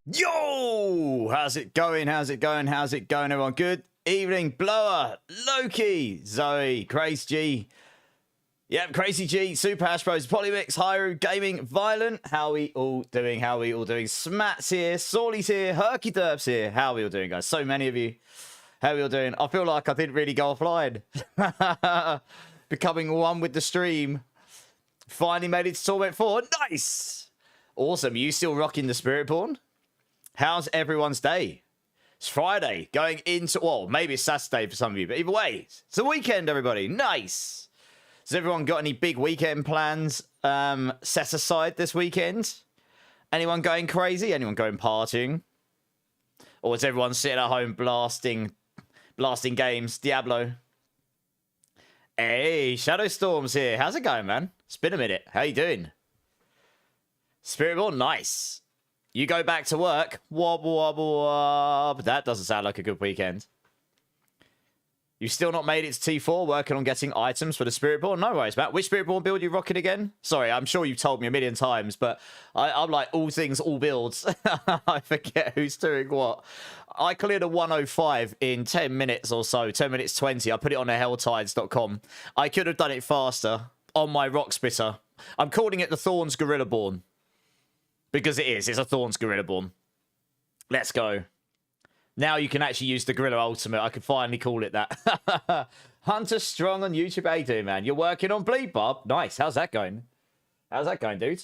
Yo! How's it going? How's it going? How's it going, everyone? Good evening, Blower, Loki, Zoe, Crazy G. Yep, Crazy G, Super Hash Bros, Polymix, Hyru, Gaming, Violent. How we all doing? How we all doing? Smat's here, Sawley's here, Herky Derp's here. How we all doing, guys? So many of you. How we all doing? I feel like I didn't really go offline. Becoming one with the stream. Finally made it to Torment 4. Nice! Awesome. You still rocking the Spiritborn? How's everyone's day? It's Friday, going into, well, maybe it's Saturday for some of you, but either way, it's the weekend, everybody. Nice. Has everyone got any big weekend plans set aside this weekend? Anyone going crazy? Anyone going partying? Or is everyone sitting at home blasting games? Diablo. Hey, Shadowstorm's here. How's it going, man? It's been a minute. How you doing? Spiritborn, nice. You go back to work. Wob, wob, wob. That doesn't sound like a good weekend. You still not made it to T4, working on getting items for the Spiritborn? No worries, Matt. Which Spiritborn build you rocking again? Sorry, I'm sure you've told me a million times, but I'm like all things, all builds. I forget who's doing what. I cleared a 105 in 10 minutes or so, 10 minutes 20. I put it on helltides.com. I could have done it faster on my rock splitter. I'm calling it the Thorns Gorillaborn. Because it is. It's a Thorns Gorillaborn. Let's go. Now you can actually use the Gorilla Ultimate. I could finally call it that. Hunter Strong on YouTube. How you doing, man? You're working on Bleed, Bob. Nice. How's that going? How's that going, dude?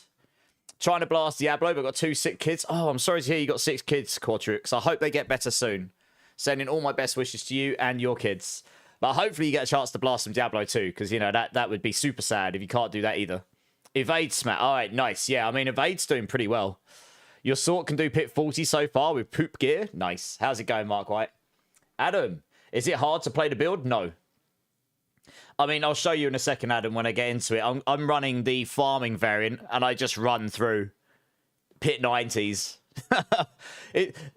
Trying to blast Diablo, but got 2 sick kids. Oh, I'm sorry to hear you got 6 kids, Quadrux. I hope they get better soon. Sending all my best wishes to you and your kids. But hopefully you get a chance to blast some Diablo too, because, you know, that would be super sad if you can't do that either. Evade Smat. All right, nice. Yeah, I mean, Evade's doing pretty well. Your sort can do pit 40 so far with poop gear. Nice. How's it going, Mark White? Adam, is it hard to play the build? No. I mean, I'll show you in a second, Adam, when I get into it. I'm running the farming variant, and I just run through pit 90s.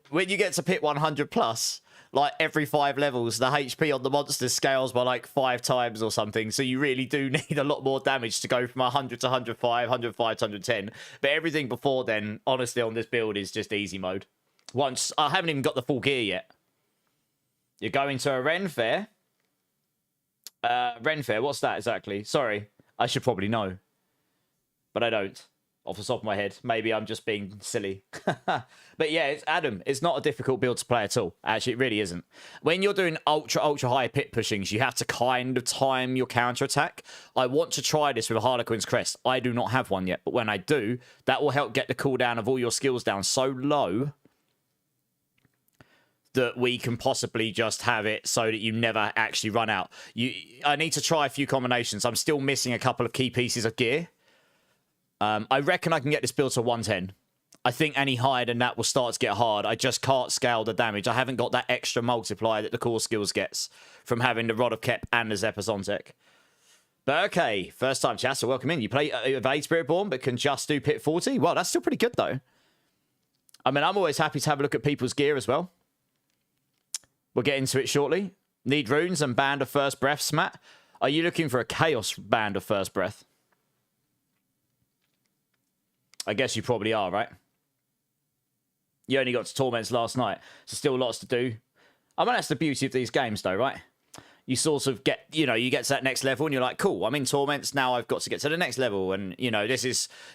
When you get to pit 100 plus, like every 5 levels, the HP on the monster scales by like 5 times or something. So you really do need a lot more damage to go from 100 to 105, 105 to 110. But everything before then, honestly, on this build is just easy mode. Once, I haven't even got the full gear yet. You're going to a Ren Fair? Ren Fair, what's that exactly? Sorry, I should probably know. But I don't. Off the top of my head. Maybe I'm just being silly. But yeah, it's Adam. It's not a difficult build to play at all. Actually, it really isn't. When you're doing ultra high pit pushings, you have to kind of time your counter attack. I want to try this with a Harlequin's Crest. I do not have one yet, but when I do, that will help get the cooldown of all your skills down so low that we can possibly just have it so that you never actually run out. I need to try a few combinations. I'm still missing a couple of key pieces of gear. I reckon I can get this build to 110. I think any higher than that will start to get hard. I just can't scale the damage. I haven't got that extra multiplier that the core skills gets from having the Rod of Kep and the Zephyrs on tech. But okay, first time chat, so welcome in. You play Evade Spiritborn, but can just do pit 40? Well, that's still pretty good, though. I mean, I'm always happy to have a look at people's gear as well. We'll get into it shortly. Need runes and Band of First Breaths, Matt. Are you looking for a Chaos Band of First Breath? I guess you probably are, right? You only got to Torments last night, so still lots to do. I mean, that's the beauty of these games, though, right? You sort of get, you know, you get to that next level and you're like, cool, I'm in Torments, now I've got to get to the next level. And, you know,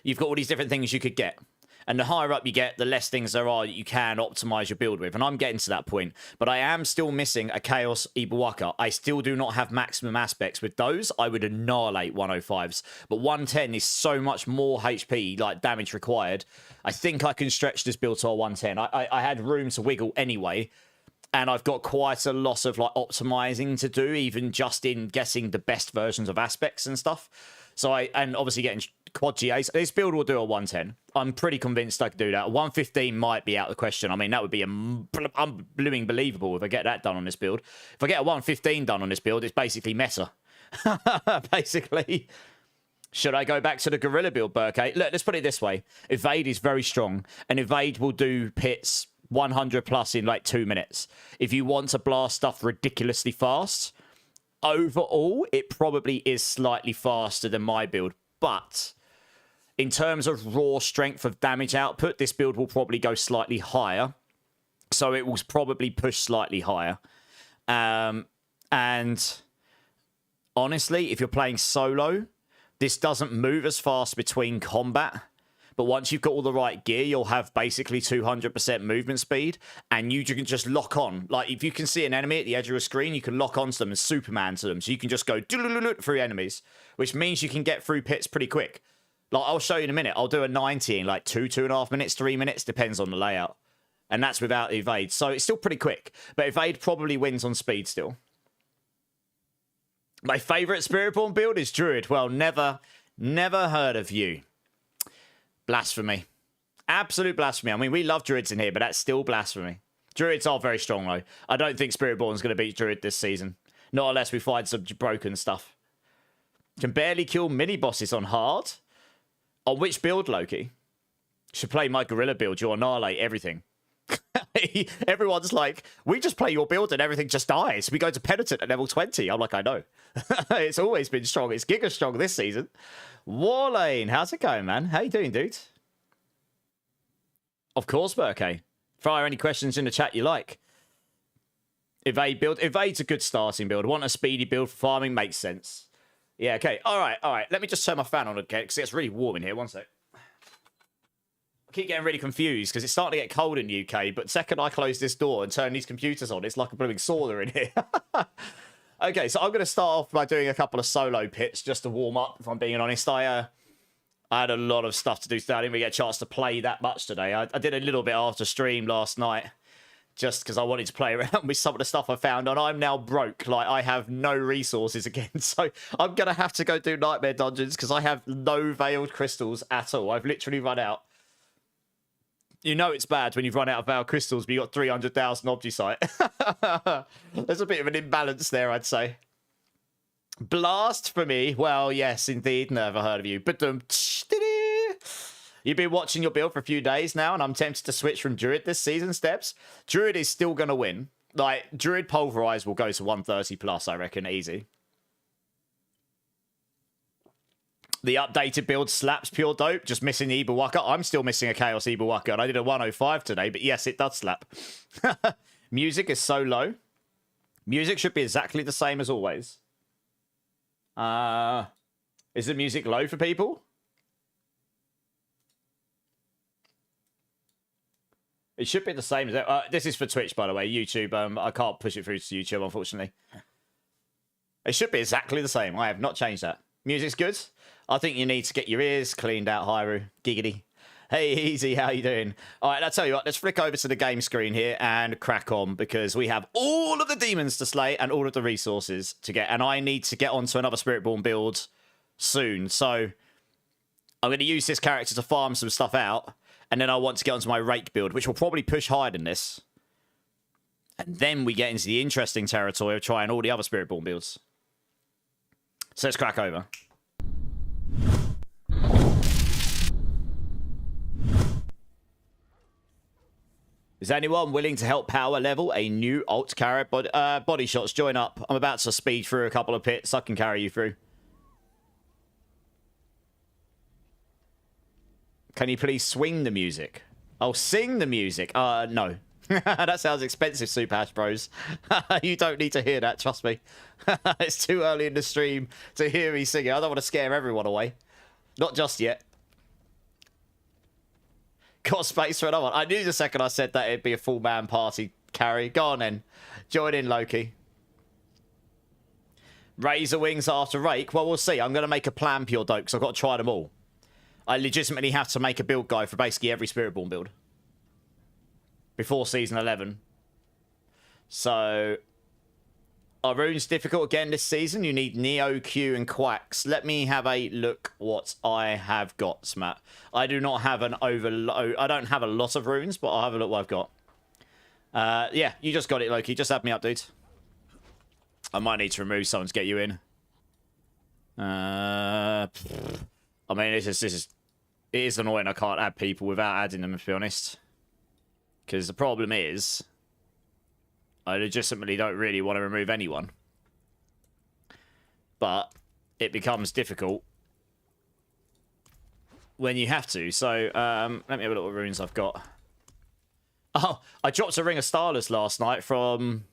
you've got all these different things you could get. And the higher up you get, the less things there are that you can optimize your build with. And I'm getting to that point. But I am still missing a Chaos Ibawaka. I still do not have maximum aspects. With those, I would annihilate 105s. But 110 is so much more HP, like damage required. I think I can stretch this build to a 110. I had room to wiggle anyway. And I've got quite a lot of like optimizing to do, even just in getting the best versions of aspects and stuff. So and obviously getting quad GAs. This build will do a 110. I'm pretty convinced I could do that. A 115 might be out of the question. I mean, that would be blooming believable if I get that done on this build. If I get a 115 done on this build, it's basically meta. Basically. Should I go back to the Gorilla build, Burkay? Look, let's put it this way. Evade is very strong, and Evade will do pits 100 plus in like 2 minutes. If you want to blast stuff ridiculously fast, overall, it probably is slightly faster than my build. But In terms of raw strength of damage output, this build will probably go slightly higher. So it will probably push slightly higher. And honestly, if you're playing solo, this doesn't move as fast between combat. But once you've got all the right gear, you'll have basically 200% movement speed. And you can just lock on. Like, if you can see an enemy at the edge of a screen, you can lock onto them and Superman to them. So you can just go through enemies, which means you can get through pits pretty quick. Like, I'll show you in a minute. I'll do a 90 in like 2.5 minutes, 3 minutes. Depends on the layout. And that's without evade. So it's still pretty quick. But evade probably wins on speed still. My favourite Spiritborn build is Druid. Well, never heard of you. Blasphemy. Absolute blasphemy. I mean, we love Druids in here, but that's still blasphemy. Druids are very strong, though. I don't think Spiritborn's going to beat Druid this season. Not unless we find some broken stuff. Can barely kill mini-bosses on hard. On which build, Loki? Should play my gorilla build. You annihilate everything. Everyone's like, we just play your build and everything just dies. We go to Penitent at level 20. I'm like, I know. It's always been strong. It's giga strong this season. Warlane, how's it going, man? How you doing, dude? Of course, Burke. Fire any questions in the chat you like. Evade build. Evade's a good starting build. Want a speedy build for farming? Makes sense. Yeah, okay. All right. Let me just turn my fan on again because it's really warm in here. One sec. I keep getting really confused because it's starting to get cold in the UK, but the second I close this door and turn these computers on, it's like a blooming sauna in here. Okay, so I'm going to start off by doing a couple of solo pits just to warm up, if I'm being honest. I had a lot of stuff to do today. I didn't really get a chance to play that much today. I did a little bit after stream last night just because I wanted to play around with some of the stuff I found, and I'm now broke. Like, I have no resources again, so I'm going to have to go do Nightmare Dungeons because I have no veiled crystals at all. I've literally run out. You know it's bad when you've run out of veiled crystals, but you've got 300,000 Obgisite. There's a bit of an imbalance there, I'd say. Blast for me. Well, yes, indeed. Never heard of you. But you've been watching your build for a few days now, and I'm tempted to switch from Druid this season, Steps. Druid is still going to win. Like, Druid Pulverize will go to 130 plus, I reckon, easy. The updated build slaps pure dope. Just missing the Ibawaka. I'm still missing a Chaos Ibawaka, and I did a 105 today, but yes, it does slap. Music is so low. Music should be exactly the same as always. Is the music low for people? It should be the same as this is for Twitch, by the way. YouTube, I can't push it through to YouTube, unfortunately. It should be exactly the same. I have not changed that. Music's good. I think you need to get your ears cleaned out, Hyru. Giggity. Hey, Easy, how you doing? All right, I'll tell you what. Let's flick over to the game screen here and crack on because we have all of the demons to slay and all of the resources to get. And I need to get onto another Spiritborn build soon. So I'm going to use this character to farm some stuff out. And then I want to get onto my Rake build, which will probably push higher than this. And then we get into the interesting territory of trying all the other Spiritborn builds. So let's crack over. Is anyone willing to help power level a new alt carry? Body shots, join up. I'm about to speed through a couple of pits. I can carry you through. Can you please swing the music? Oh, sing the music. No. That sounds expensive, Super Hash Bros. You don't need to hear that, trust me. It's too early in the stream to hear me singing. I don't want to scare everyone away. Not just yet. Got space for another one. I knew the second I said that it'd be a full man party carry. Go on then. Join in, Loki. Razor Wings after Rake. Well, we'll see. I'm going to make a plan pure dope because I've got to try them all. I legitimately have to make a build guide for basically every Spiritborn build. Before Season 11. So... Are runes difficult again this season? You need Neo, Q, and Quacks. Let me have a look what I have got, Smat. I do not have an overload. I don't have a lot of runes, but I'll have a look what I've got. Yeah, you just got it, Loki. Just add me up, dude. I might need to remove someone to get you in. I mean, it is annoying I can't add people without adding them, to be honest. Because the problem is... I legitimately don't really want to remove anyone. But it becomes difficult when you have to. So, let me have a look what runes I've got. Oh, I dropped a Ring of Starless last night from...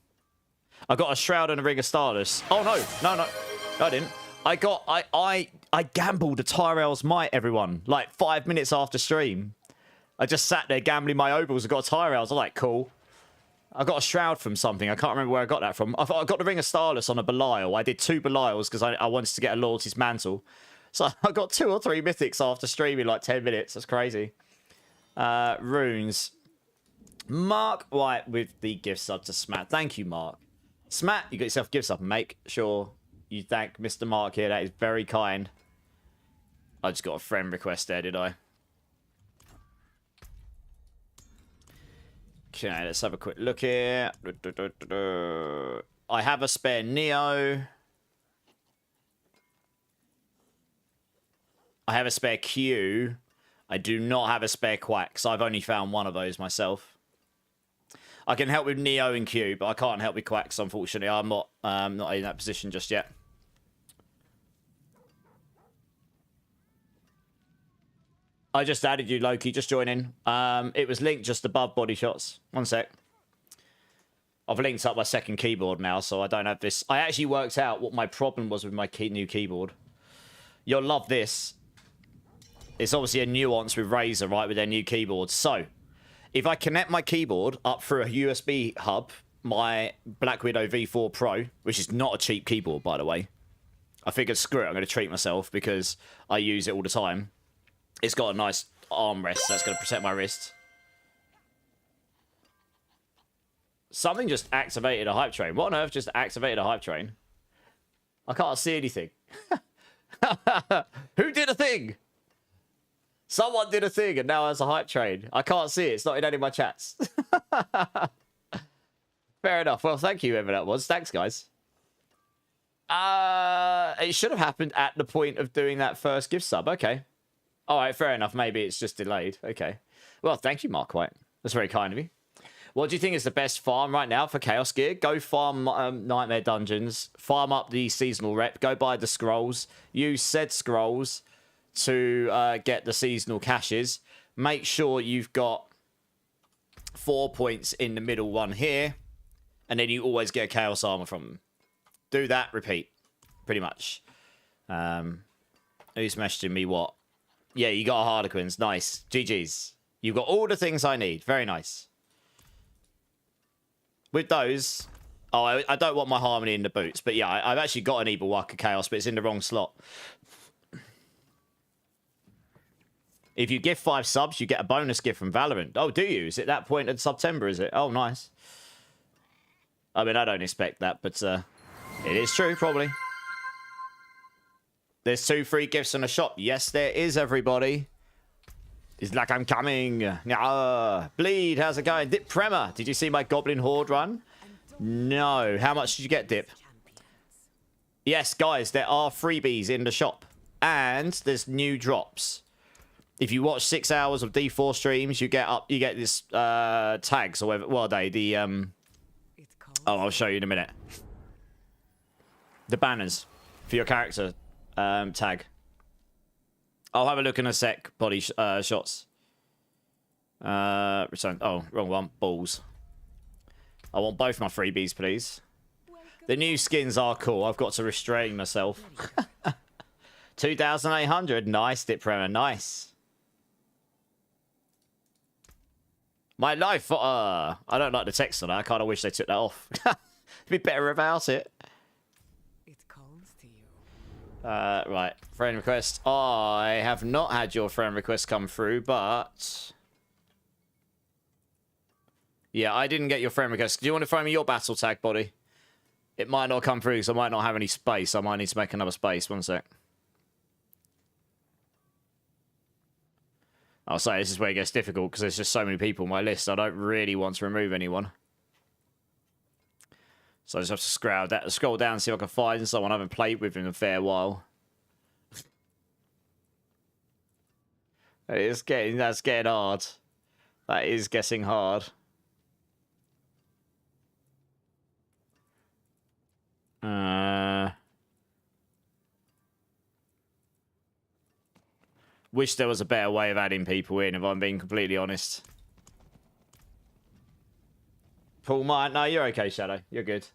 I got a Shroud and a Ring of Starless. Oh, no, I didn't. I gambled a Tyrell's Might, everyone, like 5 minutes after stream. I just sat there gambling my ovals and got a Tyrell's. I'm like, cool. I got a Shroud from something. I can't remember where I got that from. I got the Ring of Starless on a Belial. I did 2 Belials because I wanted to get a Loyalty's Mantle. So I got 2 or 3 mythics after streaming like 10 minutes. That's crazy. Runes. Mark White with the gift sub to Smat. Thank you, Mark. Smat, you got yourself a gift sub. Make sure you thank Mr. Mark here. That is very kind. I just got a friend request there, did I? Okay, let's have a quick look here. I have a spare Neo. I have a spare Q. I do not have a spare Quack, so I've only found one of those myself. I can help with Neo and Q, but I can't help with Quacks, unfortunately. I'm not in that position just yet. I just added you, Loki. Just join in. It was linked just above body shots. One sec. I've linked up my second keyboard now, so I don't have this. I actually worked out what my problem was with my new keyboard. You'll love this. It's obviously a nuance with Razer, right, with their new keyboard. So, if I connect my keyboard up through a USB hub, my Black Widow V4 Pro, which is not a cheap keyboard, by the way. I figured, screw it, I'm going to treat myself because I use it all the time. It's got a nice armrest that's going to protect my wrist. Something just activated a hype train. What on earth just activated a hype train? I can't see anything. Who did a thing? Someone did a thing and now there's a hype train. I can't see it. It's not in any of my chats. Fair enough. Well, thank you, whoever that was. Thanks, guys. It should have happened at the point of doing that first gift sub. Okay. All right, fair enough. Maybe it's just delayed. Okay. Well, thank you, Mark White. That's very kind of you. What do you think is the best farm right now for Chaos Gear? Go farm Nightmare Dungeons. Farm up the seasonal rep. Go buy the scrolls. Use said scrolls to get the seasonal caches. Make sure you've got 4 points in the middle one here. And then you always get a Chaos Armor from them. Do that, repeat. Pretty much. Who's messaging me what? Yeah, you got a Harlequins. Nice. GG's. You've got all the things I need. Very nice. With those... Oh, I don't want my Harmony in the boots. But yeah, I've actually got an Evil Waka Chaos, but it's in the wrong slot. If you give 5 subs, you get a bonus gift from Valorant. Oh, do you? Is it that point in September, is it? Oh, nice. I mean, I don't expect that, but it is true, probably. There's 2 free gifts in the shop. Yes, there is, everybody. It's like I'm coming. Bleed, how's it going? Dip Prema, did you see my Goblin Horde run? No. How much did you get, Dip? Yes, guys, there are freebies in the shop. And there's new drops. If you watch 6 hours of D4 streams, you get this tags or whatever. What are they? The oh, I'll show you in a minute. The banners for your character tag. I'll have a look in a sec. Body shots. Return. Oh, wrong one. Balls. I want both my freebies, please. The new skins are cool. I've got to restrain myself. 2,800. Nice, Dip Premier. Nice. My life. I don't like the text on that. I kind of wish they took that off. It'd be better about it. Right, friend request. I have not had your friend request come through, but yeah, I didn't get your friend request. Do you want to throw me your battle tag, buddy? It might not come through because I might not have any space. I might need to make another space. One sec. I'll say this is where it gets difficult because there's just so many people on my list. I don't really want to remove anyone. So I just have to scroll down and see if I can find someone I haven't played with in a fair while. That's getting hard. That is getting hard. Wish there was a better way of adding people in, if I'm being completely honest. Paul Mine, no, you're okay, Shadow. You're good.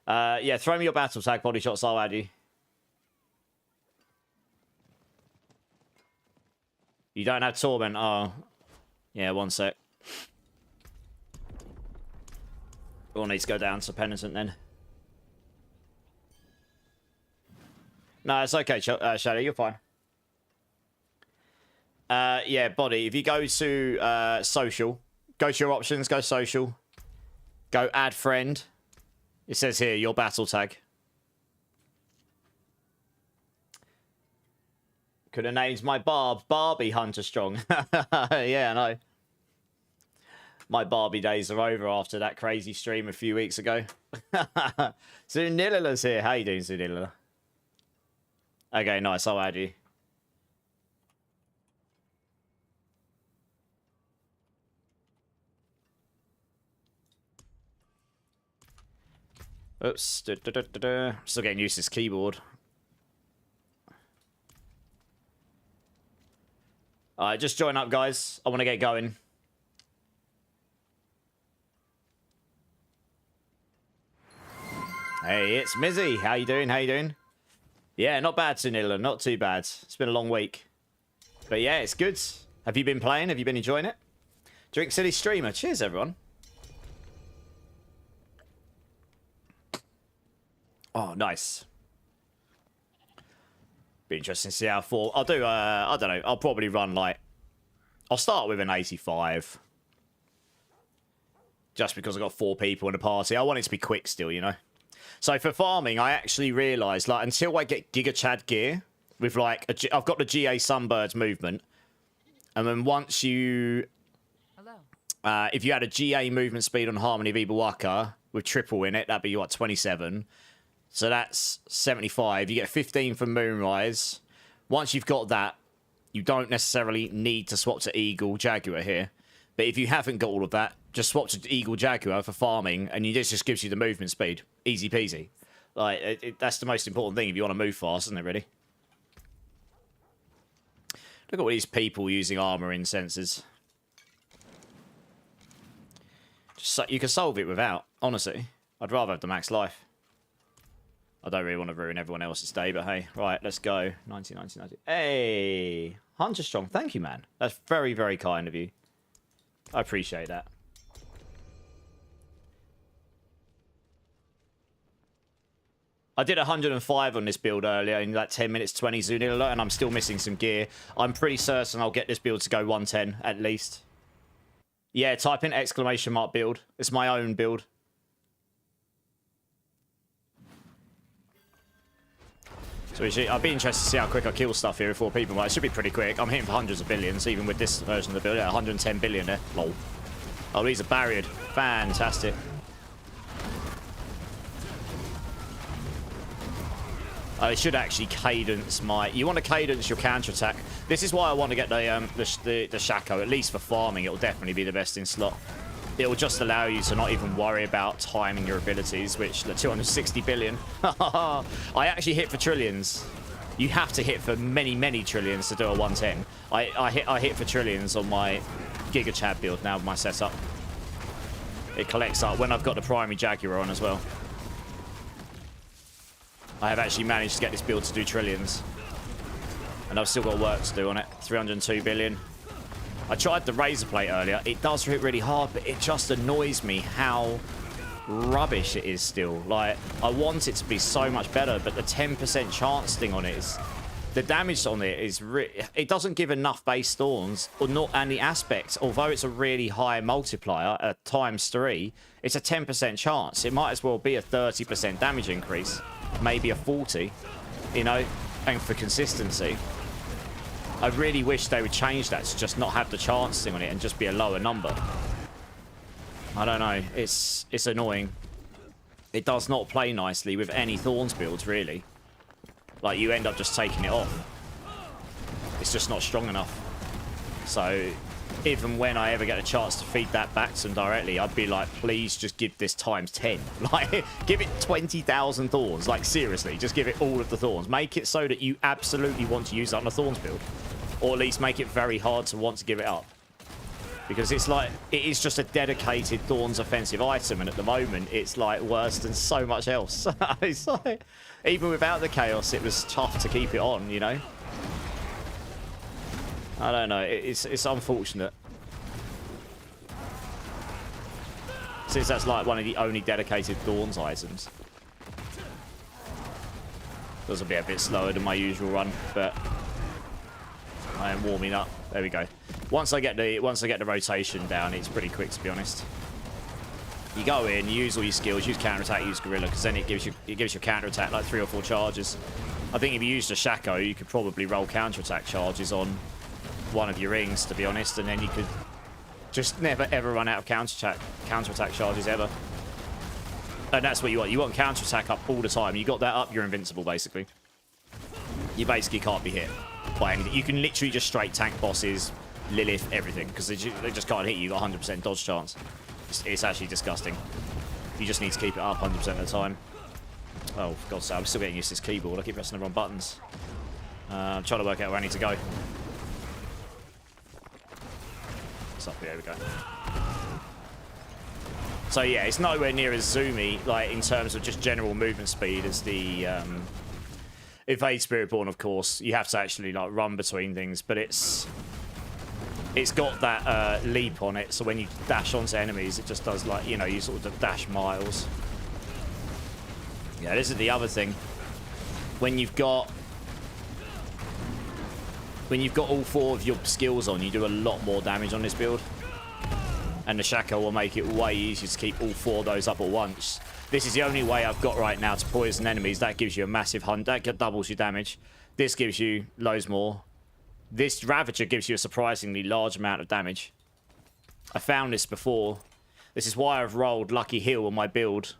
Yeah, throw me your battle tag, body shots, I'll add you. You don't have Torment. Oh. Yeah, one sec. We'll need to go down to Penitent then. No, it's okay, Shadow. You're fine. Yeah, body. If you go to social, go to your options, go social, go add friend. It says here, your battle tag. Could have named my Barbie Hunter Strong. Yeah, I know. My Barbie days are over after that crazy stream a few weeks ago. Zunilla's here. How you doing, Zunilla? Okay, nice. I'll add you. Oops. Still getting used to this keyboard. Alright, just join up, guys. I want to get going. Hey, it's Mizzy. How you doing? How you doing? Yeah, not bad, Sunila. Not too bad. It's been a long week. But yeah, it's good. Have you been playing? Have you been enjoying it? Drink City Streamer. Cheers, everyone. Oh, nice. Be interesting to see how full. I'll do, I don't know. I'll probably run like... I'll start with an 85. Just because I've got 4 people in the party. I want it to be quick still, you know. So for farming, I actually realised, like, until I get Giga Chad gear, with like, I've got the GA Sunbirds movement. And then once you... Hello. If you had a GA movement speed on Harmony of Ibawaka with triple in it, that'd be, what, 27. So that's 75. You get 15 from Moonrise. Once you've got that, you don't necessarily need to swap to Eagle Jaguar here. But if you haven't got all of that, just swap to Eagle Jaguar for farming, and this just gives you the movement speed. Easy peasy. Like, that's the most important thing if you want to move fast, isn't it, really? Look at all these people using armor in sensors. Just, you can solve it without, honestly. I'd rather have the max life. I don't really want to ruin everyone else's day, but hey. Right, let's go. 90, 90, 90. Hey! Hunter Strong, thank you, man. That's very, very kind of you. I appreciate that. I did 105 on this build earlier in like 10 minutes 20 Zunilla, and I'm still missing some gear. I'm pretty certain I'll get this build to go 110 at least. Yeah, type in exclamation mark build. It's my own build. So I'd be interested to see how quick I kill stuff here with 4 people. Well, it should be pretty quick. I'm hitting for hundreds of billions, even with this version of the build. Yeah, 110 billion there. Lol. Oh, these are barriered. Fantastic. I should actually cadence my... You want to cadence your counter-attack. This is why I want to get the Shaco. At least for farming, it'll definitely be the best in slot. It'll just allow you to not even worry about timing your abilities, which the 260 billion. I actually hit for trillions. You have to hit for many, many trillions to do a 110. I hit for trillions on my Giga Chad build now with my setup. It collects up when I've got the primary Jaguar on as well. I have actually managed to get this build to do trillions. And I've still got work to do on it. 302 billion. I tried the razor plate earlier. It does hit really hard, but it just annoys me how rubbish it is still. Like, I want it to be so much better, but the 10% chance thing on it is... The damage on it is... It doesn't give enough base thorns, or not, and the aspect, although it's a really high multiplier at ×3, it's a 10% chance. It might as well be a 30% damage increase. Maybe a 40, you know, and for consistency. I really wish they would change that to just not have the chance thing on it and just be a lower number. I don't know. It's annoying. It does not play nicely with any Thorns builds, really. Like, you end up just taking it off. It's just not strong enough. So, even when I ever get a chance to feed that back to them directly, I'd be like, please just give this ×10. Like, give it 20,000 Thorns. Like, seriously, just give it all of the Thorns. Make it so that you absolutely want to use that on a Thorns build. Or at least make it very hard to want to give it up. Because it's like, it is just a dedicated Thorns offensive item, and at the moment, it's like worse than so much else. It's like, even without the chaos, it was tough to keep it on, you know? I don't know, it's unfortunate. Since that's like one of the only dedicated Thorns items. This will be a bit slower than my usual run, but I am warming up. There we go. Once I get the rotation down, it's pretty quick, to be honest. You go in, you use all your skills, use counter attack, use gorilla, because then it gives your counter attack like 3 or 4 charges. I think if you used a Shaco, you could probably roll counter attack charges on one of your rings, to be honest, and then you could just never ever run out of counter attack charges ever. And that's what you want. You want counter attack up all the time. You got that up, you're invincible, basically. You basically can't be hit by anything. You can literally just straight tank bosses, Lilith, everything, because they just can't hit you. You got 100% dodge chance. It's actually disgusting. You just need to keep it up 100% of the time. Oh, for God's sake, I'm still getting used to this keyboard. I keep pressing the wrong buttons. I'm trying to work out where I need to go. It's up here, we go. So yeah, it's nowhere near as zoomy, like in terms of just general movement speed, as the Evade Spiritborn, of course. You have to actually like run between things, but it's got that leap on it, so when you dash onto enemies, it just does like, you know, you sort of dash miles. Yeah, this is the other thing. When you've got all 4 of your skills on, you do a lot more damage on this build. And the Shaco will make it way easier to keep all 4 of those up at once. This is the only way I've got right now to poison enemies. That gives you a massive hunt. That doubles your damage. This gives you loads more. This Ravager gives you a surprisingly large amount of damage. I found this before. This is why I've rolled Lucky Hill on my build.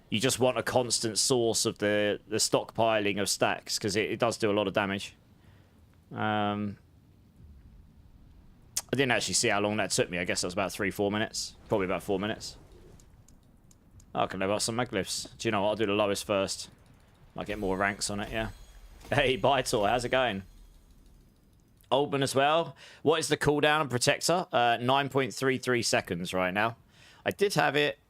You just want a constant source of the stockpiling of stacks, because it does do a lot of damage. I didn't actually see how long that took me. I guess that was about 3-4 minutes. Probably about 4 minutes. Oh, I can level up some maglyphs. Do you know what? I'll do the lowest first. Might get more ranks on it, yeah. Hey, Bytor, how's it going? Oldman as well. What is the cooldown on Protector? 9.33 seconds right now. I did have it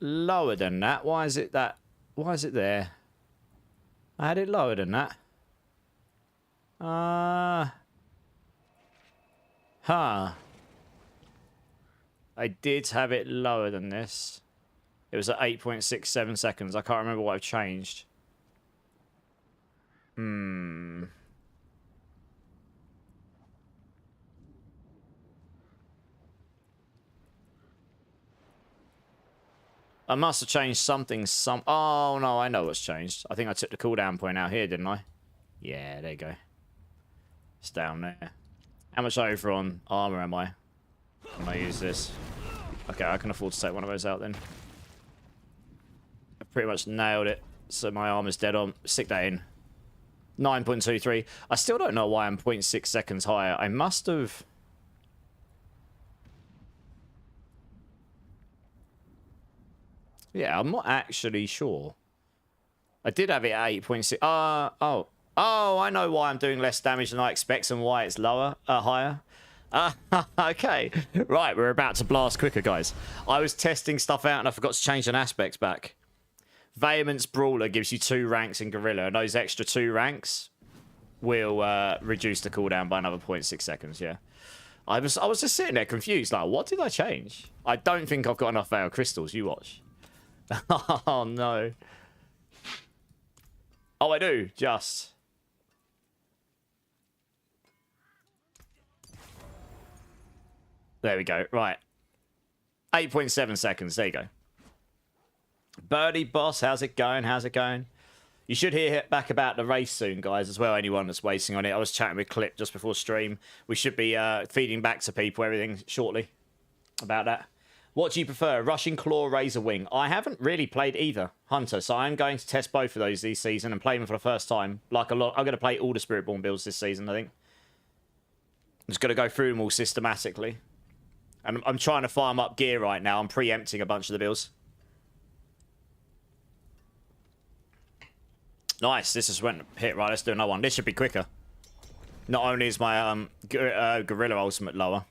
lower than that. Why is it there? I had it lower than that. Huh. I did have it lower than this. It was at 8.67 seconds. I can't remember what I've changed. I must have changed something. Oh, no, I know what's changed. I think I took the cooldown point out here, didn't I? Yeah, there you go. It's down there. How much over on armor am I? When I use this. Okay, I can afford to take one of those out then. I pretty much nailed it. So my armor's dead on. Stick that in. 9.23. I still don't know why I'm 0.6 seconds higher. I must have... Yeah, I'm not actually sure. I did have it at 8.6. Oh, I know why I'm doing less damage than I expect and why it's higher. Okay. Right, we're about to blast quicker, guys. I was testing stuff out and I forgot to change an aspects back. Vehement's Brawler gives you 2 ranks in Gorilla, and those extra 2 ranks will reduce the cooldown by another 0.6 seconds, yeah. I was just sitting there confused, like, what did I change? I don't think I've got enough Veil Crystals, you watch. Oh, no. Oh, I do, just... There we go. Right. 8.7 seconds. There you go. Birdie Boss, how's it going? How's it going? You should hear back about the race soon, guys, as well. Anyone that's waiting on it. I was chatting with Clip just before stream. We should be feeding back to people everything shortly about that. What do you prefer, Rushing Claw or Razor Wing? I haven't really played either, Hunter, so I'm going to test both of those this season and play them for the first time. Like a lot, I'm going to play all the Spiritborn builds this season, I think. I'm just going to go through them all systematically. And I'm trying to farm up gear right now. I'm preempting a bunch of the builds. Nice, this just went hit. Right, let's do another one. This should be quicker. Not only is my Gorilla Ultimate lower,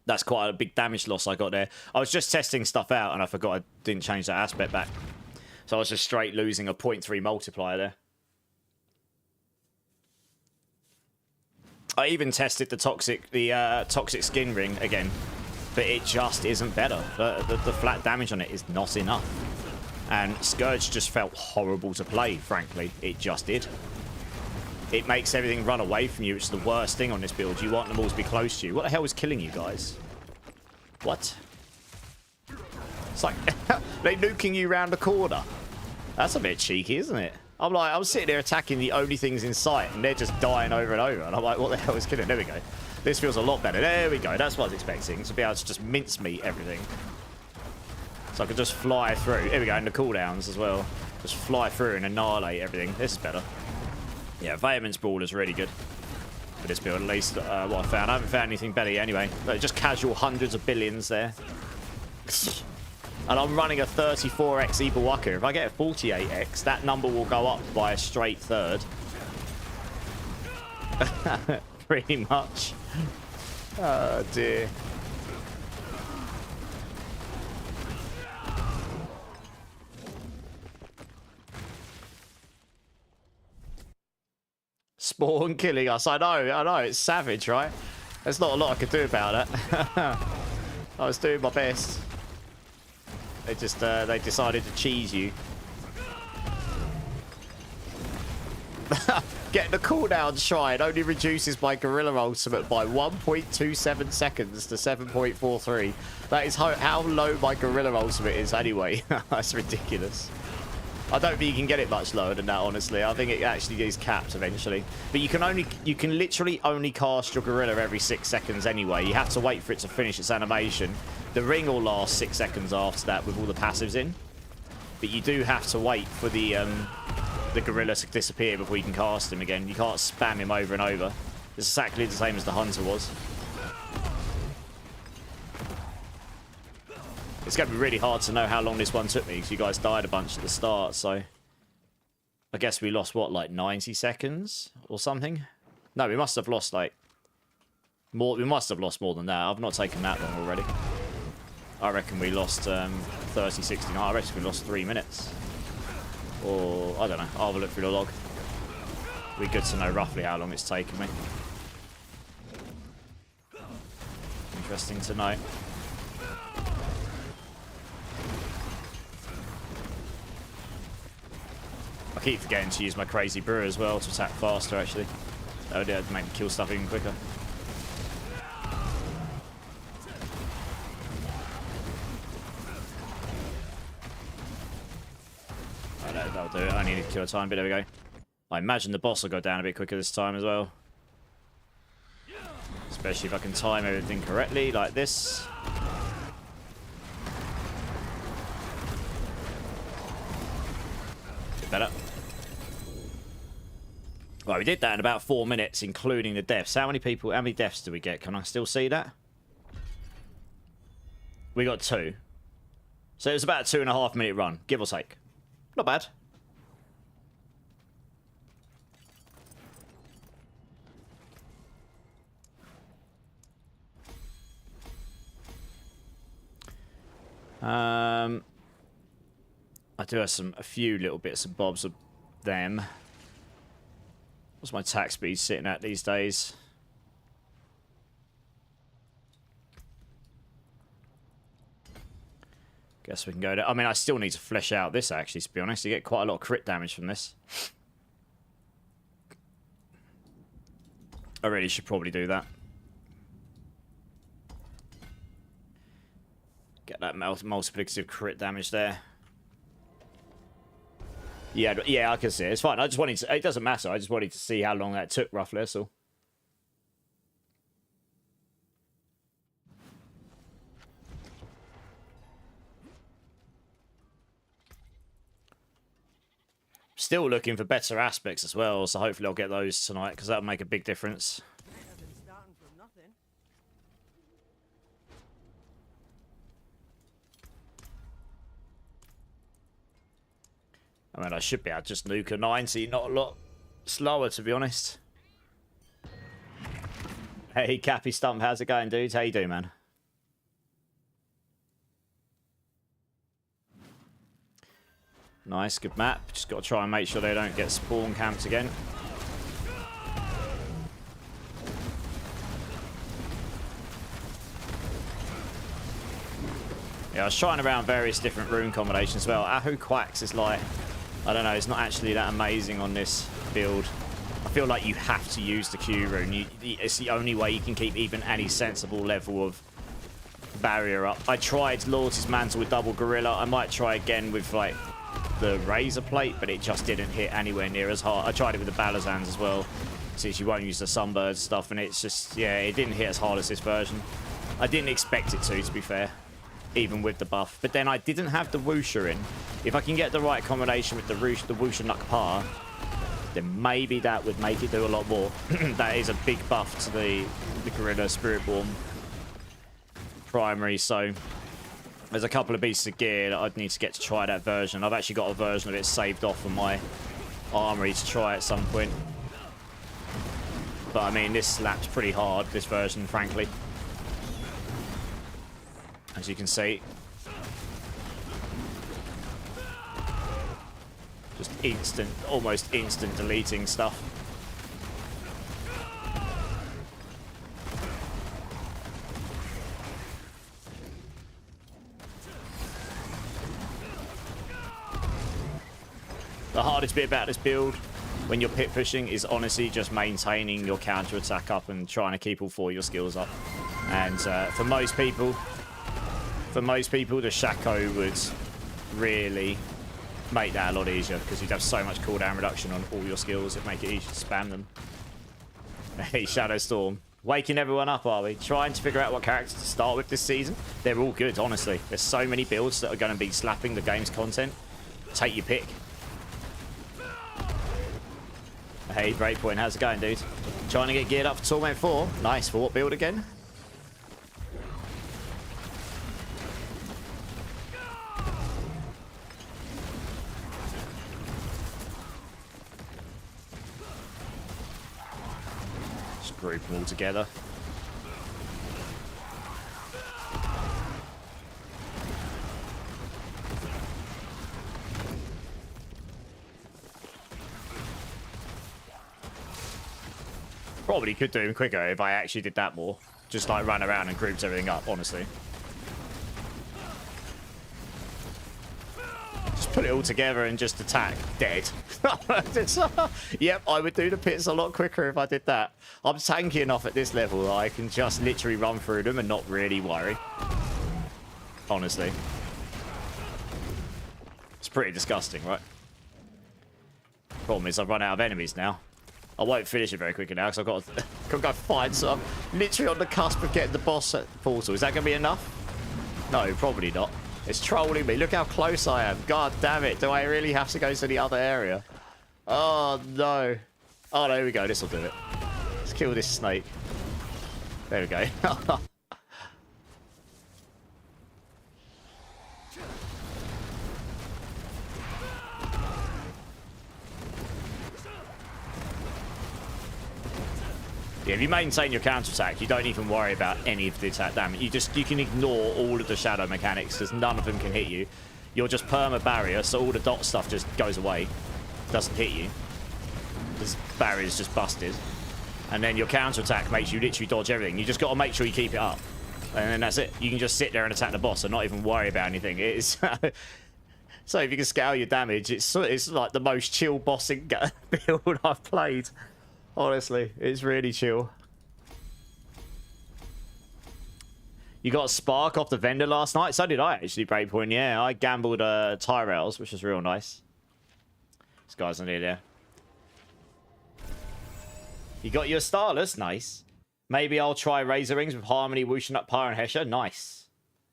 that's quite a big damage loss I got there. I was just testing stuff out and I forgot I didn't change that aspect back. So I was just straight losing a 0.3 multiplier there. I even tested the toxic skin ring again, but it just isn't better. The flat damage on it is not enough. And Scourge just felt horrible to play, frankly. It just did. It makes everything run away from you, which is the worst thing on this build. You want them all to be close to you. What the hell is killing you guys? What? It's like, they're nuking you round the corner. That's a bit cheeky, isn't it? I'm sitting there attacking the only things in sight, and they're just dying over and over. And I'm like, what the hell is killing? There we go. This feels a lot better. There we go. That's what I was expecting. To be able to just mincemeat everything. So I could just fly through. Here we go. And the cooldowns as well. Just fly through and annihilate everything. This is better. Yeah, Vehement's Brawl is really good for this build, at least what I found. I haven't found anything better yet anyway. But just casual hundreds of billions there. And I'm running a 34x Ibawaka. If I get a 48x, that number will go up by a straight third. Pretty much. Oh, dear. Spawn killing us. I know. It's savage, right? There's not a lot I could do about it. I was doing my best. They just, they decided to cheese you. Getting the cooldown shrine only reduces my Gorilla Ultimate by 1.27 seconds to 7.43. That is how low my Gorilla Ultimate is anyway. That's ridiculous. I don't think you can get it much lower than that, honestly. I think it actually is capped eventually. But you can literally only cast your Gorilla every 6 seconds anyway. You have to wait for it to finish its animation. The ring will last 6 seconds after that with all the passives in. But you do have to wait for the Gorilla to disappear before you can cast him again. You can't spam him over and over. It's exactly the same as the Hunter was. It's going to be really hard to know how long this one took me because you guys died a bunch at the start, so... I guess we lost, what, like 90 seconds or something? No, we must have lost, like... We must have lost more than that. I've not taken that long already. I reckon we lost 30, 60... No, I reckon we lost 3 minutes. Or, I don't know. I'll have a look through the log. It'd be good to know roughly how long it's taken me. Interesting to know. I keep forgetting to use my crazy brew as well to attack faster, actually. That would make me kill stuff even quicker. Oh, that'll do it. I only need to kill a tiny bit. There we go. I imagine the boss will go down a bit quicker this time as well. Especially if I can time everything correctly, like this. Better. Right, we did that in about 4 minutes, including the deaths. How many deaths do we get? Can I still see that? We got 2. So it was about a 2.5 minute run, give or take. Not bad. I do have a few little bits and bobs of them. What's my attack speed sitting at these days? Guess we can go to... I mean, I still need to flesh out this, actually, to be honest. You get quite a lot of crit damage from this. I really should probably do that. Get that multiplicative crit damage there. Yeah, I can see it. It's fine. I just wanted to... It doesn't matter. I just wanted to see how long that took, roughly, that's all. Still looking for better aspects as well, so hopefully I'll get those tonight, because that'll make a big difference. I mean, I should be able to just nuke a 90, not a lot slower, to be honest. Hey, Cappy Stump, how's it going, dude? How you doing, man? Nice, good map. Just got to try and make sure they don't get spawn camped again. Yeah, I was trying around various different rune combinations as well. Ahu Quacks is like, I don't know, it's not actually that amazing on this build. I feel like you have to use the Q rune. It's the only way you can keep even any sensible level of barrier up. I tried Loyalty's Mantle with double Gorilla. I might try again with like the Razor Plate, but it just didn't hit anywhere near as hard. I tried it with the Balazans as well, since you won't use the Sunbird stuff, and it's just, yeah, it didn't hit as hard as this version. I didn't expect it to be fair, even with the buff. But then I didn't have the Whoosher in. If I can get the right combination with the Whoosher Nukpar, then maybe that would make it do a lot more. That is a big buff to the Gorilla Spiritborn primary, so there's a couple of pieces of gear that I'd need to get to try that version. I've actually got a version of it saved off on my armory to try at some point. But I mean, this slaps pretty hard, this version, frankly. As you can see. Just instant, almost instant deleting stuff. The hardest bit about this build when you're pit pushing is honestly just maintaining your counter attack up and trying to keep all four of your skills up. And for most people, the Shaco would really make that a lot easier because you'd have so much cooldown reduction on all your skills. It'd make it easy to spam them. Hey, Shadow Storm. Waking everyone up, are we? Trying to figure out what characters to start with this season. They're all good, honestly. There's so many builds that are going to be slapping the game's content. Take your pick. Hey, Breakpoint, how's it going, dude? Trying to get geared up for Torment 4. Nice. For what build again? Just group them all together. Probably could do him quicker if I actually did that more. Just like run around and groups everything up, honestly. Just put it all together and just attack. Dead. Yep, I would do the pits a lot quicker if I did that. I'm tanky enough at this level that I can just literally run through them and not really worry. Honestly. It's pretty disgusting, right? Problem is I've run out of enemies now. I won't finish it very quickly now because I've got to go find some. Literally on the cusp of getting the boss at the portal. Is that going to be enough? No, probably not. It's trolling me. Look how close I am. God damn it. Do I really have to go to the other area? Oh, no. Oh, there we go. This will do it. Let's kill this snake. There we go. Yeah, if you maintain your counter attack, you don't even worry about any of the attack damage. You can ignore all of the shadow mechanics because none of them can hit you. You're just perma barrier, so all the dot stuff just goes away, doesn't hit you. This barrier is just busted, and then your counter attack makes you literally dodge everything. You just got to make sure you keep it up, and then that's it. You can just sit there and attack the boss and not even worry about anything. It is. So if you can scale your damage, it's like the most chill bossing build I've played. Honestly, it's really chill. You got a spark off the vendor last night? So did I, actually, Breakpoint. Yeah, I gambled Tyrells, which was real nice. This guy's not here there. You got your Starless? Nice. Maybe I'll try Razor Wings with Harmony, Whooshin' Up, Pyre, and Hesher. Nice.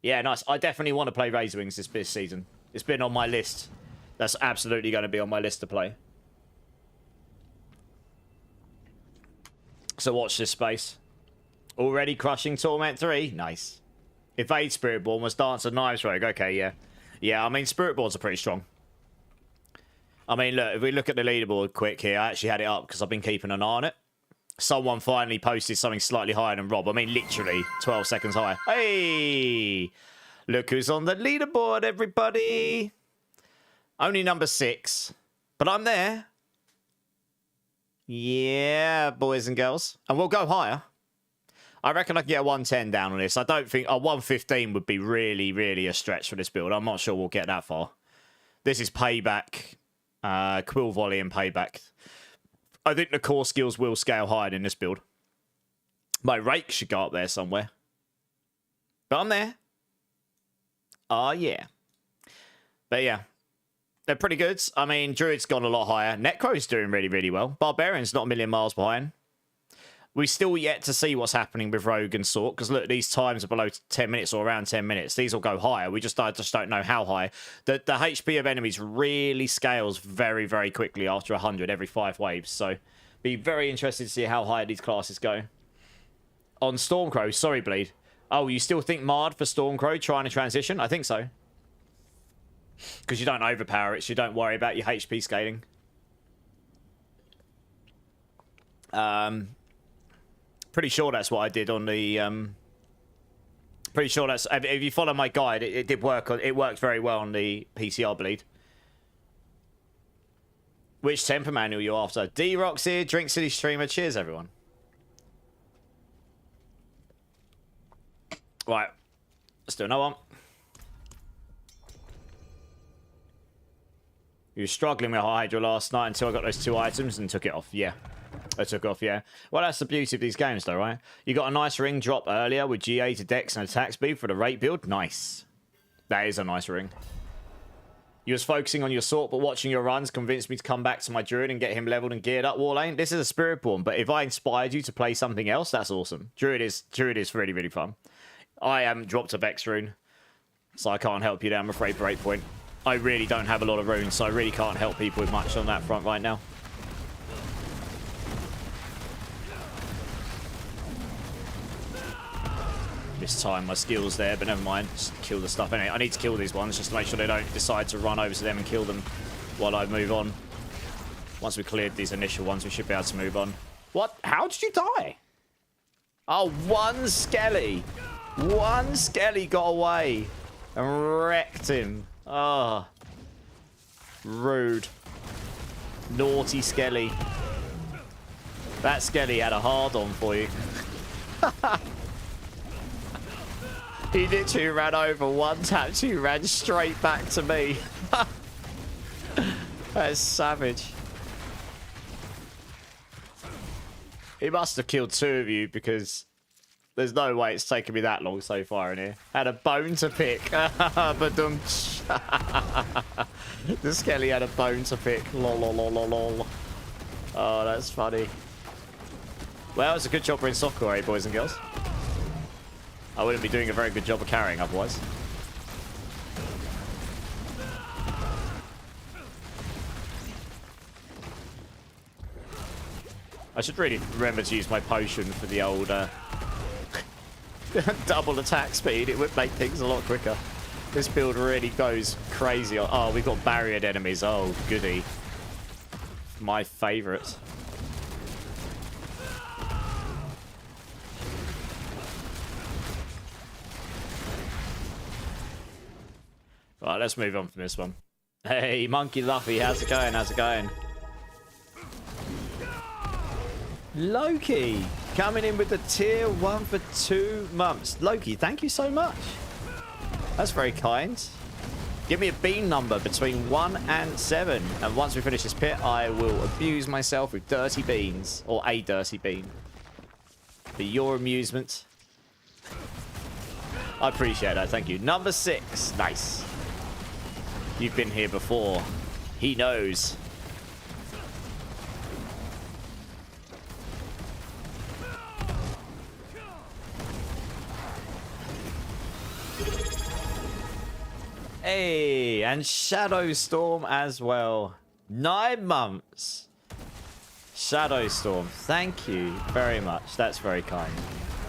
Yeah, nice. I definitely want to play Razor Wings this season. It's been on my list. That's absolutely going to be on my list to play. So watch this space. Already crushing Torment 3. Nice. Evade Spiritborn was Dancer Knives Rogue. Okay, yeah. Yeah, I mean, Spiritborns are pretty strong. I mean, look, if we look at the leaderboard quick here, I actually had it up because I've been keeping an eye on it. Someone finally posted something slightly higher than Rob. I mean, literally 12 seconds higher. Hey! Look who's on the leaderboard, everybody. Only number 6. But I'm there. Yeah, boys and girls. And we'll go higher. I reckon I can get a 110 down on this. I don't think a 115 would be really, really a stretch for this build. I'm not sure we'll get that far. This is payback. Quill volley and payback. I think the core skills will scale higher in this build. My rake should go up there somewhere. But I'm there. Oh, yeah. But yeah. They're pretty good. I mean, Druid's gone a lot higher. Necro's doing really, really well. Barbarian's not a million miles behind. We still yet to see what's happening with Rogue and Sork, because look, these times are below 10 minutes or around 10 minutes. These will go higher. We just don't know how high. The HP of enemies really scales very, very quickly after 100 every 5 waves. So be very interested to see how high these classes go. On Stormcrow, sorry, Bleed. Oh, you still think Mard for Stormcrow trying to transition? I think so. Because you don't overpower it, so you don't worry about your HP scaling. Pretty sure that's what I did on the... pretty sure that's... If you follow my guide, it did work. It worked very well on the PCR Bleed. Which temper manual you after? D-Rock's here, Drink City streamer. Cheers, everyone. Right. Let's do another one. You were struggling with Hydra last night until I got those 2 items and took it off. Yeah. I took off, yeah. Well, that's the beauty of these games, though, right? You got a nice ring drop earlier with GA to Dex and attack speed for the rate build. Nice. That is a nice ring. You was focusing on your Sork, but watching your runs convinced me to come back to my Druid and get him leveled and geared up, Warlane. This is a Spiritborn, but if I inspired you to play something else, that's awesome. Druid is really, really fun. I haven't dropped a Vex rune, so I can't help you there, I'm afraid, Breakpoint. I really don't have a lot of runes, so I really can't help people with much on that front right now. Mistime my skills there, but never mind. Just kill the stuff. Anyway, I need to kill these ones just to make sure they don't decide to run over to them and kill them while I move on. Once we cleared these initial ones, we should be able to move on. What? How did you die? Oh, one Skelly. One Skelly got away and wrecked him. Oh. Rude. Naughty Skelly. That Skelly had a hard-on for you. He literally ran over, one tapped you, ran straight back to me. That's savage. He must have killed 2 of you because there's no way it's taken me that long so far in here. Had a bone to pick. Ba-dum. The Skelly had a bone to pick. Lol, lol, lol, lol, lol. Oh, that's funny. Well, it's a good job we're in soccer, eh, boys and girls? I wouldn't be doing a very good job of carrying otherwise. I should really remember to use my potion for the old double attack speed. It would make things a lot quicker. This build really goes crazy. Oh, we've got barriered enemies. Oh, goody. My favourite. Right, let's move on from this one. Hey, Monkey Luffy, how's it going? How's it going? Loki, coming in with the tier 1 for 2 months. Loki, thank you so much. That's very kind. Give me a bean number between 1 and 7. And once we finish this pit, I will abuse myself with dirty beans. Or a dirty bean. For your amusement. I appreciate that, thank you. Number 6, nice. You've been here before. He knows. Hey, and Shadow Storm as well. 9 months. Shadow Storm, thank you very much. That's very kind.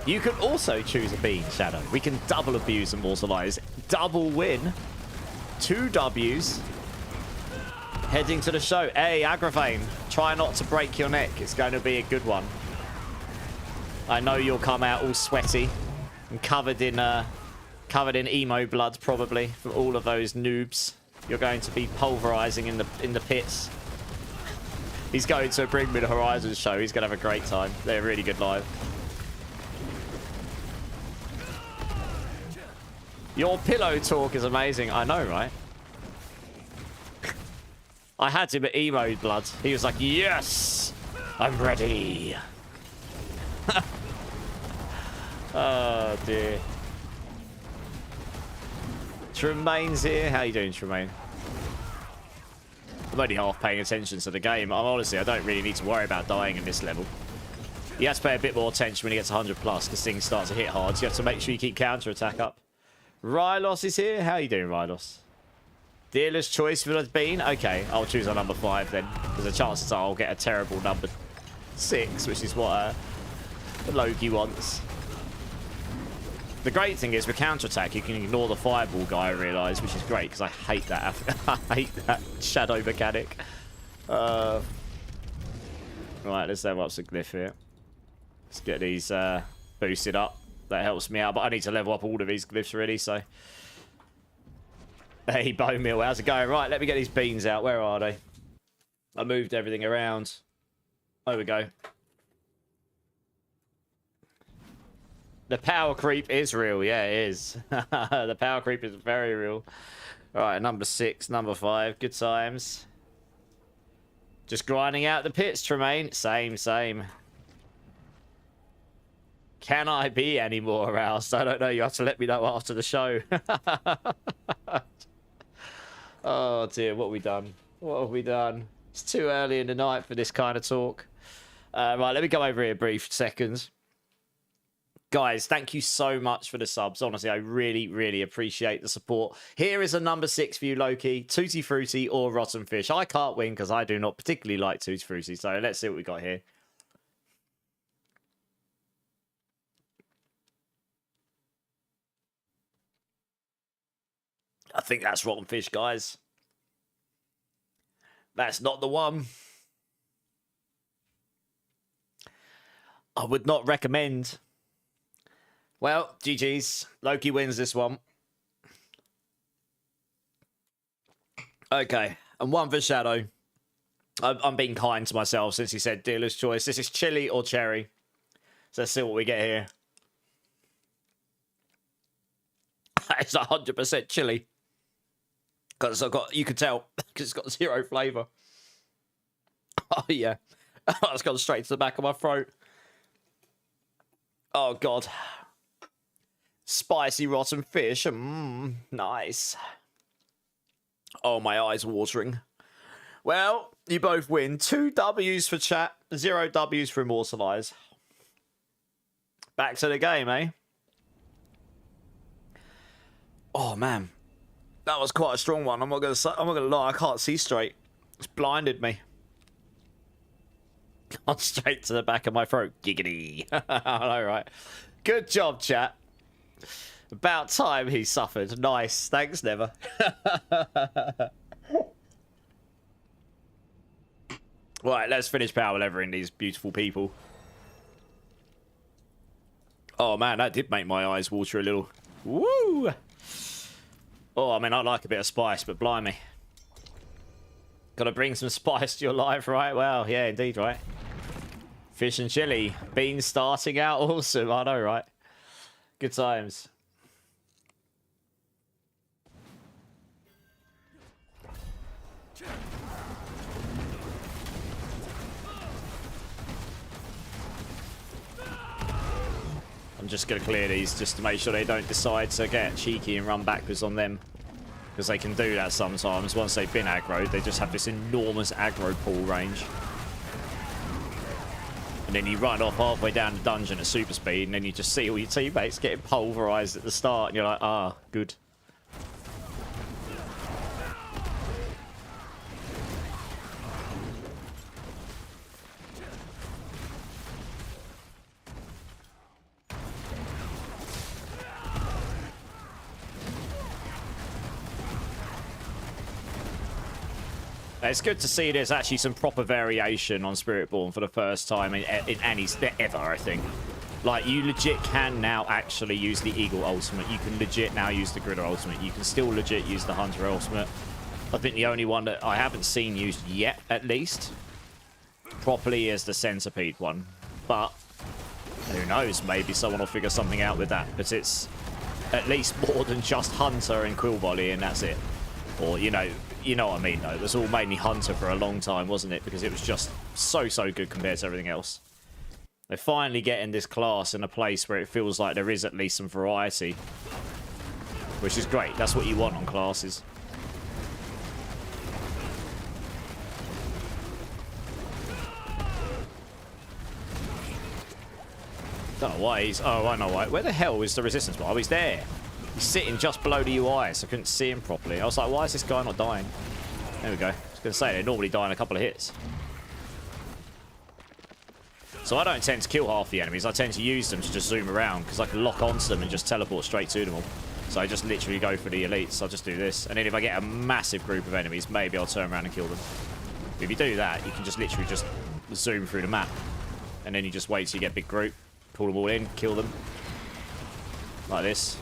You can also choose a bean, Shadow. We can double abuse and mortalize. Double win. 2 W's. Heading to the show. Hey, Agravain, try not to break your neck. It's going to be a good one. I know you'll come out all sweaty and covered in emo blood, probably, from all of those noobs. You're going to be pulverizing in the pits. He's going to Bring Me the Horizon show. He's going to have a great time. They're really good live. Your pillow talk is amazing. I know, right? I had him at emo blood. He was like, yes, I'm ready. Oh, dear. Tremaine's here. How you doing, Tremaine? I'm only half paying attention to the game. Honestly, I don't really need to worry about dying in this level. You have to pay a bit more attention when he gets 100 plus because things start to hit hard. So you have to make sure you keep counter-attack up. Rylos is here. How you doing, Rylos? Dealer's choice for the bean? Okay, I'll choose a number 5 then. There's a chance that I'll get a terrible number 6, which is what Loki wants. The great thing is with counter-attack, you can ignore the fireball guy, I realise, which is great, because I hate that. I hate that shadow mechanic. Right, let's level up some glyph here. Let's get these boosted up. That helps me out, but I need to level up all of these glyphs already, so... Hey, Bone Meal, how's it going? Right, let me get these beans out. Where are they? I moved everything around. There we go. The power creep is real. Yeah, it is. The power creep is very real. All right, number 6, number 5. Good times. Just grinding out the pits, Tremaine. Same. Can I be any more aroused? I don't know. You have to let me know after the show. Oh, dear. What have we done? What have we done? It's too early in the night for this kind of talk. Right, let me go over here a brief seconds. Guys, thank you so much for the subs. Honestly, I really appreciate the support. Here is a number 6 for you, Loki. Tutti Frutti or Rotten Fish. I can't win because I do not particularly like Tutti Frutti. So let's see what we got here. I think that's Rotten Fish, guys. That's not the one. I would not recommend... Well, GG's. Loki wins this one. Okay, and one for Shadow. I'm being kind to myself since he said dealer's choice. This is chili or cherry. So let's see what we get here. It's 100% chili. Because you could tell, because it's got 0 flavour. Oh, yeah. It's gone straight to the back of my throat. Oh, God. Spicy rotten fish. Nice. Oh, my eyes watering. Well, you both win. 2 W's for chat, 0 W's for Immortalize. Back to the game, eh? Oh, man. That was quite a strong one. I'm not gonna lie, I can't see straight. It's blinded me. Gone straight to the back of my throat. Giggity. All right. Good job, chat. About time he suffered. Nice. Thanks, Never. Right, let's finish power levering these beautiful people. Oh, man, that did make my eyes water a little. Woo! Oh, I mean, I like a bit of spice, but blimey. Gotta bring some spice to your life, right? Well, yeah, indeed, right? Fish and chili. Beans starting out awesome. I know, right? Good times. I'm just going to clear these just to make sure they don't decide to get cheeky and run backwards on them. Because they can do that sometimes. Once they've been aggroed, they just have this enormous aggro pool range. And then you run off halfway down the dungeon at super speed, and then you just see all your teammates getting pulverized at the start, and you're like, ah, good. It's good to see there's actually some proper variation on Spiritborn for the first time in any ever, I think. Like, you legit can now actually use the Eagle ultimate. You can legit now use the Gritter ultimate. You can still legit use the Hunter ultimate. I think the only one that I haven't seen used yet, at least, properly is the Centipede one. But who knows? Maybe someone will figure something out with that. But it's at least more than just Hunter and Quill Volley, and that's it. Or, you know what I mean, though. It was all mainly Hunter for a long time, wasn't it? Because it was just so good compared to everything else. They're finally getting this class in a place where it feels like there is at least some variety. Which is great. That's what you want on classes. Don't know why he's... Oh, I know why. Where the hell is the resistance bar? Oh, he's there. He's sitting just below the UI, so I couldn't see him properly. I was like, why is this guy not dying? There we go. I was going to say, they normally die in a couple of hits. So I don't tend to kill half the enemies. I tend to use them to just zoom around, because I can lock onto them and just teleport straight to them all. So I just literally go for the elites. I'll just do this. And then if I get a massive group of enemies, maybe I'll turn around and kill them. But if you do that, you can just literally just zoom through the map. And then you just wait till you get a big group. Pull them all in, kill them. Like this.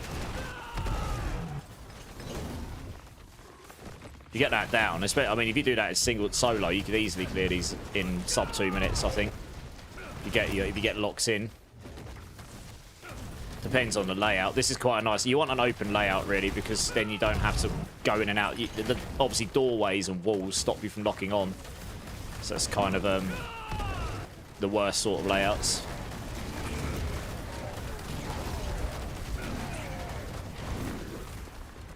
You get that down. I mean, if you do that as single solo, you could easily clear these in sub 2 minutes, I think. If you get locks in. Depends on the layout. This is quite nice. You want an open layout, really, because then you don't have to go in and out. Obviously, doorways and walls stop you from locking on. So that's kind of the worst sort of layouts.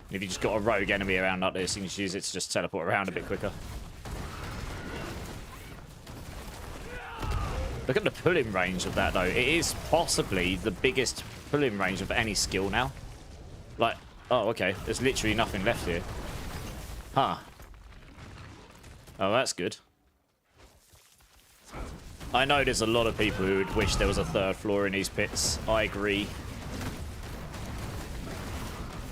If you just got a rogue enemy around like this, you can just use it to just teleport around a bit quicker. Look at the pulling range of that, though. It is possibly the biggest pulling range of any skill now. Like, oh, okay. There's literally nothing left here. Huh. Oh, that's good. I know there's a lot of people who would wish there was a third floor in these pits. I agree.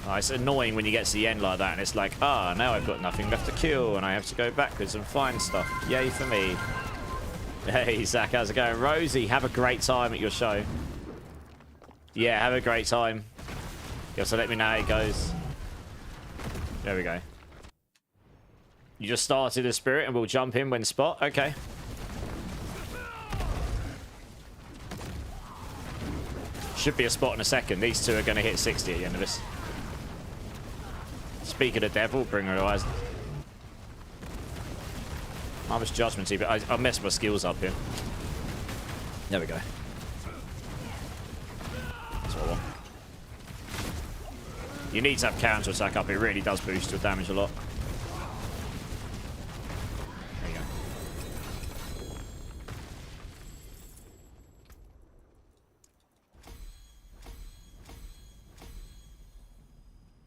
Oh, it's annoying when you get to the end like that and it's like, ah, now I've got nothing left to kill and I have to go backwards and find stuff. Yay for me. Hey, Zach, how's it going? Rosie, have a great time at your show. Yeah, have a great time. You have to let me know how it goes. There we go. You just started a spirit and we'll jump in when spot? Okay. Should be a spot in a second. These two are going to hit 60 at the end of this. Speak of the devil, bring her eyes. I was judgmenty, but I messed my skills up here. There we go. That's what I want. You need to have counter attack up. It really does boost your damage a lot. There you go.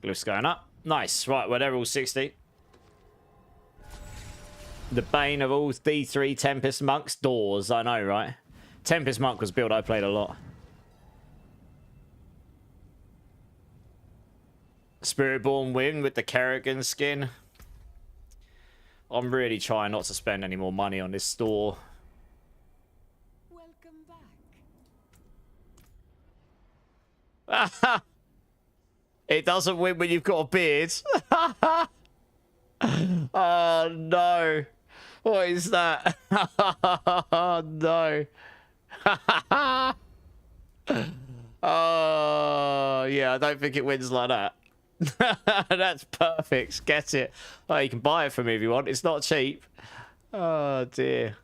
Glyph's going up. Nice. Right, well, they're all 60. The bane of all D3 Tempest Monks. Doors, I know, right? Tempest Monk was a build I played a lot. Spiritborn win with the Kerrigan skin. I'm really trying not to spend any more money on this store. Welcome back. It doesn't win when you've got a beard. Oh, no. What is that? Oh, no. Oh, yeah, I don't think it wins like that. That's perfect. Get it. Oh, you can buy it from me if you want. It's not cheap. Oh, dear.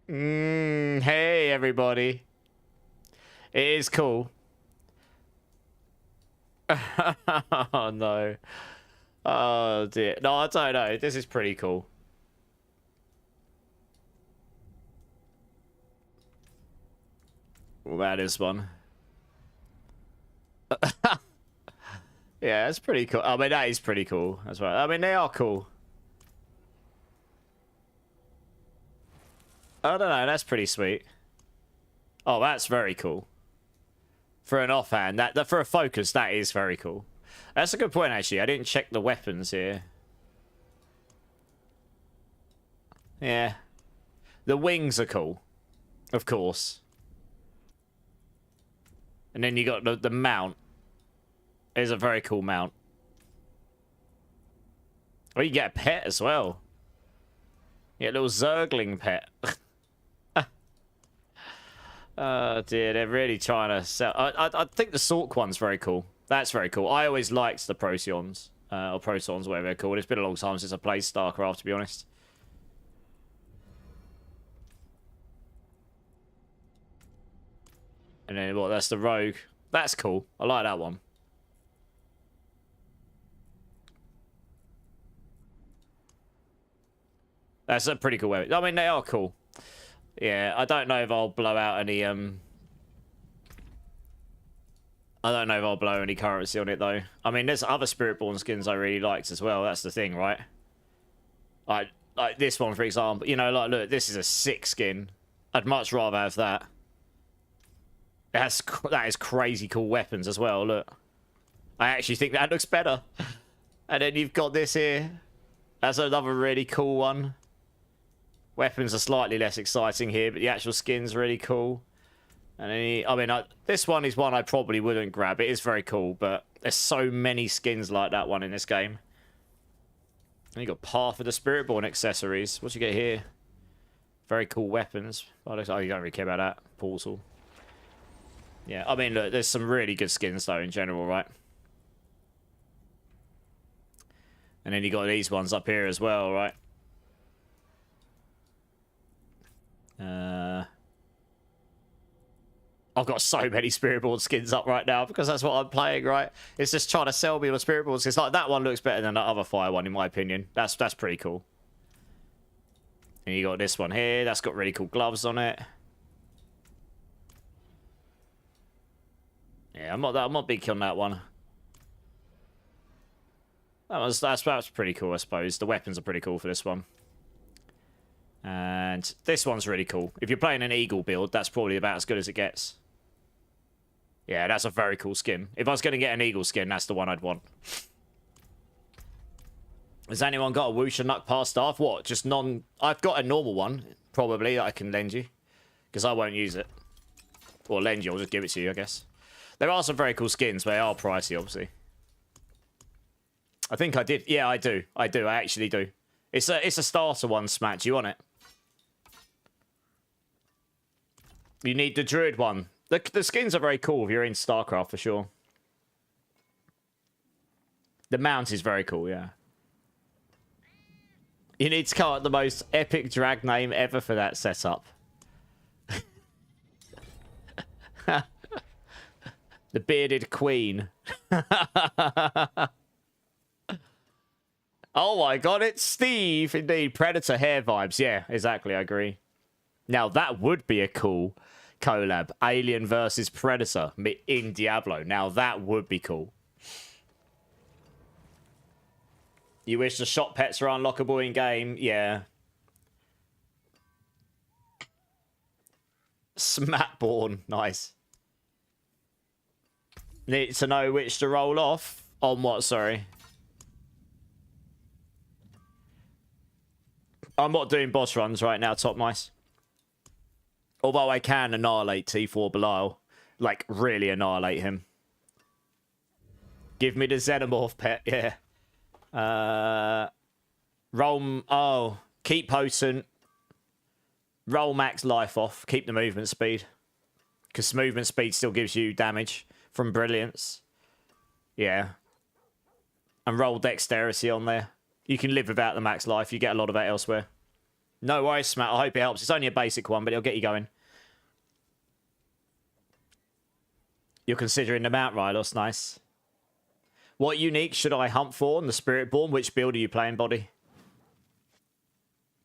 Hey, everybody. It is cool. Oh, no. Oh, dear. No, I don't know. This is pretty cool. What about this one? Yeah, that's pretty cool. I mean, that is pretty cool as well. I mean, they are cool. I don't know. That's pretty sweet. Oh, that's very cool. For an offhand, that for a focus, that is very cool. That's a good point, actually. I didn't check the weapons here. Yeah. The wings are cool. Of course. And then you got the mount. It's a very cool mount. Oh, you get a pet as well. You get a little Zergling pet. Oh dear, they're really trying to sell. I think the Sork one's very cool. That's very cool. I always liked the Proteons. Or Protons, whatever they're called. It's been a long time since I played StarCraft, to be honest. And then, what, that's the Rogue. That's cool. I like that one. That's a pretty cool weapon. I mean, they are cool. Yeah, I don't know if I'll blow out any, I don't know if I'll blow any currency on it, though. I mean, there's other Spiritborn skins I really liked as well. That's the thing, right? Like this one, for example. You know, like, look, this is a sick skin. I'd much rather have that. That is crazy cool weapons as well, look. I actually think that looks better. And then you've got this here. That's another really cool one. Weapons are slightly less exciting here, but the actual skin's really cool. And then this one is one I probably wouldn't grab. It is very cool, but there's so many skins like that one in this game. And you got Path of the Spiritborn accessories. What you get here? Very cool weapons. Oh, you don't really care about that. Portal. Yeah, I mean, look, there's some really good skins, though, in general, right? And then you got these ones up here as well, right? I've got so many Spiritborn skins up right now because that's what I'm playing, right? It's just trying to sell me on Spiritborn skins. Like, that one looks better than the other fire one, in my opinion. That's pretty cool. And you got this one here. That's got really cool gloves on it. Yeah, I'm not big on that one. That's pretty cool, I suppose. The weapons are pretty cool for this one. And this one's really cool. If you're playing an Eagle build, that's probably about as good as it gets. Yeah, that's a very cool skin. If I was going to get an Eagle skin, that's the one I'd want. Has anyone got a Wusha Nut Pass staff? What? Just non... I've got a normal one, probably, that I can lend you. Because I won't use it. Or lend you, I'll just give it to you, I guess. There are some very cool skins, but they are pricey, obviously. I think I did. Yeah, I do. I actually do. It's a starter one, Smack. You want it? You need the Druid one. The skins are very cool if you're in StarCraft, for sure. The mount is very cool, yeah. You need to come up with the most epic drag name ever for that setup. The Bearded Queen. Oh my god, it's Steve! Indeed, Predator hair vibes. Yeah, exactly, I agree. Now, that would be a cool collab. Alien versus Predator in Diablo. Now, that would be cool. You wish the shop pets are unlockable in-game? Yeah. Smatborn. Nice. Need to know which to roll off. On what, sorry? I'm not doing boss runs right now, Top Mice. Although I can annihilate T4 Belial. Like, really annihilate him. Give me the Xenomorph pet, yeah. Roll... Oh. Keep potent. Roll max life off. Keep the movement speed. Because movement speed still gives you damage from brilliance. Yeah. And roll dexterity on there. You can live without the max life. You get a lot of that elsewhere. No worries, Smack. I hope it helps. It's only a basic one, but it'll get you going. You're considering the Mount Rylos. Nice. What unique should I hunt for in the Spiritborn? Which build are you playing, Body?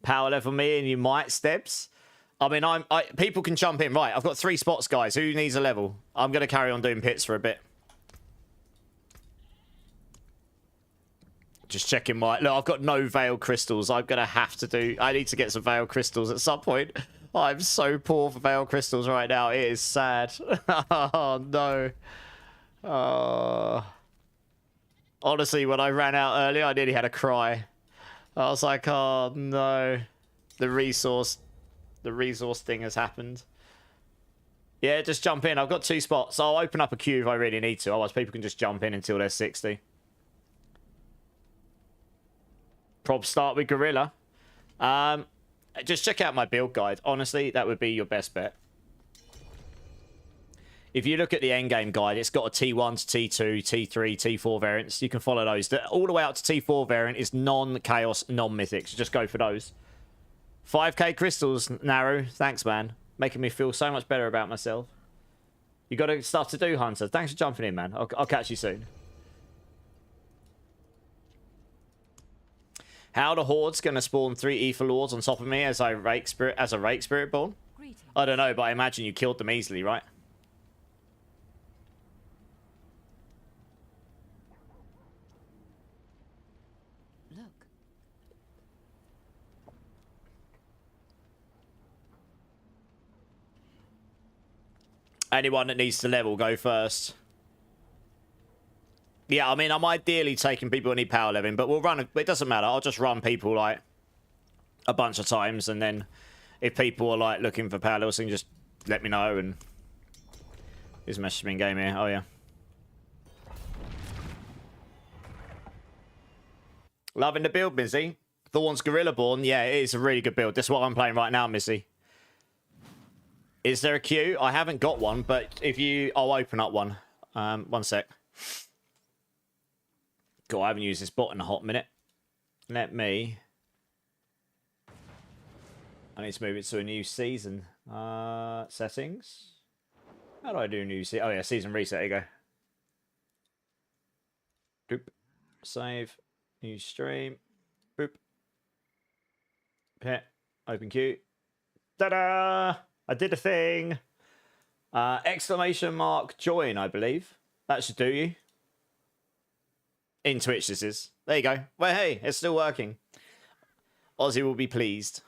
Power level me and you might, Steps? I mean, people can jump in. Right, I've got 3 spots, guys. Who needs a level? I'm going to carry on doing pits for a bit. Just checking my... Look, I've got no Veil Crystals. I'm going to have to do... I need to get some Veil Crystals at some point. I'm so poor for Veil Crystals right now. It is sad. Oh, no. Honestly, when I ran out earlier, I nearly had a cry. I was like, oh, no. The resource thing has happened. Yeah, just jump in. I've got 2 spots. I'll open up a queue if I really need to. Otherwise, people can just jump in until they're 60. Prob start with Gorilla. Just check out my build guide. Honestly, that would be your best bet. If you look at the endgame guide, it's got a T1 to T2, T3, T4 variants. You can follow those. All the way up to T4 variant is non-chaos, non-mythics. Just go for those. 5k crystals, Naru. Thanks, man. Making me feel so much better about myself. You got stuff to do, Hunter. Thanks for jumping in, man. I'll catch you soon. How the Horde's going to spawn 3 Ether Lords on top of me as a rake Spiritborn? I don't know, but I imagine you killed them easily, right? Anyone that needs to level, go first. Yeah, I mean, I'm ideally taking people who need power leveling, but we'll run... It doesn't matter. I'll just run people, like, a bunch of times, and then if people are, like, looking for power levels, just let me know, and... Here's a message me in game here. Oh, yeah. Loving the build, Mizzy. Thorn's Gorillaborn. Yeah, it is a really good build. This is what I'm playing right now, Mizzy. Is there a queue? I haven't got one, but if you... I'll open up one. One sec. Cool, I haven't used this bot in a hot minute. Let me... I need to move it to a new season. Settings. How do I do new season? Oh, yeah, season reset. There you go. Boop. Save. New stream. Boop. Hit. Open queue. Ta-da! I did a thing. Exclamation mark join, I believe. That should do you. In Twitch, this is. There you go. Well, hey, it's still working. Ozzy will be pleased.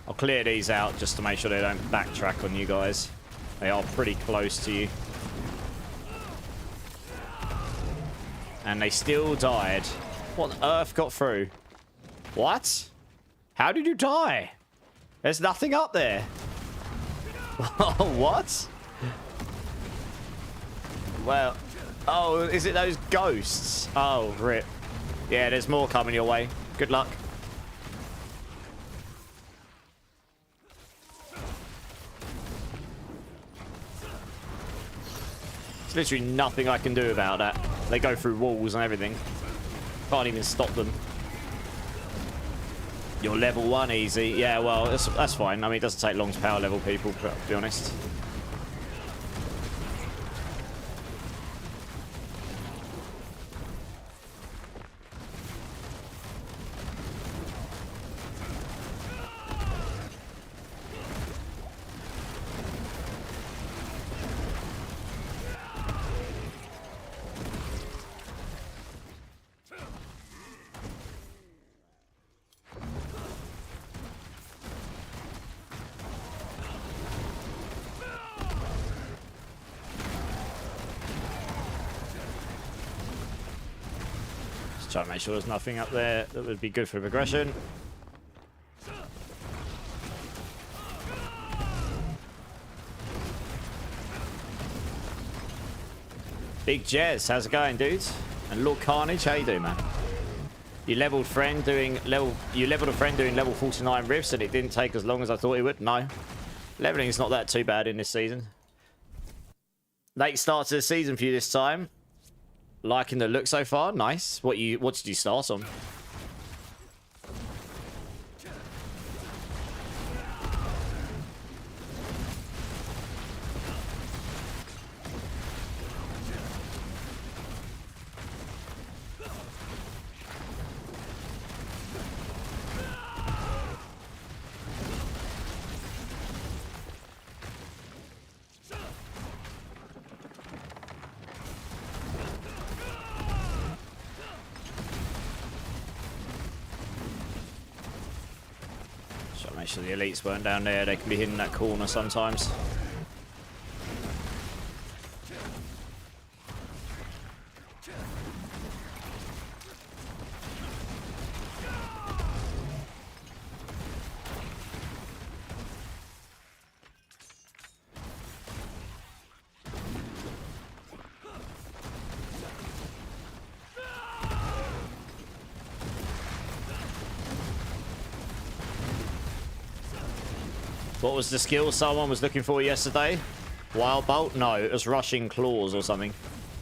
I'll clear these out just to make sure they don't backtrack on you guys. They are pretty close to you. And they still died. What on earth got through? What? How did you die? There's nothing up there. What? Well, oh, is it those ghosts? Oh, rip. Yeah, there's more coming your way. Good luck. There's literally nothing I can do about that. They go through walls and everything. Can't even stop them. You're level 1 easy. Yeah, well, that's fine. I mean, it doesn't take long to power level people, to be honest. Try to make sure there's nothing up there that would be good for progression. Big Jez, how's it going, dudes? And Lord Carnage, how you doing, man? You leveled a friend doing level 49 rifts, and it didn't take as long as I thought it would. No, leveling is not that too bad in this season. Late start to the season for you this time. Liking the look so far. Nice. What did you start on? Make sure the elites weren't down there. They can be hidden in that corner sometimes. What was the skill someone was looking for yesterday? Wild Bolt? No, it was Rushing Claws or something.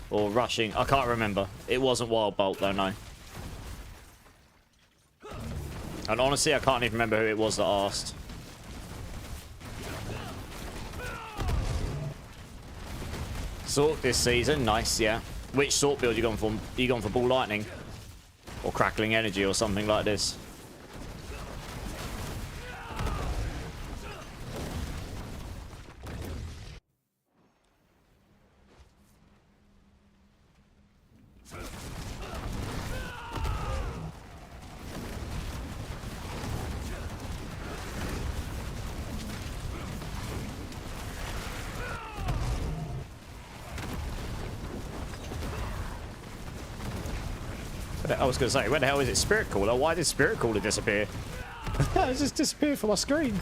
Or Rushing... I can't remember. It wasn't Wild Bolt, though, no. And honestly, I can't even remember who it was that asked. Sork this season. Nice, yeah. Which Sork build you gone for? You gone for Ball Lightning? Or Crackling Energy or something like this? I was going to say, where the hell is it? Spirit Caller? Why did Spirit Caller disappear? It just disappeared from my screen.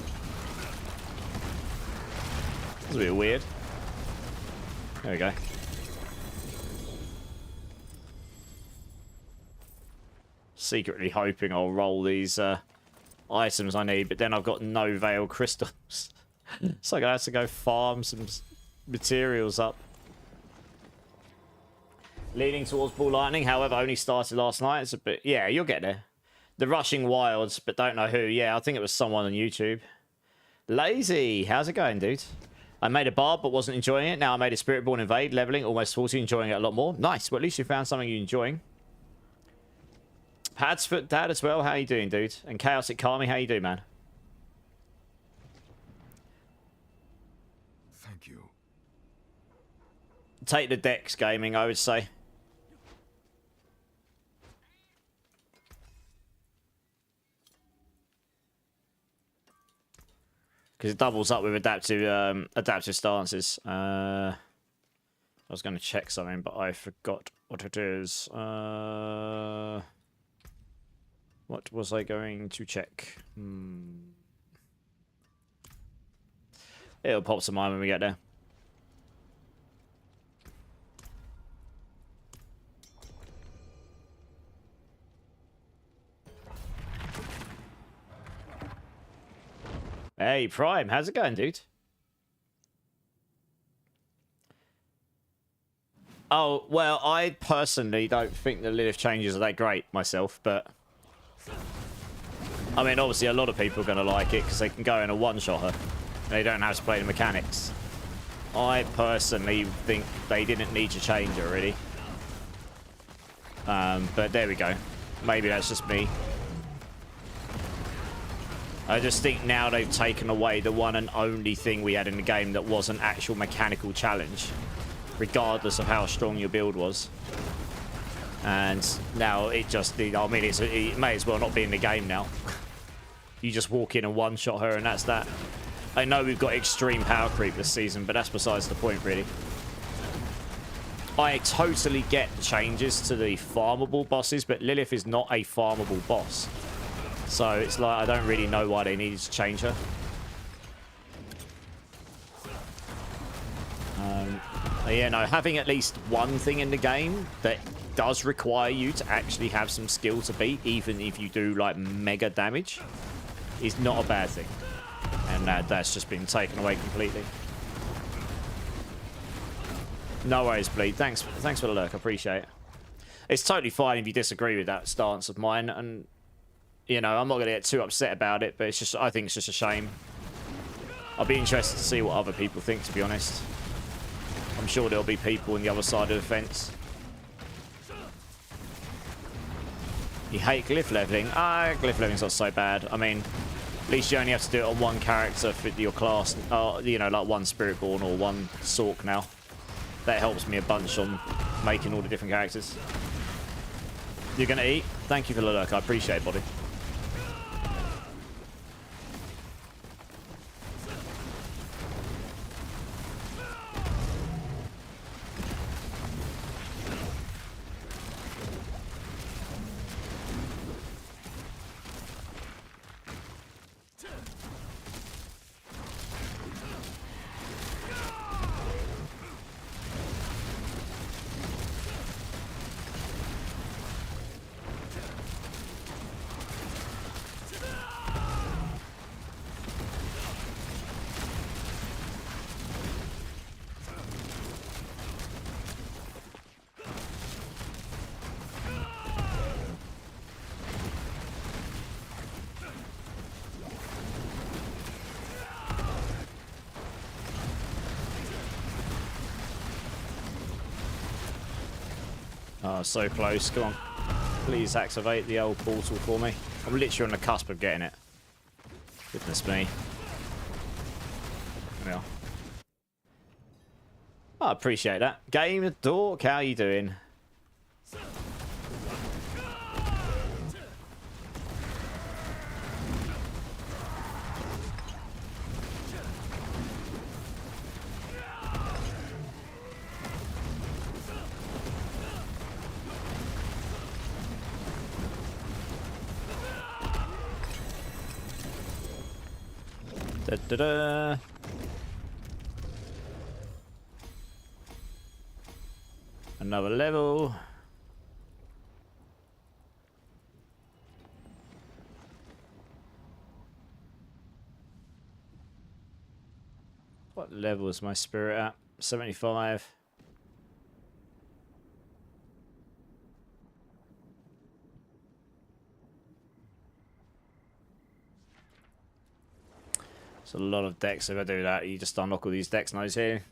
That's a bit weird. There we go. Secretly hoping I'll roll these items I need, but then I've got no Veil Crystals. So I'm going to have to go farm some materials up. Leaning towards Ball Lightning, however, only started last night. It's a bit... Yeah, you'll get there. The Rushing Wilds, but don't know who. Yeah, I think it was someone on YouTube. Lazy, how's it going, dude? I made a barb, but wasn't enjoying it. Now I made a Spiritborn Invade, leveling, almost 40, enjoying it a lot more. Nice. Well, at least you found something you're enjoying. Padsfoot Dad as well. How you doing, dude? And Chaotic Kami, how you doing, man? Thank you. Take the Dex gaming, I would say. Because it doubles up with adaptive stances. I was going to check something, but I forgot what it is. What was I going to check? It'll pop to mind when we get there. Hey, Prime, how's it going, dude? Oh, well, I personally don't think the Lilith changes are that great myself, but... I mean, obviously, a lot of people are going to like it because they can go in a one-shot her. They don't have to play the mechanics. I personally think they didn't need to change her, really. But there we go. Maybe that's just me. I just think now they've taken away the one and only thing we had in the game that was an actual mechanical challenge, regardless of how strong your build was. And now it just, I mean, it may as well not be in the game now. You just walk in and one-shot her and that's that. I know we've got extreme power creep this season, but that's besides the point, really. I totally get the changes to the farmable bosses, but Lilith is not a farmable boss. So it's like, I don't really know why they needed to change her. Yeah, no, having at least one thing in the game that does require you to actually have some skill to beat, even if you do like mega damage, is not a bad thing. And that's just been taken away completely. No worries, Bleed. Thanks for the lurk. I appreciate it. It's totally fine if you disagree with that stance of mine, and you know, I'm not going to get too upset about it, but it's just, I think it's just a shame. I'll be interested to see what other people think, to be honest. I'm sure there'll be people on the other side of the fence. You hate glyph leveling? Glyph leveling's not so bad. I mean, at least you only have to do it on one character for your class. You know, like one Spiritborn or one Sork now. That helps me a bunch on making all the different characters. You're going to eat? Thank you for the lurk. I appreciate it, buddy. Oh, so close. Come on. Please activate the old portal for me. I'm literally on the cusp of getting it. Goodness me. There we are. Oh, I appreciate that. Game Dork, how you doing? Da, da, da. Another level. What level is my spirit at? 75. It's a lot of decks. If I do that, you just unlock all these decks nodes here.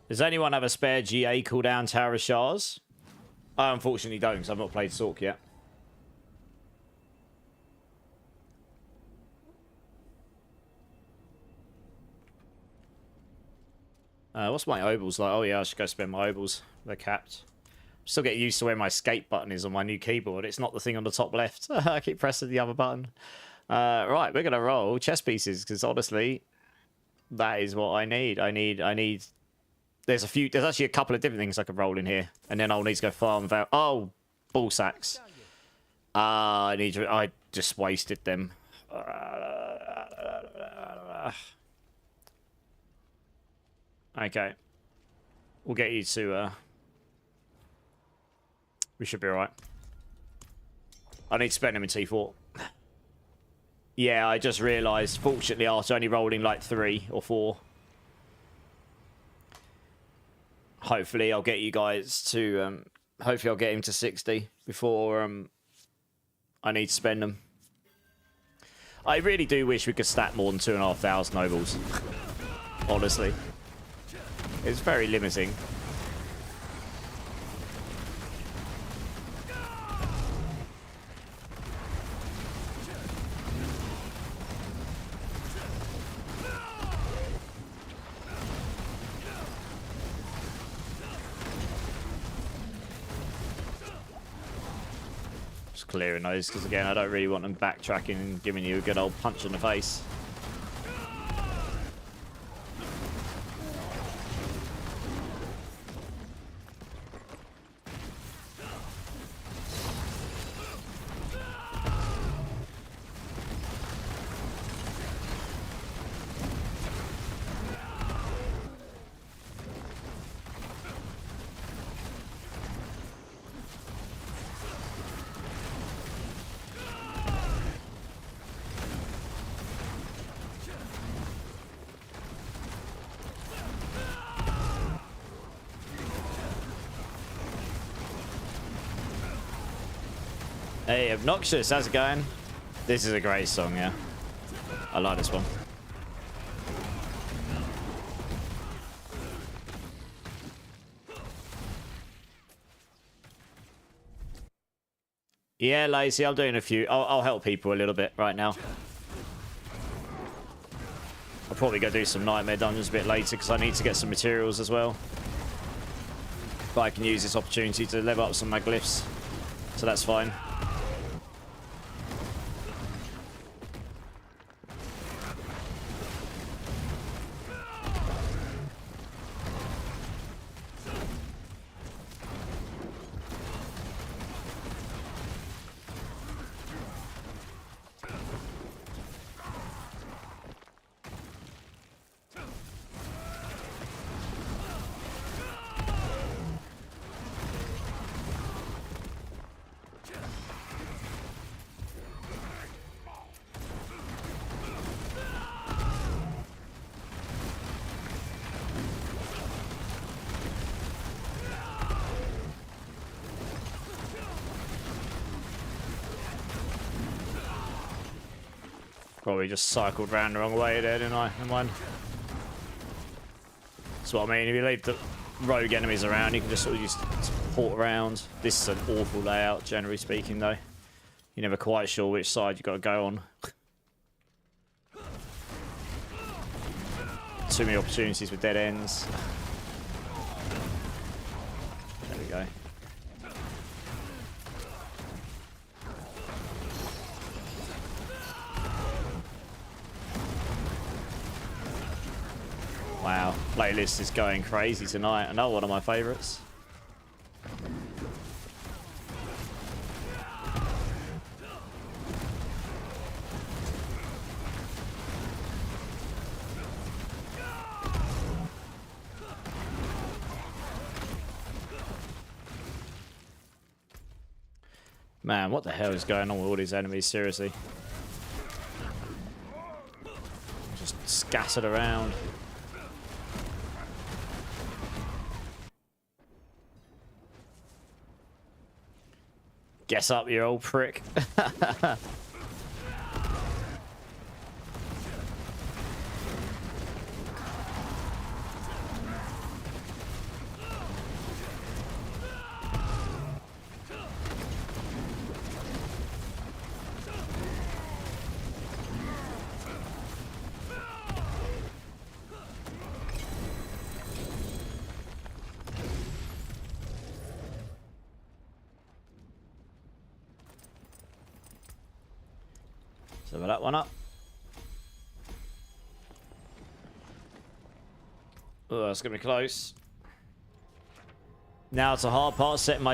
Does anyone have a spare GA cooldown Tower of Shards? I unfortunately don't, because I've not played Sork yet. What's my obols like? Oh yeah, I should go spend my obols. They're capped. Still get used to where my escape button is on my new keyboard. It's not the thing on the top left. I keep pressing the other button. Right, we're gonna roll chess pieces because honestly, that is what I need. I need. There's actually a couple of different things I could roll in here, and then I'll need to go farm without. Oh, ball sacks. I just wasted them. Okay. We'll get you to, we should be alright. I need to spend them in T4. Yeah, I just realised, fortunately, after only rolling like 3 or 4. Hopefully, I'll get you guys to, hopefully I'll get him to 60 before, I need to spend them. I really do wish we could stack more than 2,500 nobles. Honestly. It's very limiting. Just clearing those, because again, I don't really want them backtracking and giving you a good old punch in the face. Hey, Obnoxious, how's it going? This is a great song, yeah. I like this one. Yeah, Lacey, I'm doing a few. I'll help people a little bit right now. I'll probably go do some Nightmare Dungeons a bit later because I need to get some materials as well. But I can use this opportunity to level up some of my glyphs. So that's fine. Probably just cycled round the wrong way there, didn't I? Never mind. That's what I mean. If you leave the rogue enemies around, you can just sort of just port around. This is an awful layout, generally speaking, though. You're never quite sure which side you've got to go on. Too many opportunities with dead ends. There we go. Wow, playlist is going crazy tonight. Another one of my favourites. Man, what the hell is going on with all these enemies, seriously? Just scattered around. Guess up, you old prick. So that one up. Oh, that's gonna be close. Now it's a hard part, setting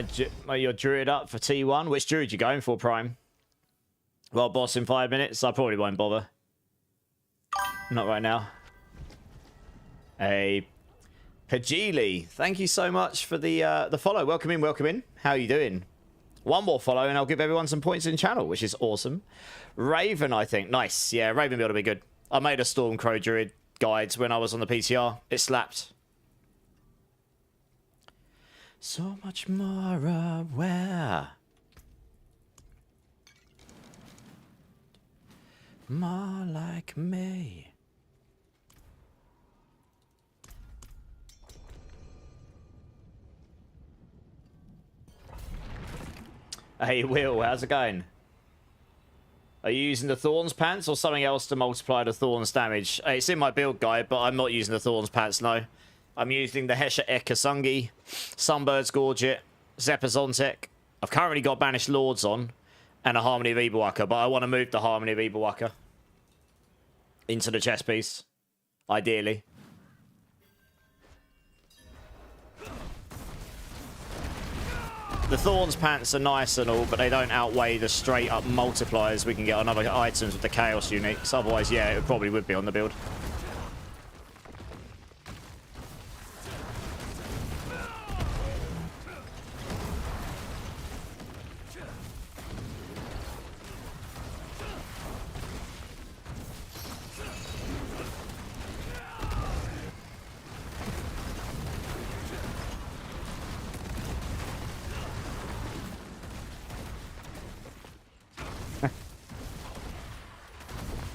your druid up for T1. Which druid you going for, Prime? Well, boss in 5 minutes. I probably won't bother. Not right now. Hey, Pajili, thank you so much for the follow. Welcome in, welcome in. How are you doing? One more follow and I'll give everyone some points in the channel, which is awesome. Raven, I think. Nice. Yeah, Raven build will be good. I made a Stormcrow Druid guide when I was on the PTR. It slapped. So much more aware. More like me. Hey, Will, how's it going? Are you using the Thorns Pants or something else to multiply the Thorns damage? It's in my build guide, but I'm not using the Thorns Pants, no. I'm using the Hesha Ekasungi, Sunbird's Gorget, Zepazontek. I've currently got Banished Lords on, and a Harmony of Eberwacker, but I want to move the Harmony of Eberwacker into the chest piece, ideally. The Thorns Pants are nice and all, but they don't outweigh the straight up multipliers we can get on other items with the Chaos uniques. Otherwise, yeah, it probably would be on the build.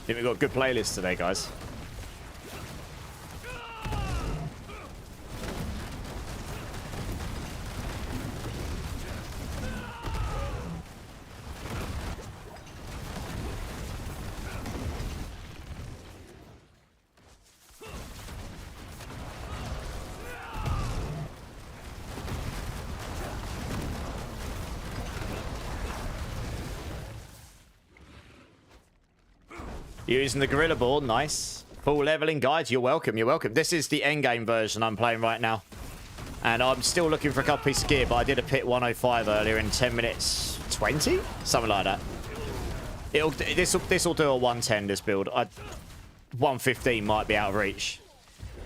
I think we've got a good playlist today, guys. Using the Gorilla Board, nice. Full leveling guide, you're welcome, you're welcome. This is the endgame version I'm playing right now. And I'm still looking for a couple pieces of gear, but I did a pit 105 earlier in 10 minutes 20? Something like that. This will do a 110, this build. 115 might be out of reach.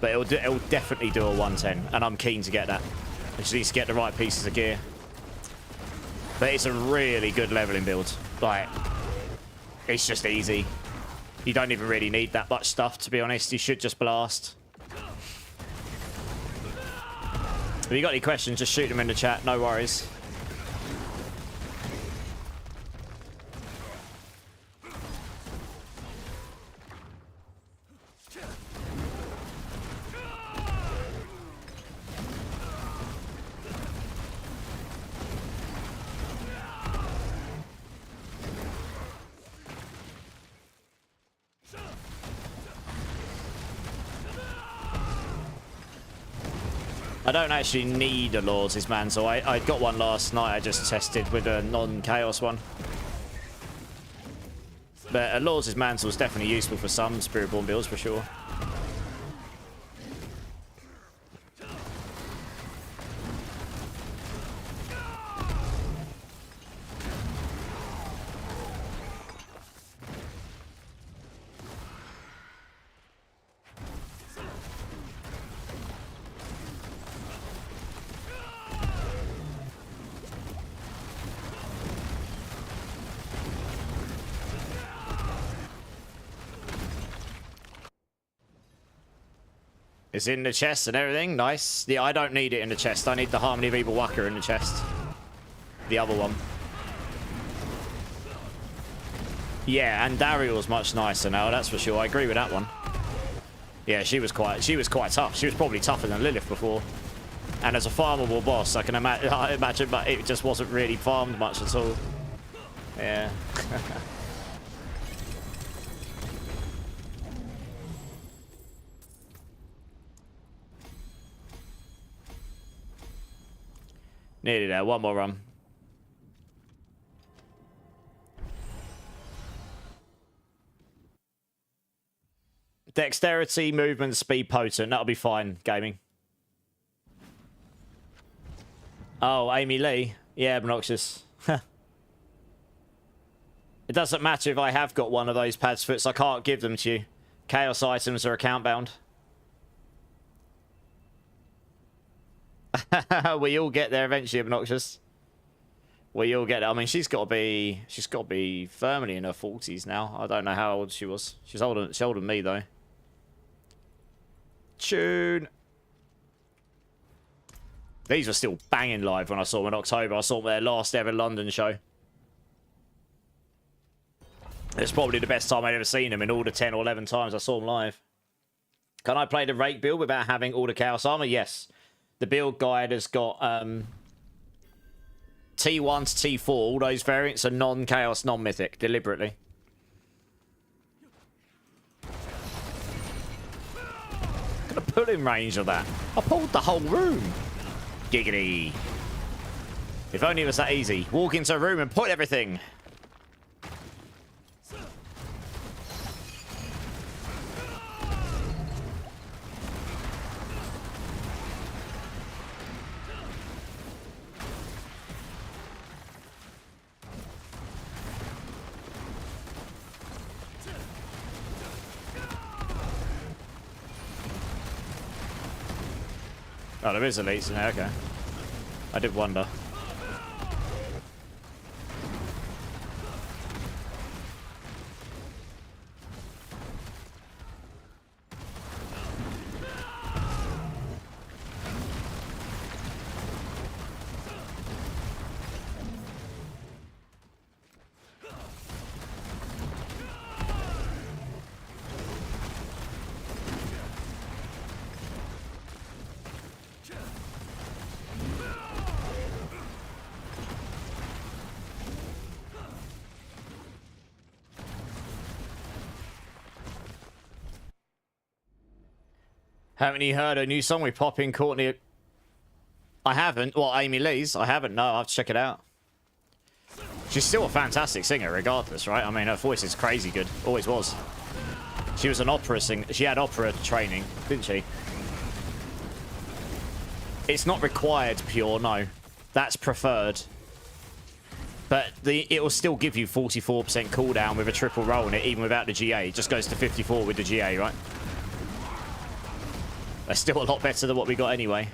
But it'll definitely do a 110, and I'm keen to get that. I just need to get the right pieces of gear. But it's a really good leveling build. Like, it's just easy. You don't even really need that much stuff, to be honest. You should just blast. If you got any questions, just shoot them in the chat. No worries. I don't actually need a Lords' Mantle. I got one last night. I just tested with a non-Chaos one. But a Lords' Mantle is definitely useful for some Spiritborn builds for sure. It's in the chest and everything. Nice. Yeah, I don't need it in the chest. I need the Harmony of Evil Waka in the chest. The other one. Yeah, and Dariel's much nicer now, that's for sure. I agree with that one. Yeah, she was quite tough. She was probably tougher than Lilith before. And as a farmable boss, I can imagine, but it just wasn't really farmed much at all. Yeah. Nearly there. One more run. Dexterity, movement, speed, potent. That'll be fine, gaming. Oh, Amy Lee. Yeah, obnoxious. It doesn't matter if I have got one of those pads foots. I can't give them to you. Chaos items are account bound. We all get there eventually, obnoxious. We all get it. I mean, she's got to be firmly in her 40s now. I don't know how old she was. She's older than me though. Tune. These were still banging live when I saw them in October. I saw them at their last ever London show. It's probably the best time I've ever seen them in all the 10 or 11 times I saw them live. Can I play the rake build without having all the Chaos Armor? Yes. The build guide has got T1 to T4. All those variants are non-Chaos, non-Mythic, deliberately. Look at the pulling range of that. I pulled the whole room. Giggity. If only it was that easy. Walk into a room and put everything. Oh, there is elites in there, okay. I did wonder. Haven't you heard a new song with Poppin' Courtney? I haven't. Well, Amy Lee's. I haven't. No, I'll have to check it out. She's still a fantastic singer, regardless, right? I mean, her voice is crazy good. Always was. She was an opera singer. She had opera training, didn't she? It's not required pure, no. That's preferred. But it will still give you 44% cooldown with a triple roll in it, even without the GA. It just goes to 54 with the GA, right? That's still a lot better than what we got anyway.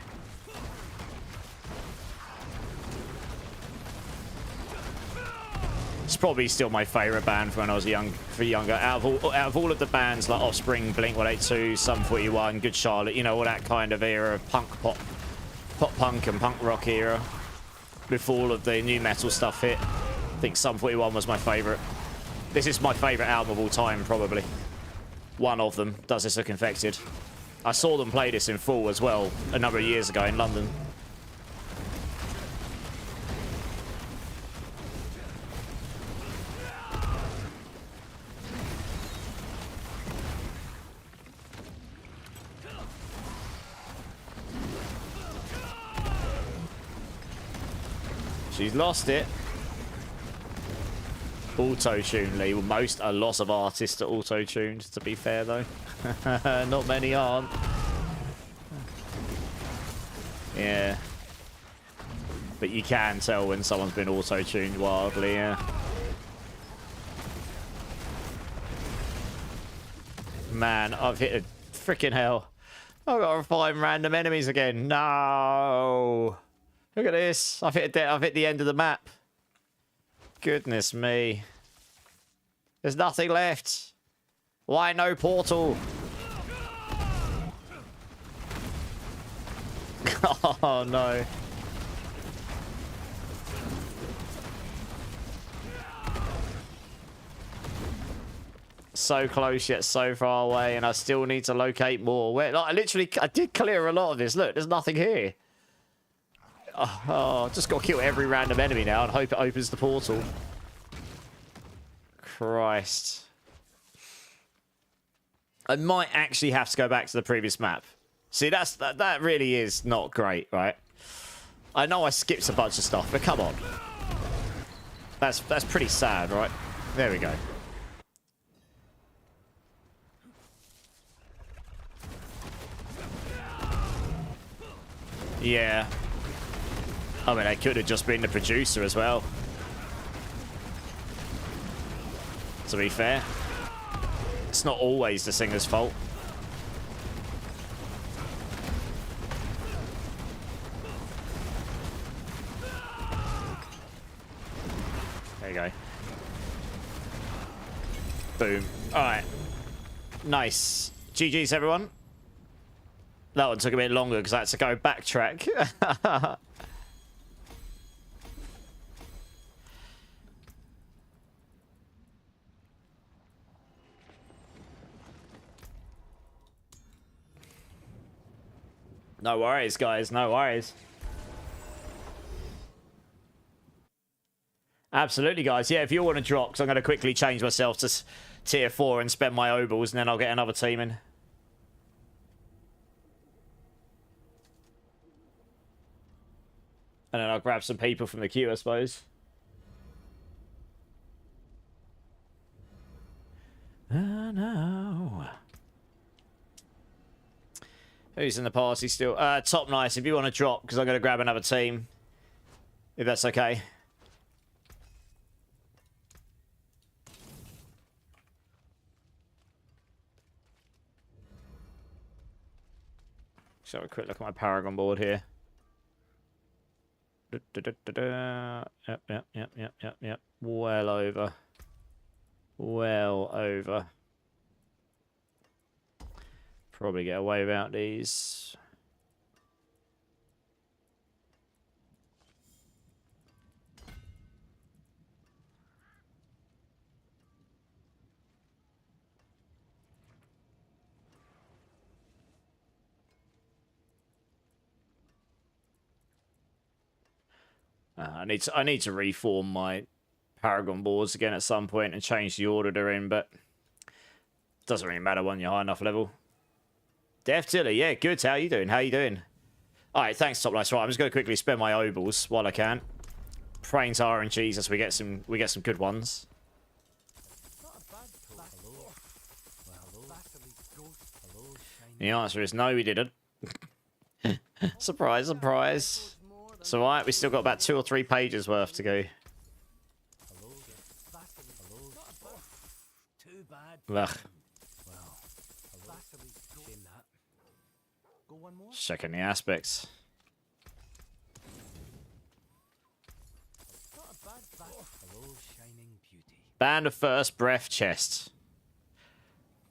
It's probably still my favourite band from when I was younger. Out of all of the bands like Offspring, Blink-182, Sum 41, Good Charlotte, you know, all that kind of era of pop punk and punk rock era. Before all of the new metal stuff hit. I think Sum 41 was my favourite. This is my favourite album of all time, probably. One of them. Does This Look Infected? I saw them play this in full as well a number of years ago in London. She's lost it. Auto-tune, Lee. Well, a lot of artists are auto-tuned, to be fair, though. Not many aren't. Yeah. But you can tell when someone's been auto-tuned wildly, yeah. Man, I've hit a freaking hell. I've got to find random enemies again. No. Look at this. I've hit the end of the map. Goodness me. There's nothing left. Why no portal? Oh no. So close yet so far away, and I still need to locate more. Where, like, I did clear a lot of this. Look, there's nothing here. Oh, just got to kill every random enemy now and hope it opens the portal. Christ. I might actually have to go back to the previous map. See, that really is not great, right? I know I skipped a bunch of stuff, but come on. That's pretty sad, right? There we go. Yeah. I mean, I could have just been the producer as well. To be fair. It's not always the singer's fault. There you go. Boom. Alright. Nice. GG's, everyone. That one took a bit longer because I had to go backtrack. No worries, guys. No worries. Absolutely, guys. Yeah, if you want to drop, because I'm going to quickly change myself to tier 4 and spend my obals, and then I'll get another team in. And then I'll grab some people from the queue, I suppose. Oh, no. Who's in the party still? Top Nice, if you want to drop, because I'm going to grab another team. If that's okay. Let's have a quick look at my Paragon board here. Yep. Well over. Well over. Probably get away without these. I need to reform my Paragon boards again at some point and change the order they're in, but it doesn't really matter when you're high enough level. Dev Tilly, yeah, good. How you doing? How you doing? All right, thanks, Top Nice. Right, I'm just going to quickly spend my obals while I can. Praying to RNGs as we get some good ones. The answer is no, we didn't. Surprise, surprise. It's alright, we still got about 2 or 3 pages worth to go. Ugh. Just checking the aspects. Band of First Breath chest.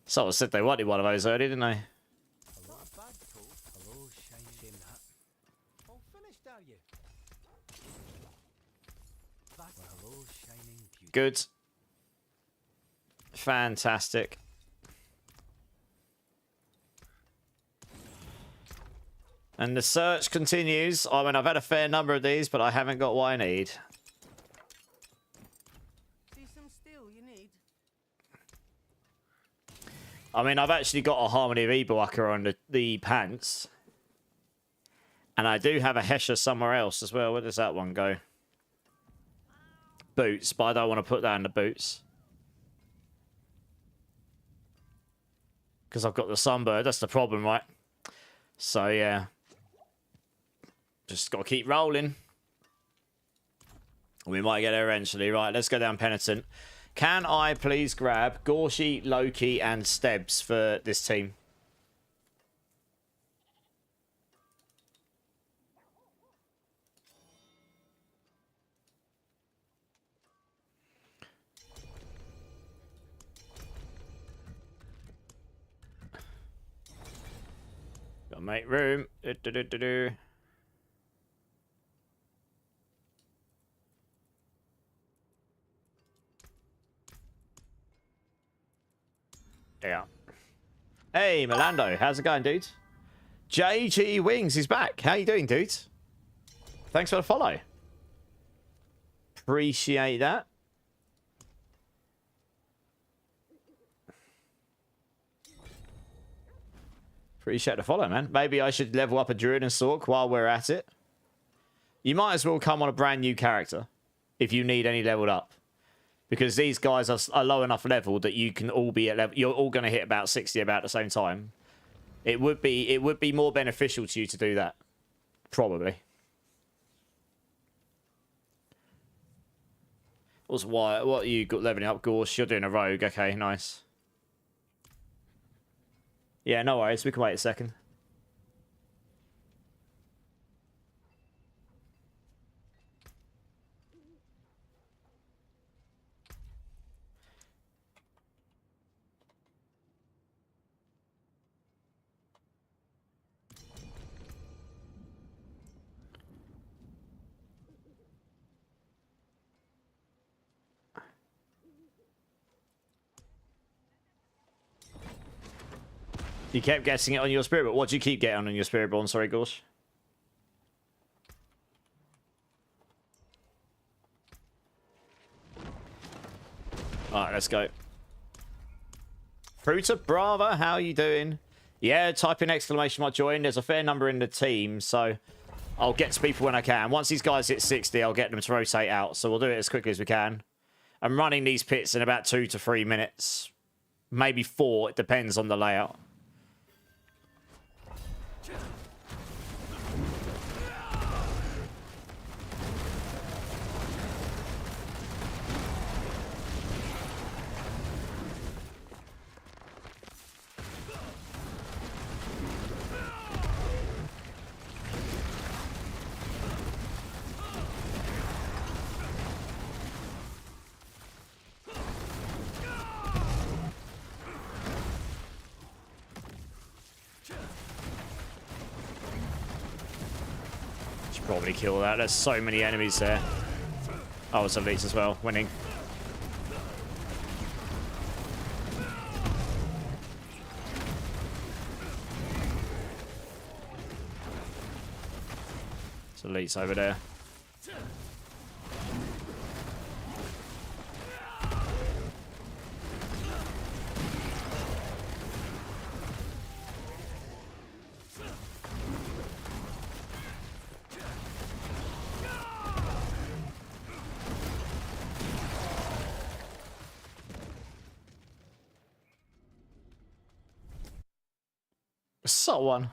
Someone said they wanted one of those earlier, didn't they? Good. Fantastic. And the search continues. I mean, I've had a fair number of these, but I haven't got what I need. See some steel you need? I mean, I've actually got a Harmony of Eberwacker on the pants. And I do have a Hesher somewhere else as well. Where does that one go? boots, but I don't want to put that in the boots. Because I've got the sunbird. That's the problem, right? So, yeah. Just got to keep rolling. We might get there eventually. Right, let's go down Penitent. Can I please grab Gorshi, Loki, and Stebbs for this team? Gotta make room. Yeah. Hey, Melando. How's it going, dude? JG Wings is back. How you doing, dude? Thanks for the follow. Appreciate that. Appreciate the follow, man. Maybe I should level up a Druid and Sork while we're at it. You might as well come on a brand new character if you need any leveled up. Because these guys are low enough level that you can all be at level. You're all going to hit about 60 about the same time. It would be more beneficial to you to do that. Probably. What you got leveling up, Gorsh? You're doing a rogue. Okay, nice. Yeah, no worries. We can wait a second. You kept guessing it on your Spirit, but what do you keep getting on your Spiritborn? Sorry, Gorsh. Alright, let's go. Fruita Brava, how are you doing? Yeah, type in exclamation mark join. There's a fair number in the team, so I'll get to people when I can. Once these guys hit 60, I'll get them to rotate out, so we'll do it as quickly as we can. I'm running these pits in about 2 to 3 minutes. Maybe 4, it depends on the layout. Probably kill that. There's so many enemies there. Oh, it's elites as well. Winning. It's elites over there. Someone.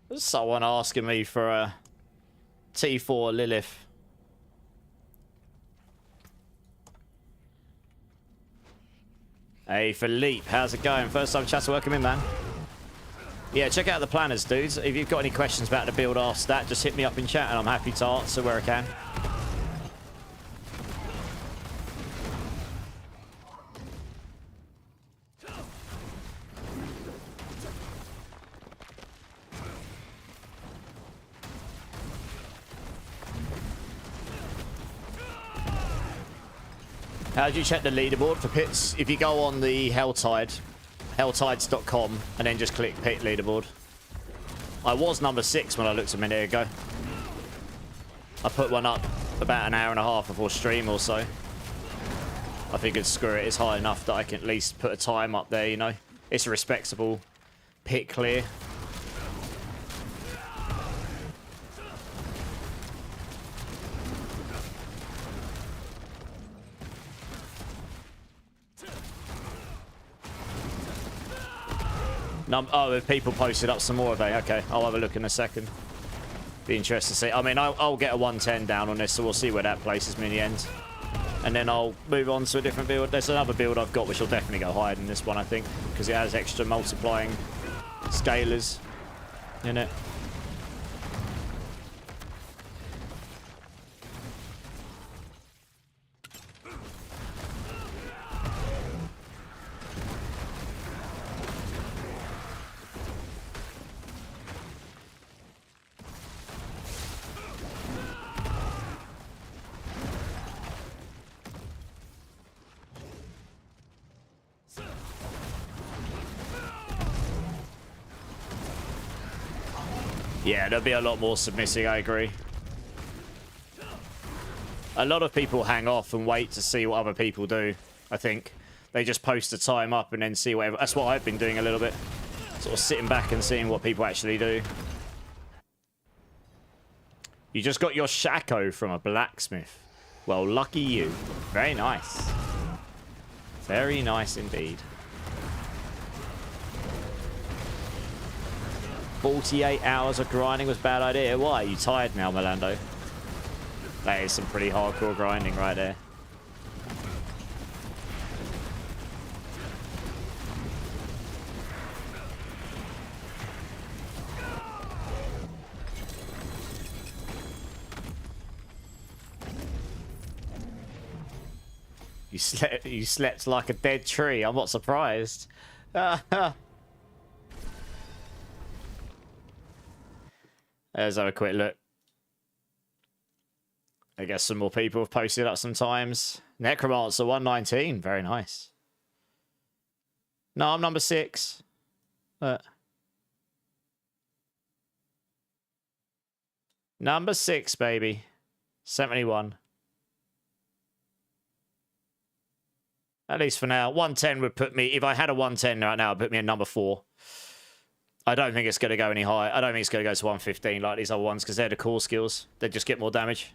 There's someone asking me for a T4 Lilith. Hey, Philippe, how's it going? First time chat, welcome in, man. Yeah, check out the planners, dudes. If you've got any questions about the build after that, just hit me up in chat and I'm happy to answer where I can. How do you check the leaderboard for pits? If you go on the Helltide, helltides.com, and then just click pit leaderboard. I was number 6 when I looked a minute ago. I put one up about an hour and a half before stream or so. I figured screw it, it's high enough that I can at least put a time up there, you know. It's a respectable pit clear. Oh, if people posted up some more, have they? Okay, I'll have a look in a second. Be interested to see. I mean, I'll get a 110 down on this, so we'll see where that places me in the end. And then I'll move on to a different build. There's another build I've got which will definitely go higher than this one, I think, because it has extra multiplying scalars in it. Yeah, there'll be a lot more submitting, I agree. A lot of people hang off and wait to see what other people do, I think. They just post the time up and then see whatever. That's what I've been doing a little bit. Sort of sitting back and seeing what people actually do. You just got your shako from a blacksmith. Well, lucky you. Very nice. Very nice indeed. 48 hours of grinding was a bad idea. Why? Are you tired now, Melando? That is some pretty hardcore grinding right there. You slept like a dead tree. I'm not surprised. Let's have a quick look. I guess some more people have posted up sometimes. Necromancer 119. Very nice. No, I'm number 6. Number 6, baby. 71. At least for now. 110 would put me... If I had a 110 right now, it'd put me at number 4. I don't think it's going to go any higher. I don't think it's going to go to 115 like these other ones, because they're the core skills. They just get more damage.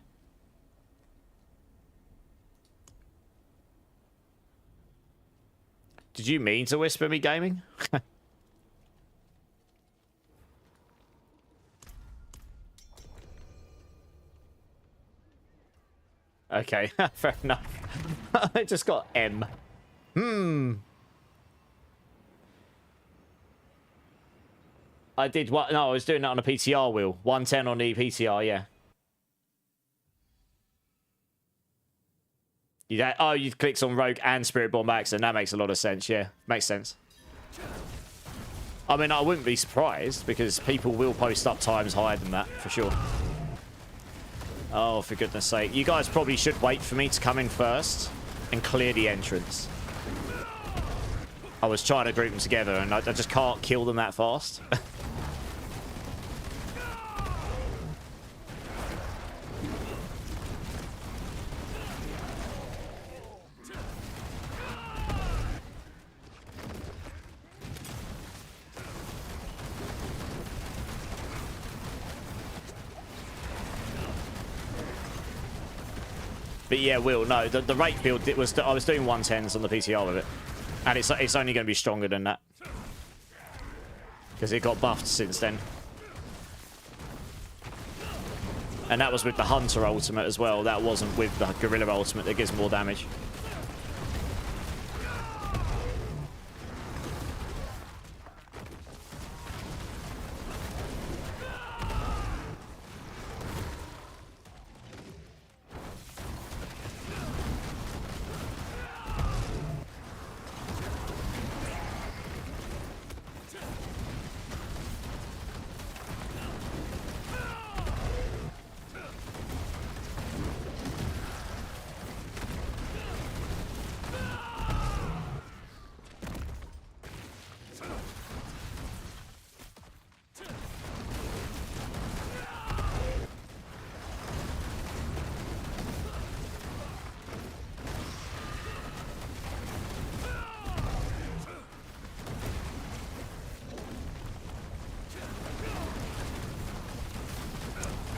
Did you mean to whisper me gaming? Okay, fair enough. I just got M. I did what? No, I was doing that on a PTR wheel. 110 on the PTR, yeah. You clicked on Rogue and Spiritborn Max, and that makes a lot of sense, yeah. Makes sense. I mean, I wouldn't be surprised, because people will post up times higher than that, for sure. Oh, for goodness sake. You guys probably should wait for me to come in first and clear the entrance. I was trying to group them together, and I just can't kill them that fast. But yeah, Will, no, the rate build, I was doing 110s on the PTR with it. And it's only going to be stronger than that. Because it got buffed since then. And that was with the Hunter ultimate as well. That wasn't with the Gorilla ultimate that gives more damage.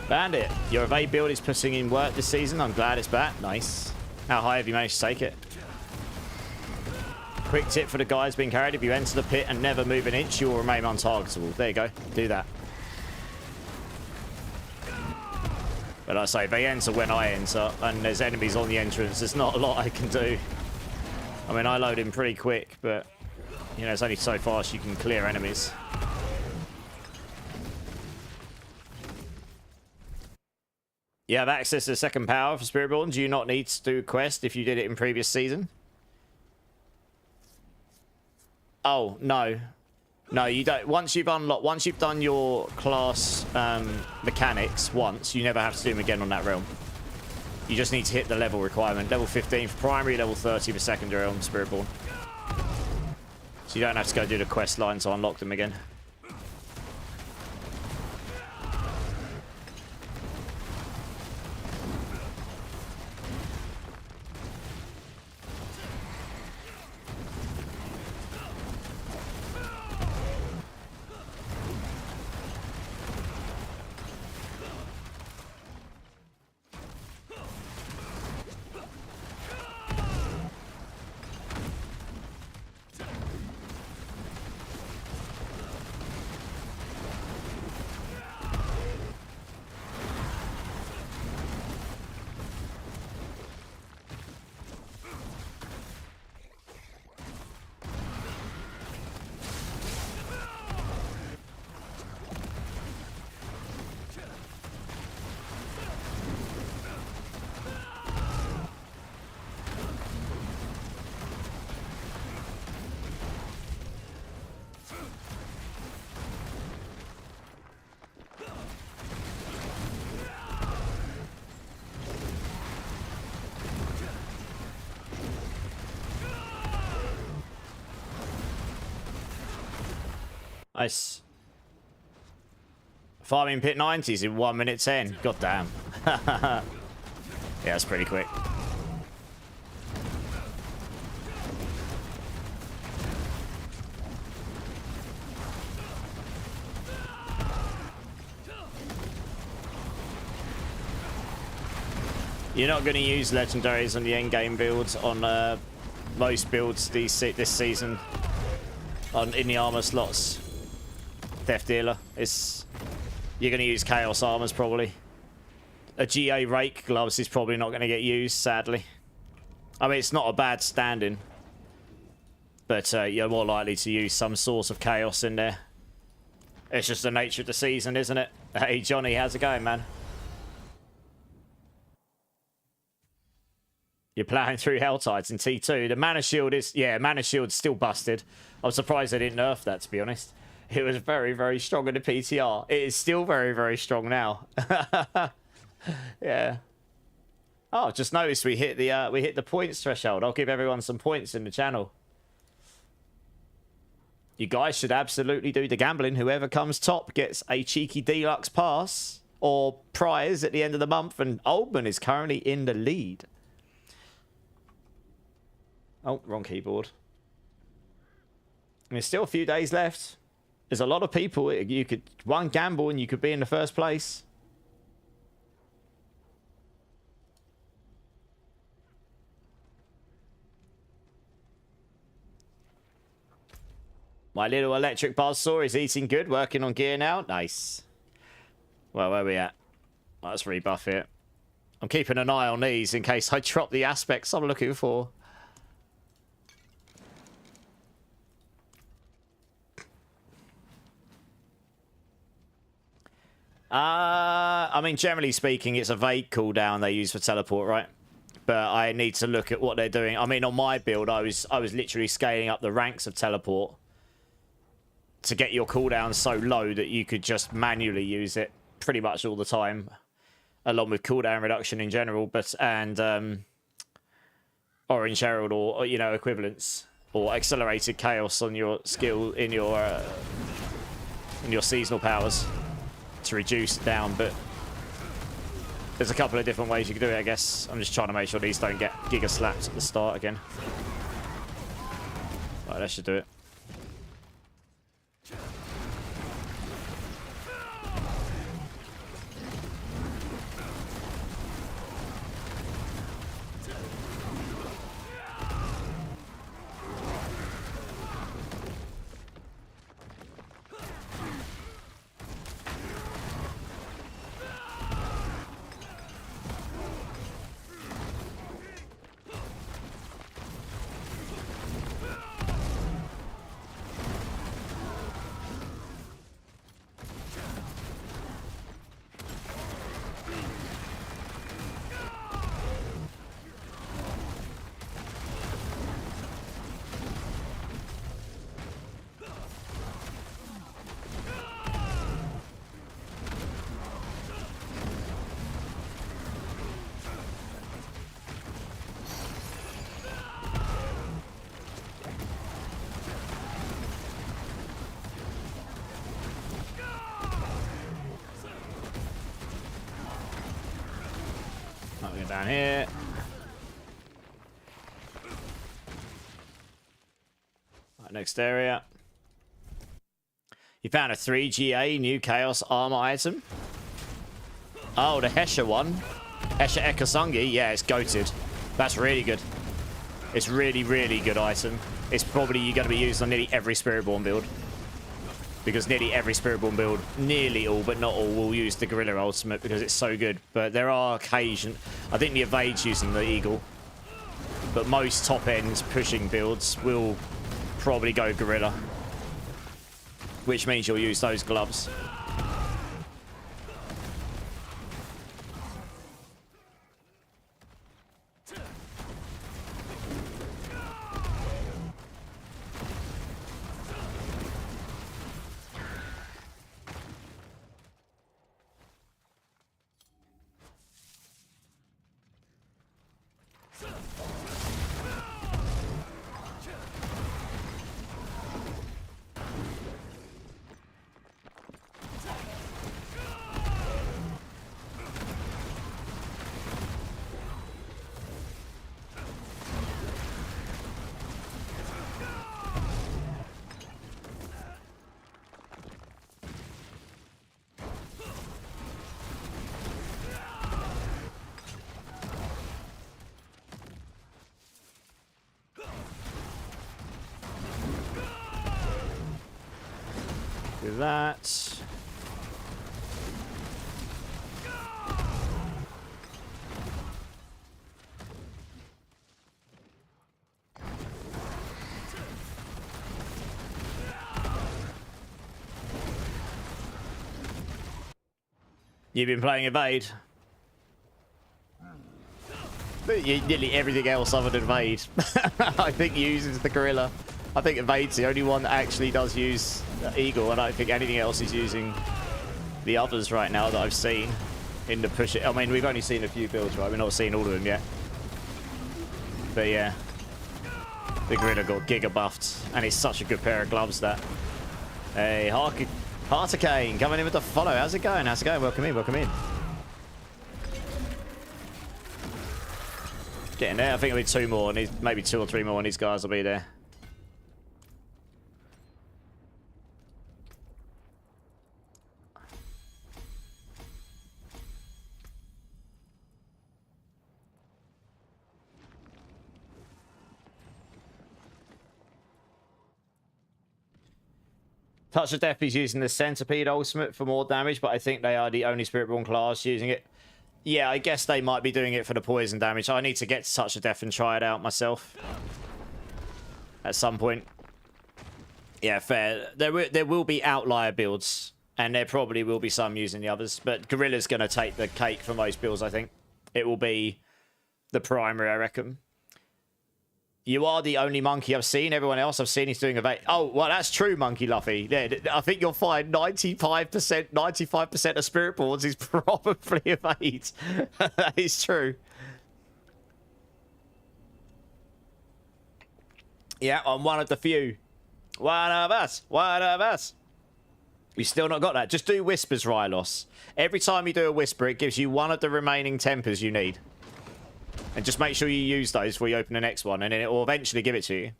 Bandit, your evade build is putting in work this season. I'm glad it's back. Nice. How high have you managed to take it? Quick tip for the guys being carried. If you enter the pit and never move an inch, you will remain untargetable. There you go. Do that. But like I say, they enter when I enter, and there's enemies on the entrance. There's not a lot I can do. I mean, I load in pretty quick, but, you know, it's only so fast you can clear enemies. You have access to the second power for Spiritborn. Do you not need to do a quest if you did it in previous season? Oh, no. No, you don't. Once you've done your class mechanics once, you never have to do them again on that realm. You just need to hit the level requirement. Level 15 for primary, level 30 for secondary on Spiritborn. So you don't have to go do the quest line to unlock them again. Nice. Farming pit 90s in 1 minute 10. God damn. Yeah, that's pretty quick. You're not going to use legendaries on the endgame builds on most builds this season in the armor slots. Theft Dealer. You're going to use Chaos Armors probably. A GA Rake Gloves is probably not going to get used, sadly. I mean, it's not a bad stand-in. But you're more likely to use some sort of Chaos in there. It's just the nature of the season, isn't it? Hey, Johnny, how's it going, man? You're plowing through Helltides in T2. The Mana Shield is... Yeah, Mana Shield's still busted. I'm surprised they didn't nerf that, to be honest. It was very, very strong in the PTR. It is still very, very strong now. Yeah. Oh, just noticed we hit the points threshold. I'll give everyone some points in the channel. You guys should absolutely do the gambling. Whoever comes top gets a cheeky deluxe pass or prize at the end of the month. And Oldman is currently in the lead. Oh, wrong keyboard. There's still a few days left. There's a lot of people. You could one gamble and you could be in the first place. My little electric buzzsaw is eating good, working on gear now. Nice. Well, where are we at? Let's rebuff it. I'm keeping an eye on these in case I drop the aspects I'm looking for. I mean, generally speaking, it's a vague cooldown they use for teleport, right? But I need to look at what they're doing. I mean, on my build, I was literally scaling up the ranks of teleport to get your cooldown so low that you could just manually use it pretty much all the time, along with cooldown reduction in general, Orange Herald or you know, equivalents, or accelerated chaos on your skill in your seasonal powers to reduce it down. But there's a couple of different ways you can do it, I guess. I'm just trying to make sure these don't get giga slapped at the start again. Right, that should do it. down here. Right, next area. You found a 3GA new Chaos Armor item. Oh, the Hesha one. Hesha Ekasungi. Yeah, it's goated. That's really good. It's really, really good item. It's probably you're going to be used on nearly every Spiritborn build. Because nearly every Spiritborn build, nearly all, but not all, will use the Gorilla Ultimate because it's so good. But there are occasions... I think the Evade's using the Eagle. But most top-end pushing builds will probably go Gorilla. Which means you'll use those gloves. Do that. You've been playing Evade. Nearly everything else other than Evade. I think uses the Gorilla. I think Evade's the only one that actually does use Eagle. I don't think anything else is using the others right now that I've seen in the push. I mean, we've only seen a few builds, right? We're not seeing all of them yet. But yeah, the Gorilla got giga buffed, and it's such a good pair of gloves that. Hey, Harticane coming in with the follow. How's it going? How's it going? Welcome in, welcome in. Getting there. I think it'll be two more, and maybe 2 or 3 more, and these guys will be there. Touch of Death is using the Centipede ultimate for more damage, but I think they are the only Spiritborn class using it. Yeah, I guess they might be doing it for the poison damage. I need to get to Touch of Death and try it out myself at some point. Yeah, fair. There will be outlier builds, and there probably will be some using the others, but Gorilla's going to take the cake for most builds, I think. It will be the primary, I reckon. You are the only monkey I've seen. Everyone else I've seen is doing Evade. Oh, well, that's true, Monkey Luffy. Yeah, I think you'll find 95% of Spiritborns is probably Evade. That is true. Yeah, I'm one of the few. One of us. One of us. You still not got that. Just do Whispers, Rylos. Every time you do a Whisper, it gives you one of the remaining tempers you need. And just make sure you use those before you open the next one, and then it will eventually give it to you.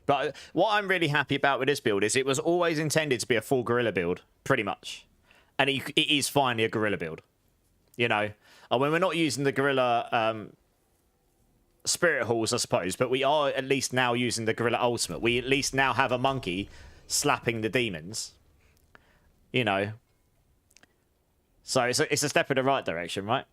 But what I'm really happy about with this build is it was always intended to be a full Gorilla build, pretty much. And it is finally a Gorilla build. You know? And when we're not using the Gorilla Spirit Halls, I suppose, but we are at least now using the Gorilla Ultimate. We at least now have a monkey slapping the demons. You know, so it's a step in the right direction, right?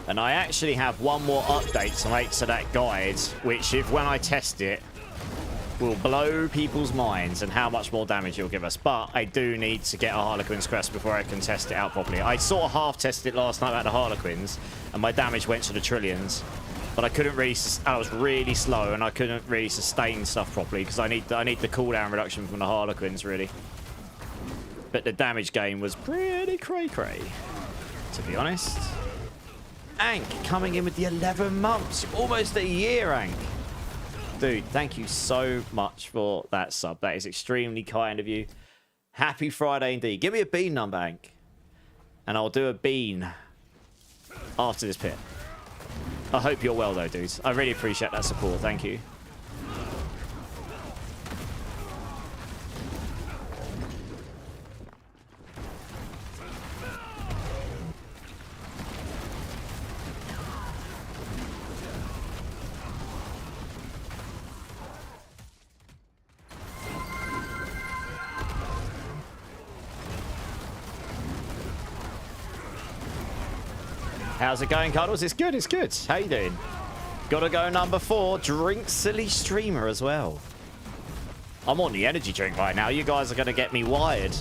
And I actually have one more update to make to that guide, which if when I test it, will blow people's minds and how much more damage it'll give us. But I do need to get a Harlequin's Crest before I can test it out properly. I sort of half-tested it last night at the Harlequins, and my damage went to the trillions. But I couldn't really... I was really slow, and I couldn't really sustain stuff properly, because I need the cooldown reduction from the Harlequins, really. But the damage gain was pretty cray-cray, to be honest. Ank coming in with the 11 months. Almost a year, Ank. Dude, thank you so much for that sub. That is extremely kind of you. Happy Friday indeed. Give me a bean number, Ank. And I'll do a bean after this pit. I hope you're well, though, dudes. I really appreciate that support. Thank you. How's it going, Cuddles? It's good, it's good. How you doing? Gotta go number 4, Drink Silly Streamer as well. I'm on the energy drink right now. You guys are gonna get me wired.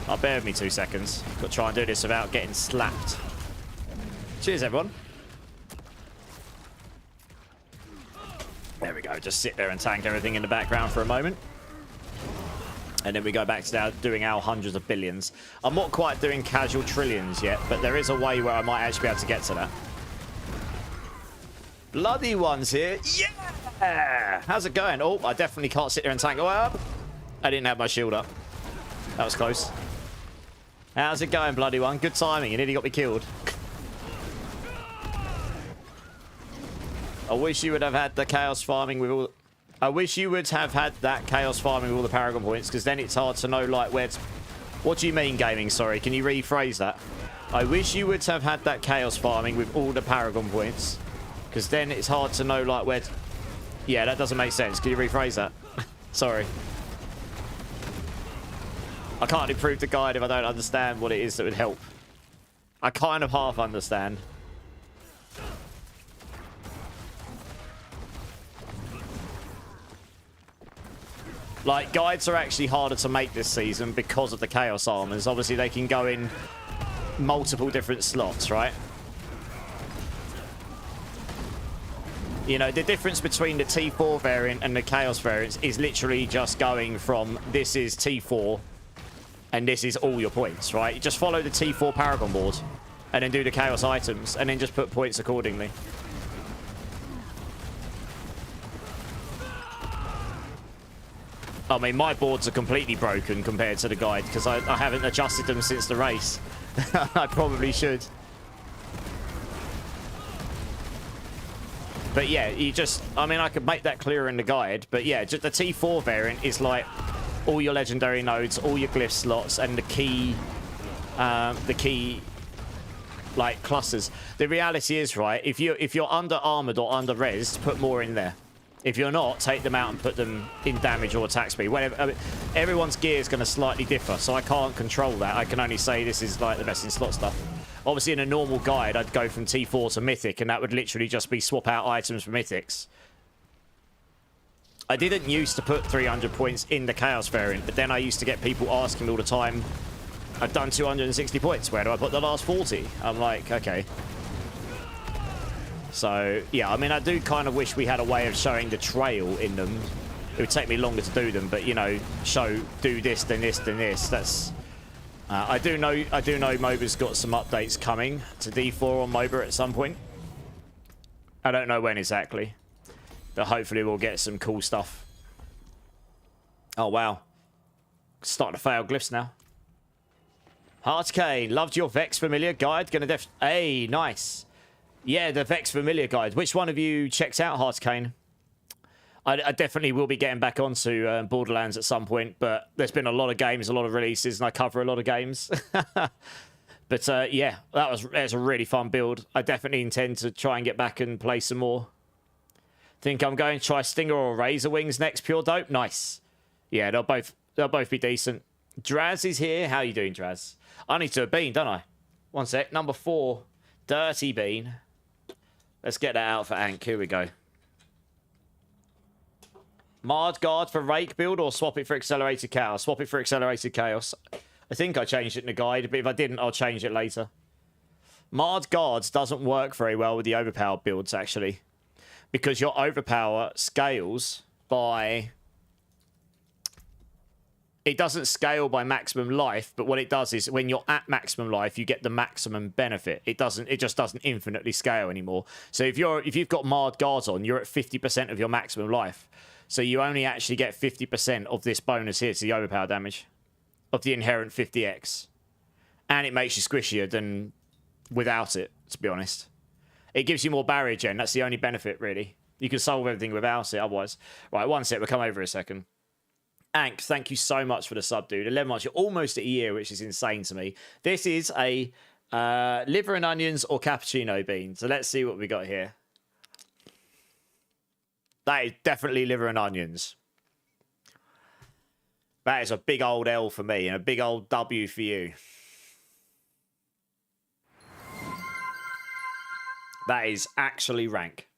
Oh, bear with me 2 seconds. Got to try and do this without getting slapped. Cheers, everyone. There we go. Just sit there and tank everything in the background for a moment. And then we go back to doing our hundreds of billions. I'm not quite doing casual trillions yet, but there is a way where I might actually be able to get to that. Bloody one's here. Yeah! How's it going? Oh, I definitely can't sit there and tank. Oh, up. I didn't have my shield up. That was close. How's it going, bloody one? Good timing. You nearly got me killed. I wish you would have had the chaos farming with all... I wish you would have had that chaos farming with all the Paragon points, because then it's hard to know, like, where to... What do you mean, gaming? Sorry, can you rephrase that? I wish you would have had that chaos farming with all the Paragon points, because then it's hard to know, like, where to... Yeah, that doesn't make sense. Can you rephrase that? Sorry. I can't improve the guide if I don't understand what it is that would help. I kind of half understand. Like, guides are actually harder to make this season because of the Chaos Armors. Obviously, they can go in multiple different slots, right? You know, the difference between the T4 variant and the Chaos variants is literally just going from this is T4 and this is all your points, right? You just follow the T4 Paragon board and then do the Chaos items and then just put points accordingly. I mean, my boards are completely broken compared to the guide because I haven't adjusted them since the race. I probably should. But yeah, you just... I mean, I could make that clearer in the guide. But yeah, just the T4 variant is like all your legendary nodes, all your glyph slots, and the key... like, clusters. The reality is, right, if you're under-armored or under-resed, put more in there. If you're not, take them out and put them in damage or attack speed. Whenever, I mean, everyone's gear is going to slightly differ, so I can't control that. I can only say this is like the best in slot stuff. Obviously, in a normal guide, I'd go from T4 to Mythic, and that would literally just be swap out items for Mythics. I didn't used to put 300 points in the Chaos variant, but then I used to get people asking me all the time, I've done 260 points, where do I put the last 40? I'm like, okay. So, yeah, I mean, I do kind of wish we had a way of showing the trail in them. It would take me longer to do them, but, you know, do this, then this, then this. That's... I do know MOBA's got some updates coming to D4 on MOBA at some point. I don't know when exactly, but hopefully we'll get some cool stuff. Oh, wow. Starting to fail glyphs now. Heartkane, loved your Vex Familiar guide. Gonna hey, nice. Yeah, the Vex Familiar guide. Which one of you checks out Heartkane? I definitely will be getting back onto Borderlands at some point, but there's been a lot of games, a lot of releases, and I cover a lot of games. But yeah, that was a really fun build. I definitely intend to try and get back and play some more. Think I'm going to try Stinger or Razor Wings next. Pure dope. Nice. Yeah, they'll both be decent. Draz is here. How you doing, Draz? I need to have Bean, don't I? One sec. Number 4, Dirty Bean. Let's get that out for Ank. Here we go. Mard Guard for Rake build or swap it for Accelerated Chaos? Swap it for Accelerated Chaos. I think I changed it in the guide, but if I didn't, I'll change it later. Mard Guards doesn't work very well with the overpowered builds, actually. Because your overpower scales by... It doesn't scale by maximum life, but what it does is when you're at maximum life, you get the maximum benefit. It just doesn't infinitely scale anymore. So if you've got Mard Guards on, you're at 50% of your maximum life. So you only actually get 50% of this bonus here to the overpower damage of the inherent 50x. And it makes you squishier than without it, to be honest. It gives you more barrier gen. That's the only benefit, really. You can solve everything without it otherwise. Right, one sec. We'll come over a second. Ank, thank you so much for the sub, dude. 11 months. You're almost at a year, which is insane to me. This is a liver and onions or cappuccino bean. So let's see what we got here. That is definitely liver and onions. That is a big old L for me and a big old W for you. That is actually rank.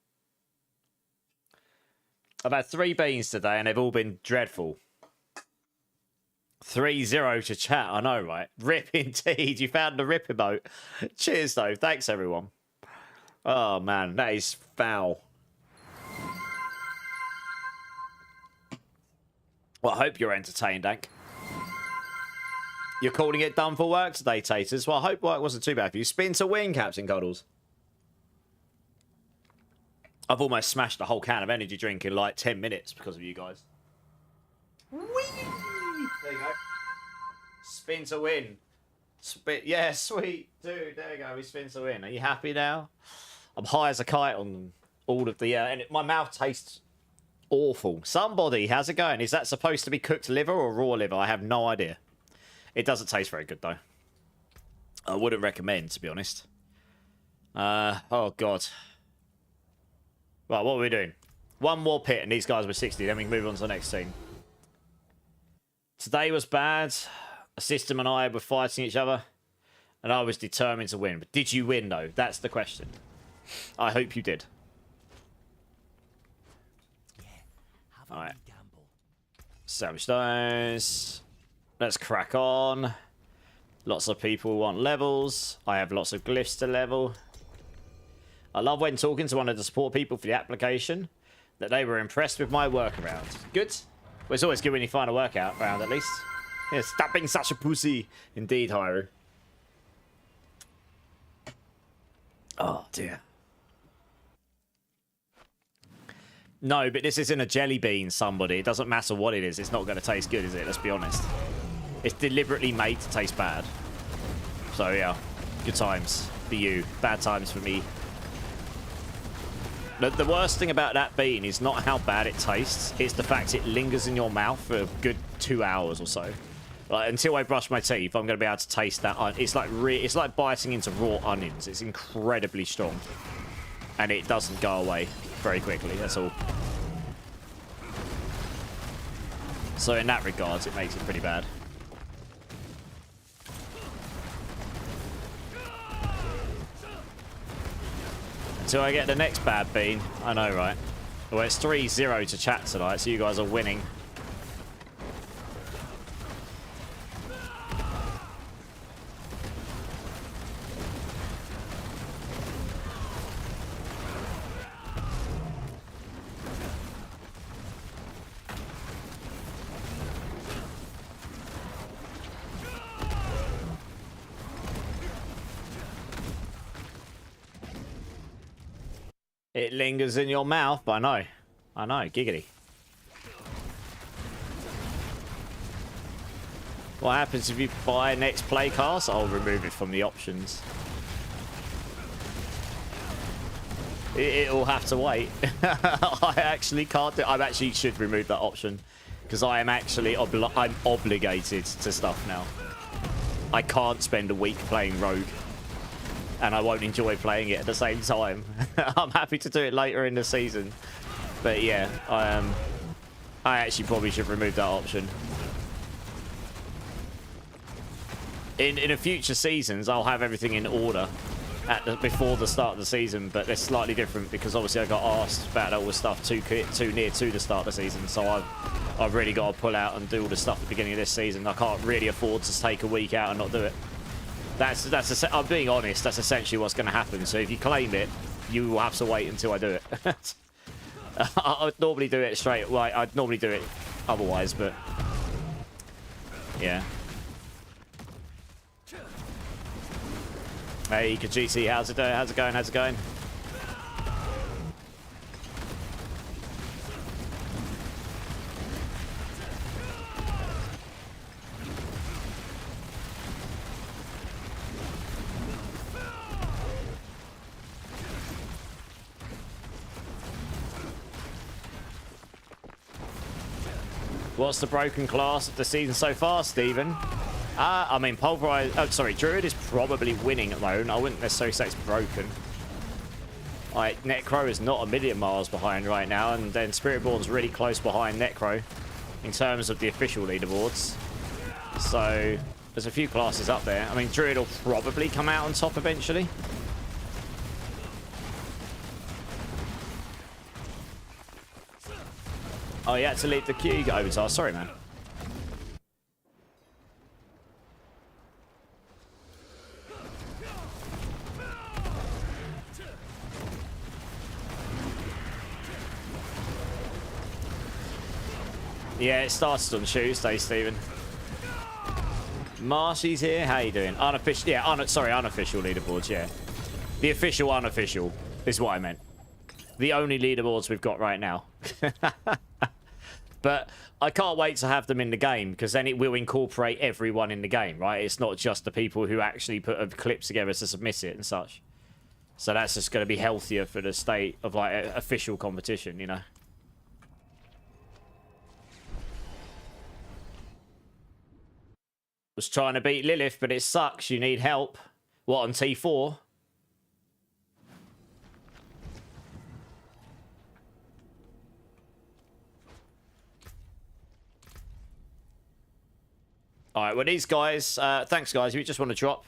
I've had 3 beans today and they've all been dreadful. 3-0 to chat, I know, right? Rip indeed. You found the rip emote. Cheers, though. Thanks, everyone. Oh, man. That is foul. Well, I hope you're entertained, Ank. You're calling it done for work today, Taters. Well, I hope work wasn't too bad for you. Spin to win, Captain Cuddles. I've almost smashed a whole can of energy drink in like 10 minutes because of you guys. Whee! There you go. Spin to win. Yeah, sweet. Dude, there you go. We spin to win. Are you happy now? I'm high as a kite on all of the... and my mouth tastes awful. Somebody, how's it going? Is that supposed to be cooked liver or raw liver? I have no idea. It doesn't taste very good, though. I wouldn't recommend, to be honest. Oh, God. Right, what are we doing? One more pit, and these guys were 60. Then we can move on to the next team. Today was bad. A system and I were fighting each other. And I was determined to win. But did you win, though? That's the question. I hope you did. Alright. Salvage those. Let's crack on. Lots of people want levels. I have lots of glyphs to level. I love when talking to one of the support people for the application that they were impressed with my workaround. Good. Well, it's always good when you find a workout round, at least. Yeah, stop being such a pussy. Indeed, Hyru. Oh, dear. No, but this isn't a jelly bean, somebody. It doesn't matter what it is. It's not going to taste good, is it? Let's be honest. It's deliberately made to taste bad. So, yeah. Good times for you. Bad times for me. The worst thing about that bean is not how bad it tastes. It's the fact it lingers in your mouth for a good 2 hours or so. Like, until I brush my teeth, I'm going to be able to taste that. It's like biting into raw onions. It's incredibly strong. And it doesn't go away very quickly, that's all. So in that regard, it makes it pretty bad. Until I get the next bad bean. I know, right? Well, it's 3-0 to chat tonight, so you guys are winning. It lingers in your mouth, but I know, giggity. What happens if you buy next play cast? I'll remove it from the options. It'll have to wait. I actually can't do. I actually should remove that option because I am actually I'm obligated to stuff now. I can't spend a week playing Rogue. And I won't enjoy playing it at the same time. I'm happy to do it later in the season. But yeah, I actually probably should remove that option. In a future seasons, I'll have everything in order. before the start of the season, but they're slightly different because obviously I got asked about all the stuff too near to the start of the season, so I've really got to pull out and do all the stuff at the beginning of this season. I can't really afford to take a week out and not do it. I'm being honest, that's essentially what's going to happen. So if you claim it, you will have to wait until I do it. I'd normally do it straight away. I'd normally do it otherwise, but yeah. Hey, Kajiti, how's it going? How's it going? How's it going? What's the broken class of the season so far, Stephen? I mean, Pulverize... Oh, sorry, Druid is probably winning at the moment. I wouldn't necessarily say it's broken. Like, Necro is not a million miles behind right now, and then Spiritborn's really close behind Necro in terms of the official leaderboards. So, there's a few classes up there. I mean, Druid will probably come out on top eventually. Oh, you had to leave the queue. Overtar. Sorry, man. Yeah, it started on Tuesday, Stephen. Marshy's here. How you doing? Unofficial. Yeah, unofficial leaderboards. Yeah, the official, unofficial is what I meant. The only leaderboards we've got right now. But I can't wait to have them in the game, because then it will incorporate everyone in the game, right? It's not just the people who actually put clips together to submit it and such. So that's just going to be healthier for the state of like official competition, you know. Was trying to beat Lilith, but it sucks. You need help. What, on T4? All right, well, these guys... thanks, guys. If you just want to drop.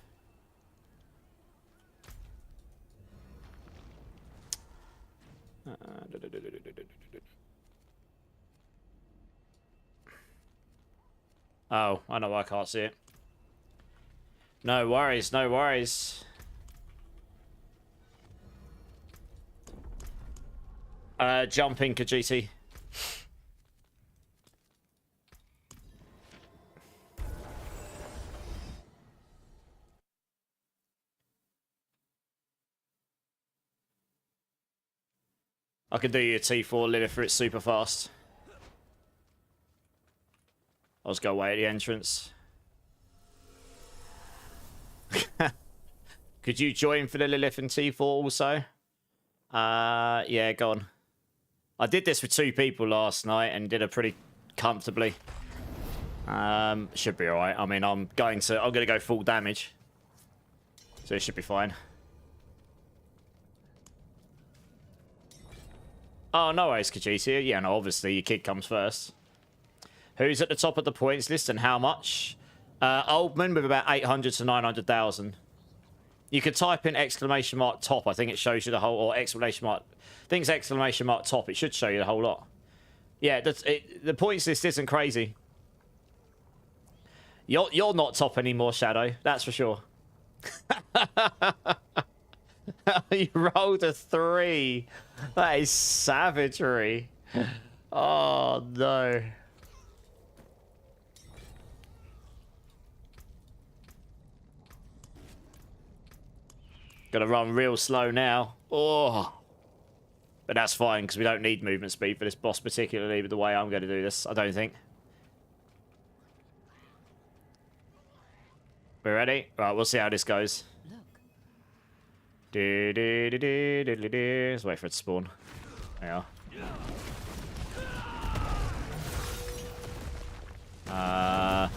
Oh, I know I can't see it. No worries, no worries. Jumping, Kajiti. I can do your T4 Lilith for it super fast. I'll just go away at the entrance. Could you join for the Lilith and T4 also? Yeah, go on. I did this with 2 people last night and did it pretty comfortably. Should be alright. I mean, I'm gonna go full damage. So it should be fine. Oh, no worries, Kajiti. Yeah, no, obviously your kid comes first. Who's at the top of the points list and how much? Oldman with about 800 to 900,000. You could type in exclamation mark top. I think it shows you the whole, or exclamation mark. I think it's exclamation mark top. It should show you the whole lot. Yeah, the points list isn't crazy. You're not top anymore, Shadow. That's for sure. You rolled a 3. That is savagery. Oh, no. Gotta run real slow now. Oh. But that's fine, because we don't need movement speed for this boss particularly, but the way I'm going to do this, I don't think. We're ready? Right, we'll see how this goes. Let's wait for it to spawn. There we are.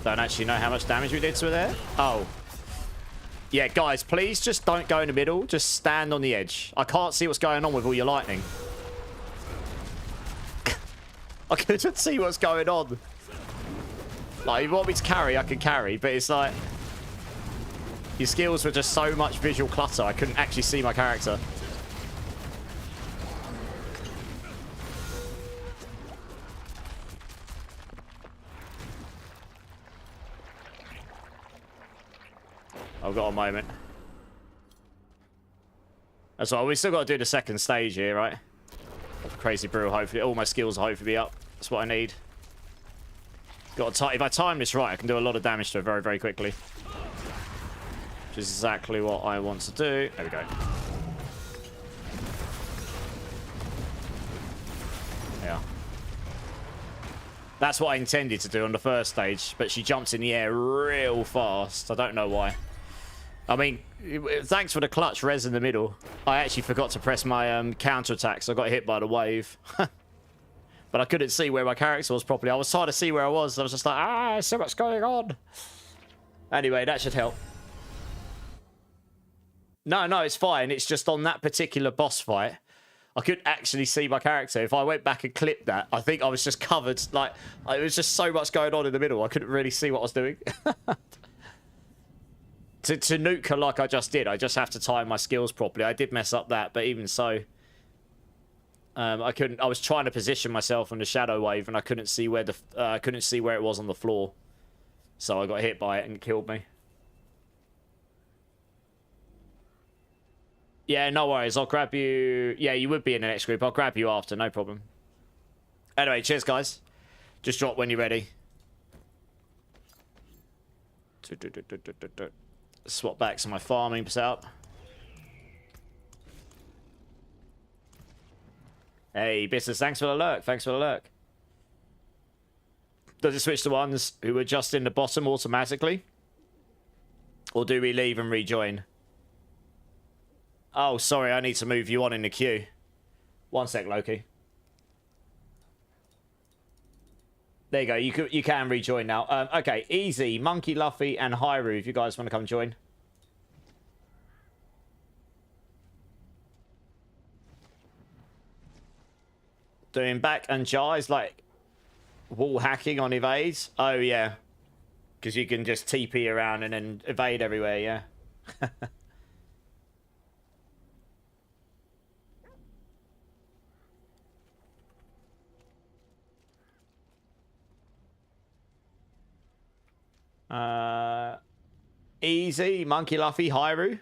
Don't actually know how much damage we did to her there. Oh. Yeah, guys, please just don't go in the middle. Just stand on the edge. I can't see what's going on with all your lightning. I couldn't see what's going on. Like, if you want me to carry, I can carry, but it's like... Your skills were just so much visual clutter, I couldn't actually see my character. I've got a moment. That's all. We still got to do the second stage here, right? Crazy Brew, hopefully. All my skills will hopefully be up. That's what I need. Got to if I time this right, I can do a lot of damage to her very, very quickly. Which is exactly what I want to do. There we go. Yeah. That's what I intended to do on the first stage, but she jumps in the air real fast. I don't know why. I mean, thanks for the clutch res in the middle. I actually forgot to press my counter-attack, so I got hit by the wave. But I couldn't see where my character was properly. I was trying to see where I was. I was just like, so much going on. Anyway, that should help. No, it's fine. It's just on that particular boss fight, I couldn't actually see my character. If I went back and clipped that, I think I was just covered. Like, it was just so much going on in the middle. I couldn't really see what I was doing. To nuke her like I just did, I just have to time my skills properly. I did mess up that, but even so, I couldn't. I was trying to position myself on the shadow wave, and I couldn't see where the I couldn't see where it was on the floor. So I got hit by it and it killed me. Yeah, no worries. I'll grab you. Yeah, you would be in the next group. I'll grab you after. No problem. Anyway, cheers, guys. Just drop when you're ready. Swap back to my farming setup. Hey, business. Thanks for the lurk. Thanks for the lurk. Does it switch to ones who are just in the bottom automatically? Or do we leave and rejoin? Oh, sorry, I need to move you on in the queue. One sec, Loki. There you go. You can rejoin now. Okay, easy. Monkey, Luffy, and Hyrule, if you guys want to come join. Doing back and jars like wall hacking on evades. Oh, yeah. Because you can just TP around and then evade everywhere, yeah. Easy, Monkey Luffy, Hyrule.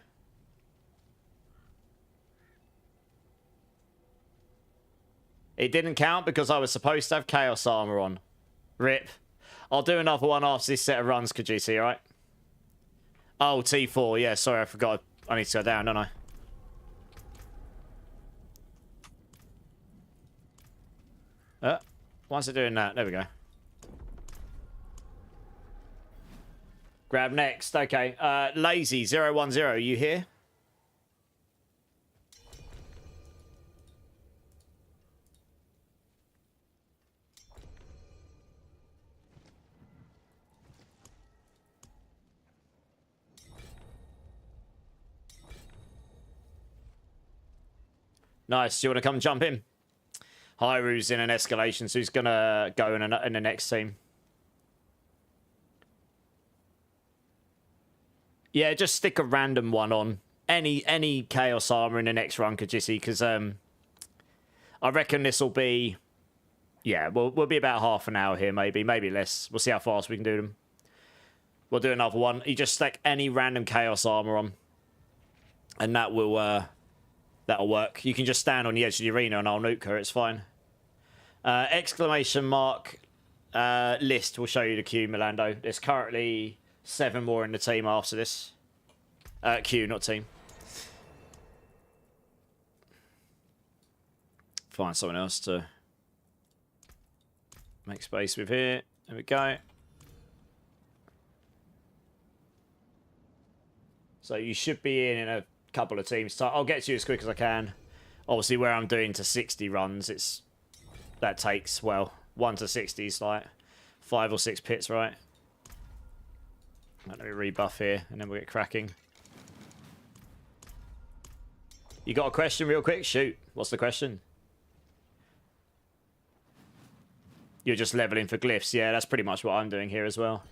It didn't count because I was supposed to have Chaos Armor on. Rip. I'll do another one after this set of runs, Kajisi, alright? Oh, T4, yeah, sorry, I forgot. I need to go down, don't I? Why's it doing that? There we go. Grab next. Okay. Lazy010, you here? Nice. Do you want to come jump in? Hyru's in an escalation, so he's going to go in the next team. Yeah, just stick a random one on. Any Chaos Armor in the next run, Kajisi, because I reckon this will be... Yeah, we'll be about half an hour here, maybe less. We'll see how fast we can do them. We'll do another one. You just stick any random Chaos Armor on, and that will that'll work. You can just stand on the edge of the arena and I'll nuke her. It's fine. Exclamation mark list will show you the queue, Milando. There's currently 7 more in the team after this. Queue, not team. Find someone else to make space with here. There we go. So you should be in a couple of teams. I'll get to you as quick as I can. Obviously, where I'm doing to 60 runs, that takes, well, 1 to 60 is like 5 or 6 pits, right? Let me rebuff here, and then we'll get cracking. You got a question real quick? Shoot. What's the question? You're just leveling for glyphs. Yeah, that's pretty much what I'm doing here as well.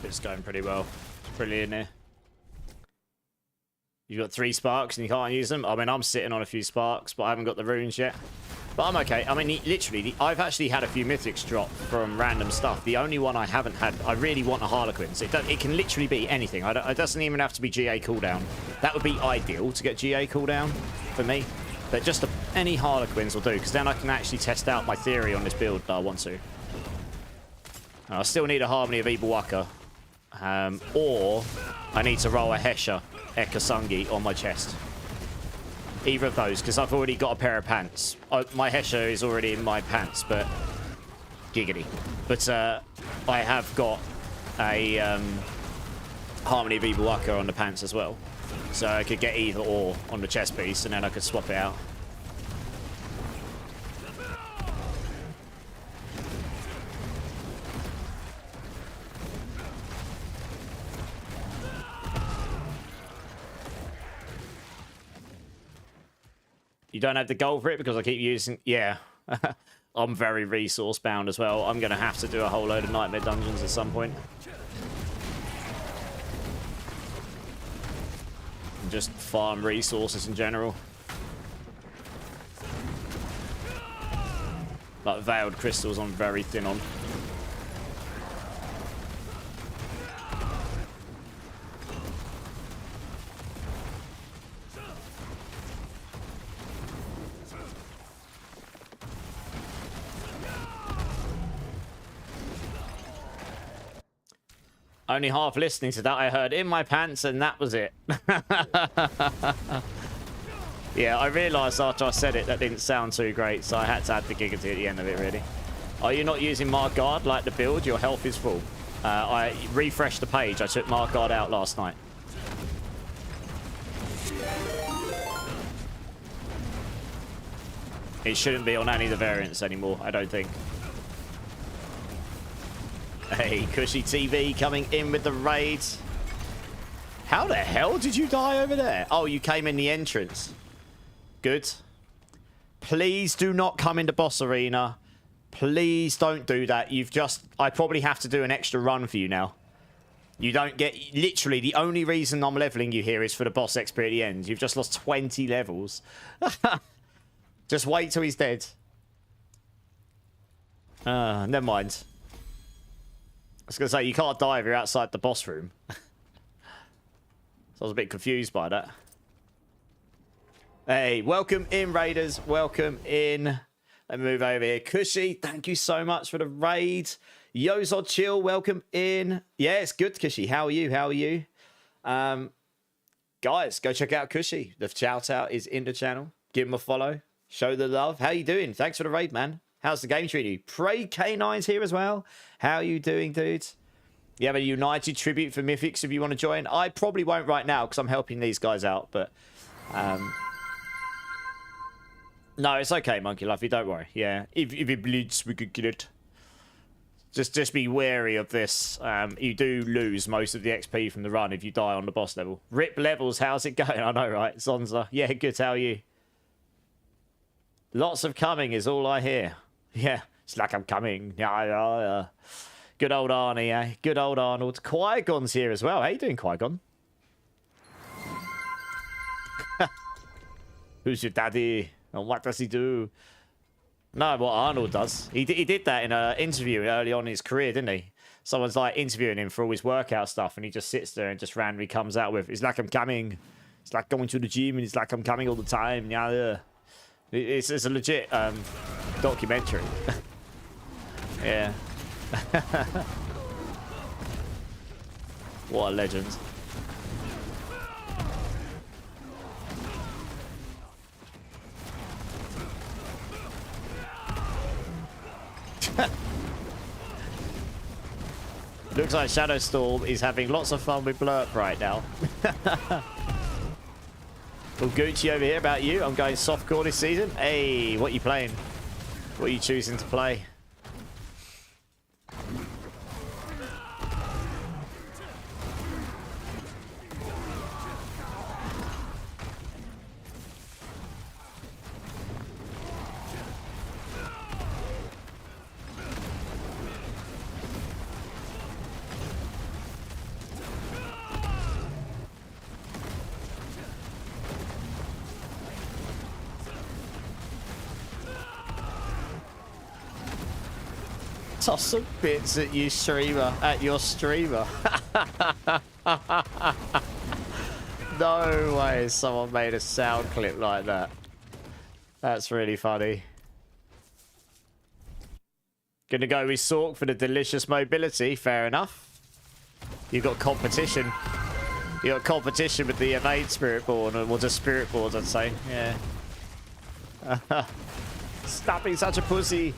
It's going pretty well. It's pretty in here. You've got 3 sparks and you can't use them. I mean, I'm sitting on a few sparks, but I haven't got the runes yet. But I'm okay. I mean, literally, I've actually had a few mythics drop from random stuff. The only one I haven't had, I really want a Harlequin. So it can literally be anything. It doesn't even have to be GA cooldown. That would be ideal to get GA cooldown for me. But just any Harlequins will do, because then I can actually test out my theory on this build that I want to. I still need a Harmony of Evil Waka. Or I need to roll a Hesha Ekasungi on my chest. Either of those, because I've already got a pair of pants. My Hesha is already in my pants, but giggity. But I have got a Harmony of Evil Waka on the pants as well. So I could get either or on the chest piece, and then I could swap it out. You don't have the gold for it because I keep using... Yeah. I'm very resource bound as well. I'm going to have to do a whole load of nightmare dungeons at some point. And just farm resources in general. Like Veiled Crystals I'm very thin on. Only half listening to that, I heard in my pants, and that was it. Yeah, I realised after I said it that didn't sound too great, so I had to add the giggity at the end of it, really. Are you not using Mark Guard like the build? Your health is full. I refreshed the page. I took Mark Guard out last night. It shouldn't be on any of the variants anymore, I don't think. Hey, Cushy TV coming in with the raids. How the hell did you die over there? Oh, you came in the entrance. Good. Please do not come into boss arena. Please don't do that. You've just... I probably have to do an extra run for you now. You don't get... Literally, the only reason I'm leveling you here is for the boss XP at the end. You've just lost 20 levels. Just wait till he's dead. Never mind. I was going to say, you can't die if you're outside the boss room. So I was a bit confused by that. Hey, welcome in, Raiders. Welcome in. Let me move over here. Cushy, thank you so much for the raid. Yozod Chill, welcome in. Yeah, it's good, Cushy. How are you? How are you? Guys, go check out Cushy. The shout out is in the channel. Give him a follow. Show the love. How you doing? Thanks for the raid, man. How's the game treating you? Pray K9's here as well. How are you doing, dudes? You have a United tribute for Mythics if you want to join. I probably won't right now because I'm helping these guys out, but... No, it's okay, Monkey Luffy. Don't worry. Yeah, if it bleeds, we could get it. Just be wary of this. You do lose most of the XP from the run if you die on the boss level. Rip levels, how's it going? I know, right? Zonza. Yeah, good. How are you? Lots of coming is all I hear. Yeah, it's like I'm coming. Yeah. Good old Arnie, eh? Good old Arnold. Qui-Gon's here as well. How you doing, Qui-Gon? Who's your daddy? And what does he do? No, what Arnold does. He did that in an interview early on in his career, didn't he? Someone's like interviewing him for all his workout stuff, and he just sits there and just randomly comes out with, "It's like I'm coming. It's like going to the gym, and it's like I'm coming all the time." Yeah. It's a legit documentary. Yeah. What a legend. Looks like Shadowstorm is having lots of fun with Blurp right now. Well, Gucci over here, about you? I'm going softcore this season. Hey, what are you playing? What are you choosing to play? Toss some bits at you streamer, your streamer. No way someone made a sound clip like that. That's really funny. Gonna go with Sork for the delicious mobility. Fair enough. You got competition. You got competition with the innate Spiritborn, or just Spiritborns, I'd say. Yeah. Stop being such a pussy.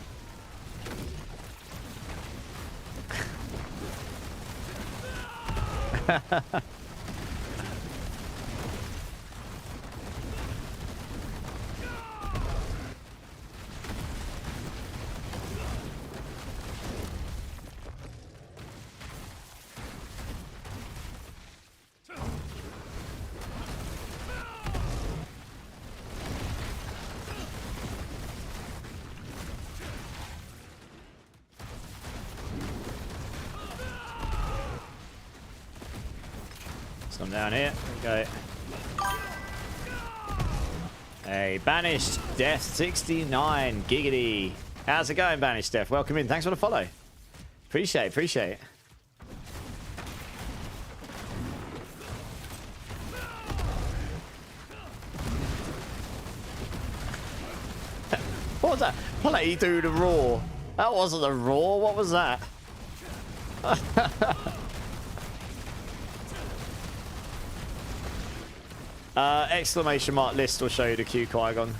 Come down here. There we go. Hey, Banished Death 69 Giggity. How's it going, Banished Death? Welcome in. Thanks for the follow. Appreciate it. Appreciate it. What was that? Play do the roar. That wasn't a roar. What was that? Exclamation mark list will show you the Q Qui-Gon.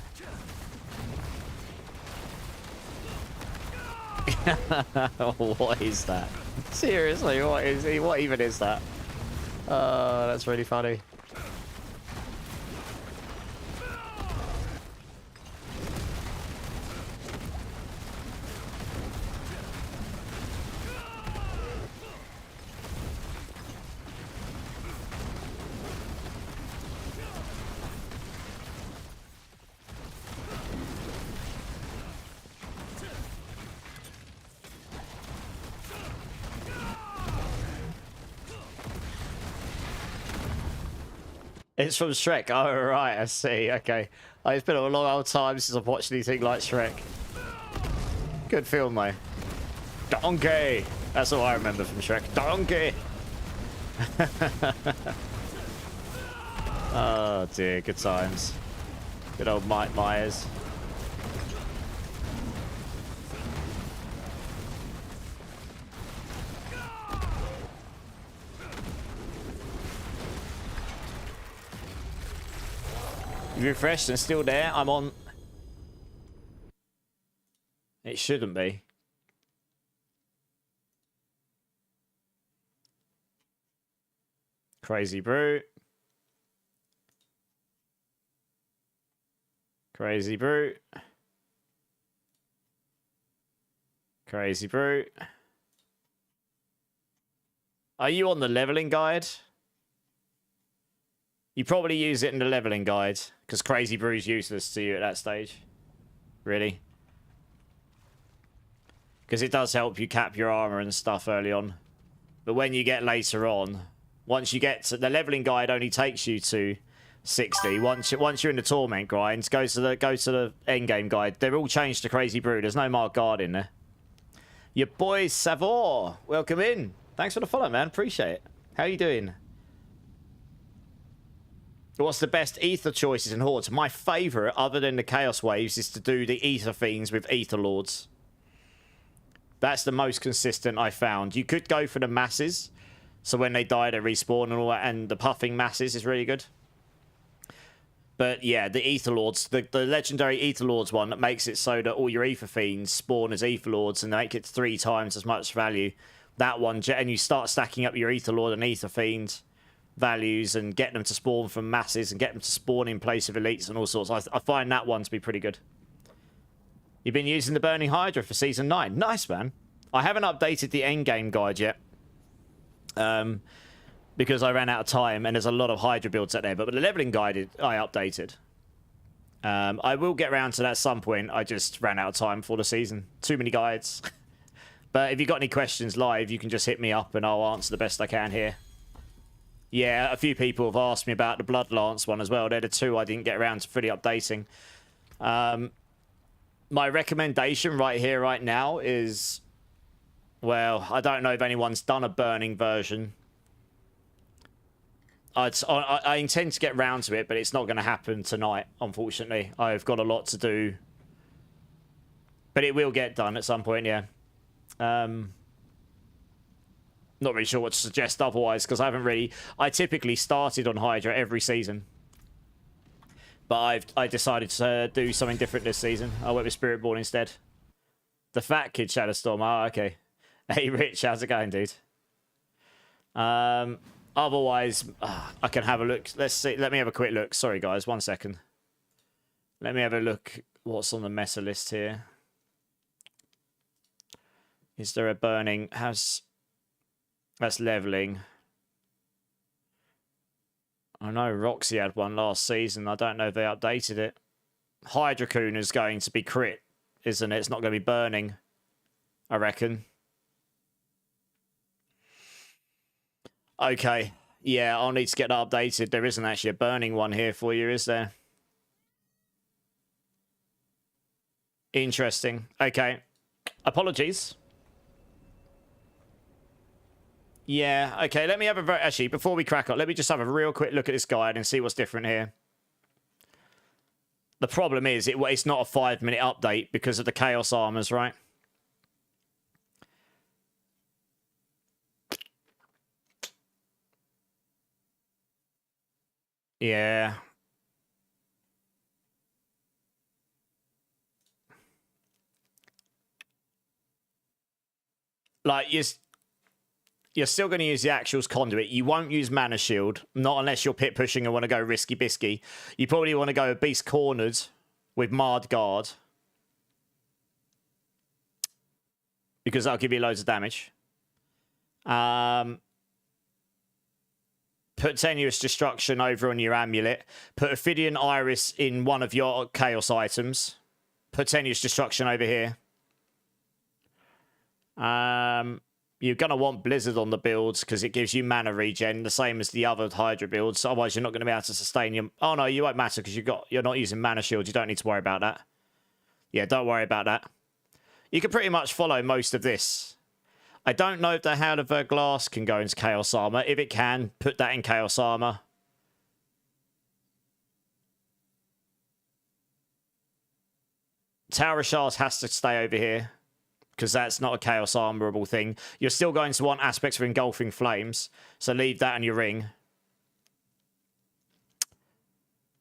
What is that? Seriously, what is he? What even is that? That's really funny. It's from Shrek. Oh, right. I see. Okay. It's been a long old time since I've watched anything like Shrek. Good film, though. Donkey! That's all I remember from Shrek. Donkey! Oh, dear. Good times. Good old Mike Myers. Refreshed and still there. I'm on. It shouldn't be. Crazy Brute. Crazy Brute. Crazy Brute. Are you on the leveling guide? You probably use it in the leveling guide, because Crazy Brew's useless to you at that stage. Really. Because it does help you cap your armor and stuff early on. But when you get later on, once you get to... The leveling guide only takes you to 60. Once you're in the Torment grinds, go to the endgame guide. They're all changed to Crazy Brew. There's no Mark Guard in there. Your boy Savor, welcome in. Thanks for the follow, man. Appreciate it. How you doing? What's the best Ether choices in Hordes? My favourite, other than the Chaos Waves, is to do the Ether Fiends with Ether Lords. That's the most consistent I found. You could go for the Masses, so when they die, they respawn and all that, and the Puffing Masses is really good. But yeah, the Ether Lords, the legendary Ether Lords one that makes it so that all your Ether Fiends spawn as Ether Lords and they make it 3 times as much value. That one, and you start stacking up your Ether Lord and Ether Fiend values and get them to spawn from Masses and get them to spawn in place of elites and all sorts. I find that one to be pretty good. You've been using the Burning Hydra for Season 9. Nice, man. I haven't updated the endgame guide yet. Because I ran out of time and there's a lot of Hydra builds out there. But the leveling guide, I updated. I will get around to that at some point. I just ran out of time for the season. Too many guides. But if you've got any questions live, you can just hit me up and I'll answer the best I can here. Yeah, a few people have asked me about the Blood Lance one as well. They're the two I didn't get around to fully updating. My recommendation right here, right now, is Well, I don't know if anyone's done a burning version. I intend to get round to it, but it's not going to happen tonight, unfortunately. I've got a lot to do. But it will get done at some point, yeah. Not really sure what to suggest otherwise, because I typically started on Hydra every season. But I decided to do something different this season. I went with Spiritborn instead. The fat kid Shadowstorm. Oh, okay. Hey, Rich, how's it going, dude? Otherwise, I can have a look. Let's see. Let me have a quick look. Sorry, guys. 1 second. Let me have a look what's on the meta list here. Is there a burning? That's leveling. I know Roxy had one last season. I don't know if they updated it. Hydrakun is going to be crit, isn't it? It's not going to be burning, I reckon. Okay. Yeah, I'll need to get that updated. There isn't actually a burning one here for you, is there? Interesting. Okay. Apologies. Yeah, okay, let me have a... Actually, before we crack on, let me just have a real quick look at this guide and see what's different here. The problem is, it's not a 5-minute update because of the Chaos Armors, right? Yeah. Like, you're still going to use the Actuals Conduit. You won't use Mana Shield, not unless you're pit pushing and want to go risky bisky. You probably want to go Beast Cornered with Marred Guard, because that'll give you loads of damage. Put Tenuous Destruction over on your Amulet. Put Ophidian Iris in one of your Chaos items. Put Tenuous Destruction over here. You're going to want Blizzard on the builds because it gives you mana regen, the same as the other Hydra builds. Otherwise, you're not going to be able to sustain your... Oh, no, you won't matter because you're not using mana shield. You don't need to worry about that. Yeah, don't worry about that. You can pretty much follow most of this. I don't know if the Hound of Glass can go into Chaos Armor. If it can, put that in Chaos Armor. Tower of Shards has to stay over here, because that's not a Chaos Armorable thing. You're still going to want aspects for Engulfing Flames, so leave that in your ring.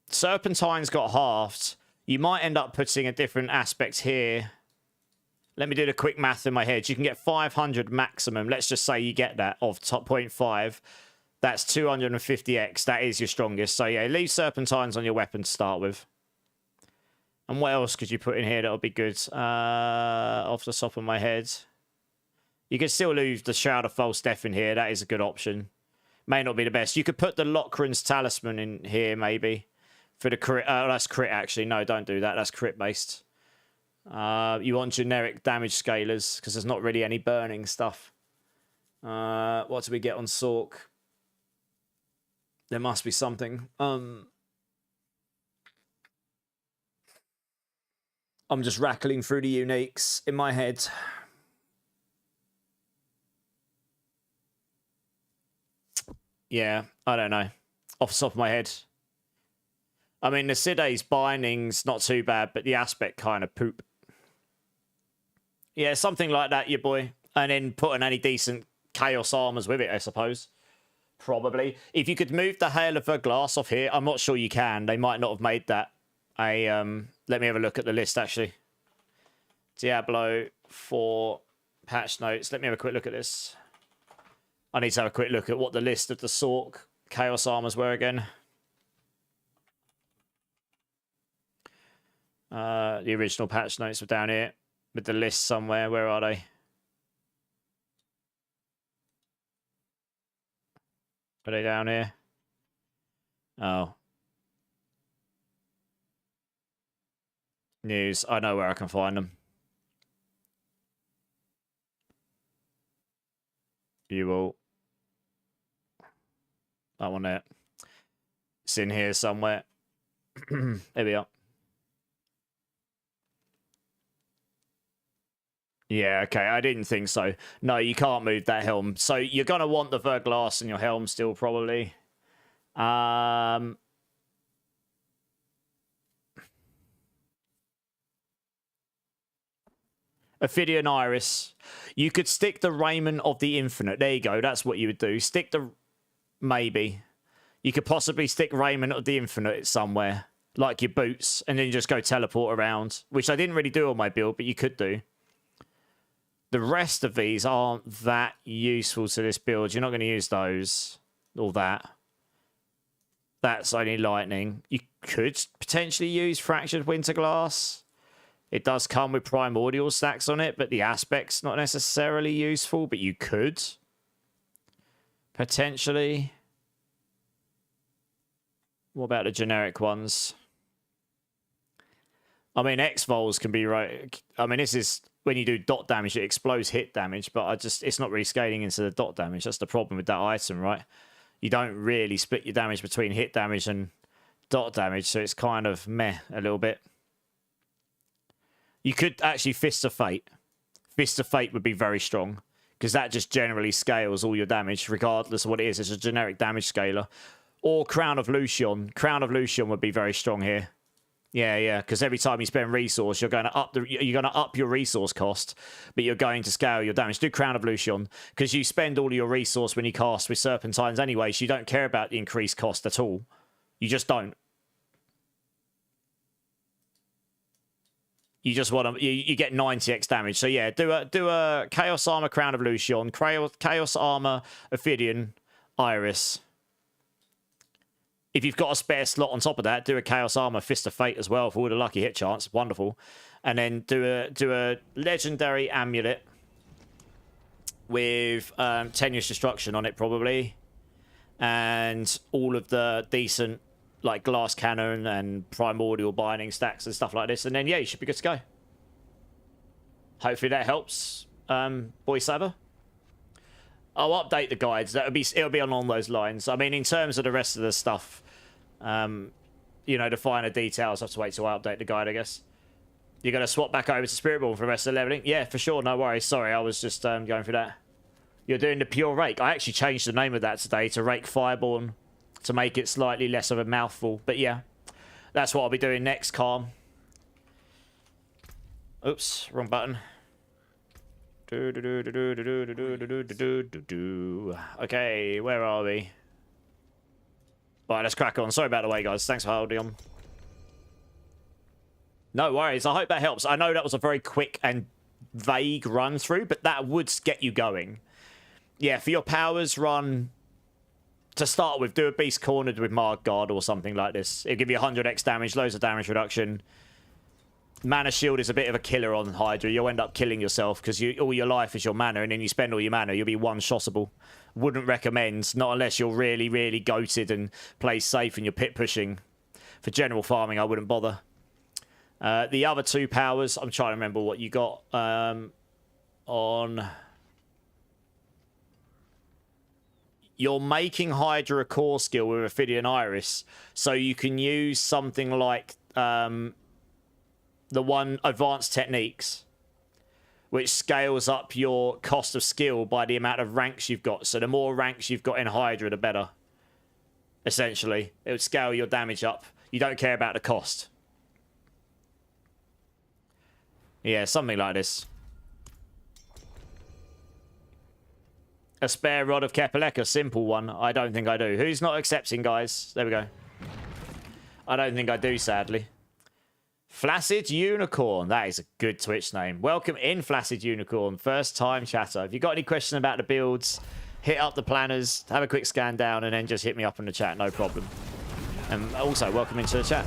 Serpentine's got halved. You might end up putting a different aspect here. Let me do the quick math in my head. You can get 500 maximum. Let's just say you get that of top 0.5. That's 250x. That is your strongest. So yeah, leave Serpentines on your weapon to start with. And what else could you put in here that'll be good? Off the top of my head. You can still leave the Shroud of False Death in here. That is a good option. May not be the best. You could put the Lochran's Talisman in here, maybe. For the crit. That's crit, actually. No, don't do that. That's crit-based. You want generic damage scalers, because there's not really any burning stuff. What do we get on Sork? There must be something. I'm just rattling through the uniques in my head. Yeah, I don't know. Off the top of my head. I mean, the Side's binding's not too bad, but the aspect kind of poop. Yeah, something like that, your boy. And then putting any decent Chaos Armors with it, I suppose. Probably. If you could move the Hail of Glass off here, I'm not sure you can. They might not have made that. Let me have a look at the list, actually. Diablo 4 patch notes. Let me have a quick look at this. I need to have a quick look at what the list of the Sork Chaos Armors were again. The original patch notes were down here with the list somewhere. Where are they? Are they down here? Oh. News. I know where I can find them. You will. That one there. It's in here somewhere. There we are. Yeah, okay, I didn't think so. No, you can't move that helm. So you're going to want the Verglass in your helm still, probably. Ophidian Iris. You could stick the Raiment of the Infinite. There you go. That's what you would do. Stick the... Maybe. You could possibly stick Raiment of the Infinite somewhere. Like your boots. And then just go teleport around. Which I didn't really do on my build, but you could do. The rest of these aren't that useful to this build. You're not going to use those. All that. That's only lightning. You could potentially use Fractured Winterglass. It does come with primordial stacks on it, but the aspect's not necessarily useful, but you could. Potentially. What about the generic ones? I mean, X-Vols can be right. I mean, this is when you do dot damage, it explodes hit damage, but it's not really scaling into the dot damage. That's the problem with that item, right? You don't really split your damage between hit damage and dot damage, so it's kind of meh a little bit. You could actually Fist of Fate. Fist of Fate would be very strong, because that just generally scales all your damage, regardless of what it is. It's a generic damage scaler. Or Crown of Lucian. Crown of Lucian would be very strong here. Yeah, because every time you spend resource, you're going to up your resource cost, but you're going to scale your damage. Do Crown of Lucian, because you spend all of your resource when you cast with Serpentines anyway, so you don't care about the increased cost at all. You just don't. You just want to... You get 90x damage. So yeah, do a Chaos Armor Crown of Lucian, Chaos Armor Ophidian Iris. If you've got a spare slot on top of that, do a Chaos Armor Fist of Fate as well for all the lucky hit chance. Wonderful. And then do a Legendary Amulet with Tenuous Destruction on it, probably. And all of the decent, like, Glass Cannon and Primordial Binding stacks and stuff like this. And then, yeah, you should be good to go. Hopefully that helps, Boy Saber. I'll update the guides. It'll be along those lines. I mean, in terms of the rest of the stuff, you know, the finer details, I have to wait till I update the guide, I guess. You're going to swap back over to Spiritborn for the rest of the leveling? Yeah, for sure. No worries. Sorry, I was just going through that. You're doing the Pure Rake. I actually changed the name of that today to Rake Fireborn to make it slightly less of a mouthful. But yeah, that's what I'll be doing next, Calm. Oops, wrong button. Okay, where are we? Right, let's crack on. Sorry about the wait, guys. Thanks for holding on. No worries. I hope that helps. I know that was a very quick and vague run through, but that would get you going. Yeah, for your powers, run... To start with, do a Beast Cornered with Mark Guard or something like this. It'll give you 100x damage, loads of damage reduction. Mana Shield is a bit of a killer on Hydra. You'll end up killing yourself because all your life is your mana, and then you spend all your mana, you'll be one-shottable. Wouldn't recommend, not unless you're really, really goated and play safe and you're pit pushing. For general farming, I wouldn't bother. The other two powers, I'm trying to remember what you got on... You're making Hydra a core skill with Ophidian Iris, so you can use something like... the one Advanced Techniques, which scales up your cost of skill by the amount of ranks you've got. So the more ranks you've got in Hydra, the better. Essentially, it would scale your damage up. You don't care about the cost. Yeah, something like this. A spare Rod of Kepelek, a simple one. I don't think I do. Who's not accepting, guys? There we go. I don't think I do, sadly. Flaccid Unicorn. That is a good Twitch name. Welcome in, Flaccid Unicorn. First time chatter. If you've got any questions about the builds, hit up the planners, have a quick scan down, and then just hit me up in the chat. No problem. And also, welcome into the chat.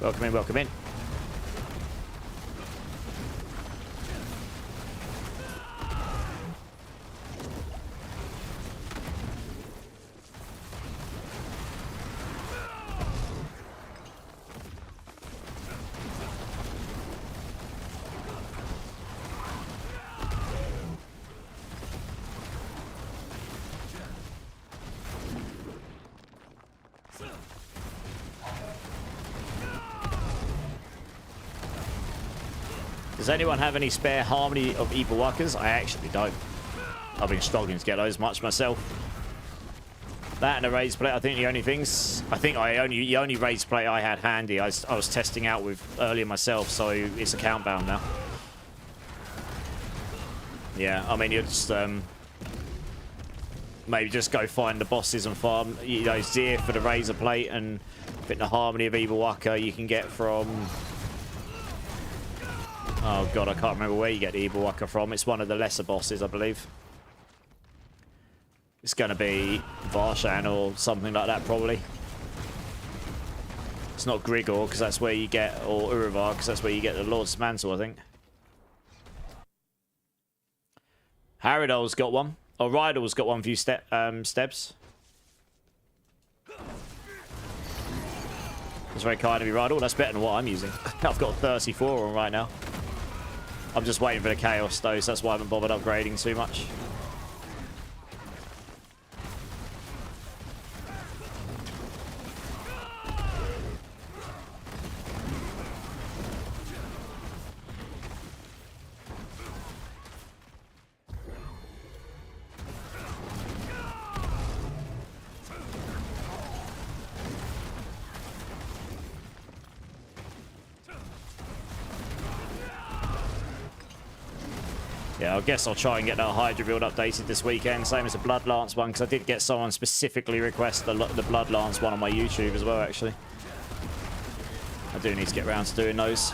Welcome in, welcome in. Does anyone have any spare Harmony of Evil Workers? I actually don't. I've been struggling to get those much myself. That and a raised plate, I think the only things... I think the only raised plate I had handy, I was testing out with earlier myself, so it's account bound now. Yeah, I mean, you just... maybe just go find the bosses and farm, you know, Zir for the razor plate, and I think the Harmony of Evil Worker you can get from... Oh god, I can't remember where you get the Evil Worker from. It's one of the lesser bosses, I believe. It's going to be Varshan or something like that, probably. It's not Grigor, because that's where you get... Or Uruvar, because that's where you get the Lord's Mantle, I think. Haridol's got one. Or Rydal's got one for you, Steps. That's very kind of you, Rydal. That's better than what I'm using. I've got 34 on right now. I'm just waiting for the Chaos, though, so that's why I haven't bothered upgrading too much. Yeah, I guess I'll try and get that Hydra build updated this weekend, same as the Blood Lance one, because I did get someone specifically request the Blood Lance one on my YouTube as well, actually. I do need to get around to doing those.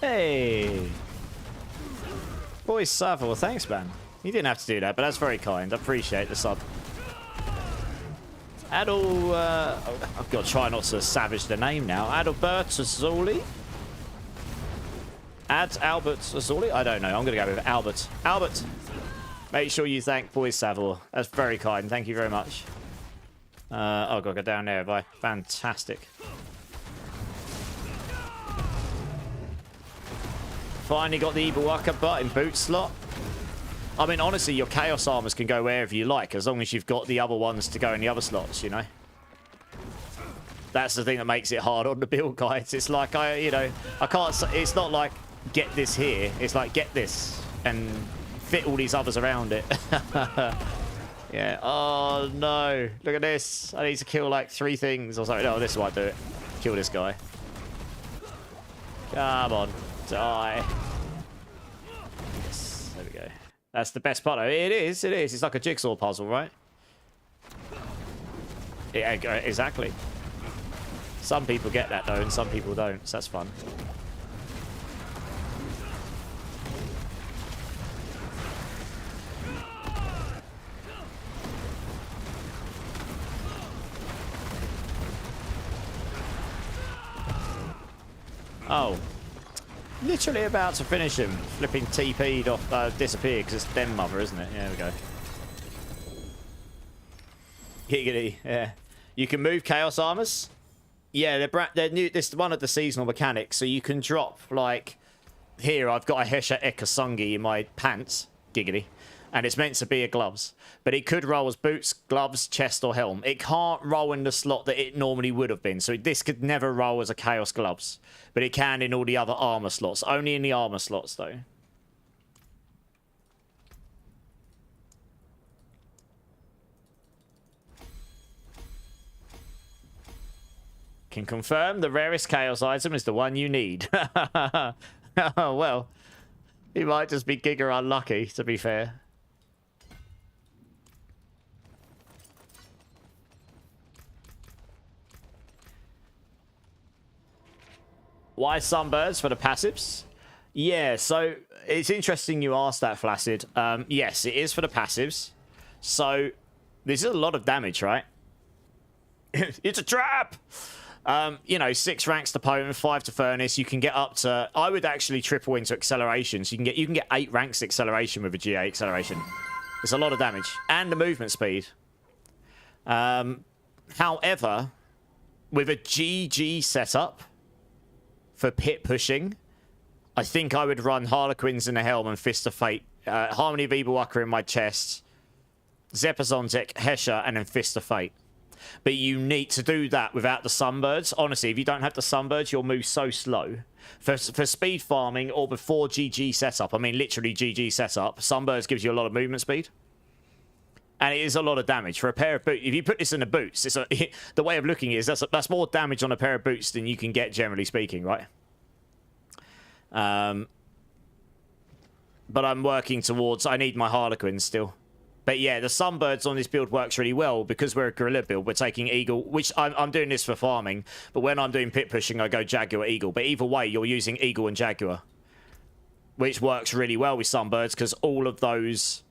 Hey! Boy Savile, thanks, man. You didn't have to do that, but that's very kind. I appreciate the sub. Adal... I've got to try not to savage the name now. Adalbert Azuli? Albert Azuli? I don't know. I'm going to go with Albert. Albert! Make sure you thank Boy Savile. That's very kind. Thank you very much. Oh, I've got to go down there, have I? Fantastic. Finally got the Evil Worker butt in boot slot. I mean, honestly, your Chaos Armors can go wherever you like, as long as you've got the other ones to go in the other slots, you know? That's the thing that makes it hard on the build guides. It's like, I can't... It's not like, get this here. It's like, get this, and fit all these others around it. Yeah. Oh, no. Look at this. I need to kill, like, 3 things or something. No, this is why I do it. Kill this guy. Come on. Die. Yes, there we go. That's the best part of it. It is. It's like a jigsaw puzzle, right? Yeah, exactly. Some people get that, though, and some people don't, so that's fun. Oh. Literally about to finish him. Flipping TP'd off, disappeared because it's Den Mother, isn't it? Yeah, there we go. Giggity, yeah. You can move Chaos Armors. Yeah, they're new. This is one of the seasonal mechanics, so you can drop, like, here I've got a Hesha Ekasungi in my pants. Giggity. And it's meant to be a gloves. But it could roll as boots, gloves, chest, or helm. It can't roll in the slot that it normally would have been. So this could never roll as a Chaos Gloves. But it can in all the other armor slots. Only in the armor slots, though. Can confirm the rarest Chaos item is the one you need. Oh, well. He might just be Giga unlucky, to be fair. Why sunbirds for the passives? Yeah, so it's interesting you asked that, Flaccid. Yes, it is for the passives. So this is a lot of damage, right? It's a trap! You know, 6 ranks to potent, 5 to furnace. You can get up to... I would actually triple into acceleration. So you can get 8 ranks acceleration with a GA acceleration. It's a lot of damage. And the movement speed. However, with a GG setup for pit pushing, I think I would run Harlequins in the helm and Fist of Fate. Harmony of Evil Walker in my chest. Zepazontic, Hesher, and then Fist of Fate. But you need to do that without the Sunbirds. Honestly, if you don't have the Sunbirds, you'll move so slow. For speed farming or before GG setup, I mean literally GG setup, Sunbirds gives you a lot of movement speed. And it is a lot of damage. For a pair of boots, if you put this in the boots, the way of looking is that's more damage on a pair of boots than you can get, generally speaking, right? But I'm working towards, I need my Harlequins still. But yeah, the Sunbirds on this build works really well because we're a Gorilla build. We're taking Eagle, which I'm doing this for farming. But when I'm doing pit pushing, I go Jaguar, Eagle. But either way, you're using Eagle and Jaguar, which works really well with Sunbirds because all of those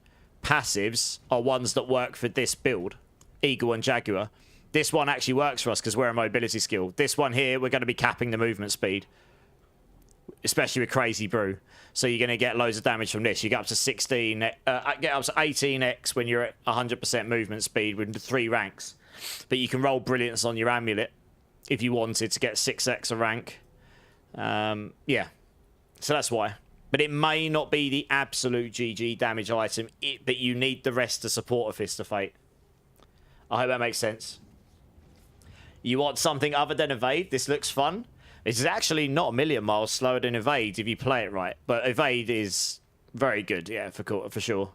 passives are ones that work for this build, Eagle and Jaguar. This one actually works for us because we're a mobility skill. This one here, we're going to be capping the movement speed, especially with Crazy Brew. So you're going to get loads of damage from this. You get up to 16, get up to 18x when you're at 100% movement speed with 3 ranks. But you can roll Brilliance on your amulet if you wanted to get 6x a rank. Yeah, so that's why. But it may not be the absolute GG damage item, but you need the rest to support a Fist of Fate. I hope that makes sense. You want something other than Evade? This looks fun. It's actually not a million miles slower than Evade if you play it right. But Evade is very good, yeah, for sure.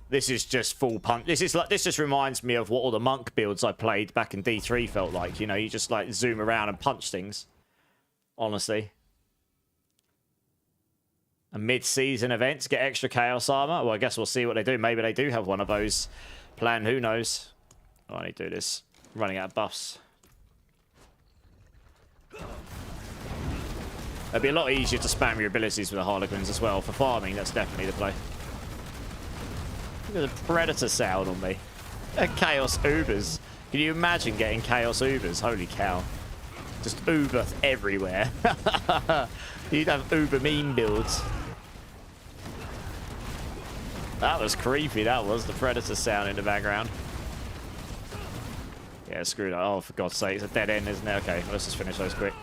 This is just full punch. This just reminds me of what all the monk builds I played back in D3 felt like. You know, you just like zoom around and punch things. Honestly. And mid-season events get extra Chaos Armor. Well, I guess we'll see what they do. Maybe they do have one of those planned. Who knows? Oh, I need to do this. I'm running out of buffs. It'd be a lot easier to spam your abilities with the Harlequins as well. For farming, that's definitely the play. Look at the Predator sound on me. Chaos Ubers. Can you imagine getting Chaos Ubers? Holy cow. Just Uber everywhere. You'd have Uber meme builds. That was creepy, that was. The Predator sound in the background. Yeah, screw that. Oh, for God's sake. It's a dead end, isn't it? Okay, let's just finish those quick.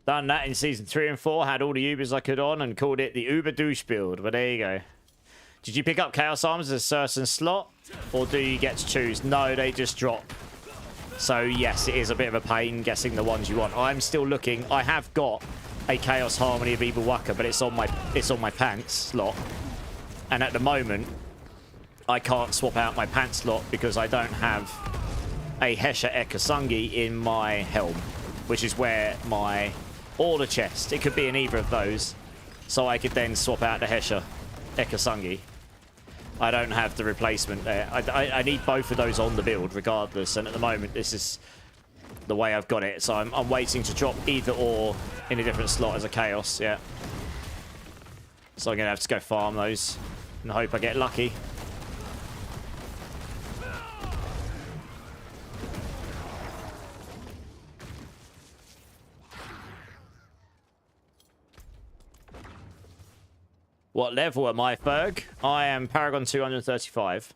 Done that in season 3 and 4. Had all the Ubers I could on and called it the Uber douche build. But there you go. Did you pick up Chaos Arms as a certain slot? Or do you get to choose? No, they just drop. So yes, it is a bit of a pain guessing the ones you want. I'm still looking. I have got a Chaos Harmony of Evil Waka, but it's on my pants slot. And at the moment, I can't swap out my pants slot because I don't have a Hesha Ekasungi in my helm, which is where my... or the chest. It could be in either of those. So I could then swap out the Hesha Ekasungi. I don't have the replacement there. I need both of those on the build regardless. And at the moment, this is the way I've got it. So I'm waiting to drop either or in a different slot as a Chaos, yeah. So I'm going to have to go farm those and hope I get lucky. What level am I, Ferg? I am Paragon 235.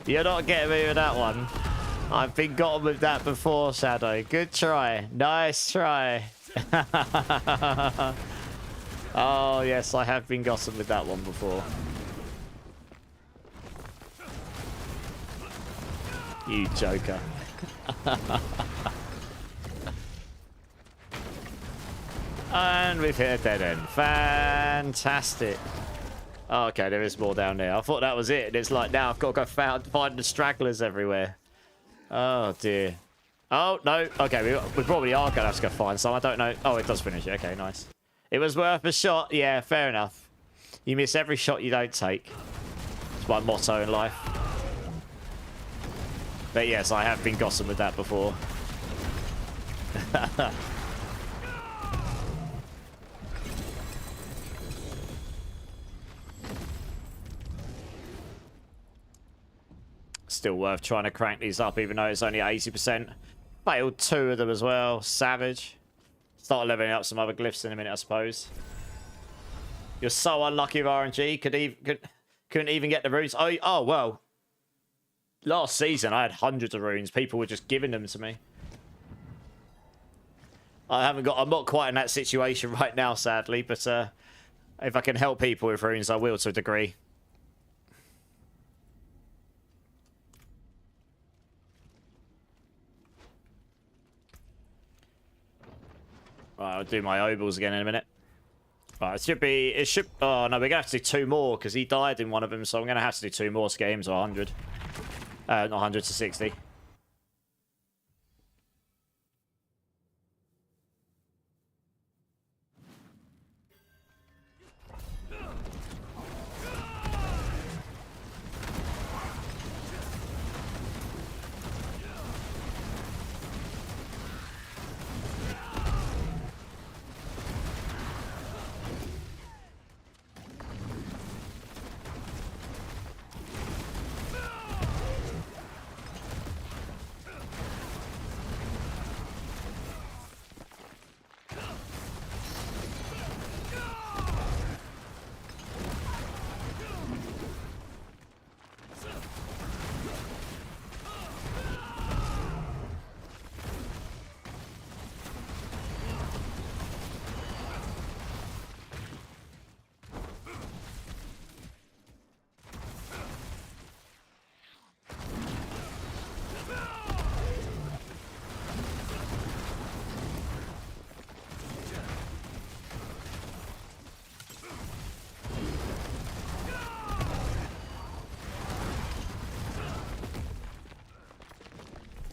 You're not getting me with that one. I've been gotten with that before, Shadow. Good try. Nice try. Oh, yes, I have been gotten with that one before. You joker. And we've hit a dead end. Fantastic. Oh, okay, there is more down there. I thought that was it. And it's like, now I've got to go find the stragglers everywhere. Oh, dear. Oh, no. Okay, we probably are going to have to go find some. I don't know. Oh, it does finish it. Okay, nice. It was worth a shot. Yeah, fair enough. You miss every shot you don't take. It's my motto in life. But yes, I have been gossiping with that before. Still worth trying to crank these up, even though it's only 80%. Failed 2 of them as well. Savage. Start leveling up some other glyphs in a minute, I suppose. You're so unlucky with RNG. Couldn't even get the runes. Oh, well. Last season, I had hundreds of runes. People were just giving them to me. I'm not quite in that situation right now, sadly. But if I can help people with runes, I will to a degree. Right, I'll do my obols again in a minute. Right, it should, oh no, we're gonna have to do 2 more because he died in one of them, so I'm gonna have to do 2 more to get him to 100. Not 100 to 60.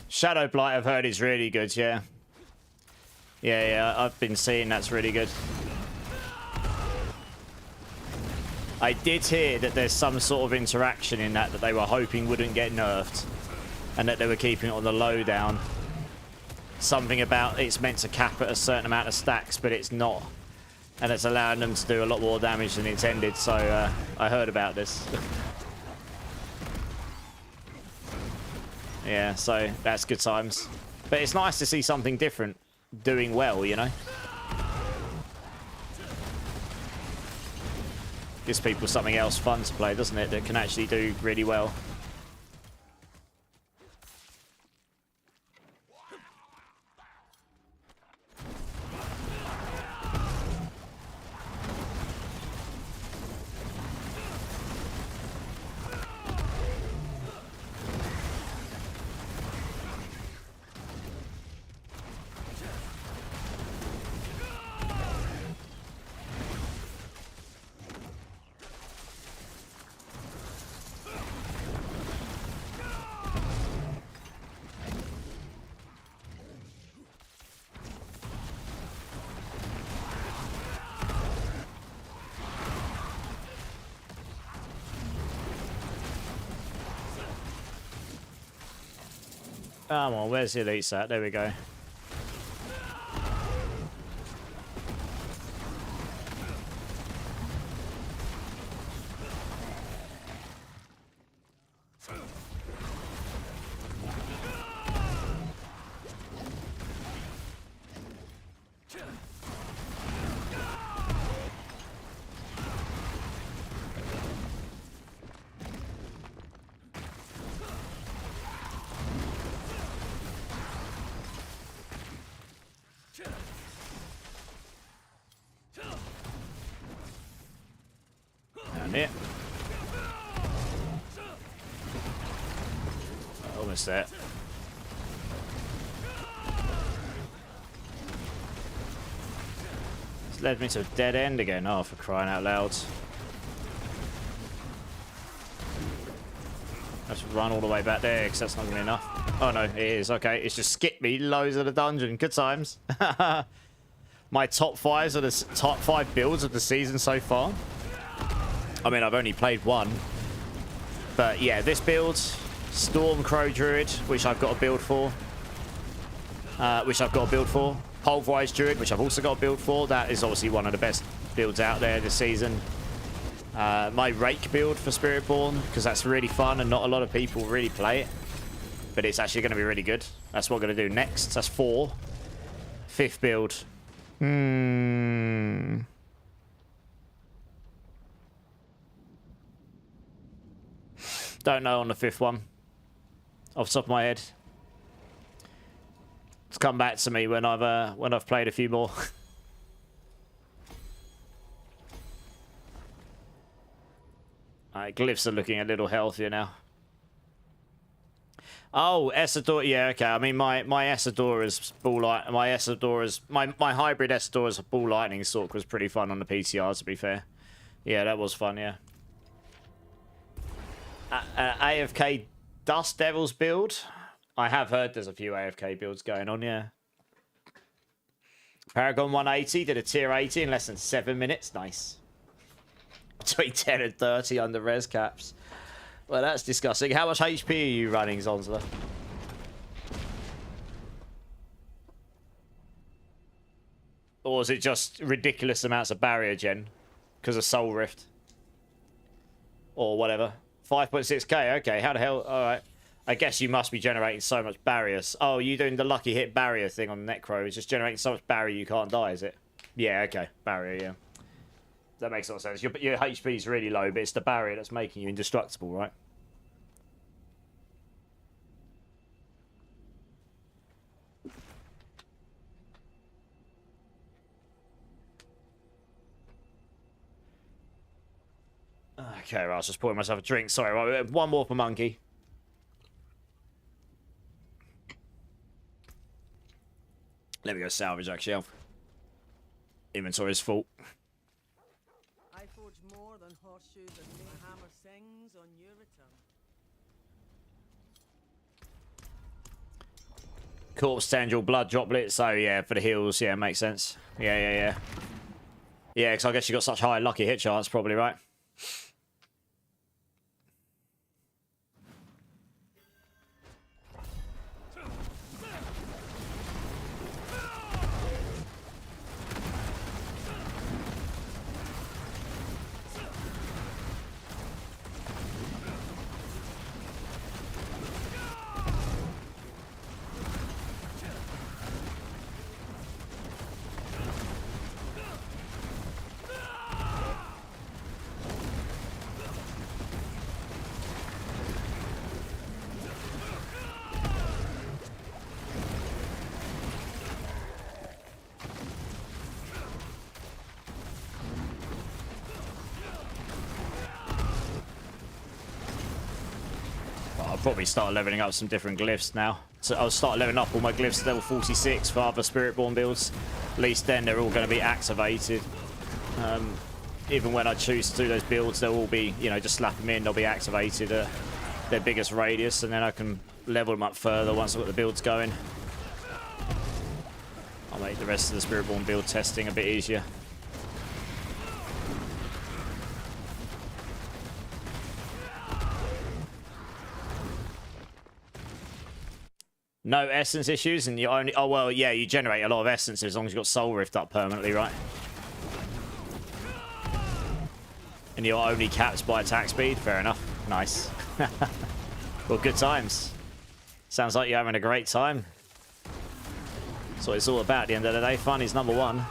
Shadow Blight, I've heard, is really good, yeah. Yeah, I've been seeing that's really good. I did hear that there's some sort of interaction in that they were hoping wouldn't get nerfed. And that they were keeping it on the low down. Something about it's meant to cap at a certain amount of stacks, but it's not. And it's allowing them to do a lot more damage than intended, so I heard about this. Yeah, so that's good times. But it's nice to see something different doing well, you know? Gives people something else fun to play, doesn't it? That can actually do really well. Come on, where's the elites at? There we go. Yeah. Almost there. It's led me to a dead end again. Oh, for crying out loud. Let's run all the way back there, because that's not going to be enough. Oh, no, it is. Okay, it's just skipped me loads of the dungeon. Good times. My top 5s are the top 5 builds of the season so far. I mean, I've only played one. But, yeah, this build, Storm Crow Druid, which I've got a build for. Pulverized Druid, which I've also got a build for. That is obviously one of the best builds out there this season. My Rake build for Spiritborn, because that's really fun and not a lot of people really play it. But it's actually going to be really good. That's what I'm going to do next. That's 4. 5th build. Don't know on the 5th one. Off the top of my head. It's come back to me when I've played a few more. Alright, glyphs are looking a little healthier now. Oh, Essador, yeah, okay. I mean, my Essadora's ball light, my hybrid Essadora's ball lightning stalk was pretty fun on the PTR, to be fair. Yeah, that was fun, yeah. AFK Dust Devils build. I have heard there's a few AFK builds going on, yeah. Paragon 180 did a tier 80 in less than 7 minutes. Nice. Between 10 and 30 under res caps. Well, that's disgusting. How much HP are you running, Zonzler? Or is it just ridiculous amounts of barrier gen? Because of Soul Rift? Or whatever. 5.6k, okay. How the hell? Alright. I guess you must be generating so much barriers. Oh, you doing the lucky hit barrier thing on Necro. It's just generating so much barrier you can't die, is it? Yeah, okay. Barrier, yeah. That makes a lot of sense. Your HP is really low, but it's the barrier that's making you indestructible, right? Okay, right, I was just pouring myself a drink. Sorry, right, one more for Monkey. Let me go salvage, actually. Inventory's full. I forge more than horseshoes and my hammer sings on your return. Corpse tendril, blood droplets. So yeah, for the heals, yeah, makes sense. Yeah. Yeah, because I guess you got such high lucky hit chance, probably, right? Probably start leveling up some different glyphs now. So I'll start leveling up all my glyphs to level 46 for other Spiritborn builds. At least then they're all going to be activated. Even when I choose to do those builds, they'll all be, you know, just slap them in, they'll be activated at their biggest radius, and then I can level them up further once I've got the builds going. I'll make the rest of the Spiritborn build testing a bit easier. No essence issues, and you only... Oh, well, yeah, you generate a lot of essence as long as you've got Soul Rift up permanently, right? And you're only capped by attack speed? Fair enough. Nice. Well, good times. Sounds like you're having a great time. That's what it's all about at the end of the day. Fun is number one.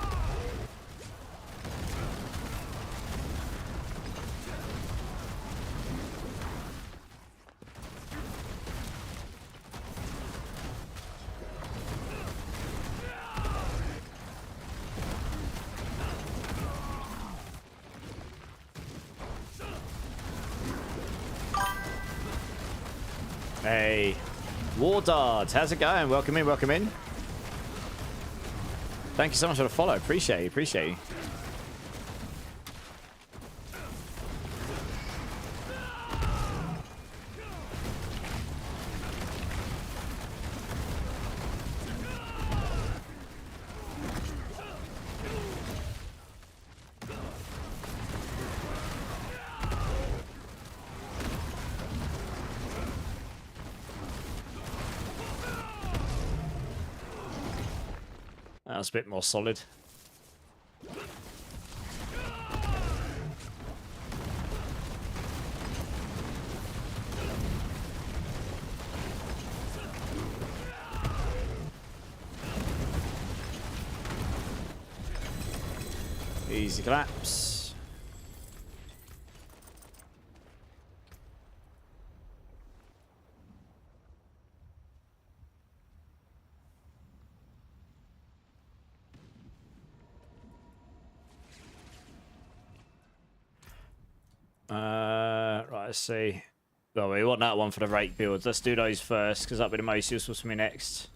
Hey, Wardard, how's it going? Welcome in, welcome in. Thank you so much for the follow. Appreciate you, appreciate you. That was a bit more solid. Easy collapse. Right, let's see. Well, we want that one for the rake builds. Let's do those first, because that'll be the most useful for me next.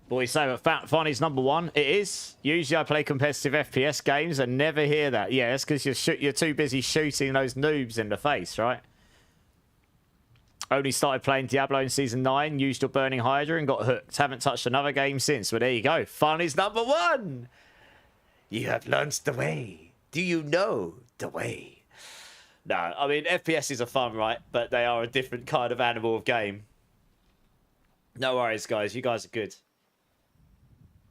Boys say that Fanny's number one. It is. Usually I play competitive FPS games and never hear that. Yeah, it's because you're too busy shooting those noobs in the face, right? Only started playing Diablo in Season 9, used your Burning Hydra and got hooked. Haven't touched another game since. Well, there you go. Fanny's number one. You have learned the way. Do you know the way? No, I mean, FPSs are fun, right? But they are a different kind of animal of game. No worries, guys. You guys are good.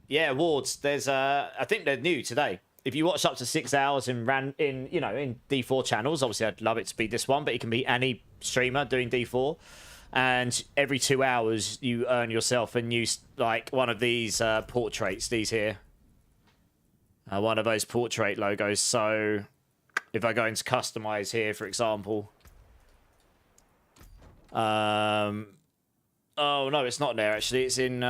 Yeah, wards. There's I think they're new today. If you watch up to 6 hours and ran in, you know, in D4 channels, obviously I'd love it to be this one, but it can be any streamer doing D4. And every 2 hours you earn yourself a new, like, one of these portraits, these here. One of those portrait logos. So if I go into customize here, for example. Oh, no, it's not there, actually. It's in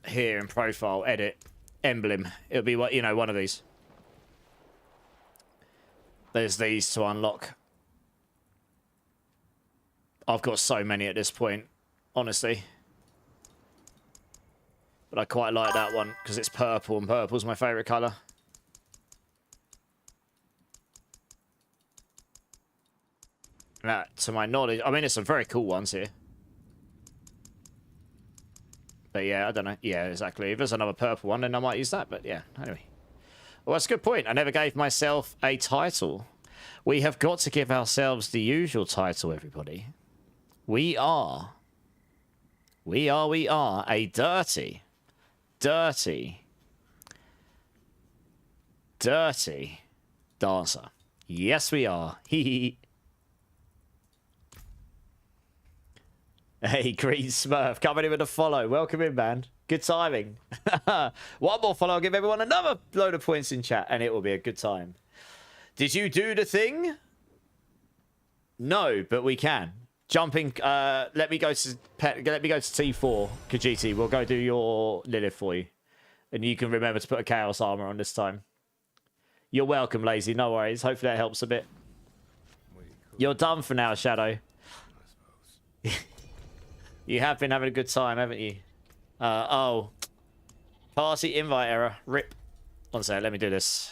here in profile, edit, emblem. It'll be, what, you know, one of these. There's these to unlock. I've got so many at this point, honestly. But I quite like that one because it's purple, and purple's my favourite colour. Now, to my knowledge, I mean, there's some very cool ones here. But yeah, I don't know. Yeah, exactly. If there's another purple one, then I might use that. But yeah, anyway. Well, that's a good point. I never gave myself a title. We have got to give ourselves the usual title, everybody. We are a dirty dancer. Yes, we are. Hee. Hey, Green Smurf, coming in with a follow. Welcome in, man. Good timing. One more follow, I'll give everyone another load of points in chat, and it will be a good time. Did you do the thing? No, but we can. Jumping. Let me go to T4, Khajiit. We'll go do your Lilith for you, and you can remember to put a Chaos Armor on this time. You're welcome, Lazy. No worries. Hopefully that helps a bit. You're done for now, Shadow. You have been having a good time, haven't you? Oh. Party invite error. Rip. One sec, let me do this.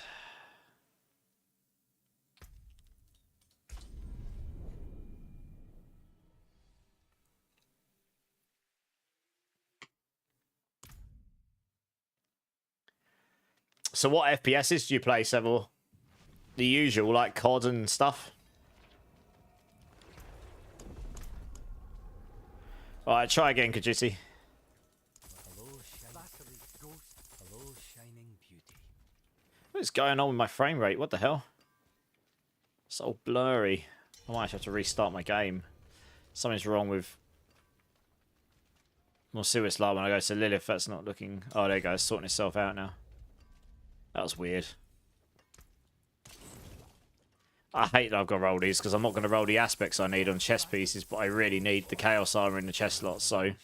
So what FPSs do you play, Seville? The usual, like COD and stuff? Alright, try again, Khajiit. What is going on with my frame rate? What the hell? It's all blurry. I might have to restart my game. Something's wrong with... We'll see what's like when I go to Lilith. That's not looking... Oh, there you go. It's sorting itself out now. That was weird. I hate that I've got to roll these because I'm not going to roll the aspects I need on chest pieces, but I really need the Chaos Armor in the chest slot, so I'm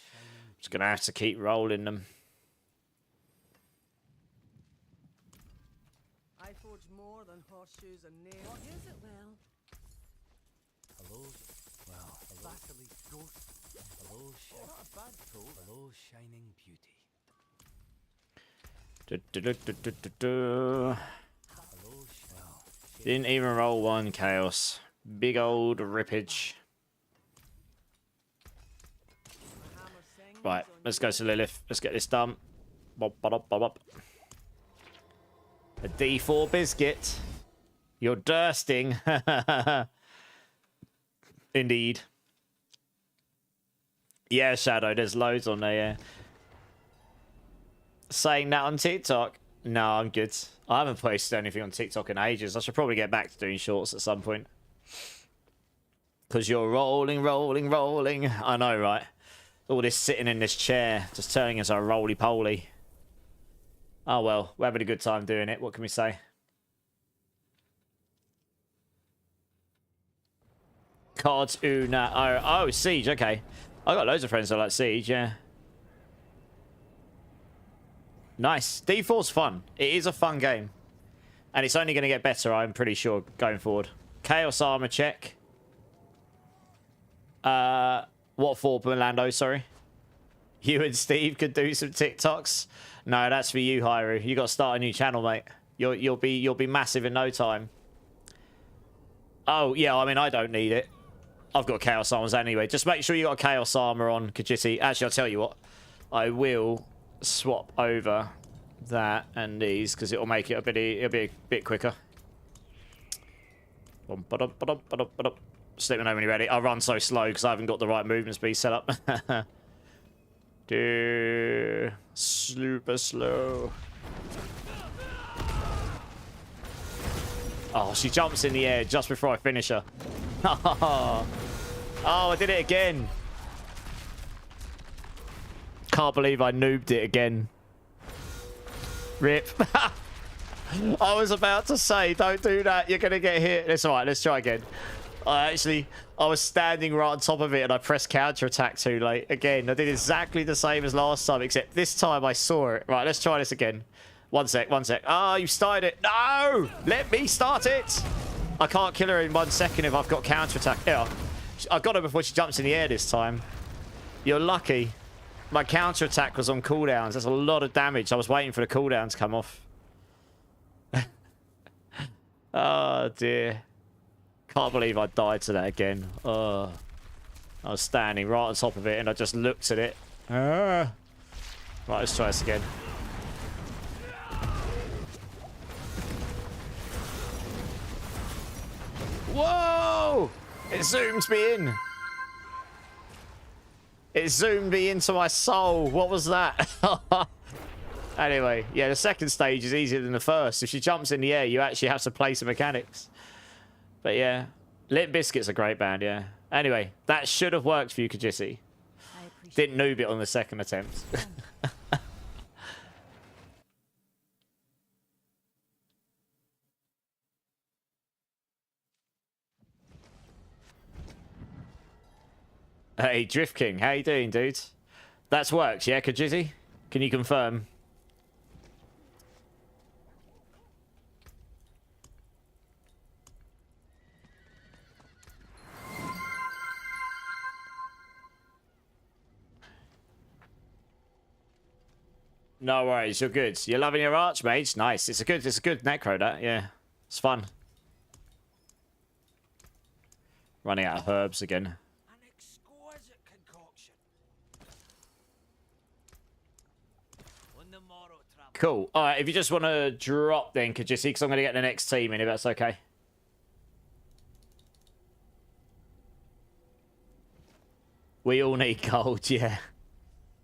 just going to have to keep rolling them. I forge more than horseshoes and nails. Use it well. Hello? Well, hello. Ghost. Hello, shining beauty. Didn't even roll one chaos. Big old rippage. Right, let's go to Lilith. Let's get this done. Bop, bop, bop, bop. A D4 biscuit. You're dursting. Indeed. Yeah, Shadow, there's loads on there, yeah. Saying that on TikTok? No, I'm good. I haven't posted anything on TikTok in ages. I should probably get back to doing shorts at some point. Because you're rolling, rolling, rolling. I know, right? All this sitting in this chair, just turning us a roly-poly. Oh, well, we're having a good time doing it. What can we say? Cards, Una. Oh, Siege, okay. I got loads of friends that like Siege, yeah. Nice. D4's fun. It is a fun game. And it's only going to get better, I'm pretty sure, going forward. Chaos Armor check. What for, Orlando, sorry? You and Steve could do some TikToks. No, that's for you, Hyru. You got to start a new channel, mate. You'll be massive in no time. Oh, yeah, I mean, I don't need it. I've got Chaos Armors anyway. Just make sure you got a Chaos Armor on, Kajiti. Actually, I'll tell you what. I will swap over that and these because it'll make it it'll be a bit quicker. Just let me know when you're ready. I run so slow because I haven't got the right movement speed set up. Super slow. Oh, she jumps in the air just before I finish her. Oh, I did it again. Can't believe I noobed it again. Rip. I was about to say, don't do that. You're going to get hit. It's all right. Let's try again. I was standing right on top of it and I pressed counter attack too late. Again, I did exactly the same as last time, except this time I saw it. Right, let's try this again. One sec, one sec. Ah, you started it. No! Let me start it! I can't kill her in 1 second if I've got counter attack. Yeah, I got her before she jumps in the air this time. You're lucky. My counter attack was on cooldowns. That's a lot of damage. I was waiting for the cooldown to come off. Oh, dear. Can't believe I died to that again. I was standing right on top of it and I just looked at it. Right, let's try this again. Whoa! It zoomed me in. It zoomed me into my soul. What was that? Anyway, yeah, the second stage is easier than the first. If she jumps in the air, you actually have to play some mechanics. But yeah, Limp Bizkit's a great band, yeah. Anyway, that should have worked for you, Kajisi. Didn't noob it on the second attempt. Hey, Drift King, how you doing, dude? That's worked, yeah, Kajisi? Can you confirm? No worries, you're good. You're loving your Archmage? Nice. It's a good necro, that, yeah. It's fun. Running out of herbs again. An exquisite concoction. On the morrow, travel. Cool. Alright, if you just want to drop then, Kajisi, because I'm going to get the next team in, if that's okay. We all need gold, yeah.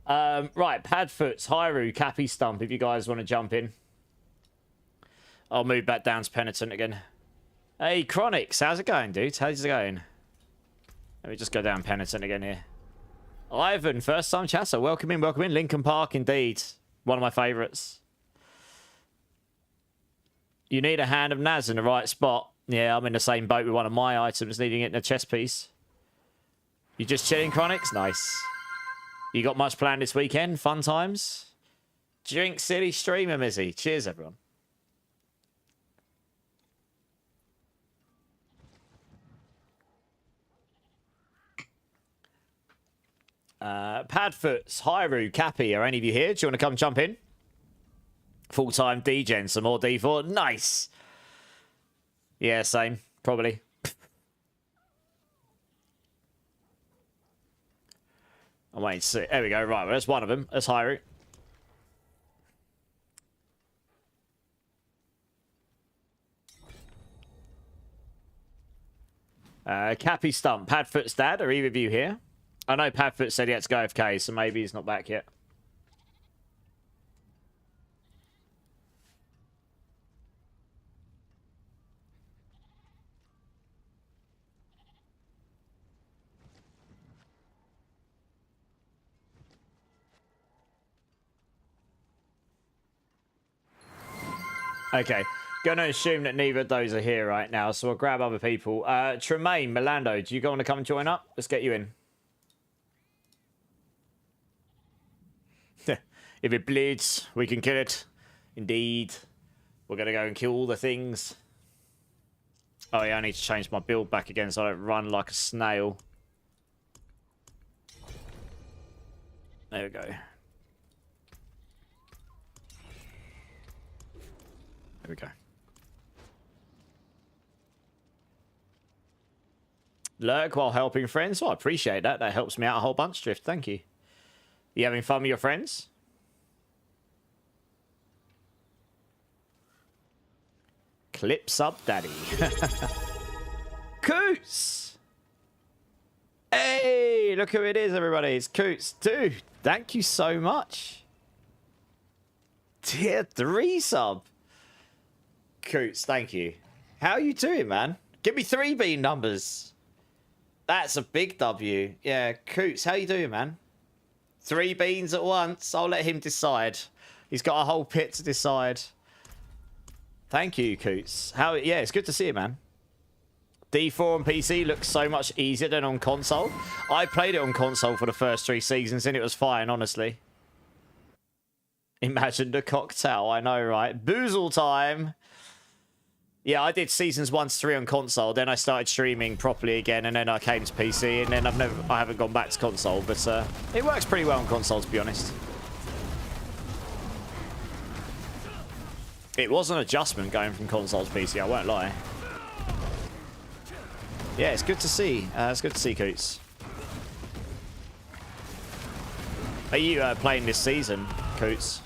Right, Padfoots, Hyru, Cappy Stump, if you guys want to jump in. I'll move back down to Penitent again. Hey, Chronix, how's it going, dude? How's it going? Let me just go down Penitent again here. Ivan, first time chatter. Welcome in, welcome in. Lincoln Park, indeed. One of my favourites. You need a Hand of Naz in the right spot. Yeah, I'm in the same boat with one of my items, needing it in a chest piece. You just chilling, Chronix? Nice. You got much planned this weekend? Fun times? Drink City streamer, Mizzy. Cheers, everyone. Padfoots, Hyru, Cappy, are any of you here? Do you want to come jump in? Full-time D-Gen, some more D4. Nice. Yeah, same. Probably. I'm waiting to see. There we go. Right, well, that's one of them. That's Hyru. Cappy Stump, Padfoot's dad. Are either of you here? I know Padfoot said he had to go AFK, so maybe he's not back yet. Okay, gonna assume that neither of those are here right now, so we'll grab other people. Tremaine, Milando, do you want to come and join up? Let's get you in. If it bleeds, we can kill it. Indeed. We're gonna go and kill all the things. Oh yeah, I need to change my build back again so I don't run like a snail. There we go. There we go. Lurk while helping friends. Oh, I appreciate that. That helps me out a whole bunch, Drift. Thank you. You having fun with your friends? Clips up, daddy. Coots! Hey, look who it is, everybody. It's Coots. Dude, thank you so much. Tier 3 sub. Coots, thank you. How you doing, man? Give me 3 bean numbers. That's a big W. Yeah, Coots, how you doing, man? 3 beans at once. I'll let him decide. He's got a whole pit to decide. Thank you, Coots. How? Yeah, it's good to see you, man. D4 on PC looks so much easier than on console. I played it on console for the first 3 seasons and it was fine, honestly. Imagine the cocktail. I know, right? Boozle time. Yeah, I did seasons 1 to 3 on console. Then I started streaming properly again, and then I came to PC, and then I haven't gone back to console. But it works pretty well on console, to be honest. It was an adjustment going from console to PC. I won't lie. Yeah, it's good to see. It's good to see, Coots. Are you playing this season, Coots?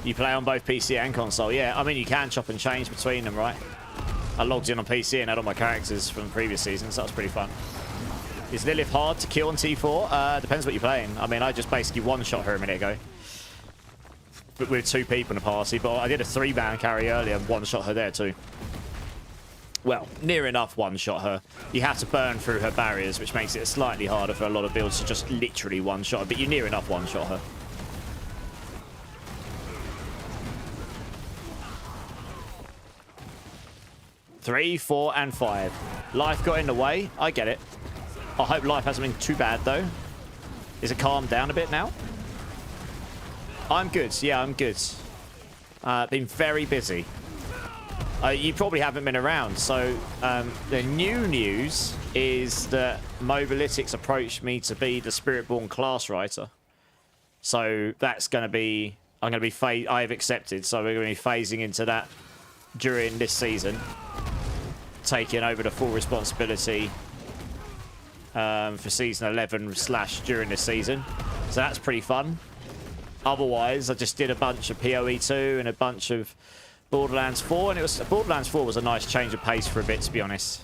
You play on both PC and console? Yeah, I mean, you can chop and change between them, right? I logged in on PC and had all my characters from previous seasons. That was pretty fun. Is Lilith hard to kill on T4? Depends what you're playing. I mean, I just basically one-shot her a minute ago. But with 2 people in a party. But I did a 3-man carry earlier and one-shot her there too. Well, near enough one-shot her. You have to burn through her barriers, which makes it slightly harder for a lot of builds to just literally one-shot her. But you near enough one-shot her. Three, 4, and 5. Life got in the way. I get it. I hope life hasn't been too bad, though. Is it calmed down a bit now? I'm good. Yeah, I'm good. Been very busy. You probably haven't been around. So the new news is that Mobalytics approached me to be the Spiritborn class writer. So that's going to be... I have accepted. So we're going to be phasing into that during this season. Taking over the full responsibility for season 11 / during this season. So that's pretty fun. Otherwise, I just did a bunch of PoE 2 and a bunch of Borderlands 4, and Borderlands 4 was a nice change of pace for a bit, to be honest.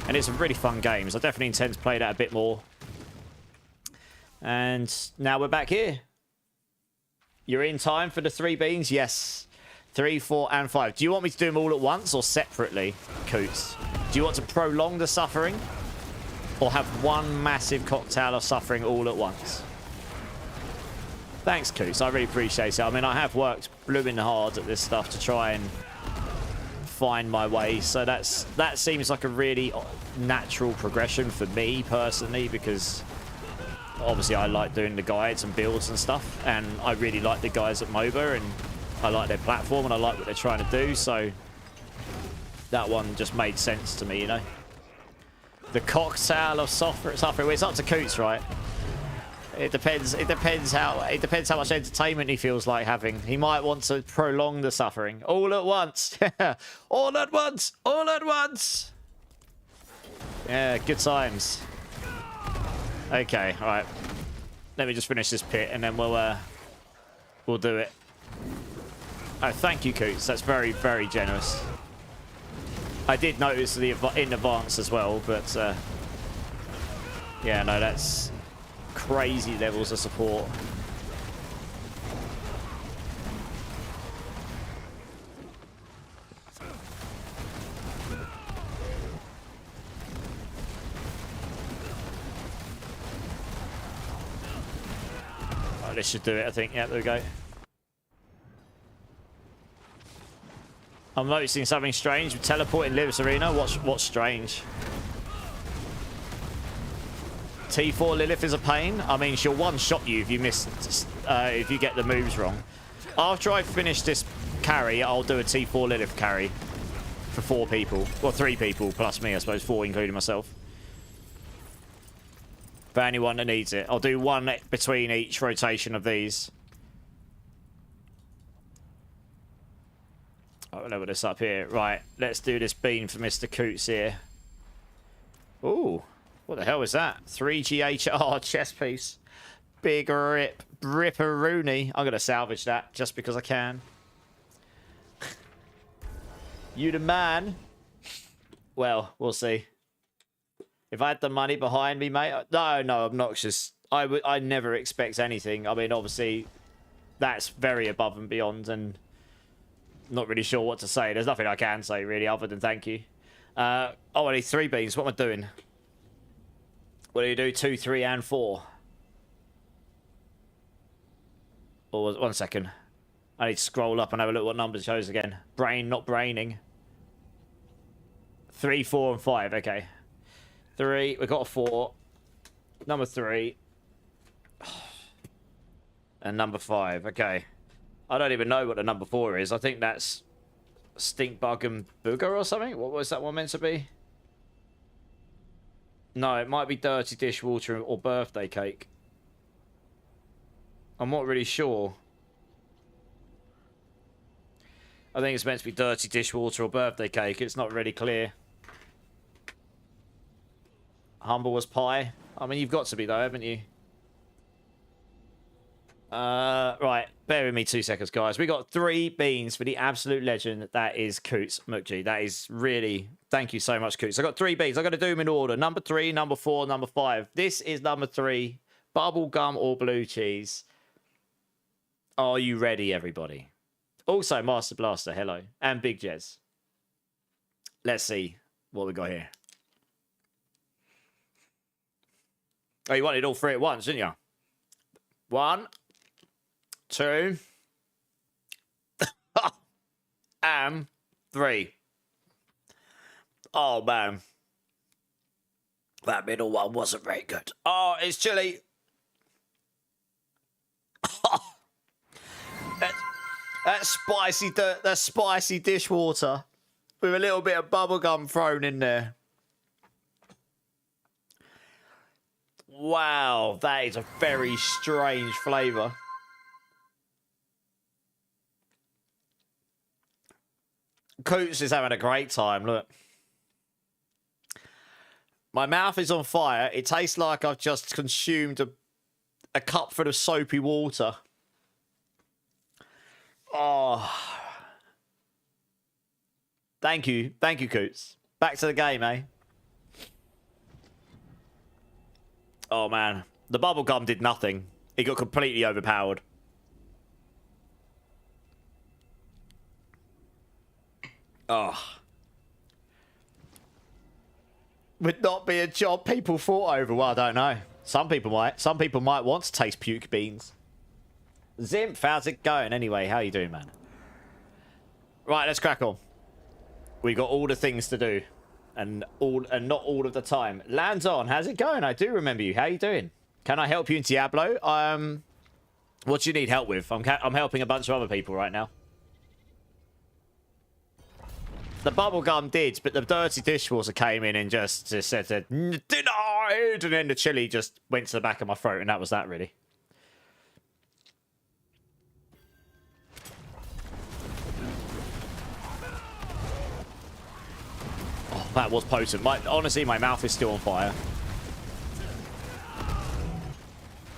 And it's a really fun game, so I definitely intend to play that a bit more. And now we're back here. You're in time for the 3 beans? Yes. 3, 4, and 5. Do you want me to do them all at once or separately, Coots? Do you want to prolong the suffering? Or have one massive cocktail of suffering all at once? Thanks, Coots. I really appreciate it. I mean, I have worked blooming hard at this stuff to try and find my way. So that seems like a really natural progression for me, personally, because obviously I like doing the guides and builds and stuff. And I really like the guys at MOBA, and I like their platform, and I like what they're trying to do. So that one just made sense to me, you know. The cocktail of suffering. Well, it's up to Coots, right? It depends. It depends how much entertainment he feels like having. He might want to prolong the suffering all at once. All at once. All at once. Yeah, good times. Okay, all right. Let me just finish this pit and then we'll do it. Oh, thank you, Coots. That's very, very generous. I did notice the in advance as well, but yeah, no, that's crazy levels of support. Oh, this should do it, I think. Yeah, there we go. I'm noticing something strange with teleporting Liv's Arena. What's strange? T4 Lilith is a pain. I mean, she'll one-shot you if you if you get the moves wrong. After I finish this carry, I'll do a T4 Lilith carry for 4 people. Well, 3 people plus me, I suppose. 4 including myself. For anyone that needs it. I'll do 1 between each rotation of these. I'll level this up here. Right, let's do this beam for Mr. Coots here. Ooh, what the hell is that? 3GHR chest piece. Big rip. Ripperoonie. I'm going to salvage that just because I can. You the man. Well, we'll see. If I had the money behind me, mate. No, obnoxious. I never expect anything. I mean, obviously, that's very above and beyond, and not really sure what to say. There's nothing I can say, really, other than thank you. Oh, I need 3 beans. What am I doing? What do you do? 2, 3, and 4. Oh, 1 second. I need to scroll up and have a look what numbers it shows again. Brain, not braining. 3, 4, and 5. Okay. 3. We got a 4. Number 3. And number 5. Okay. I don't even know what the number 4 is. I think that's Stink Bug and Booger or something. What was that one meant to be? No, it might be Dirty Dishwater or Birthday Cake. I'm not really sure. I think it's meant to be Dirty Dishwater or Birthday Cake. It's not really clear. Humble as pie. I mean, you've got to be though, haven't you? Right, bear with me 2 seconds, guys. We got 3 beans for the absolute legend. That is Coots Mukji. That is really... Thank you so much, Coots. I got 3 beans. I'm going to do them in order. Number 3, number 4, number 5. This is number 3. Bubblegum or blue cheese. Are you ready, everybody? Also, Master Blaster, hello. And Big Jez. Let's see what we got here. Oh, you wanted all 3 at once, didn't you? 1, 2, and 3. Oh, man. That middle one wasn't very good. Oh, it's chilly. That spicy dishwater with a little bit of bubblegum thrown in there. Wow, that is a very strange flavour. Coots is having a great time, look. My mouth is on fire. It tastes like I've just consumed a cup full of soapy water. Oh. Thank you. Thank you, Coots. Back to the game, eh? Oh, man. The bubblegum did nothing. It got completely overpowered. Oh. Would not be a job people fought over. Well, I don't know. Some people might. Some people might want to taste puke beans. Zimp, how's it going? Anyway, how you doing, man? Right, let's crack on. We got all the things to do. And not all of the time. Lands on, how's it going? I do remember you. How you doing? Can I help you in Diablo? What do you need help with? I'm helping a bunch of other people right now. The bubblegum did, but the dirty dishwater came in and just said, denied! And then the chili just went to the back of my throat, and that was that, really. Oh, that was potent. Honestly, my mouth is still on fire.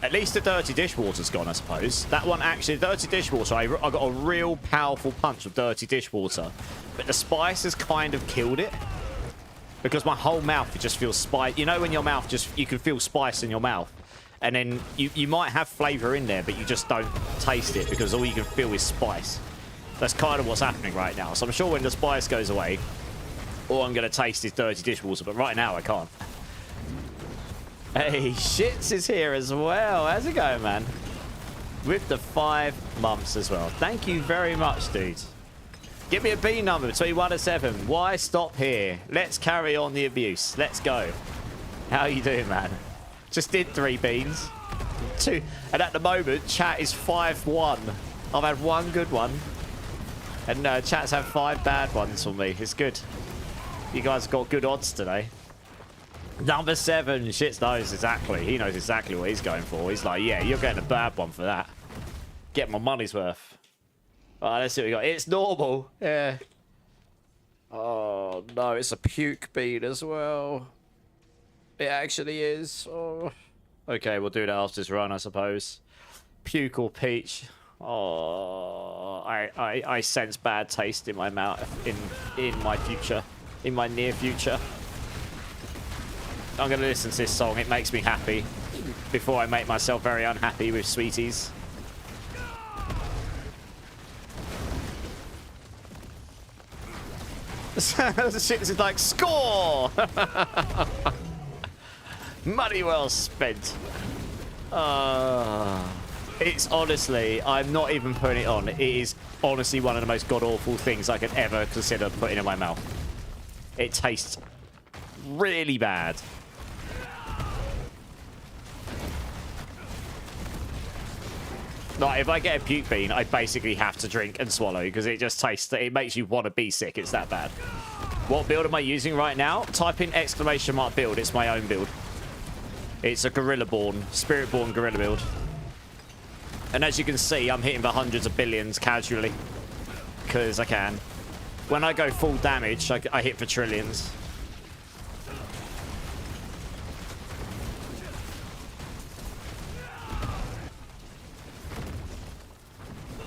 At least the dirty dishwater's gone, I suppose. That one, actually, dirty dishwater, I got a real powerful punch with dirty dishwater. But the spice has kind of killed it. Because my whole mouth, it just feels spice. You know when your mouth just, you can feel spice in your mouth. And then you might have flavour in there, but you just don't taste it because all you can feel is spice. That's kind of what's happening right now. So I'm sure when the spice goes away, all I'm going to taste is dirty dishwater. But right now, I can't. Hey, Shits is here as well. How's it going, man? With the 5 months as well. Thank you very much, dude. Give me a B number between 1 and 7. Why stop here? Let's carry on the abuse. Let's go. How you doing, man? Just did 3 beans. 2. And at the moment, chat is 5-1. I've had 1 good one. And chat's had 5 bad ones for me. It's good. You guys have got good odds today. Number 7. Shits knows exactly. He knows exactly what he's going for. He's like, yeah, you're getting a bad one for that. Get my money's worth. Alright, let's see what we got. It's normal. Yeah. Oh, no, it's a puke bean as well. It actually is. Oh. Okay, we'll do that after this run, I suppose. Puke or peach. Oh, I sense bad taste in my mouth in my future. In my near future. I'm going to listen to this song. It makes me happy. Before I make myself very unhappy with sweeties. The shit is like, score! Money well spent. It's honestly, I'm not even putting it on. It is honestly one of the most god-awful things I could ever consider putting in my mouth. It tastes really bad. Like, if I get a puke bean, I basically have to drink and swallow because it just tastes, it makes you want to be sick. It's that bad. What build am I using right now? Type in !build. It's my own build. It's a Spiritborn Gorilla build. And as you can see, I'm hitting the hundreds of billions casually. Because I can. When I go full damage, I hit for trillions.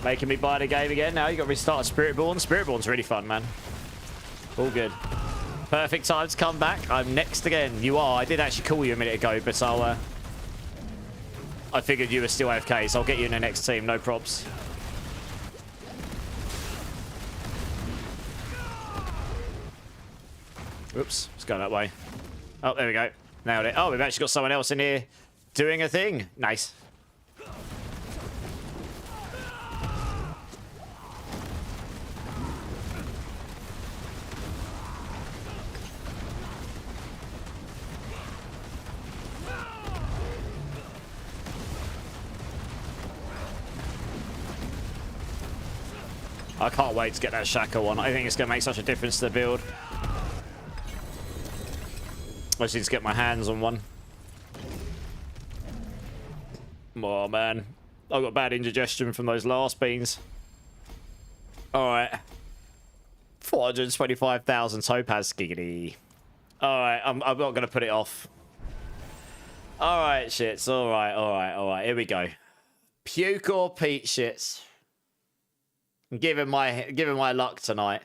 Making me buy the game again. Now you got to restart Spiritborn. Spiritborn's really fun, man. All good. Perfect time to come back. I'm next again. You are. I did actually call you a minute ago, but I figured you were still AFK, so I'll get you in the next team. No probs. Oops. Let's go that way. Oh, there we go. Nailed it. Oh, we've actually got someone else in here doing a thing. Nice. I can't wait to get that Shaka one. I think it's going to make such a difference to the build. I just need to get my hands on one. Oh, man. I've got bad indigestion from those last beans. Alright. 425,000 topaz, giggity. Alright, I'm not going to put it off. Alright, shits. Alright. Here we go. Puke or peat, shits. Given my luck tonight,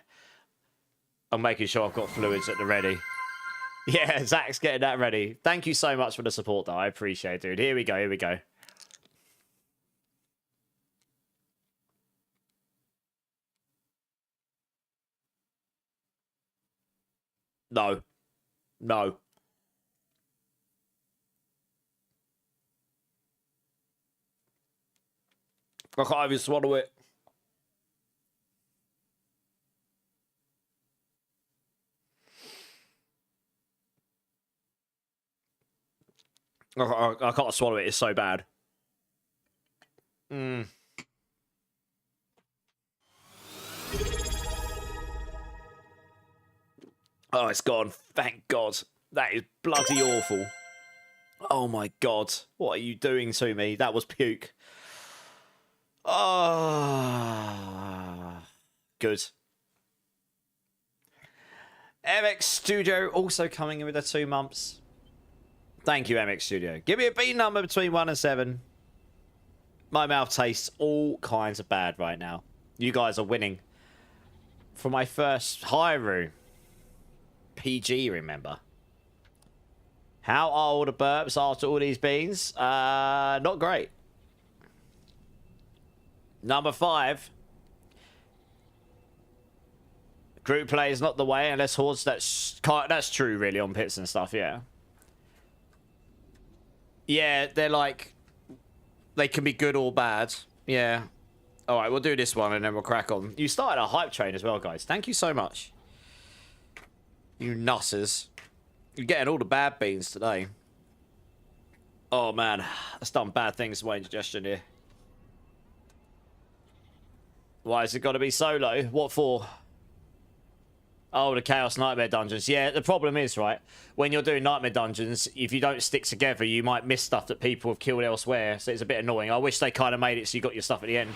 I'm making sure I've got fluids at the ready. Yeah, Zach's getting that ready. Thank you so much for the support, though. I appreciate it, dude. Here we go. No. I can't even swallow it. I can't swallow it. It's so bad. Oh, it's gone. Thank God. That is bloody awful. Oh my God. What are you doing to me? That was puke. Oh, good. MX Studio also coming in with the 2 months. Thank you, MX Studio. Give me a B number between 1 and 7. My mouth tastes all kinds of bad right now. You guys are winning. For my first Hyrule. PG, remember. How are all the burps after all these beans? Not great. Number 5. Group play is not the way unless hordes. That's true, really, on pits and stuff. Yeah. Yeah, they're like, they can be good or bad. Yeah. All right, we'll do this one and then we'll crack on. You started a hype train as well, guys. Thank you so much. You nutters. You're getting all the bad beans today. Oh, man. That's done bad things to my indigestion here. Why has it got to be solo? What for? Oh, the Chaos Nightmare Dungeons. Yeah, the problem is, right, when you're doing Nightmare Dungeons, if you don't stick together, you might miss stuff that people have killed elsewhere, so it's a bit annoying. I wish they kind of made it so you got your stuff at the end.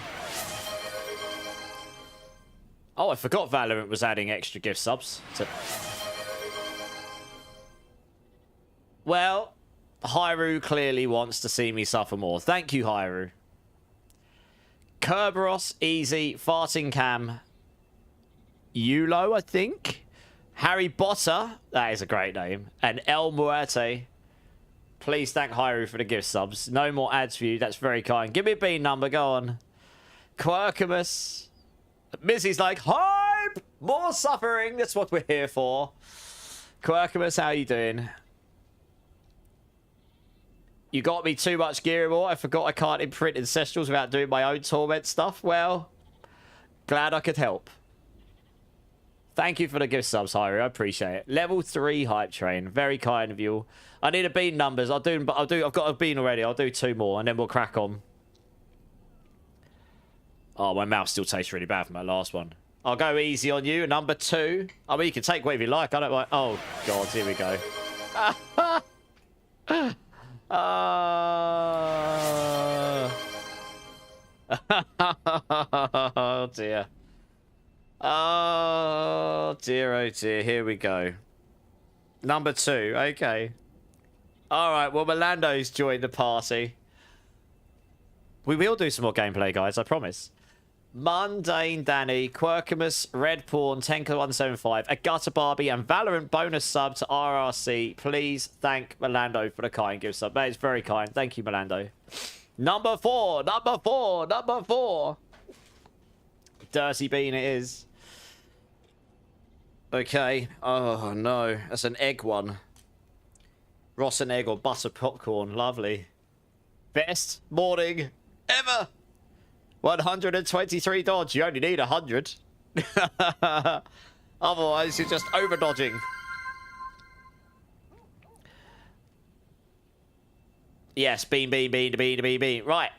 Oh, I forgot Valorant was adding extra gift subs. Well, Hyrule clearly wants to see me suffer more. Thank you, Hyrule. Kerberos, Easy, Farting Cam, Yulo, I think. Harry Potter, that is a great name. And El Muerte. Please thank Hyrule for the gift subs. No more ads for you, that's very kind. Give me a B number, go on. Quirkamus. Missy's like, hype! More suffering, that's what we're here for. Quirkamus, how you doing? You got me too much gear anymore. I forgot I can't imprint Ancestrals without doing my own Torment stuff. Well, glad I could help. Thank you for the gift subs, Hyrie. I appreciate it. Level 3 hype train. Very kind of you. I need a bean numbers. I've got a bean already. I'll do 2 more and then we'll crack on. Oh, my mouth still tastes really bad from my last one. I'll go easy on you. Number 2. I mean, you can take whatever you like. I don't mind. Oh, God. Here we go. Oh, dear. Oh, dear, oh, dear. Here we go. Number 2. Okay. All right. Well, Melando's joined the party. We will do some more gameplay, guys. I promise. Mundane Danny, Quirkamus, Red Pawn, Tenka175, a Gutter Barbie, and Valorant bonus sub to RRC. Please thank Melando for the kind gift sub. That is very kind. Thank you, Melando. Number 4. Number 4. Number 4. Dirty bean it is. Okay. Oh, no. That's an egg one. Ross and egg or butter popcorn. Lovely. Best morning ever. 123 dodge. You only need 100. Otherwise, you're just over dodging. Yes, bean. Right.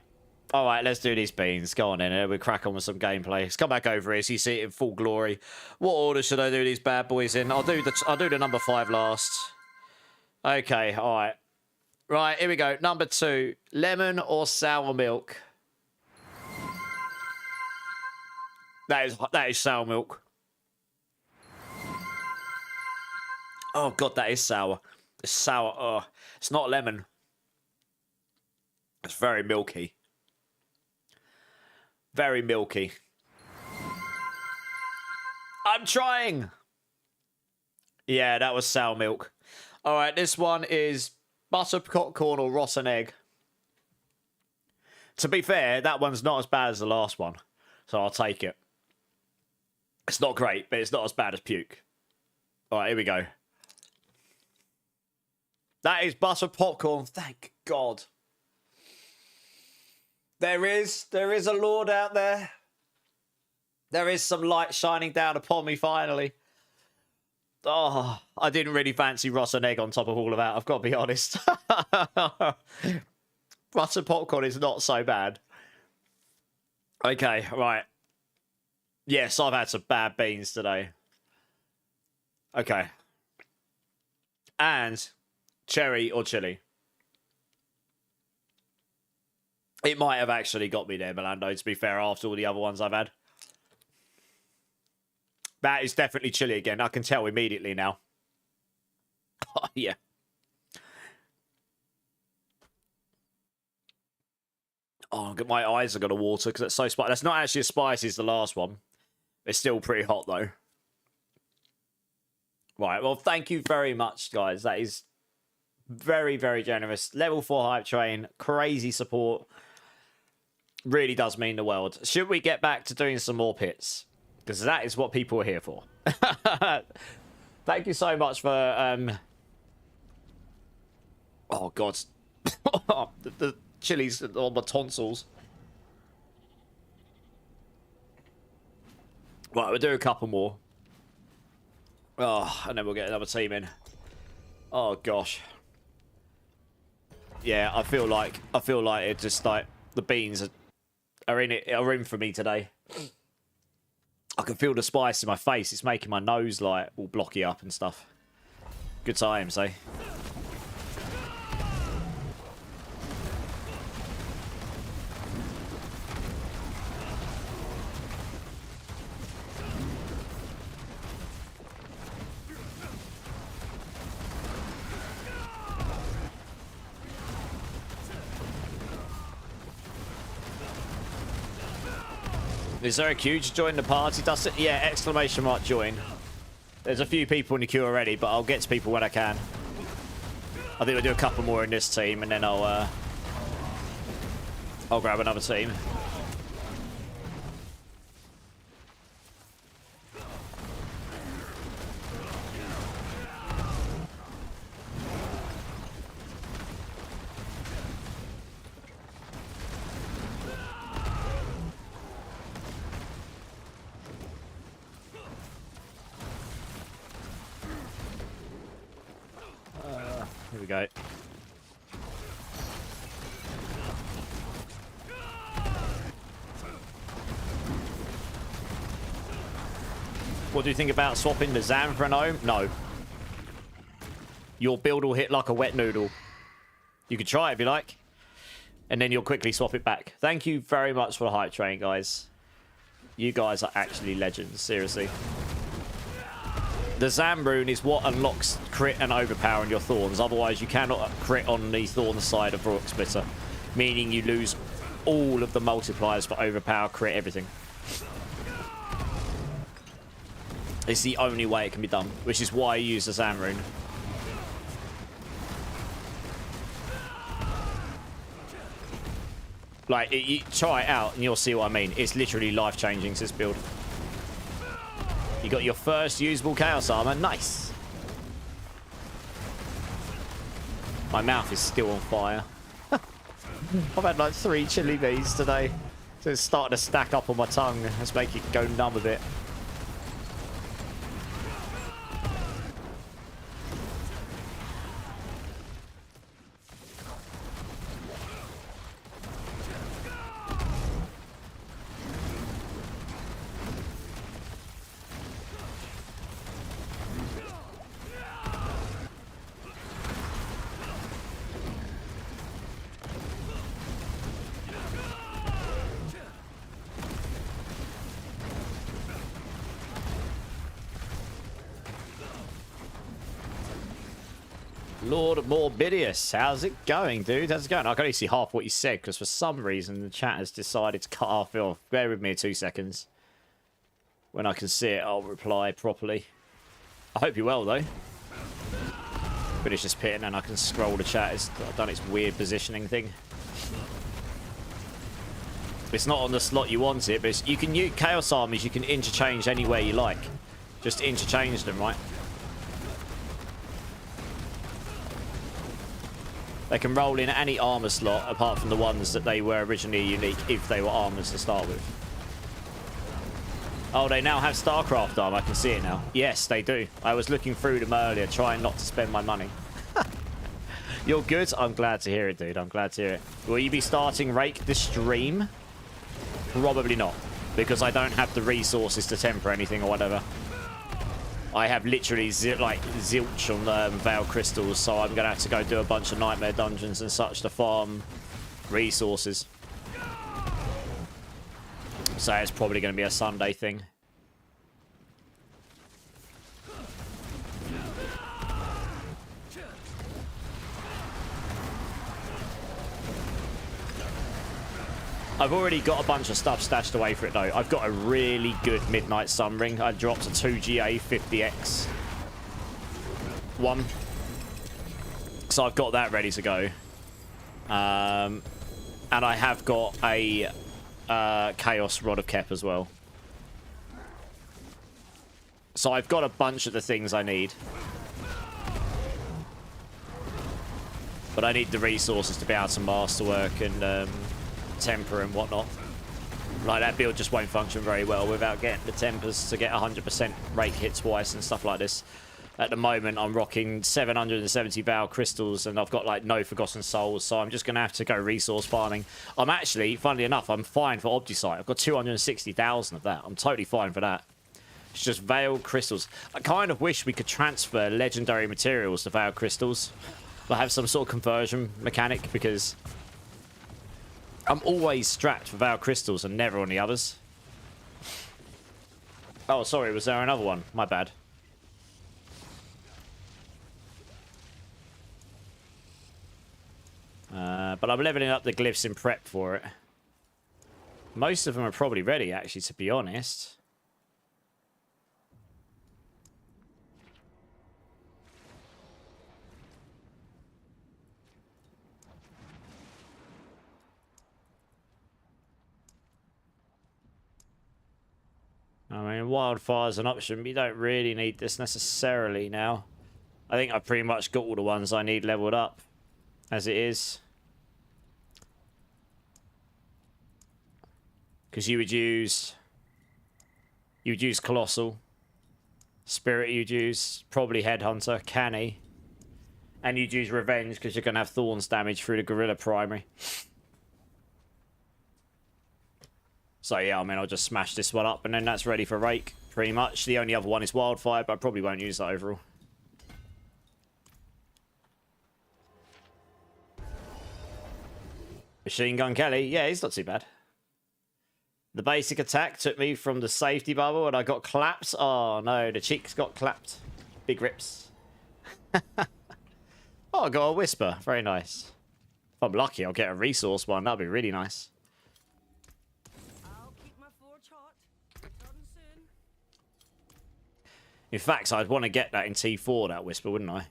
All right, let's do these beans. Go on in. We'll crack on with some gameplay. Let's come back over here so you see it in full glory. What order should I do these bad boys in? I'll do the number 5 last. Okay, all right. Right, here we go. Number 2. Lemon or sour milk? That is sour milk. Oh, God, that is sour. It's sour. Oh, it's not lemon. It's very milky. Very milky. I'm trying. Yeah, that was sour milk. All right, this one is butter popcorn or Ross and egg. To be fair, that one's not as bad as the last one, so I'll take it. It's not great, but it's not as bad as puke. All right, here we go. That is butter popcorn. Thank God. There is a Lord out there. There is some light shining down upon me finally. Oh, I didn't really fancy Ross and egg on top of all of that, I've got to be honest. Butter popcorn is not so bad. Okay, right. Yes, I've had some bad beans today. Okay, and cherry or chili. It might have actually got me there, Melando, to be fair, after all the other ones I've had. That is definitely chili again. I can tell immediately now. Oh, yeah. Oh, my eyes are going to water because it's so spicy. That's not actually as spicy as the last one. It's still pretty hot, though. Right, well, thank you very much, guys. That is very, very generous. Level 4 hype train. Crazy support. Really does mean the world. Should we get back to doing some more pits? Because that is what people are here for. Thank you so much for... Oh, God. the chilies on my tonsils. Right, we'll do a couple more. Oh, and then we'll get another team in. Oh, gosh. Yeah, I feel like it just like the beans are in for me today. I can feel the spice in my face. It's making my nose like all blocky up and stuff. Good times, eh? Is there a queue to join the party? Does it? Yeah, exclamation mark join. There's a few people in the queue already, but I'll get to people when I can. I think we'll do a couple more in this team, and then I'll grab another team. Here we go. What do you think about swapping the Zam for an Ohm? No. Your build will hit like a wet noodle. You could try it if you like. And then you'll quickly swap it back. Thank you very much for the hype train, guys. You guys are actually legends, seriously. The Zam rune is what unlocks crit and overpower on your Thorns. Otherwise, you cannot crit on the Thorn side of Rook Splitter. Meaning you lose all of the multipliers for overpower, crit, everything. It's the only way it can be done. Which is why I use the Zam rune. Like, you try it out and you'll see what I mean. It's literally life-changing, this build. You got your first usable Chaos Armor. Nice. My mouth is still on fire. I've had like 3 chili bees today. So it's starting to stack up on my tongue. Let's make it go numb a bit. Lord Morbidius, how's it going, dude? How's it going? I can only see half what you said because for some reason the chat has decided to cut half it off. Bear with me 2 seconds. When I can see it, I'll reply properly. I hope you're well, though. Finish this pit and then I can scroll the chat. I've done its weird positioning thing. It's not on the slot you want it, but you can use Chaos Armies. You can interchange anywhere you like. Just interchange them, right? They can roll in any armor slot apart from the ones that they were originally unique if they were armors to start with. Oh, they now have StarCraft armor. I can see it now. Yes, they do. I was looking through them earlier, trying not to spend my money. You're good? I'm glad to hear it, dude. I'm glad to hear it. Will you be starting Rake this stream? Probably not, because I don't have the resources to temper anything or whatever. I have literally like zilch on Veil Crystals, so I'm going to have to go do a bunch of Nightmare Dungeons and such to farm resources. So it's probably going to be a Sunday thing. I've already got a bunch of stuff stashed away for it though. I've got a really good Midnight Sun Ring. I dropped a 2GA 50X one. So I've got that ready to go. And I have got a Chaos Rod of Kep as well. So I've got a bunch of the things I need. But I need the resources to be able to masterwork and temper and whatnot. Like, that build just won't function very well without getting the tempers to get 100% rake hits twice and stuff like this. At the moment, I'm rocking 770 Veil Crystals, and I've got, like, no Forgotten Souls, so I'm just going to have to go resource farming. I'm actually, funnily enough, I'm fine for Obdusite. I've got 260,000 of that. I'm totally fine for that. It's just Veil Crystals. I kind of wish we could transfer legendary materials to Veil Crystals. But have some sort of conversion mechanic, because I'm always strapped for Veil Crystals and never on the others. Oh, sorry, was there another one? My bad. But I'm leveling up the glyphs in prep for it. Most of them are probably ready, actually, to be honest. I mean, Wildfire's an option, but you don't really need this necessarily now. I think I've pretty much got all the ones I need leveled up, as it is. Because you would use Colossal. Spirit you'd use, probably Headhunter, Canny. And you'd use Revenge, because you're going to have Thorns damage through the Gorilla Primary. So yeah, I mean, I'll just smash this one up, and then that's ready for Rake, pretty much. The only other one is Wildfire, but I probably won't use that overall. Machine Gun Kelly, yeah, he's not too bad. The basic attack took me from the safety bubble, and I got clapped. Oh no, the cheeks got clapped. Big rips. Oh, I got a Whisper, very nice. If I'm lucky, I'll get a resource one, that'd be really nice. In fact, I'd want to get that in T4, that Whisper, wouldn't I?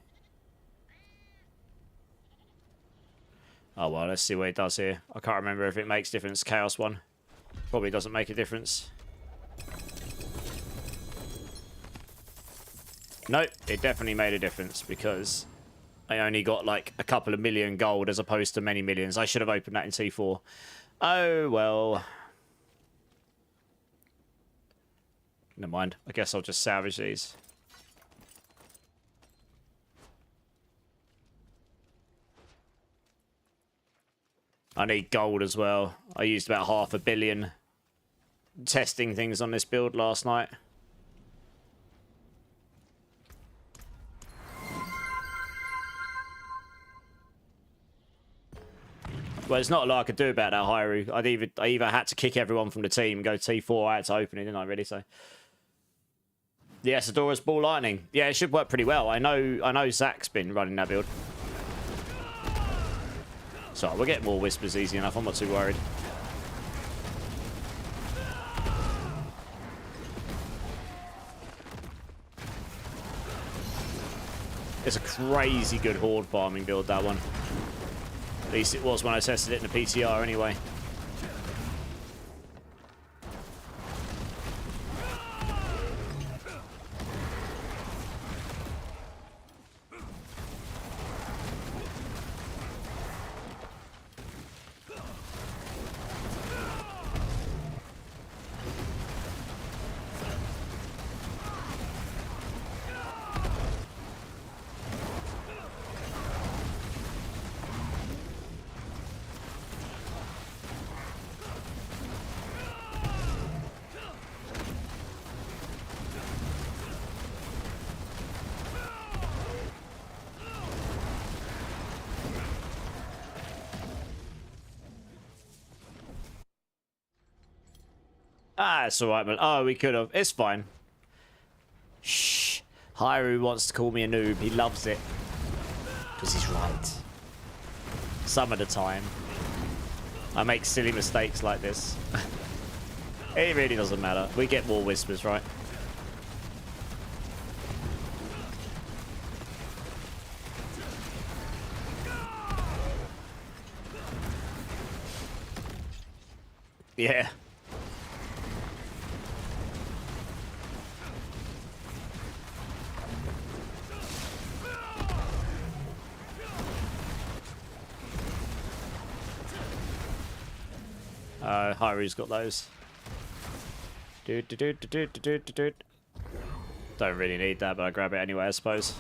Oh, well, let's see what it does here. I can't remember if it makes difference. Chaos one. Probably doesn't make a difference. Nope, it definitely made a difference because I only got like a couple of million gold as opposed to many millions. I should have opened that in T4. Oh, well. Never mind. I guess I'll just salvage these. I need gold as well. I used about 500 million testing things on this build last night. Well, there's not a lot I could do about that, Hyru. I either had to kick everyone from the team, go T4, I had to open it, didn't I, really? So, yes, Adora's Ball Lightning. Yeah, it should work pretty well. I know Zach's been running that build. So we'll get more Whispers easy enough. I'm not too worried. It's a crazy good horde farming build, that one. At least it was when I tested it in the PTR anyway. Ah, it's alright, man. Oh, we could have. It's fine. Shh. Hyrule wants to call me a noob. He loves it. Because he's right. Some of the time. I make silly mistakes like this. It really doesn't matter. We get more whispers, right? Yeah. Hyru's got those. Don't really need that, but I grab it anyway, I suppose.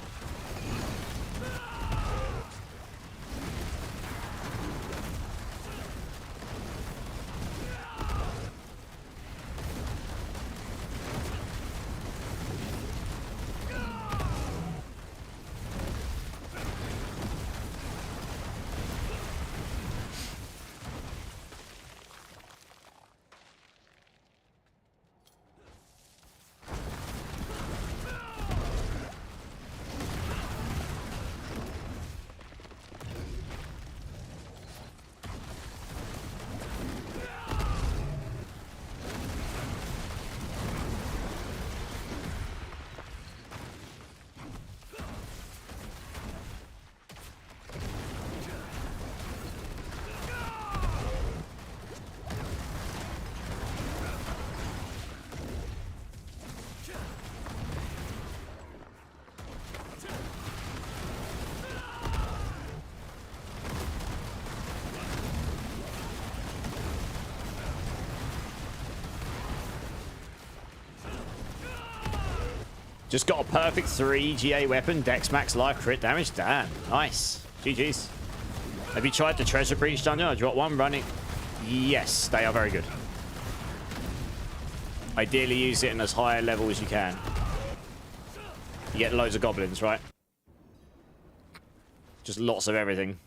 Just got a perfect 3 GA weapon, Dex Max Life, crit damage. Damn, nice. GG's. Have you tried the Treasure Breach dungeon? I dropped one running. Yes, they are very good. Ideally use it in as high a level as you can. You get loads of goblins, right? Just lots of everything.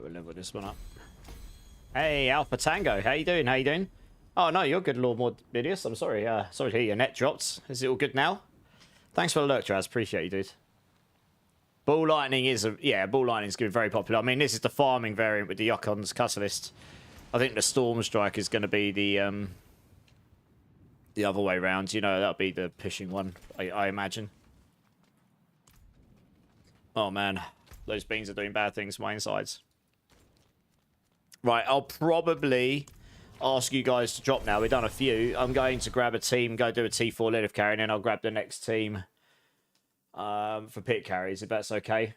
We'll level this one up. Hey, Alpha Tango, how you doing? How you doing? Oh no, you're good, Lord Morbidius. I'm sorry. Sorry to hear your net dropped. Is it all good now? Thanks for the lurk, Traz. Appreciate you, dude. Ball Lightning is Ball Lightning is going to be very popular. I mean, this is the farming variant with the Yokon's Catalyst. I think the Storm Strike is going to be the other way round. You know, that'll be the pushing one, I imagine. Oh man, those beans are doing bad things to my insides. Right, I'll probably ask you guys to drop now. We've done a few. I'm going to grab a team, go do a T4 Lilith carry, and then I'll grab the next team for pit carries, if that's okay.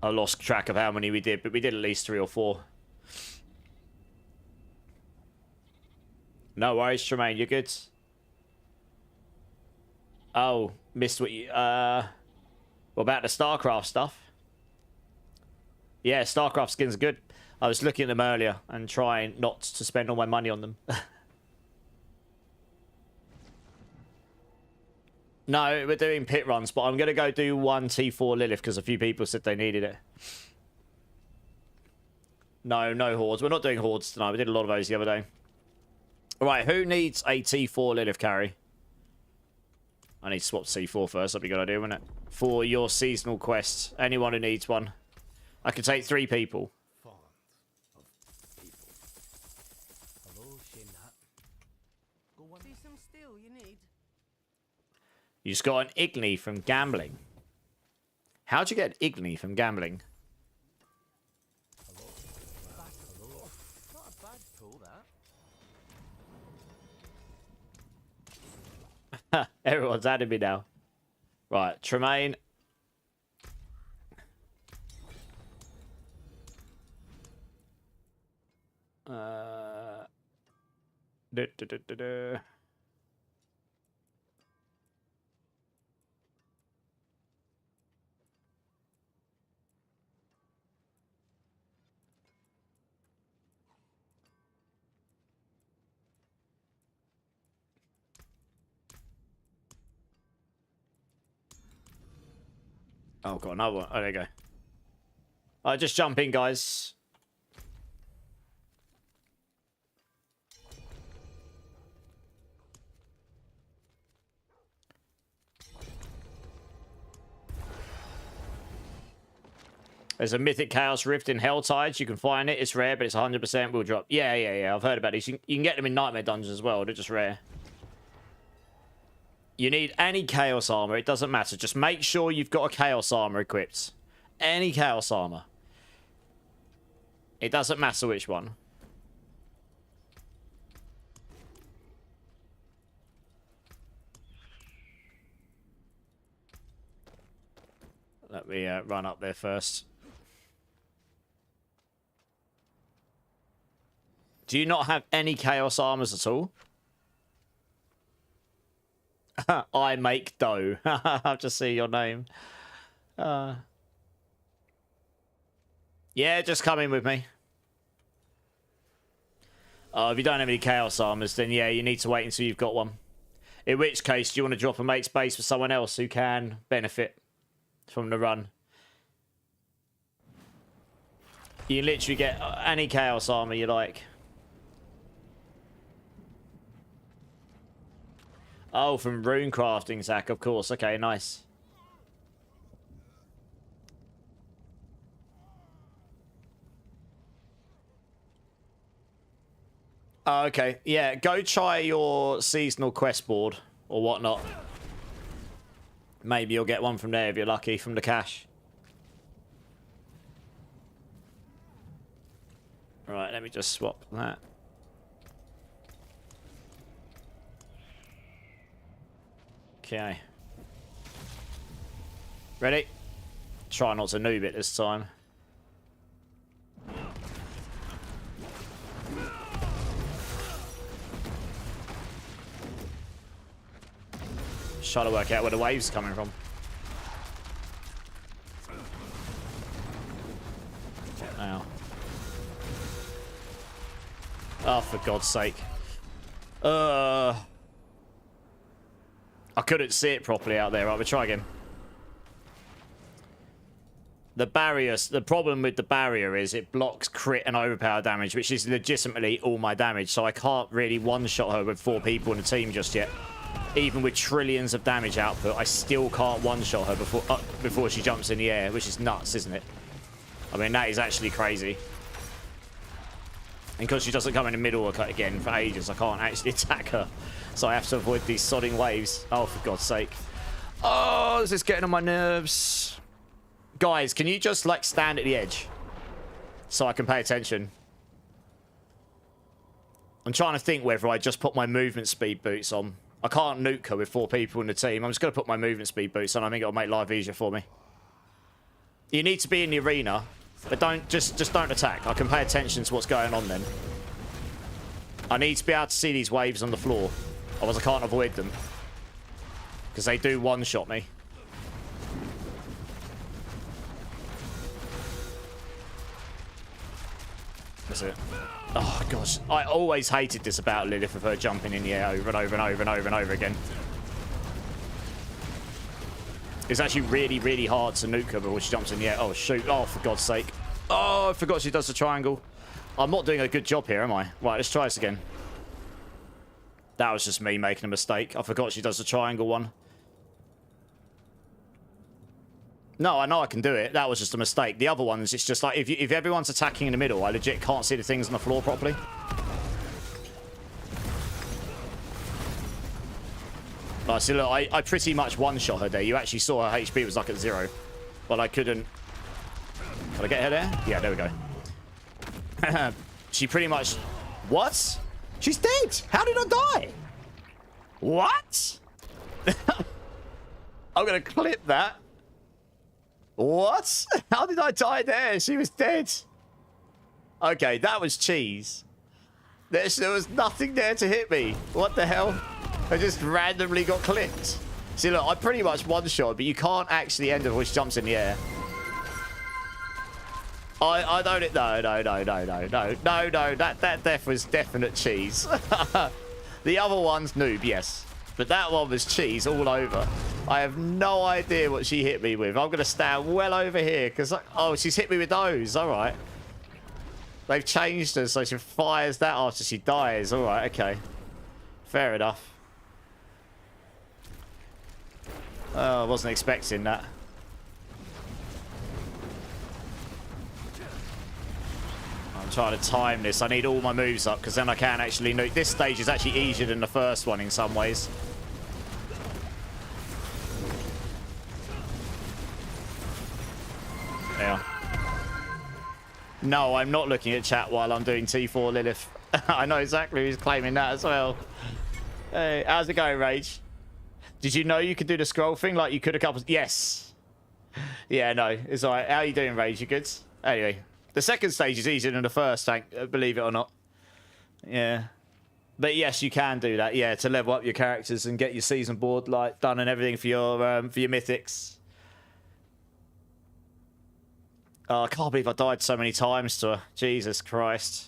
I lost track of how many we did, but we did at least 3 or 4. No worries, Tremaine, you're good. Oh, missed what you... What about the StarCraft stuff? Yeah, StarCraft skins are good. I was looking at them earlier and trying not to spend all my money on them. No, we're doing pit runs, but I'm going to go do one T4 Lilith because a few people said they needed it. No, no hordes. We're not doing hordes tonight. We did a lot of those the other day. Alright, who needs a T4 Lilith carry? I need to swap to C4 first. That'd be a good idea, wouldn't it? For your seasonal quests. Anyone who needs one. I could take 3 people. Fond of people. Hello, Shinat. Go on. See some steel you need. You just got an Igni from gambling. How'd you get Igni from gambling? Hello. Hello. Not a bad pull, that. Everyone's adding me now. Right, Tremaine. Oh, got another one. Oh, there you go. All right, just jump in, guys. There's a Mythic Chaos Rift in Helltides. You can find it. It's rare, but it's 100% will drop. Yeah. I've heard about these. You can get them in Nightmare Dungeons as well. They're just rare. You need any Chaos Armor. It doesn't matter. Just make sure you've got a Chaos Armor equipped. Any Chaos Armor. It doesn't matter which one. Let me run up there first. Do you not have any Chaos Armors at all? I make dough. I'll just see your name. Yeah, just come in with me. If you don't have any Chaos Armors, then yeah, you need to wait until you've got one. In which case, do you want to drop a mate's base for someone else who can benefit from the run? You literally get any Chaos Armor you like. Oh, from rune crafting, Zach, of course. Okay, nice. Oh, okay. Yeah, go try your seasonal quest board or whatnot. Maybe you'll get one from there if you're lucky, from the cache. Right, let me just swap that. Okay. Ready? Try not to noob it this time. Just trying to work out where the waves are coming from. Ow. Oh, for God's sake. I couldn't see it properly out there. Right, we'll try again. The barrier, the problem with the barrier is it blocks crit and overpower damage, which is legitimately all my damage, so I can't really one-shot her with 4 people in the team just yet. Even with trillions of damage output, I still can't one-shot her before she jumps in the air, which is nuts, isn't it? I mean, that is actually crazy. And because she doesn't come in the middle again for ages, I can't actually attack her. So I have to avoid these sodding waves. Oh, for God's sake. Oh, this is getting on my nerves. Guys, can you just, like, stand at the edge? So I can pay attention. I'm trying to think whether I just put my movement speed boots on. I can't nuke her with 4 people in the team. I'm just going to put my movement speed boots on. I think it'll make life easier for me. You need to be in the arena, but just don't attack. I can pay attention to what's going on then. I need to be able to see these waves on the floor. Otherwise I can't avoid them. Because they do one-shot me. That's it. Oh, gosh. I always hated this about Lilith of her jumping in the air over and over and over and over and over again. It's actually really, really hard to nuke her before she jumps in the air. Oh, shoot. Oh, for God's sake. Oh, I forgot she does the triangle. I'm not doing a good job here, am I? Right, let's try this again. That was just me making a mistake. I forgot she does the triangle one. No, I know I can do it. That was just a mistake. The other ones, it's just like, if everyone's attacking in the middle, I legit can't see the things on the floor properly. Right, see, look, I pretty much one-shot her there. You actually saw her HP was like at 0. But I couldn't... Can I get her there? Yeah, there we go. She pretty much... What? She's dead! How did I die? What? I'm gonna clip that. What? How did I die there? She was dead. Okay, that was cheese. There was nothing there to hit me. What the hell? I just randomly got clipped. See, look, I pretty much one-shot, but you can't actually end it which jumps in the air. I don't... No. That death was definite cheese. The other one's noob, yes. But that one was cheese all over. I have no idea what she hit me with. I'm going to stand well over here because... Oh, she's hit me with those. All right. They've changed her so she fires that after she dies. All right, okay. Fair enough. Oh, I wasn't expecting that. I'm trying to time this. I need all my moves up because then I can actually nuke. This stage is actually easier than the first one in some ways. Yeah. No, I'm not looking at chat while I'm doing T4 Lilith. I know exactly who's claiming that as well. Hey, how's it going, Rage? Did you know you could do the scroll thing like you could a couple... Yes. Yeah, no, it's alright. How are you doing, Rage? You good? Anyway. The second stage is easier than the first, believe it or not. Yeah. But yes, you can do that, yeah, to level up your characters and get your season board like done and everything for your mythics. Oh, I can't believe I died so many times to her. Jesus Christ.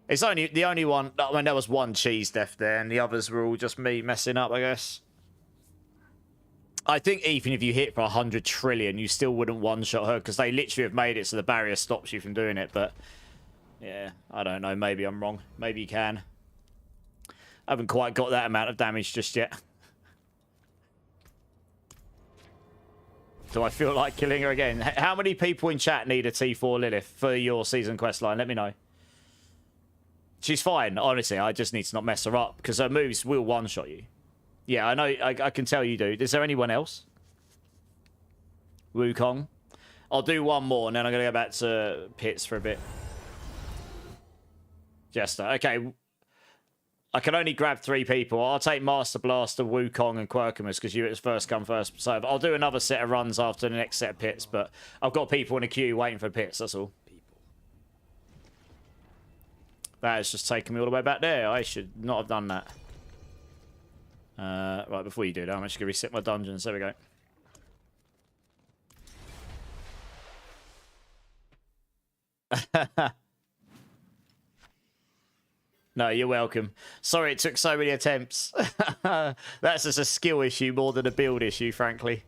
It's only the only one... I mean, there was one cheese death there, and the others were all just me messing up, I guess. I think even if you hit for 100 trillion, you still wouldn't one-shot her because they literally have made it so the barrier stops you from doing it. But yeah, I don't know. Maybe I'm wrong. Maybe you can. I haven't quite got that amount of damage just yet. Do I feel like killing her again? How many people in chat need a T4 Lilith for your season quest line? Let me know. She's fine, honestly. I just need to not mess her up because her moves will one-shot you. Yeah, I know. I can tell you do. Is there anyone else? Wukong. I'll do one more, and then I'm going to go back to pits for a bit. Jester. Okay. I can only grab 3 people. I'll take Master Blaster, Wukong, and Quirkimus because you it's first come, first serve. I'll do another set of runs after the next set of pits, but I've got people in a queue waiting for pits, that's all. That has just taken me all the way back there. I should not have done that. Right, before you do that, I'm actually going to reset my dungeons. There we go. No, you're welcome. Sorry it took so many attempts. That's just a skill issue more than a build issue, frankly.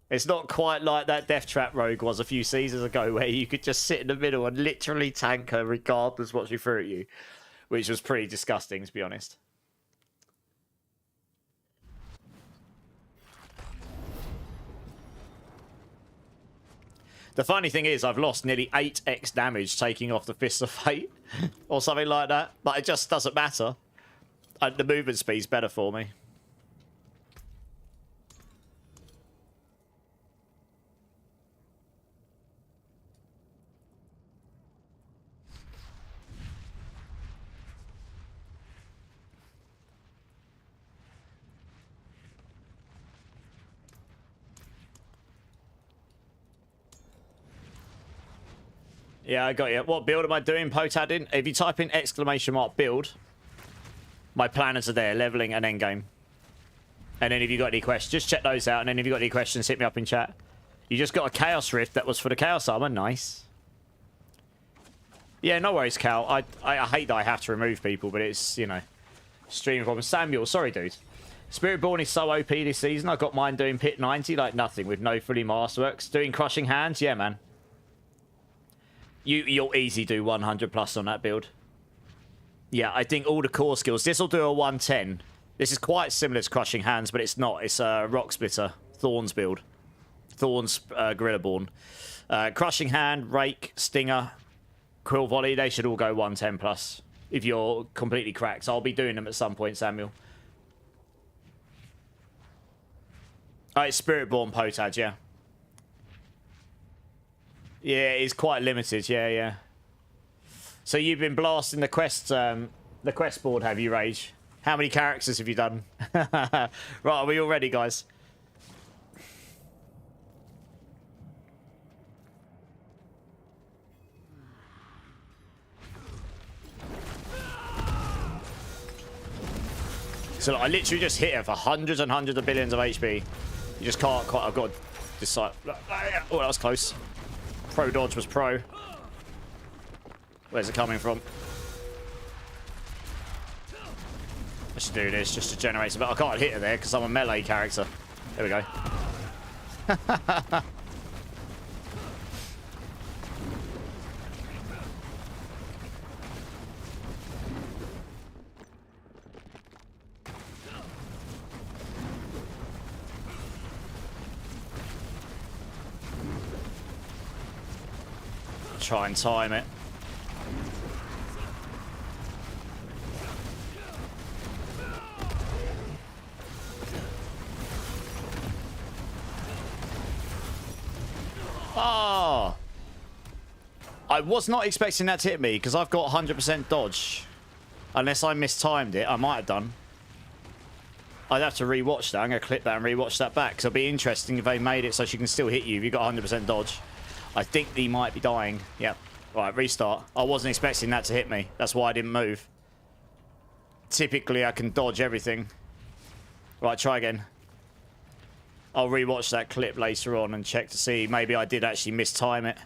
It's not quite like that Death Trap Rogue was a few seasons ago where you could just sit in the middle and literally tank her regardless what she threw at you. Which was pretty disgusting, to be honest. The funny thing is, I've lost nearly 8x damage taking off the Fist of Fate. Or something like that. But it just doesn't matter. The movement speed's better for me. Yeah, I got you. What build am I doing, Potad? If you type in ! build, my planners are there, leveling and endgame. And then if you got any questions, just check those out. And then if you got any questions, hit me up in chat. You just got a Chaos Rift that was for the Chaos Armor. Nice. Yeah, no worries, Cal. I hate that I have to remove people, but it's, you know, stream problem. Samuel, sorry, dude. Spiritborn is so OP this season. I got mine doing pit 90 like nothing with no fully masterworks. Doing crushing hands, yeah, man. You'll easy do 100 plus on that build. Yeah, I think all the core skills. This will do a 110. This is quite similar to Crushing Hands, but it's not. It's a Rock Splitter. Thorns build. Thorns Gorillaborn. Crushing Hand, Rake, Stinger, Quill Volley. They should all go 110 plus. If you're completely cracked. So I'll be doing them at some point, Samuel. Oh, it's Spiritborn Potad, yeah. Yeah, it's quite limited. Yeah, yeah. So you've been blasting the quest board, have you, Rage? How many characters have you done? Right, are we all ready, guys? So like, I literally just hit her for hundreds and hundreds of billions of HP. You just can't quite... I've got to decide... Oh, that was close. Pro dodge was pro. Where's it coming from? I should do this just to generate some... I can't hit her there because I'm a melee character. There we go. Try and time it. Oh! I was not expecting that to hit me because I've got 100% dodge. Unless I mistimed it, I might have done. I'd have to rewatch that. I'm going to clip that and rewatch that back because it'll be interesting if they made it so she can still hit you if you've got 100% dodge. I think he might be dying. Yep. Right, restart. I wasn't expecting that to hit me. That's why I didn't move. Typically, I can dodge everything. Right, try again. I'll rewatch that clip later on and check to see. Maybe I did actually mistime it.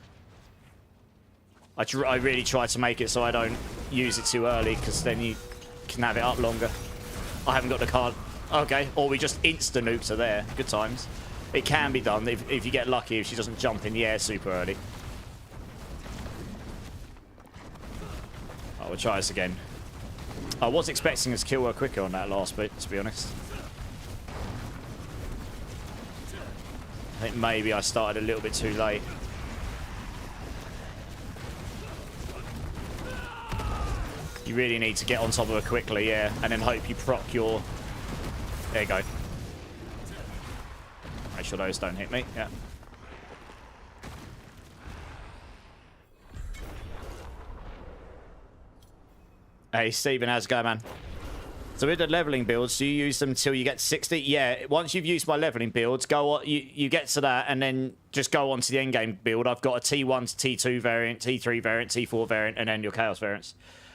I really try to make it so I don't use it too early because then you can have it up longer. I haven't got the card. Okay, or we just insta-nukes her there. Good times. It can be done if you get lucky, if she doesn't jump in the air super early. Oh, we'll try this again. I was expecting us to kill her quicker on that last bit, to be honest. I think maybe I started a little bit too late. You really need to get on top of her quickly, yeah, and then hope you proc your... There you go. Make sure those don't hit me, yeah. Hey, Stephen, how's it going, man? So with the leveling builds, do you use them until you get 60? Yeah, once you've used my leveling builds, go on, you get to that and then just go on to the endgame build. I've got a T1 to T2 variant, T3 variant, T4 variant, and then your Chaos variants.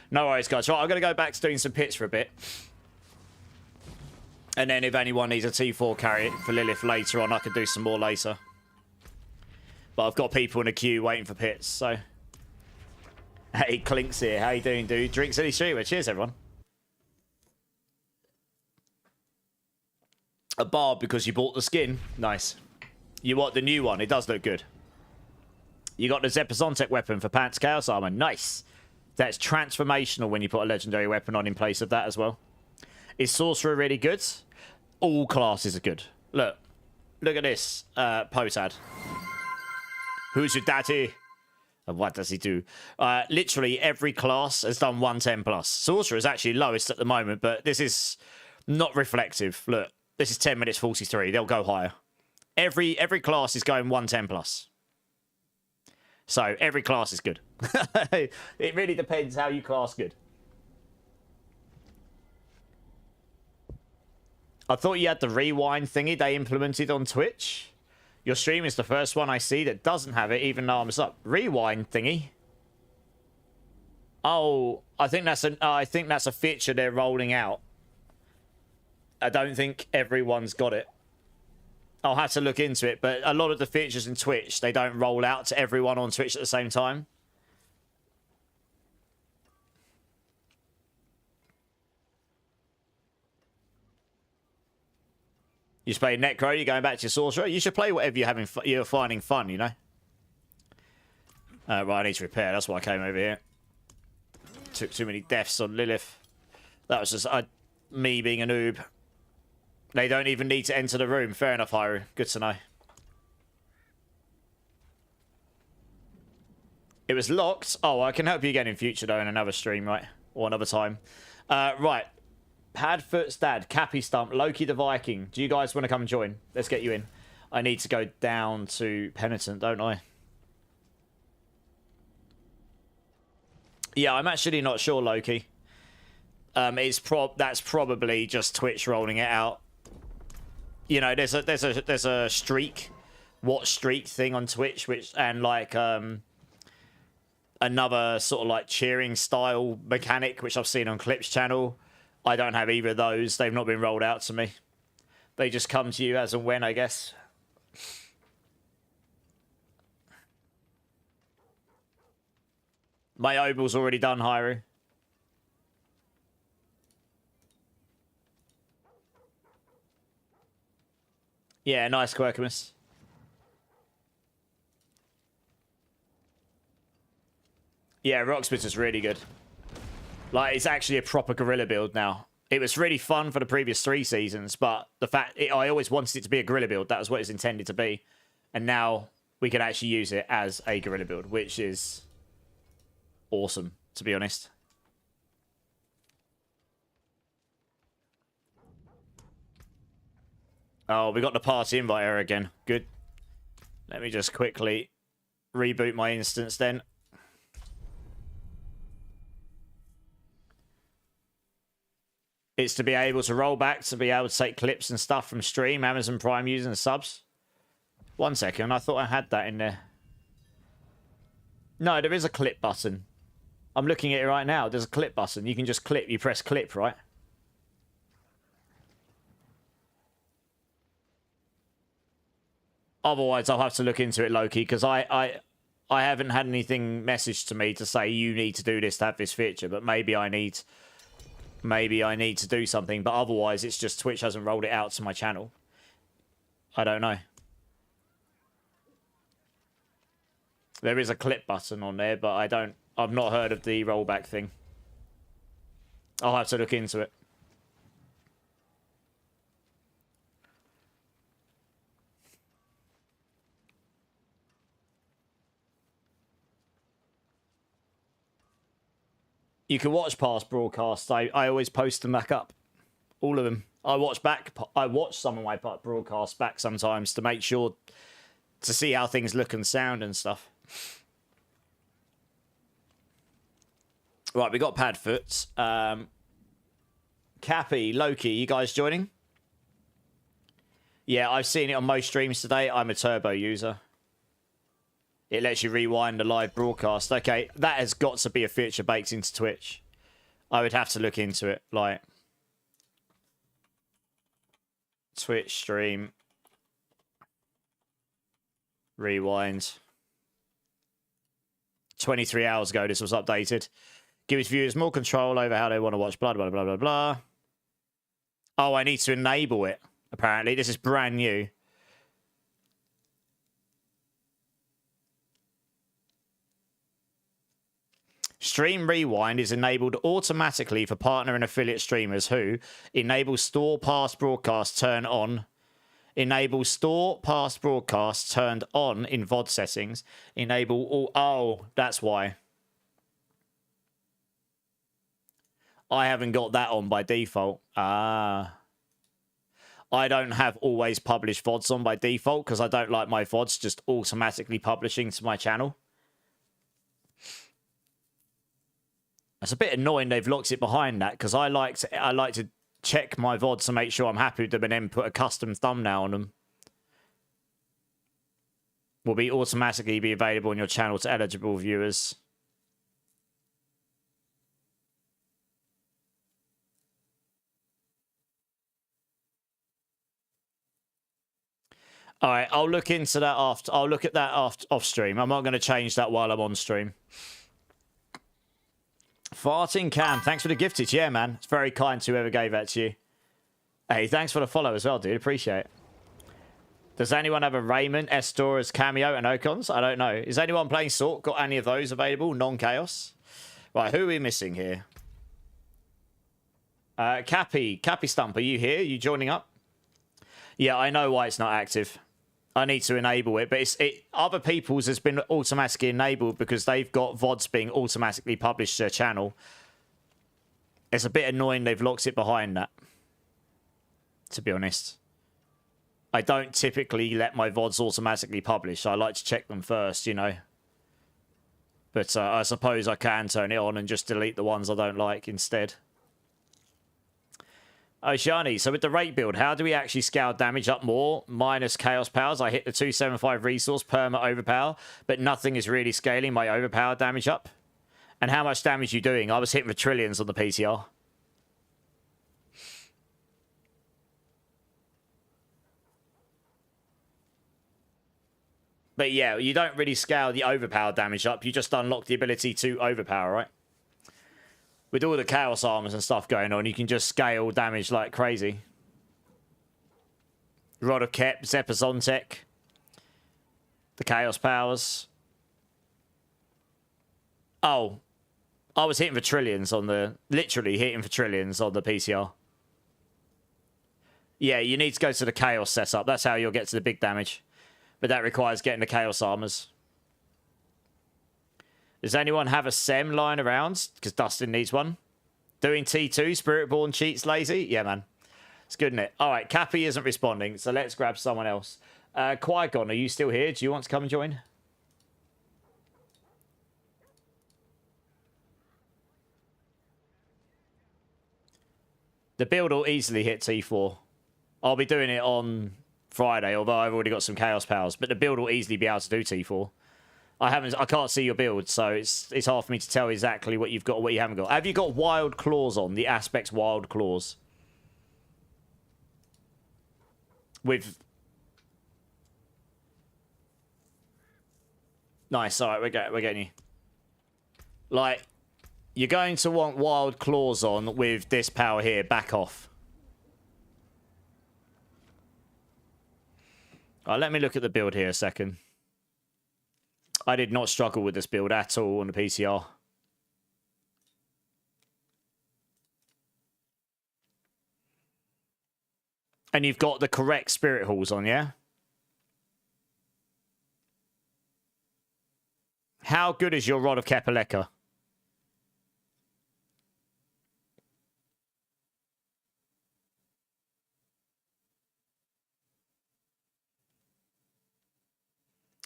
No worries, guys. Right, I'm going to go back to doing some pits for a bit. And then if anyone needs a T4 carry for Lilith later on, I could do some more later. But I've got people in a queue waiting for pits, so... Hey, Clinks here. How you doing, dude? Drink City Streamer. Cheers, everyone. A barb because you bought the skin. Nice. You want the new one? It does look good. You got the Zepazontek weapon for Pants Chaos Armor. Nice. That's transformational when you put a legendary weapon on in place of that as well. Is Sorcerer really good? All classes are good. Look at this post ad. Who's your daddy? And what does he do? Literally every class has done 110 plus. Sorcerer is actually lowest at the moment, but this is not reflective. Look, this is 10 minutes 43. They'll go higher. Every class is going 110 plus. So every class is good. It really depends how you class good. I thought you had the rewind thingy they implemented on Twitch. Your stream is the first one I see that doesn't have it, even though I'm up. Rewind thingy. Oh, I think that's a feature they're rolling out. I don't think everyone's got it. I'll have to look into it, but a lot of the features in Twitch, they don't roll out to everyone on Twitch at the same time. You just play Necro, you're going back to your Sorcerer. You should play whatever you're finding fun, you know? Right, I need to repair. That's why I came over here. Took too many deaths on Lilith. That was just me being a noob. They don't even need to enter the room. Fair enough, Hyru. Good to know. It was locked. Oh, I can help you again in future, though, in another stream, right? Or another time. Right. Padfoot's dad, Cappy Stump, Loki the Viking. Do you guys want to come and join? Let's get you in. I need to go down to Penitent, don't I? Yeah, I'm actually not sure, Loki. That's probably just Twitch rolling it out. You know, there's a streak, watch streak thing on Twitch, and like another sort of like cheering style mechanic, which I've seen on Clip's channel. I don't have either of those. They've not been rolled out to me. They just come to you as and when, I guess. My Opal's already done, Hyru. Yeah, nice, Quirkimus. Yeah, Rocksmitter's really good. Like, it's actually a proper guerrilla build now. It was really fun for the previous 3 seasons, but the fact... I always wanted it to be a guerrilla build. That was what it's intended to be. And now we can actually use it as a guerrilla build, which is awesome, to be honest. Oh, we got the party invite error again. Good. Let me just quickly reboot my instance then. It's to be able to roll back, to be able to take clips and stuff from stream, Amazon Prime using the subs. 1 second, I thought I had that in there. No, there is a clip button. I'm looking at it right now. There's a clip button. You can just clip. You press clip, right? Otherwise, I'll have to look into it, Loki, because I haven't had anything messaged to me to say you need to do this to have this feature, but maybe I need to do something. But otherwise, it's just Twitch hasn't rolled it out to my channel. I don't know. There is a clip button on there, but I've not heard of the rollback thing. I'll have to look into it. You can watch past broadcasts. I always post them back up. All of them. I watch some of my broadcasts back sometimes to make sure, to see how things look and sound and stuff. Right, we got Padfoot. Cappy, Loki, you guys joining? Yeah, I've seen it on most streams today. I'm a turbo user. It lets you rewind the live broadcast. Okay, that has got to be a feature baked into Twitch. I would have to look into it. Like, Twitch stream. Rewind. 23 hours ago, this was updated. Give its viewers more control over how they want to watch. Blah, blah, blah, blah, blah. Oh, I need to enable it, apparently. This is brand new. Stream Rewind is enabled automatically for partner and affiliate streamers who enable store past broadcast turn on. Enable store past broadcast turned on in VOD settings. Enable all... Oh, that's why. I haven't got that on by default. Ah. I don't have always published VODs on by default because I don't like my VODs just automatically publishing to my channel. It's a bit annoying they've locked it behind that because I like to check my VODs to make sure I'm happy with them and then put a custom thumbnail on them. Will be automatically be available on your channel to eligible viewers. All right, I'll look into that after. I'll look at that off stream. I'm not going to change that while I'm on stream. Farting Cam, thanks for the gifted. Yeah, man. It's very kind to whoever gave that to you. Hey, thanks for the follow as well, dude. Appreciate it. Does anyone have a Raymond, Estora's cameo, and Ocons? I don't know. Is anyone playing Sort? Got any of those available? Non-chaos? Right, who are we missing here? Cappy Stump, are you here? You joining up? Yeah, I know why it's not active. I need to enable it, but other people's has been automatically enabled because they've got VODs being automatically published to their channel. It's a bit annoying they've locked it behind that, to be honest. I don't typically let my VODs automatically publish. I like to check them first, you know. But I suppose I can turn it on and just delete the ones I don't like instead. Oh, Shani, so with the rate build, how do we actually scale damage up more? Minus chaos powers. I hit the 275 resource perma overpower, but nothing is really scaling my overpower damage up. And how much damage are you doing? I was hitting the trillions on the PTR. But yeah, you don't really scale the overpower damage up. You just unlock the ability to overpower, right? With all the chaos armors and stuff going on, you can just scale damage like crazy. Rod of Kep, Zepazontek. The chaos powers. Oh. I was hitting for trillions on the... Literally hitting for trillions on the PCR. Yeah, you need to go to the chaos setup. That's how you'll get to the big damage. But that requires getting the chaos armors. Does anyone have a SEM lying around? Because Dustin needs one. Doing T2, Spiritborn cheats lazy? Yeah, man. It's good, isn't it? All right, Cappy isn't responding, so let's grab someone else. Qui-Gon, are you still here? Do you want to come and join? The build will easily hit T4. I'll be doing it on Friday, although I've already got some chaos powers, but the build will easily be able to do T4. I can't see your build, so it's hard for me to tell exactly what you've got or what you haven't got. Have you got wild claws on? The aspects wild claws. With nice, alright, we're getting you. Like, you're going to want wild claws on with this power here, back off. Alright, let me look at the build here a second. I did not struggle with this build at all on the PCR. And you've got the correct spirit halls on, yeah? How good is your Rod of Kepaleka?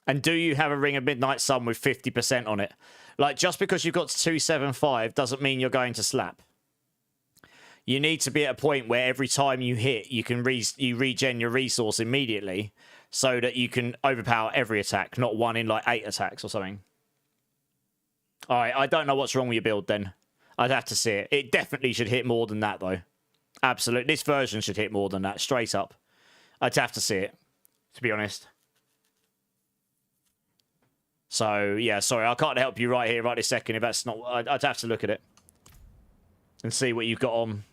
And do you have a Ring of Midnight Sun with 50% on it? Like, just because you've got 275 doesn't mean you're going to slap. You need to be at a point where every time you hit, you can regen your resource immediately so that you can overpower every attack, not one in like 8 attacks or something. All right, I don't know what's wrong with your build then. I'd have to see it. It definitely should hit more than that, though. Absolutely. This version should hit more than that, straight up. I'd have to see it, to be honest. So, yeah, sorry, I can't help you right here, right this second, if that's not... I'd have to look at it. And see what you've got on.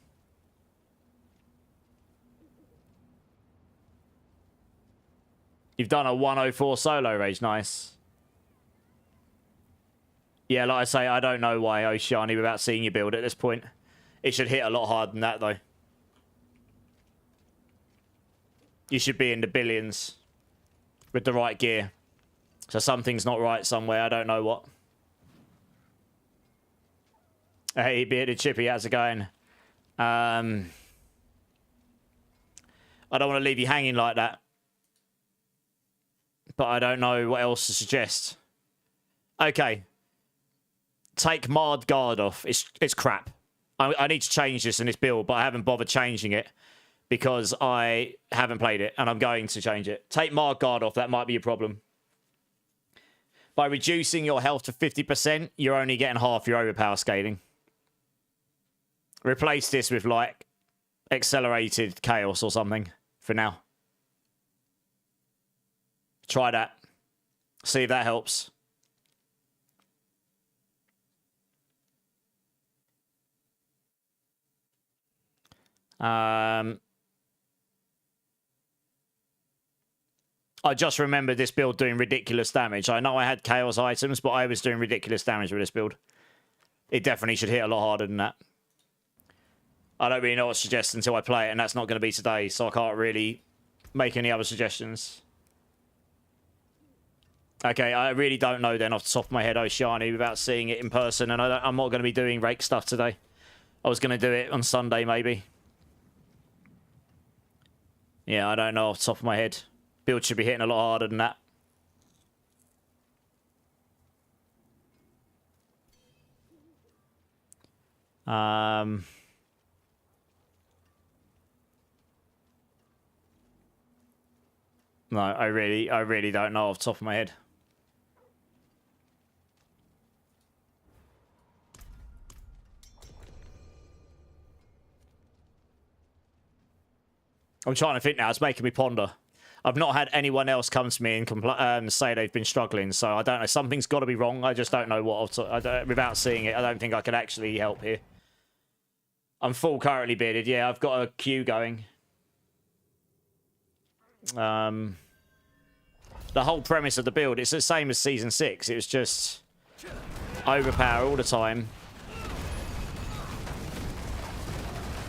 You've done a 104 solo rage, nice. Yeah, like I say, I don't know why Oceani without seeing you build at this point. It should hit a lot harder than that, though. You should be in the billions with the right gear. So something's not right somewhere. I don't know what. Hey, Bearded Chippy, how's it going? I don't want to leave you hanging like that. But I don't know what else to suggest. Okay. Take Marred Guard off. It's crap. I need to change this in this build, but I haven't bothered changing it because I haven't played it, and I'm going to change it. Take Marred Guard off. That might be a problem. By reducing your health to 50%, you're only getting half your overpower scaling. Replace this with, like, accelerated chaos or something for now. Try that. See if that helps. I just remember this build doing ridiculous damage. I know I had chaos items, but I was doing ridiculous damage with this build. It definitely should hit a lot harder than that. I don't really know what to suggest until I play it, and that's not going to be today, so I can't really make any other suggestions. Okay, I really don't know then off the top of my head, Oceani, without seeing it in person, and I'm not going to be doing rake stuff today. I was going to do it on Sunday, maybe. Yeah, I don't know off the top of my head. Build should be hitting a lot harder than that. No, I really don't know off the top of my head. I'm trying to think now. It's making me ponder. I've not had anyone else come to me and say they've been struggling, so I don't know. Something's got to be wrong. I just don't know what. Without seeing it, I don't think I could actually help here. I'm full currently bearded. Yeah, I've got a queue going. The whole premise of the build, it's the same as Season 6. It was just overpower all the time.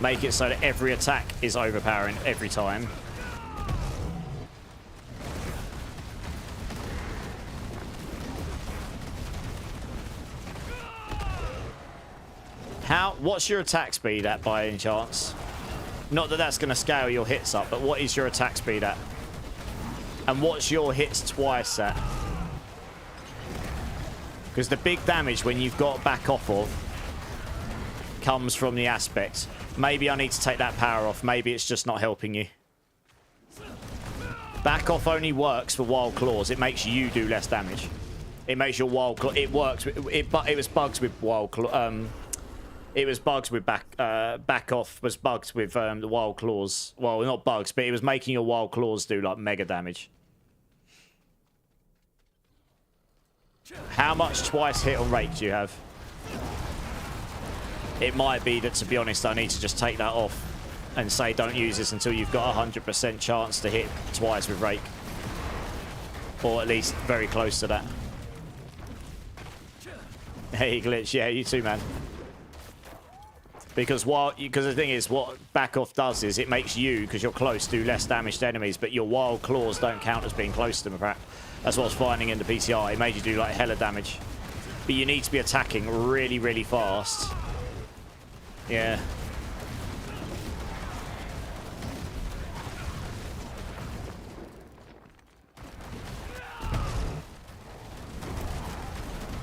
Make it so that every attack is overpowering every time. What's your attack speed at by any chance? Not that that's going to scale your hits up, but what is your attack speed at? And what's your hits twice at? Because the big damage when you've got back off of comes from the aspect. Maybe I need to take that power off. Maybe it's just not helping you. Back off only works for wild claws. It makes you do less damage. It makes your wild claw. It works. It was bugs with wild claw. It was bugs with back off was bugs with the wild claws. Well, not bugs, but it was making your wild claws do like mega damage. How much twice hit on rake do you have? It might be that, to be honest, I need to just take that off and say don't use this until you've got a 100% chance to hit twice with rake, or at least very close to that. Hey, Glitch, yeah, you too, man. Because the thing is, what back off does is it makes you, because you're close, do less damage to enemies, but your wild claws don't count as being close to them. That's what I was finding in the PTR. It made you do like hella damage, but you need to be attacking really, really fast. Yeah.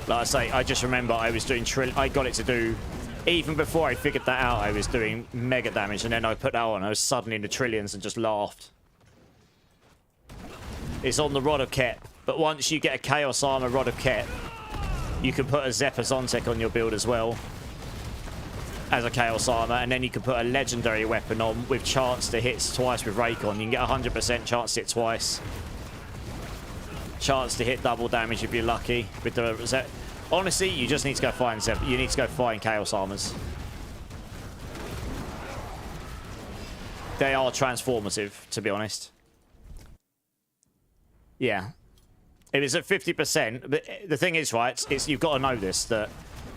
Like I say, I just remember I was doing I got it to do, even before I figured that out, I was doing mega damage, and then I put that on, I was suddenly in the trillions and just laughed. It's on the Rod of Kep, but once you get a Chaos Armor Rod of Kep, you can put a Zephyr Zontech on your build as well as a Chaos Armor, and then you can put a legendary weapon on with chance to hit twice with Rake on. You can get 100% chance to hit twice. Chance to hit double damage if you're lucky with the honestly, you just need to go find you need to go find Chaos Armors. They are transformative, to be honest. Yeah. If it's at 50%, but the thing is, right, you've got to know this, that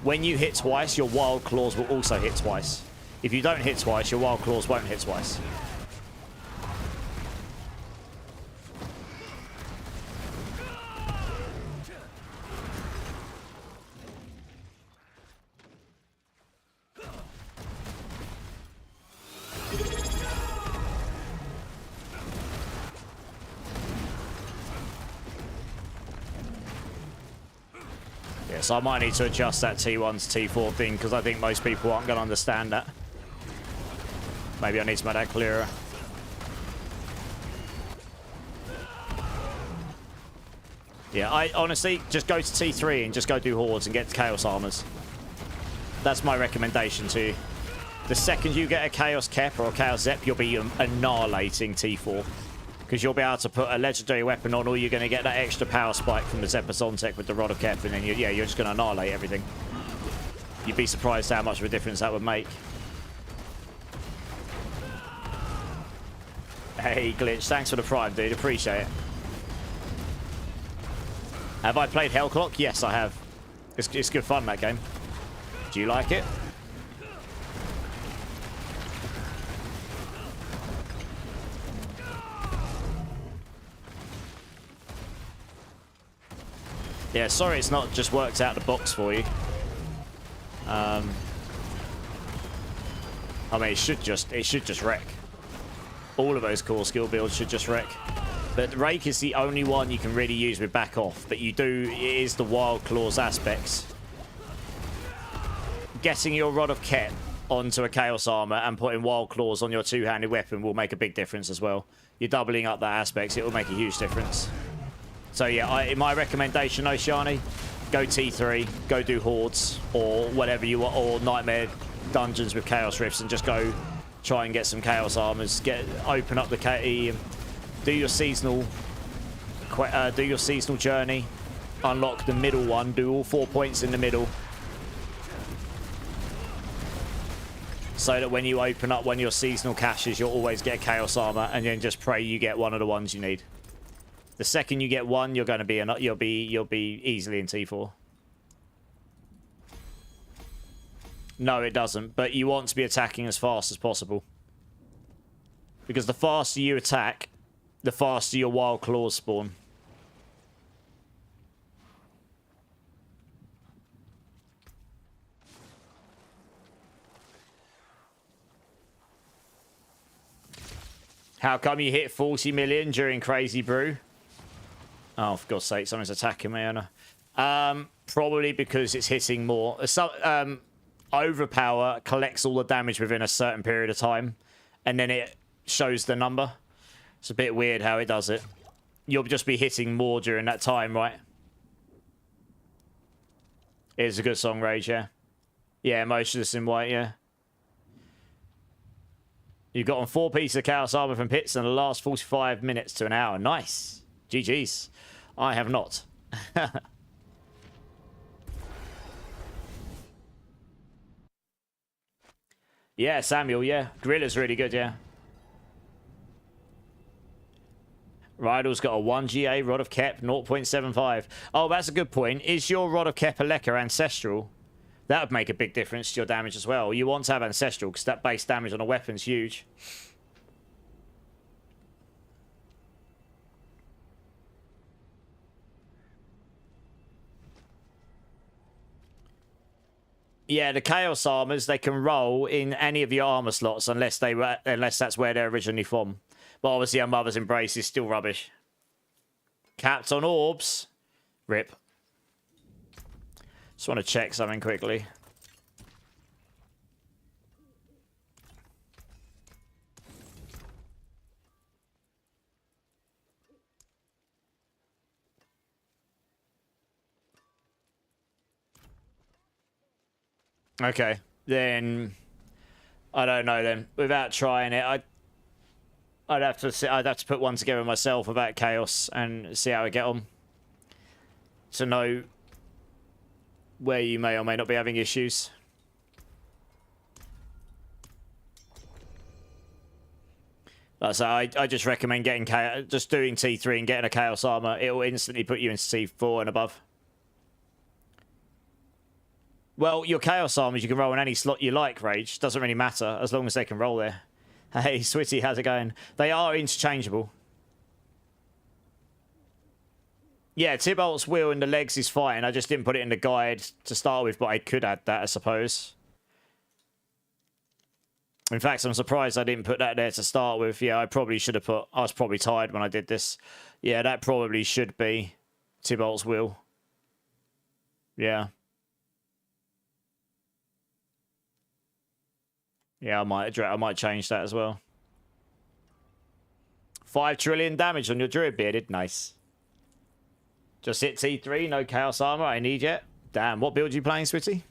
when you hit twice, your wild claws will also hit twice. If you don't hit twice, your wild claws won't hit twice. So I might need to adjust that T1 to T4 thing, because I think most people aren't going to understand that. Maybe I need to make that clearer. Yeah, I honestly just go to T3 and just go do hordes and get Chaos Armors. That's my recommendation to you. The second you get a Chaos Kep or a Chaos Zep, you'll be annihilating T4. Because you'll be able to put a legendary weapon on, or you're going to get that extra power spike from the Zephyr Zontech with the Rod of Kep, and then you're just going to annihilate everything. You'd be surprised how much of a difference that would make. Hey, Glitch, thanks for the prime, dude. Appreciate it. Have I played Hellclock? Yes, I have. It's good fun, that game. Do you like it? Yeah, sorry it's not just worked out the box for you. I mean, it should just wreck. All of those core skill builds should just wreck. But Rake is the only one you can really use with back off. But it is the Wild Claws aspects. Getting your Rod of Kep onto a Chaos Armor and putting Wild Claws on your two-handed weapon will make a big difference as well. You're doubling up that aspects, it will make a huge difference. So yeah, my recommendation, Oceani, go T3, go do hordes, or whatever you want, or nightmare dungeons with Chaos Rifts, and just go try and get some Chaos Armors, open up the KE, do your seasonal journey, unlock the middle one, do all 4 points in the middle, so that when you open up one of your seasonal caches, you'll always get a Chaos Armor, and then just pray you get one of the ones you need. The second you get one, you're going to be you'll be easily in T4. No, it doesn't, but you want to be attacking as fast as possible. Because the faster you attack, the faster your wild claws spawn. How come you hit 40 million during Crazy Brew? Oh, for God's sake, someone's attacking me, Anna. Probably because it's hitting more. Overpower collects all the damage within a certain period of time, and then it shows the number. It's a bit weird how it does it. You'll just be hitting more during that time, right? It's a good song, Rage, yeah. Yeah, Motionless in White, yeah. You got on 4 pieces of Chaos Armor from Pits in the last 45 minutes to an hour. Nice. GG's. I have not. Yeah, Samuel, yeah. Gorilla's really good, yeah. Rydell's got a 1 GA Rod of Kep, 0.75. Oh, that's a good point. Is your Rod of Kep Aleka Ancestral? That would make a big difference to your damage as well. You want to have Ancestral, because that base damage on a weapon's huge. Yeah, the Chaos Armors, they can roll in any of your armor slots unless that's where they're originally from. But obviously, our Mother's Embrace is still rubbish. Capped on orbs. Rip. Just want to check something quickly. Okay, then I don't know. Then without trying it, I'd have to put one together myself about Chaos and see how I get on to know where you may or may not be having issues. So I just recommend getting just doing T3 and getting a Chaos Armor. It will instantly put you into T4 and above. Well, your Chaos Armors, you can roll in any slot you like, Rage. Doesn't really matter, as long as they can roll there. Hey, Switty, how's it going? They are interchangeable. Yeah, Tybalt's wheel and the legs is fine. I just didn't put it in the guide to start with, but I could add that, I suppose. In fact, I'm surprised I didn't put that there to start with. Yeah, I probably should have put... I was probably tired when I did this. Yeah, that probably should be Tybalt's wheel. Yeah. Yeah, I might change that as well. 5 trillion damage on your Druid Bearded. Nice. Just hit T3, no Chaos Armor. I need yet. Damn, what build are you playing, Switty?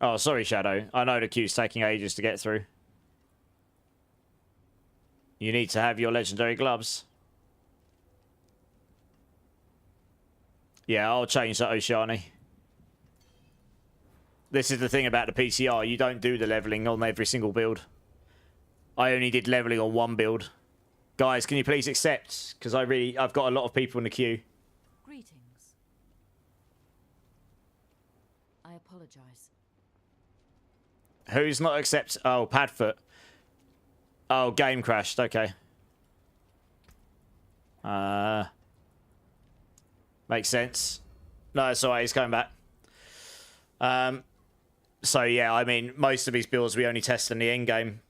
Oh, sorry, Shadow. I know the queue's taking ages to get through. You need to have your legendary gloves. Yeah, I'll change that, Oceani. This is the thing about the PCR. You don't do the leveling on every single build. I only did leveling on one build. Guys, can you please accept? Because I've got a lot of people in the queue. Greetings. I apologize. Who's not accept? Oh, Padfoot. Oh, game crashed. Okay. Makes sense. No, it's alright. He's coming back. So yeah, I mean, most of these builds we only test in the end game.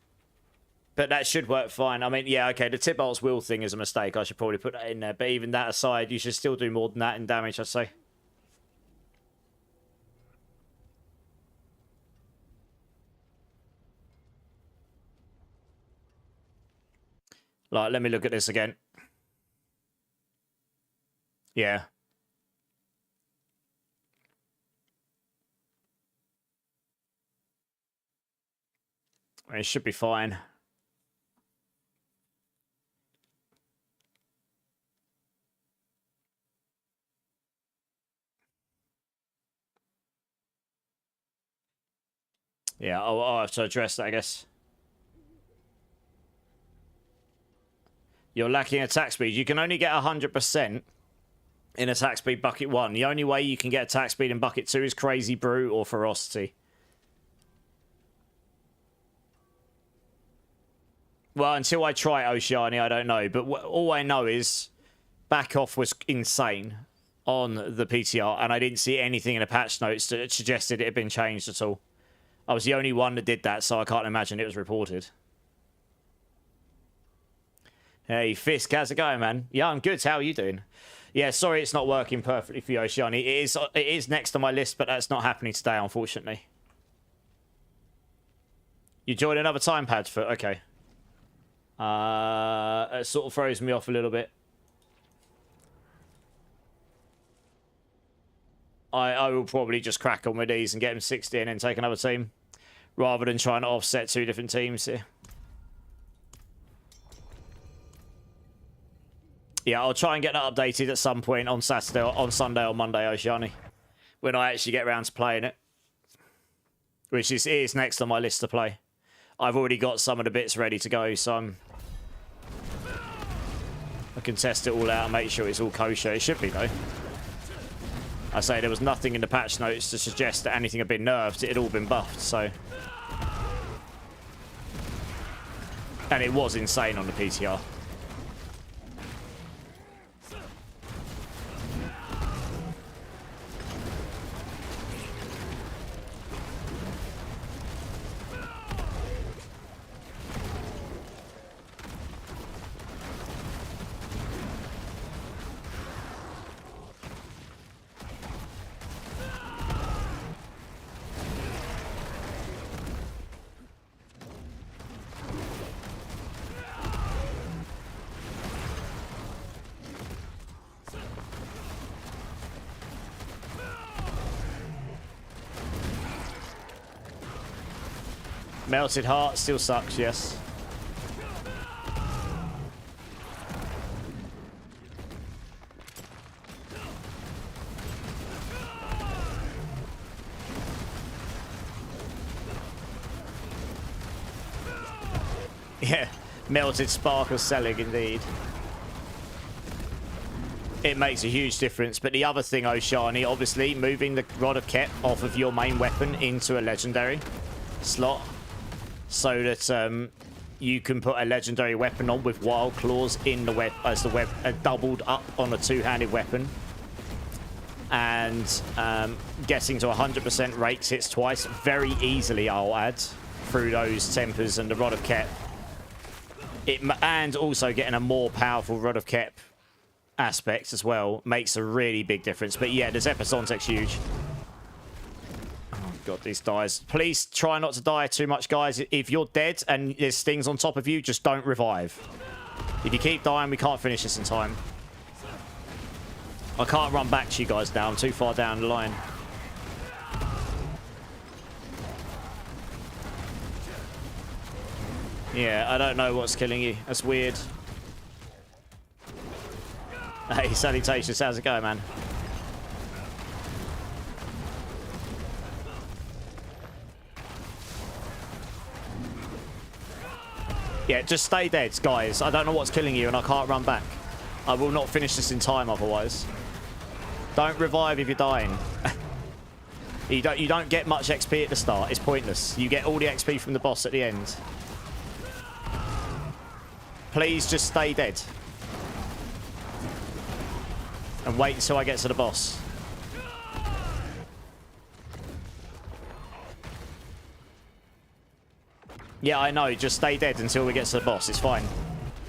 But that should work fine. I mean, yeah, okay, the Tybalt's wheel thing is a mistake. I should probably put that in there. But even that aside, you should still do more than that in damage, I'd say. Like, let me look at this again. Yeah. It should be fine. Yeah, I'll have to address that, I guess. You're lacking attack speed. You can only get 100% in attack speed bucket 1. The only way you can get attack speed in bucket 2 is Crazy Brute or Ferocity. Well, until I try Oceania, I don't know. But all I know is Back Off was insane on the PTR, and I didn't see anything in the patch notes that suggested it had been changed at all. I was the only one that did that, so I can't imagine it was reported. Hey, Fisk, how's it going, man? Yeah, I'm good. How are you doing? Yeah, sorry it's not working perfectly for you, Oceani. It is next on my list, but that's not happening today, unfortunately. You joined another time pad for... Okay. It sort of throws me off a little bit. I will probably just crack on with these and get him 60 and then take another team, rather than trying to offset 2 different teams here. Yeah, I'll try and get that updated at some point on Saturday, on Sunday or Monday, Oceani, when I actually get around to playing it, which is next on my list to play. I've already got some of the bits ready to go, so I can test it all out and make sure it's all kosher. It should be, though. I say there was nothing in the patch notes to suggest that anything had been nerfed. It had all been buffed, so... And it was insane on the PTR. Melted Heart still sucks, yes. Yeah, Melted Sparkle selling indeed. It makes a huge difference, but the other thing, Oshani, obviously, moving the Rod of Kep off of your main weapon into a legendary slot, so that you can put a legendary weapon on with Wild Claws in the web as the web doubled up on a two-handed weapon, and getting to 100% rakes hits twice very easily. I'll add through those tempers and the Rod of Kep. And also getting a more powerful Rod of Kep aspect as well makes a really big difference. But yeah, this Epizontek's huge. God, these dies. Please try not to die too much, guys. If you're dead and there's things on top of you, just don't revive. If you keep dying, we can't finish this in time. I can't run back to you guys now. I'm too far down the line. Yeah, I don't know what's killing you. That's weird. Hey, salutations. How's it going, man? Yeah, just stay dead, guys. I don't know what's killing you, and I can't run back. I will not finish this in time otherwise. Don't revive if you're dying. You don't get much XP at the start. It's pointless. You get all the XP from the boss at the end. Please just stay dead. And wait until I get to the boss. Yeah, I know. Just stay dead until we get to the boss. It's fine.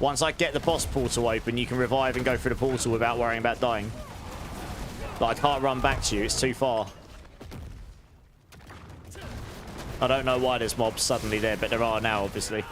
Once I get the boss portal open, you can revive and go through the portal without worrying about dying. But I can't run back to you. It's too far. I don't know why there's mobs suddenly there, but there are now, obviously.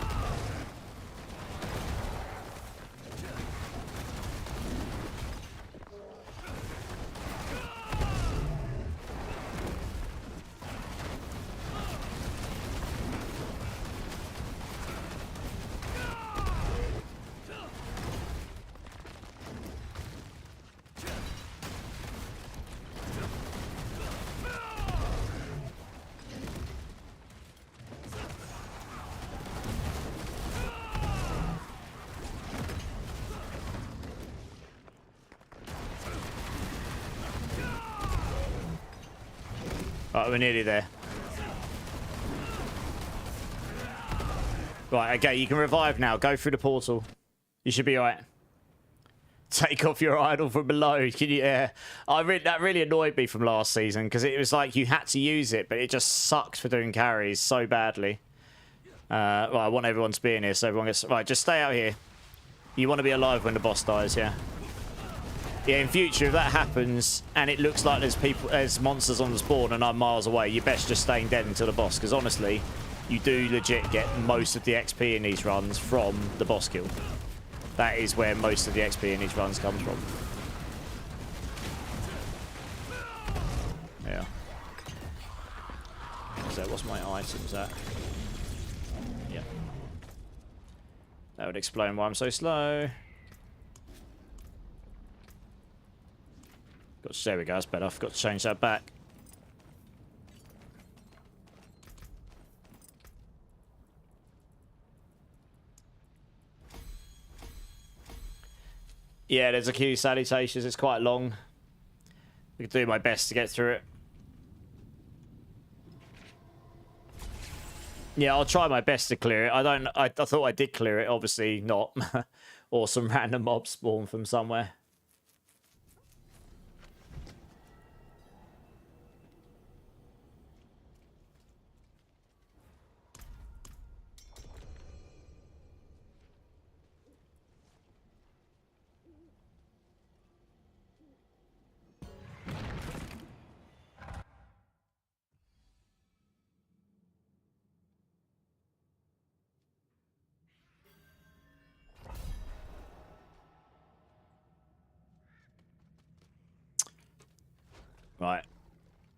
Right, we're nearly there. Right, okay, you can revive now. Go through the portal. You should be alright. Take off your idol from below. Can you? Yeah, that really annoyed me from last season because it was like you had to use it, but it just sucked for doing carries so badly. Right, I want everyone to be in here so everyone gets... Right, just stay out here. You want to be alive when the boss dies, yeah? Yeah, in future, if that happens and it looks like there's monsters on the spawn and I'm miles away, you're best just staying dead until the boss, because honestly, you do legit get most of the XP in these runs from the boss kill. That is where most of the XP in these runs comes from. Yeah. So what's my items at? Yeah. That would explain why I'm so slow. There we go, that's better. I forgot to change that back. Yeah, there's a few salutations. It's quite long. I could do my best to get through it. Yeah, I'll try my best to clear it. I thought I did clear it. Obviously not. Or some random mob spawn from somewhere. Right.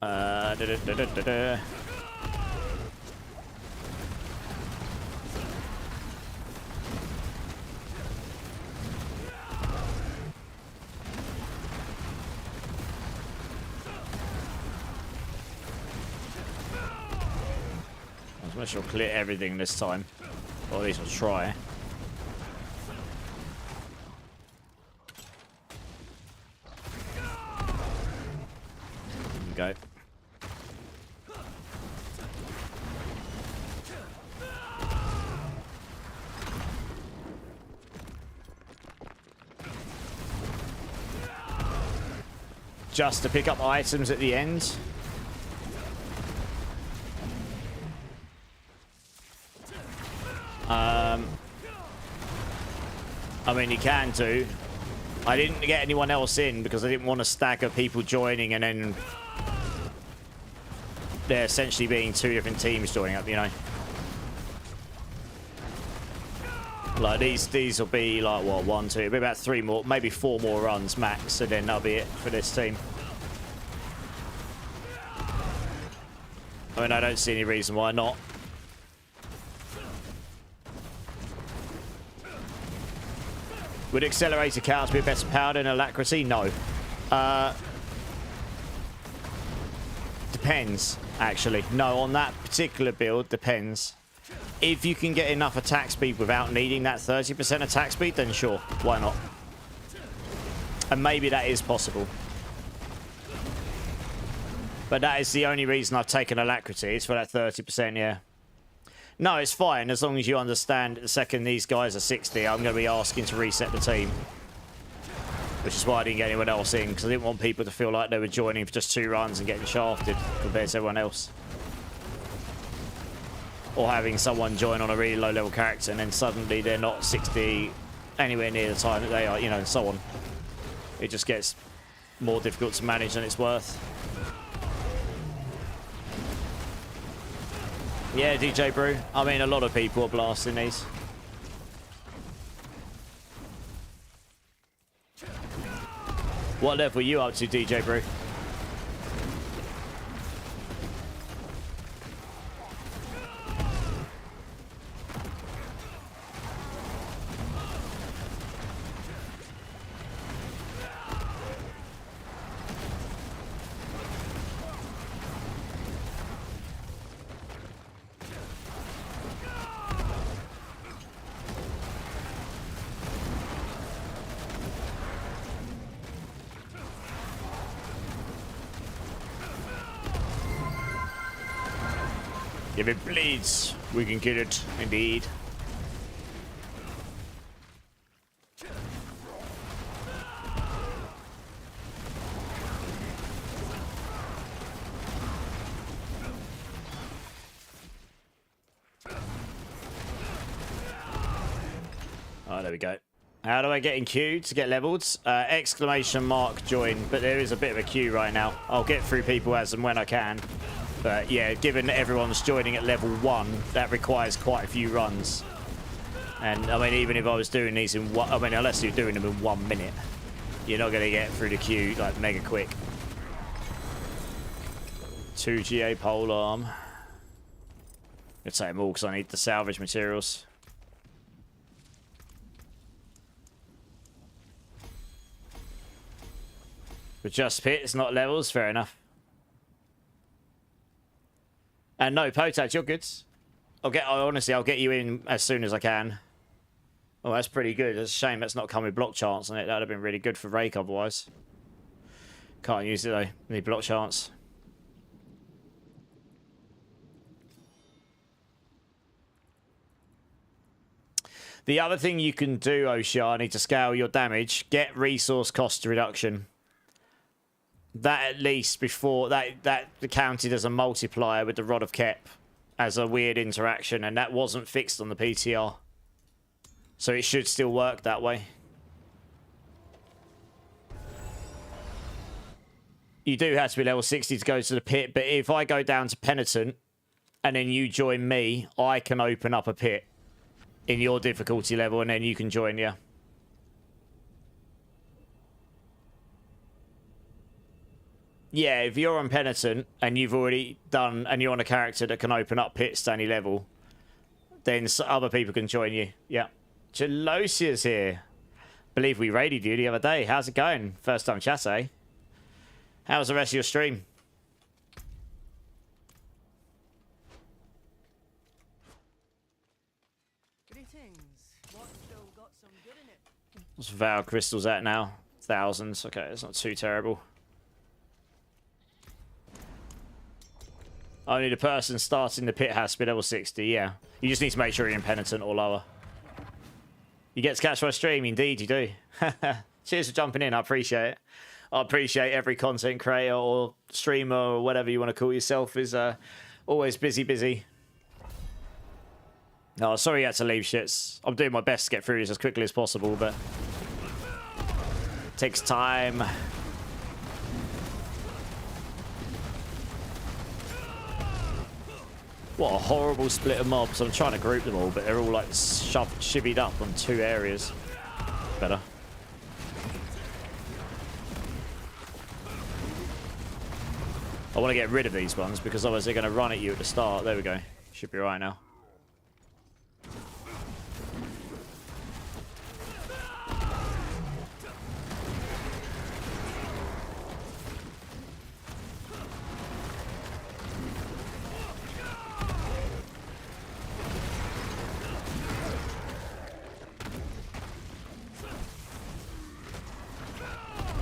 Let's make sure I'll clear everything this time. Or at least I'll try. Go. Just to pick up items at the end. I mean, you can do. I didn't get anyone else in because I didn't want to stagger people joining and then they're essentially being two different teams joining up, you know. Like these will be like what, 1, 2, it'll be about 3 more, maybe 4 more runs max, and then that'll be it for this team. I mean, I don't see any reason why not. Would accelerated counts be better power than alacrity? No. Depends, actually. No, on that particular build, depends. If you can get enough attack speed without needing that 30% attack speed, then sure, why not? And maybe that is possible. But that is the only reason I've taken alacrity, is for that 30%, yeah. No, it's fine, as long as you understand that the second these guys are 60, I'm going to be asking to reset the team. Which is why I didn't get anyone else in, because I didn't want people to feel like they were joining for just 2 runs and getting shafted compared to everyone else. Or having someone join on a really low level character and then suddenly they're not 60 anywhere near the time that they are, you know, and so on. It just gets more difficult to manage than it's worth. Yeah, DJ Brew. I mean, a lot of people are blasting these. What level are you up to, DJ Brew? it bleeds, we can kill it, indeed. Oh, there we go. How do I get in queue to get leveled? Exclamation mark join, but there is a bit of a queue right now. I'll get through people as and when I can. But yeah, given that everyone's joining at level 1, that requires quite a few runs. And I mean, even if I was doing these in one, I mean, unless you're doing them in 1 minute, you're not going to get through the queue like mega quick. 2 GA polearm. I'd take them all because I need the salvage materials. But just pits, not levels, fair enough. And no, Potat, you're good. Honestly, I'll get you in as soon as I can. Oh, that's pretty good. It's a shame that's not come with block chance on it. That would have been really good for Rake otherwise. Can't use it though. Need block chance. The other thing you can do, Oshani, to scale your damage, get resource cost reduction. That at least before that counted as a multiplier with the Rod of Kep as a weird interaction, and that wasn't fixed on the PTR, so it should still work that way. You do have to be level 60 to go to the pit, but if I go down to Penitent and then you join me, I can open up a pit in your difficulty level and then you can join, yeah. Yeah, if you're on Penitent and you've already done, and you're on a character that can open up pits to any level, then other people can join you. Yeah. Gelosia's here. Believe we raided you the other day. How's it going? First time chat, eh? How's the rest of your stream? Greetings. What's still got some good in it? What's Val Crystals at now? Thousands. Okay, it's not too terrible. Only the person starting the pit has to be level 60, yeah. You just need to make sure you're in Penitent or lower. You get to catch my stream, indeed you do. Cheers for jumping in, I appreciate it. I appreciate every content creator or streamer or whatever you want to call yourself is always busy. Oh, sorry you had to leave, shits. I'm doing my best to get through this as quickly as possible, but it takes time. What a horrible split of mobs. I'm trying to group them all, but they're all like shivvied up on 2 areas. Better. I want to get rid of these ones because otherwise they're going to run at you at the start. There we go. Should be right now.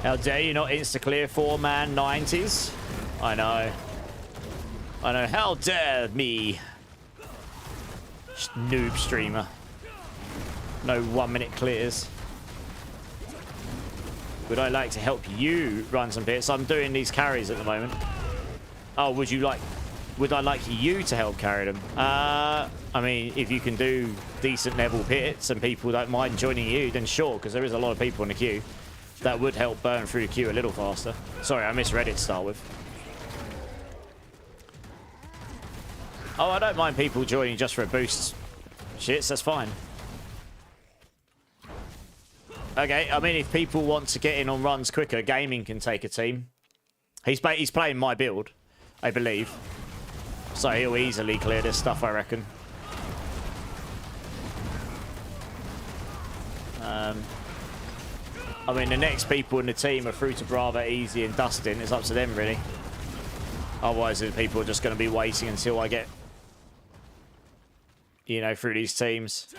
How dare you not insta-clear 4-man 90s? I know. I know. How dare me? Noob streamer. No 1-minute clears. Would I like to help you run some bits? I'm doing these carries at the moment. Oh, would I like you to help carry them? I mean, if you can do decent level pits and people don't mind joining you, then sure, because there is a lot of people in the queue. That would help burn through the queue a little faster. Sorry, I misread it to start with. Oh, I don't mind people joining just for a boost. Shits, that's fine. Okay, I mean, if people want to get in on runs quicker, Gaming can take a team. He's playing my build, I believe. So he'll easily clear this stuff, I reckon. I mean, the next people in the team are through to Brava, Easy, and Dustin. It's up to them, really. Otherwise, the people are just going to be waiting until I get, you know, through these teams.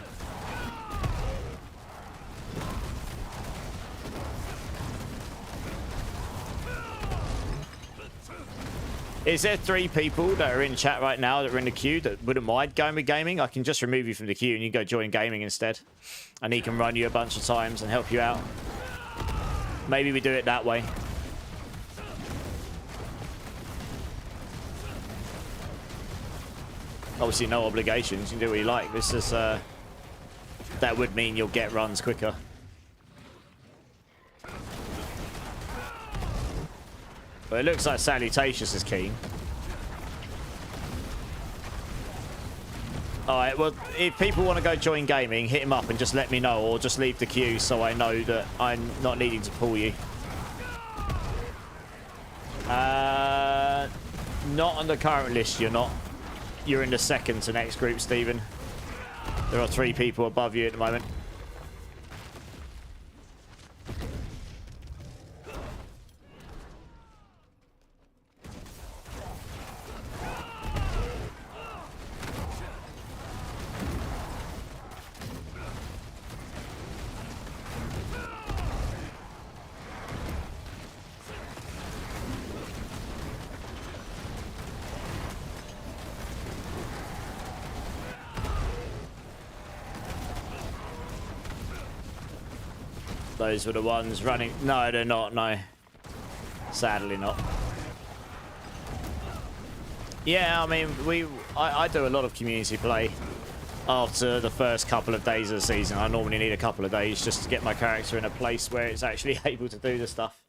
Is there 3 people that are in chat right now that are in the queue that wouldn't mind going with gaming? I can just remove you from the queue and you can go join gaming instead. And he can run you a bunch of times and help you out. Maybe we do it that way. Obviously no obligations, you can do what you like. This is that would mean you'll get runs quicker. But it looks like Salutacious is keen. Alright, well, if people want to go join gaming, hit him up and just let me know, or just leave the queue so I know that I'm not needing to pull you. Not on the current list, you're not. You're in the second to next group, Stephen. There are 3 people above you at the moment. Those were the ones running. No, they're not. No. Sadly not. Yeah, I mean, I do a lot of community play after the first couple of days of the season. I normally need a couple of days just to get my character in a place where it's actually able to do the stuff.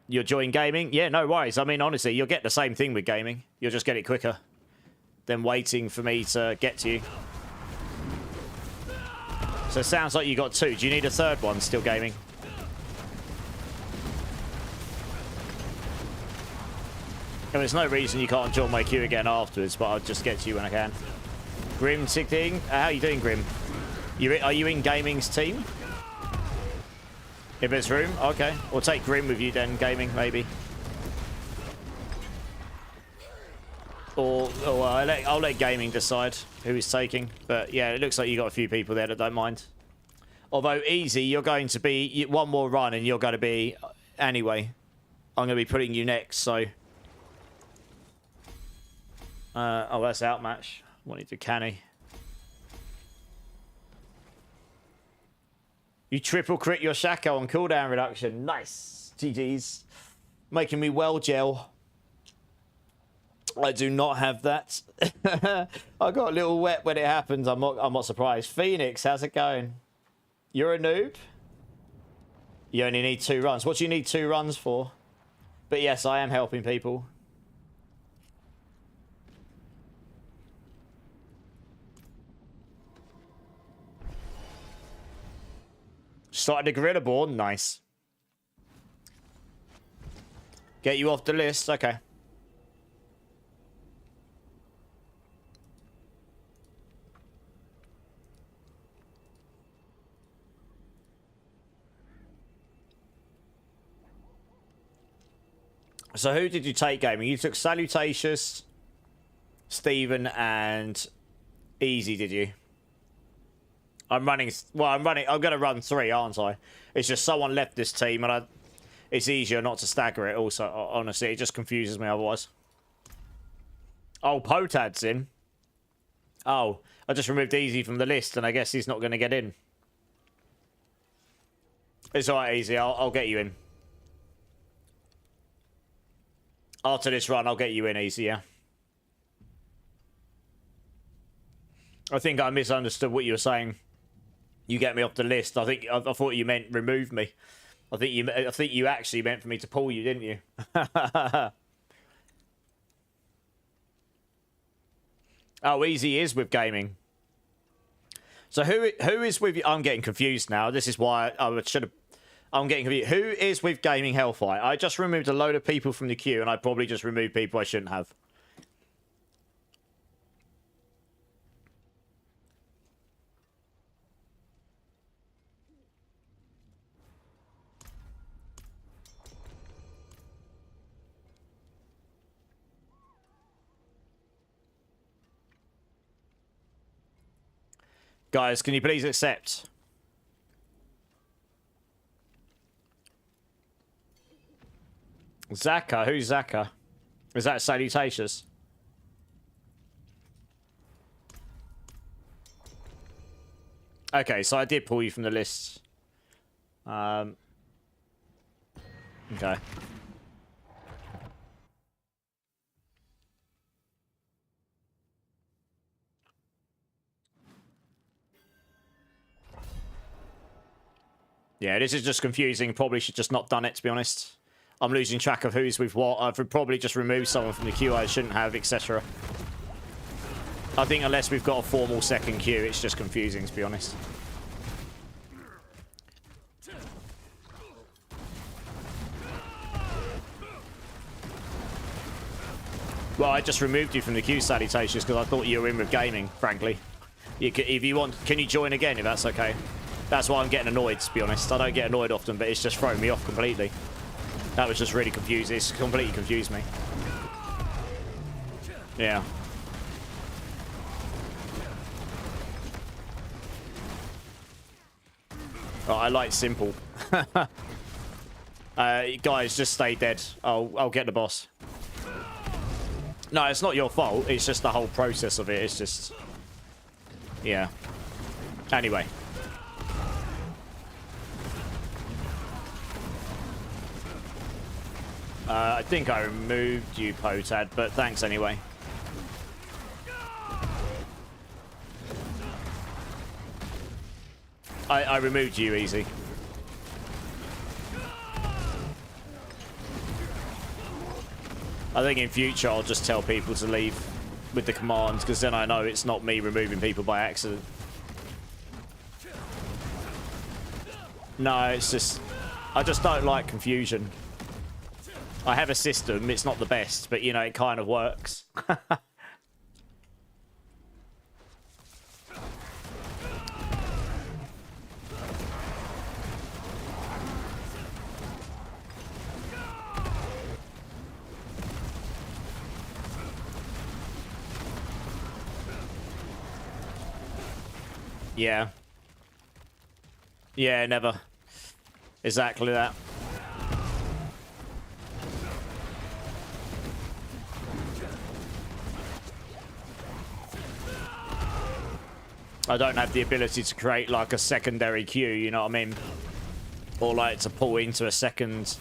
You're joining gaming? Yeah, no worries. I mean, honestly, you'll get the same thing with gaming. You'll just get it quicker than waiting for me to get to you. So it sounds like you got 2. Do you need a 3rd one still gaming? And there's no reason you can't join my queue again afterwards, but I'll just get to you when I can. Grim 16, how you doing, Grim? Are you in gaming's team? If there's room, okay. We'll take Grim with you then, gaming maybe. Or I'll let gaming decide who he's taking. But yeah, it looks like you got a few people there that don't mind. Although easy, you're going to be one more run and you're going to be anyway. I'm going to be putting you next, so. Oh, that's outmatch. Wanted to canny. You triple crit your Shaco on cooldown reduction. Nice. GG's. Making me well gel. I do not have that. I got a little wet when it happened. I'm not surprised. Phoenix, how's it going? You're a noob? You only need 2 runs. What do you need 2 runs for? But yes, I am helping people. Started the Spiritborn. Nice. Get you off the list. Okay. So who did you take gaming? You took Salutacious, Stephen, and Easy, did you? I'm going to run 3, aren't I? It's just someone left this team, and it's easier not to stagger it also, honestly. It just confuses me otherwise. Oh, Potad's in. Oh, I just removed Easy from the list, and I guess he's not going to get in. It's alright, Easy. I'll get you in. After this run, I'll get you in, Easy, yeah? I think I misunderstood what you were saying. You get me off the list. I thought you meant remove me. I think you actually meant for me to pull you, didn't you? Oh, Easy is with gaming. So who is with you? I'm getting confused now. This is why I'm getting confused. Who is with gaming Hellfire? I just removed a load of people from the queue, and I probably just removed people I shouldn't have. Guys, can you please accept? Zaka? Who's Zaka? Is that Salutacious? Okay, so I did pull you from the list. Okay. Yeah, this is just confusing. Probably should just not done it, to be honest. I'm losing track of who's with what. I've probably just removed someone from the queue I shouldn't have, etc. I think unless we've got a formal second queue, it's just confusing, to be honest. Well, I just removed you from the queue, Salutations, because I thought you were in with gaming, frankly. If you want, can you join again, if that's okay? That's why I'm getting annoyed, to be honest. I don't get annoyed often, but it's just thrown me off completely. That was just really confusing. It's completely confused me. Yeah. Oh, I like simple. Guys, just stay dead. I'll get the boss. No, it's not your fault. It's just the whole process of it. It's just... Yeah. Anyway. I think I removed you, Potad, but thanks anyway. I removed you easy. I think in future I'll just tell people to leave with the commands, because then I know it's not me removing people by accident. No, it's just... I just don't like confusion. I have a system, it's not the best, but you know, it kind of works. Yeah. Yeah, never. Exactly that. I don't have the ability to create like a secondary queue, you know what I mean? Or like to pull into a second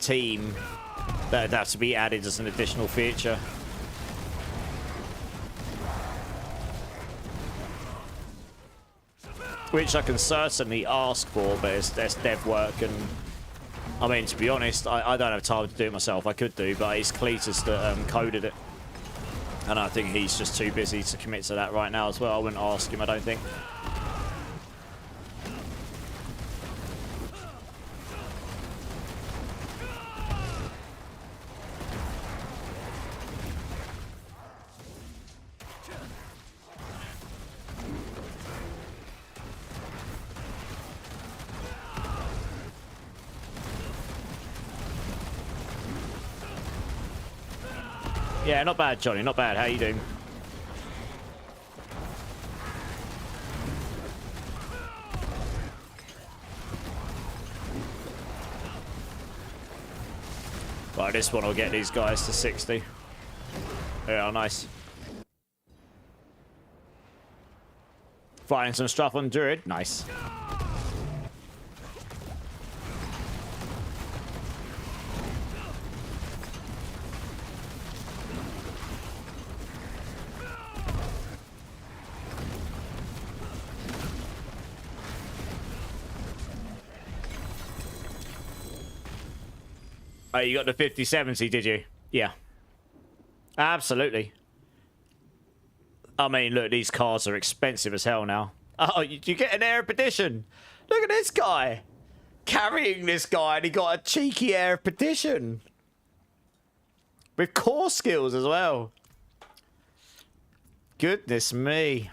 team that'd have to be added as an additional feature. Which I can certainly ask for, but that's dev work, and I mean, to be honest, I don't have time to do it myself. I could do, but it's Cletus that coded it. And I think he's just too busy to commit to that right now as well. I wouldn't ask him, I don't think. Yeah, not bad, Johnny. Not bad. How you doing? Right, this one will get these guys to 60. Yeah, nice. Fighting some stuff on Druid. Nice. Oh, you got the 5070, did you? Yeah. Absolutely. I mean, look, these cars are expensive as hell now. Oh, you get an air petition. Look at this guy. Carrying this guy, and he got a cheeky air petition. With core skills as well. Goodness me.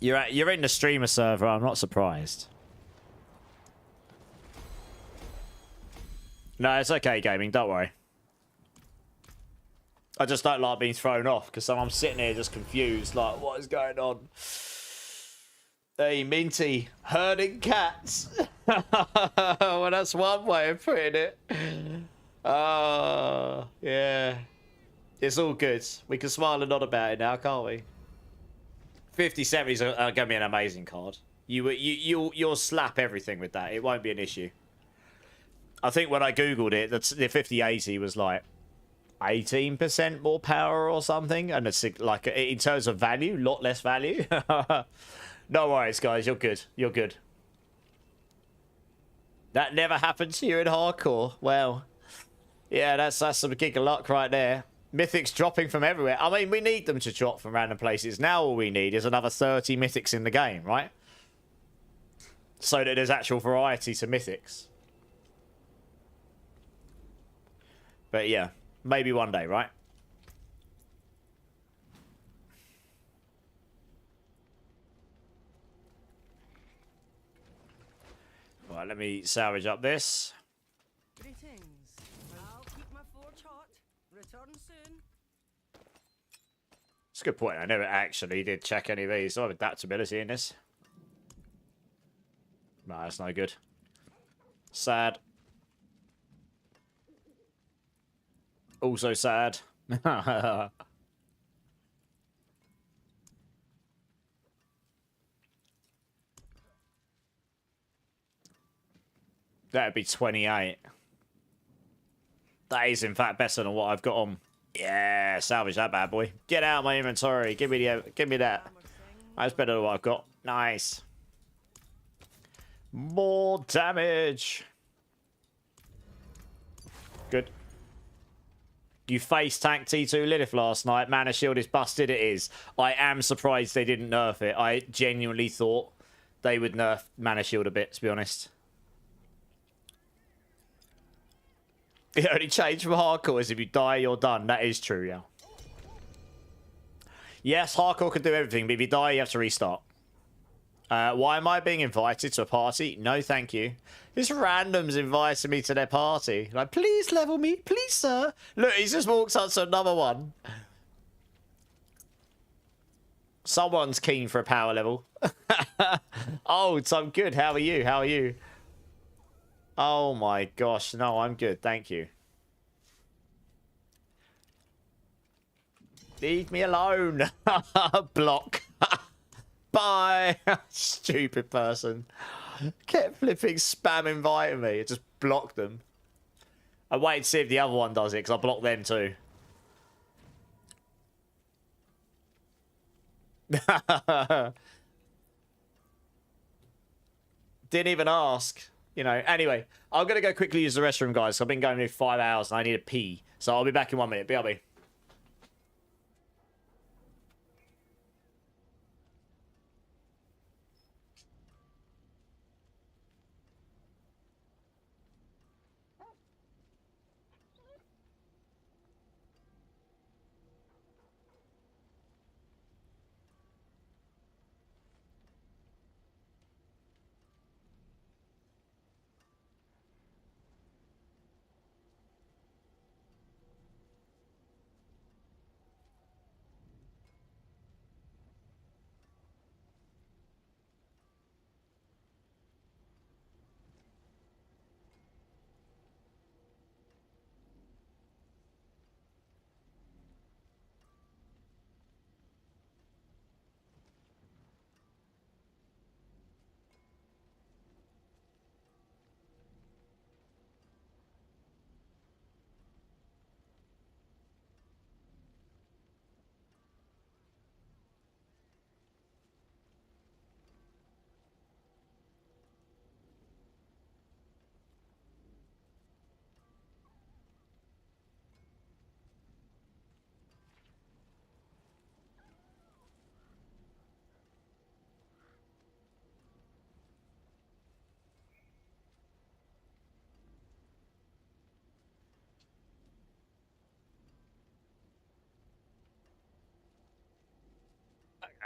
You're in the streamer server, I'm not surprised. No, it's okay, gaming. Don't worry. I just don't like being thrown off because I'm sitting here just confused. Like, what is going on? Hey, Minty, herding cats. Well, that's one way of putting it. Oh, yeah. It's all good. We can smile a lot about it now, can't we? 50/70 is going to be an amazing card. You'll slap everything with that. It won't be an issue. I think when I googled it, the 50/80 was like 18% more power or something, and it's like in terms of value, a lot less value. No worries, guys. You're good. You're good. That never happened to you in hardcore. Well, yeah, that's some gig of luck right there. Mythics dropping from everywhere. I mean, we need them to drop from random places. Now all we need is another 30 mythics in the game, right? So that there's actual variety to mythics. But yeah, maybe one day, right? Right, let me salvage up this. Greetings. I'll keep my forge hot. Return soon. It's a good point. I never actually did check any of these. I have adaptability in this. No, that's no good. Sad. Also sad. That'd be 28. That is, in fact, better than what I've got on. Yeah, salvage that bad boy. Get out of my inventory. Give me that. That's better than what I've got. Nice. More damage. Good. You face tank T2 Lilith last night. Mana Shield is busted. It is. I am surprised they didn't nerf it. I genuinely thought they would nerf Mana Shield a bit, to be honest. The only change from hardcore is if you die, you're done. That is true, yeah. Yes, hardcore can do everything, but if you die, you have to restart. Why am I being invited to a party? No, thank you. This random's inviting me to their party. Like, please level me. Please, sir. Look, he's just walked up to another one. Someone's keen for a power level. Oh, so I'm good. How are you? How are you? Oh my gosh. No, I'm good. Thank you. Leave me alone. Block. Bye. Stupid person. Kept flipping spam inviting me. It just blocked them. I waited to see if the other one does it because I blocked them too. Didn't even ask. You know, anyway, I'm going to go quickly use the restroom, guys. I've been going here 5 hours and I need a pee. So I'll be back in 1 minute. BRB.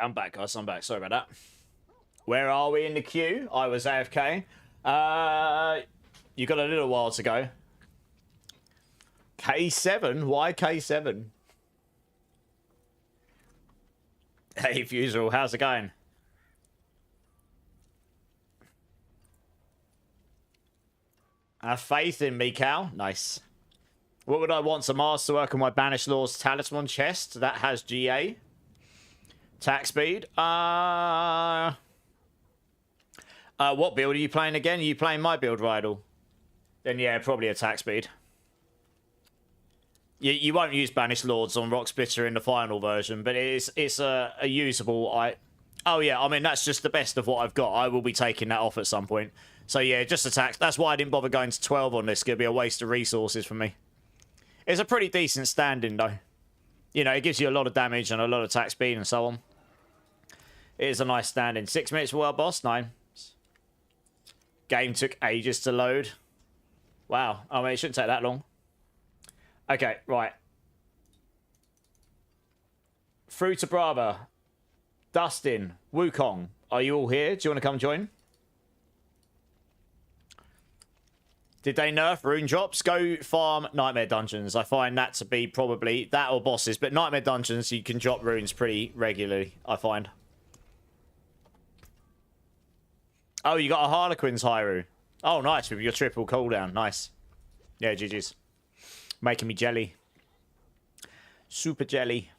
I'm back, guys. I'm back. Sorry about that. Where are we in the queue? I was AFK. You got a little while to go. K7? Why K7? Hey, Fuserall, how's it going? Have faith in me, Cal. Nice. What would I want to masterwork on my Banished Lord's Talisman chest? That has GA. Attack speed. What build are you playing again? Are you playing my build, Rydal? Then yeah, probably attack speed. You won't use Banished Lords on Rock Splitter in the final version, but it's a usable... Oh yeah, I mean, that's just the best of what I've got. I will be taking that off at some point. So yeah, just attack. That's why I didn't bother going to 12 on this. It's going to be a waste of resources for me. It's a pretty decent standing, though. You know, it gives you a lot of damage and a lot of attack speed and so on. It is a nice standing. 6 minutes for World Boss? 9. Game took ages to load. Wow. I mean, it shouldn't take that long. Okay, right. Fruta Brava. Dustin. Wukong. Are you all here? Do you want to come join? Did they nerf rune drops? Go farm Nightmare Dungeons. I find that to be probably that or bosses. But Nightmare Dungeons, you can drop runes pretty regularly, I find. Oh, you got a Harlequin's Hyrule. Oh, nice. With your triple cooldown. Nice. Yeah, GG's. Making me jelly. Super jelly.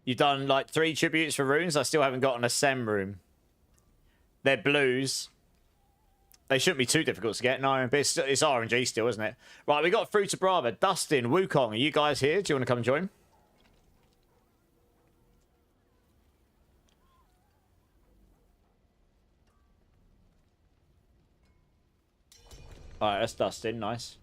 You've done like 3 tributes for runes. I still haven't gotten a Sem rune. They're blues. They shouldn't be too difficult to get. No, but it's RNG still, isn't it? Right, we got Fruta Brava. Dustin, Wukong, are you guys here? Do you want to come and join? Alright, that's Dustin. Nice.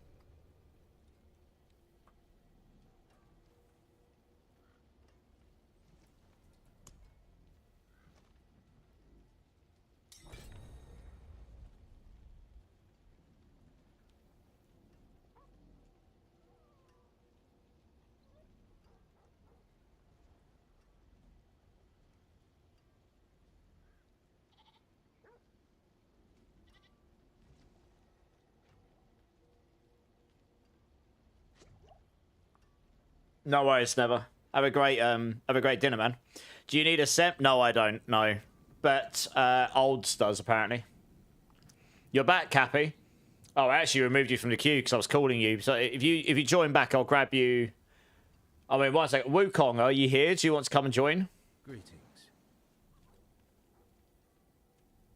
No worries, never. Have a great dinner, man. Do you need a Sem? No, I don't. No, but Olds does apparently. You're back, Cappy. Oh, I actually removed you from the queue because I was calling you. So if you join back, I'll grab you. I mean, one second. Wukong, are you here? Do you want to come and join? Greetings.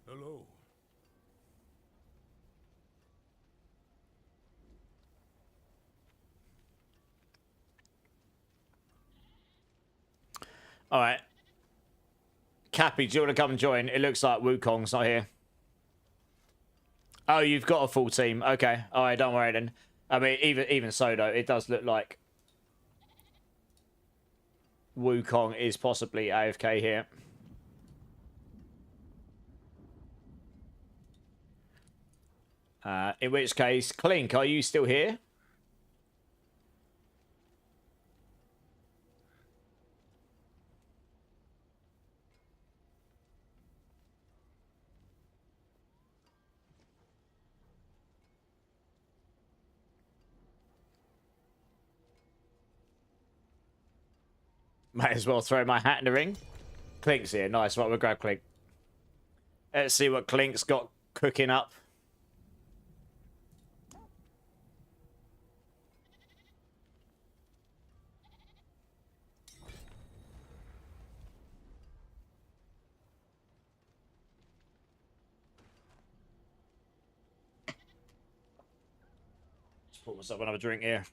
Hello. All right. Cappy, do you want to come and join? It looks like Wukong's not here. Oh, you've got a full team. Okay. All right, don't worry then. I mean, even so, though, it does look like Wukong is possibly AFK here. In which case, Clink, are you still here? Might as well throw my hat in the ring. Clink's here. Nice. Right, we'll grab Clink. Let's see what Clink's got cooking up. Just pour myself another drink here.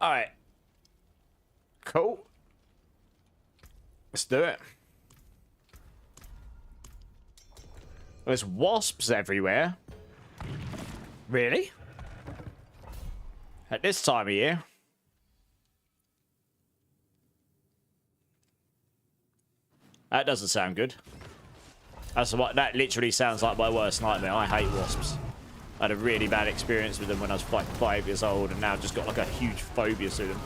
All right. Cool. Let's do it. There's wasps everywhere. Really? At this time of year? That doesn't sound good. That literally sounds like my worst nightmare. I hate wasps. I had a really bad experience with them when I was like 5 years old, and now I've just got like a huge phobia to them.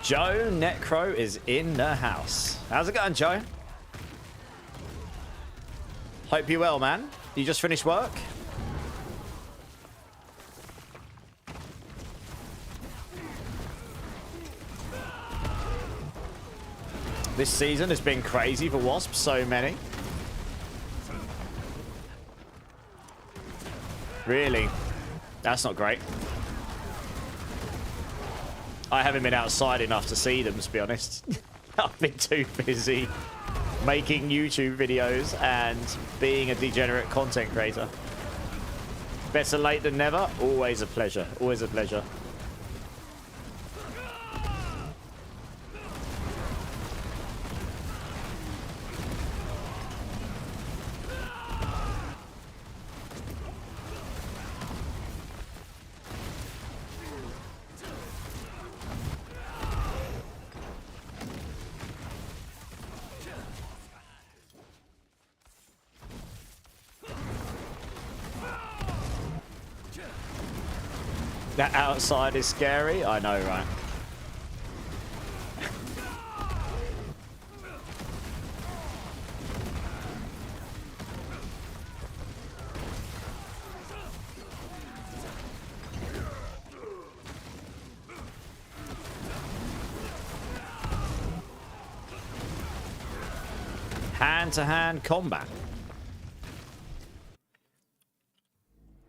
Joe Necro is in the house. How's it going, Joe? Hope you're well, man. You just finished work? This season has been crazy for wasps, so many. Really? That's not great. I haven't been outside enough to see them, to be honest. I've been too busy making YouTube videos and being a degenerate content creator. Better late than never. Always a pleasure. Always a pleasure. That outside is scary. I know, right? Hand-to-hand combat.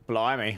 Blimey.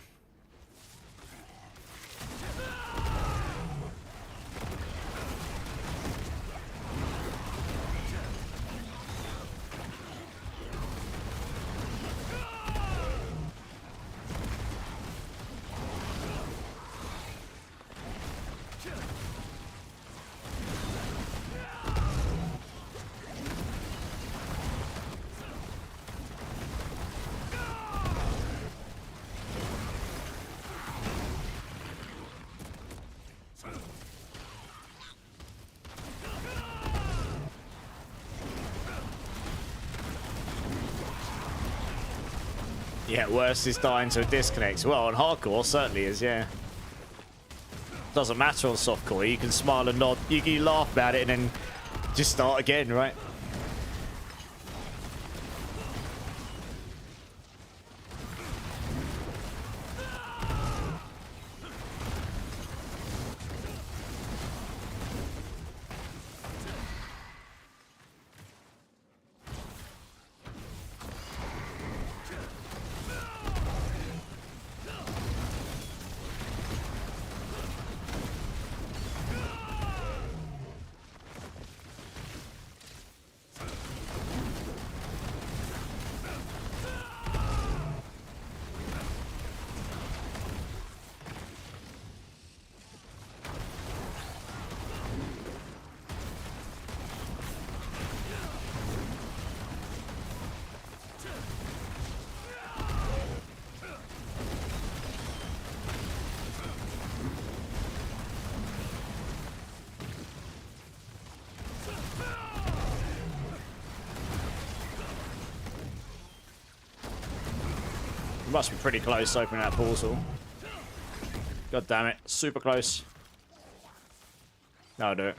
Yeah, worse is dying to a disconnect. Well, on hardcore, certainly is, yeah. Doesn't matter on softcore. You can smile and nod. You can laugh about it and then just start again, right? Must be pretty close to opening that portal. God damn it. Super close. No, I'll do it.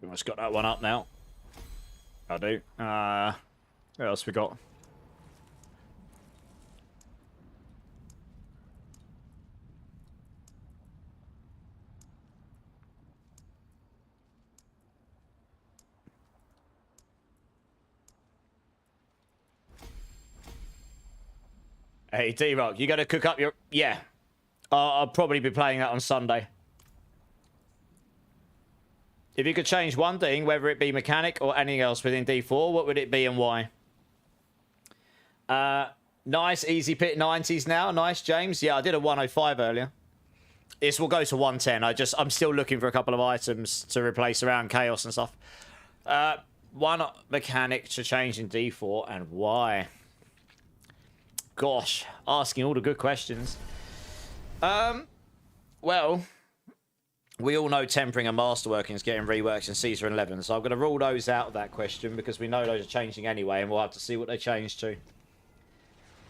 Pretty much got that one up now. I do. What else we got? Hey, D-Rock, you got to cook up your... Yeah. I'll probably be playing that on Sunday. If you could change one thing, whether it be mechanic or anything else within D4, what would it be and why? Nice, easy pit 90s now. Nice, James. Yeah, I did a 105 earlier. This will go to 110. I'm still looking for a couple of items to replace around Chaos and stuff. One mechanic to change in D4 and why? Gosh, asking all the good questions. Well, we all know Tempering and Masterworking is getting reworked in Caesar 11, so I'm going to rule those out of that question because we know those are changing anyway, and we'll have to see what they change to.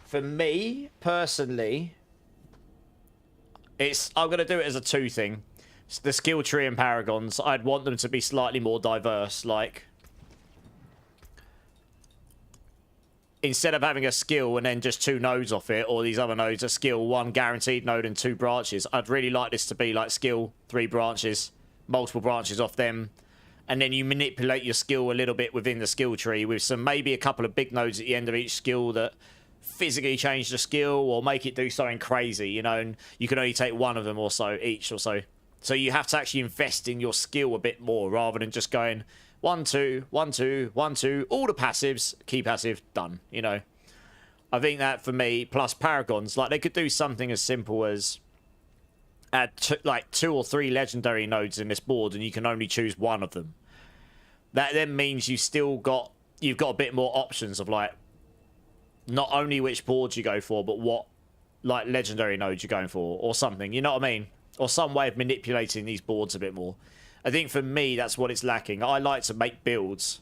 For me, personally, I'm going to do it as a two thing. The skill tree and Paragons, I'd want them to be slightly more diverse, like... Instead of having a skill and then just 2 nodes off it, or these other nodes, a skill, 1 guaranteed node and 2 branches, I'd really like this to be like skill, 3 branches, multiple branches off them, and then you manipulate your skill a little bit within the skill tree with some, maybe a couple of big nodes at the end of each skill that physically change the skill or make it do something crazy, you know, and you can only take 1 of them or so, each or so. So you have to actually invest in your skill a bit more rather than just going... 1, 2, 1, 2, 1, 2, all the passives, key passive, done, you know. I think that for me, plus Paragons, like they could do something as simple as add like 2 or 3 legendary nodes in this board and you can only choose 1 of them. That then means you've got a bit more options of like, not only which boards you go for, but what like legendary nodes you're going for or something, you know what I mean? Or some way of manipulating these boards a bit more. I think for me, that's what it's lacking. I like to make builds,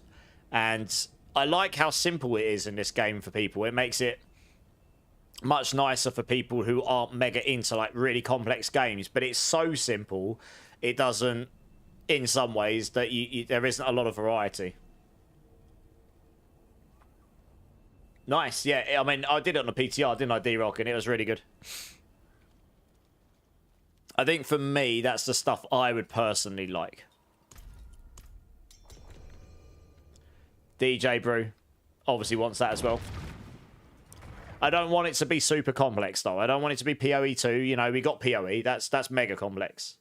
and I like how simple it is in this game for people. It makes it much nicer for people who aren't mega into like really complex games, but it's so simple, it doesn't, in some ways, that there isn't a lot of variety. Nice, yeah. I mean, I did it on the PTR, didn't I, D-Rock, and it was really good. I think for me, that's the stuff I would personally like. DJ Brew obviously wants that as well. I don't want it to be super complex, though. I don't want it to be PoE 2. You know, we got PoE. That's mega complex.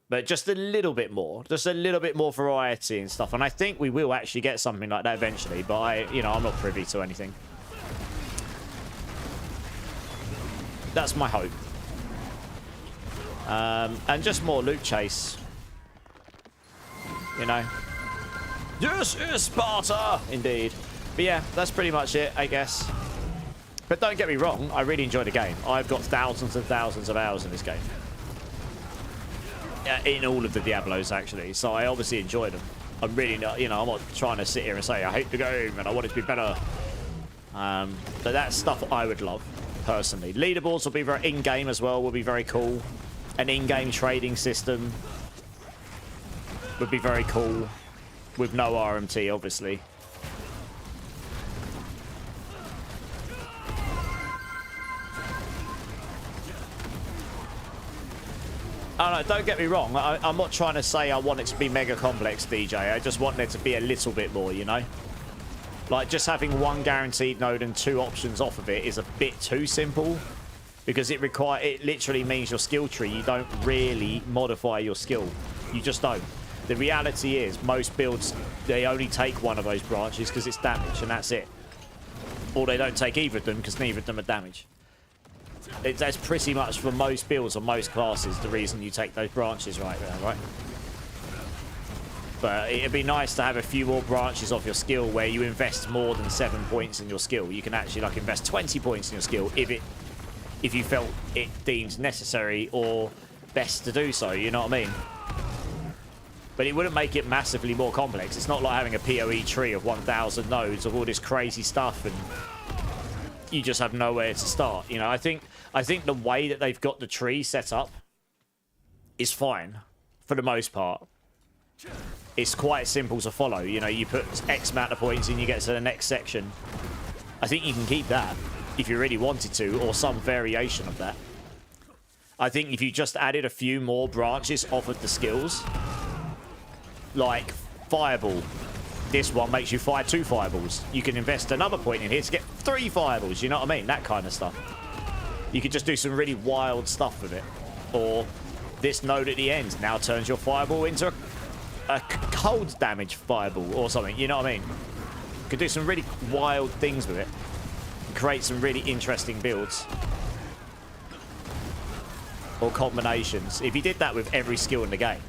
But just a little bit more. Just a little bit more variety and stuff. And I think we will actually get something like that eventually. But, I'm not privy to anything. That's my hope. And just more loot chase. You know. Yes, yes, Sparta! Indeed. But yeah, that's pretty much it, I guess. But don't get me wrong, I really enjoy the game. I've got thousands and thousands of hours in this game. In all of the Diablos, actually. So I obviously enjoy them. I'm really not, I'm not trying to sit here and say I hate the game and I want it to be better. But that's stuff I would love, personally. Leaderboards will be very in-game as well, will be very cool. An in-game trading system would be very cool, with no RMT, obviously. Oh, no, don't get me wrong. I'm not trying to say I want it to be mega complex, DJ. I just want there to be a little bit more, you know? Like, just having 1 guaranteed node and 2 options off of it is a bit too simple. Because it literally means your skill tree, you don't really modify your skill. You just don't. The reality is, most builds, they only take 1 of those branches because it's damage, and that's it. Or they don't take either of them because neither of them are damage. That's pretty much, for most builds on most classes, the reason you take those branches right there, right? But it'd be nice to have a few more branches of your skill where you invest more than 7 points in your skill. You can actually like invest 20 points in your skill if you felt it deemed necessary or best to do so, you know what I mean? But it wouldn't make it massively more complex. It's not like having a PoE tree of 1,000 nodes of all this crazy stuff and you just have nowhere to start. You know, I think the way that they've got the tree set up is fine for the most part. it's quite simple to follow. You know, you put X amount of points and you get to the next section. I think you can keep that if you really wanted to, or some variation of that. I think if you just added a few more branches off of the skills, like Fireball, this one makes you fire 2 fireballs. You can invest another point in here to get 3 fireballs, you know what I mean? That kind of stuff. You could just do some really wild stuff with it. Or this node at the end now turns your fireball into a cold damage fireball or something, you know what I mean? You could do some really wild things with it. Create some really interesting builds. Or combinations. If you did that with every skill in the game,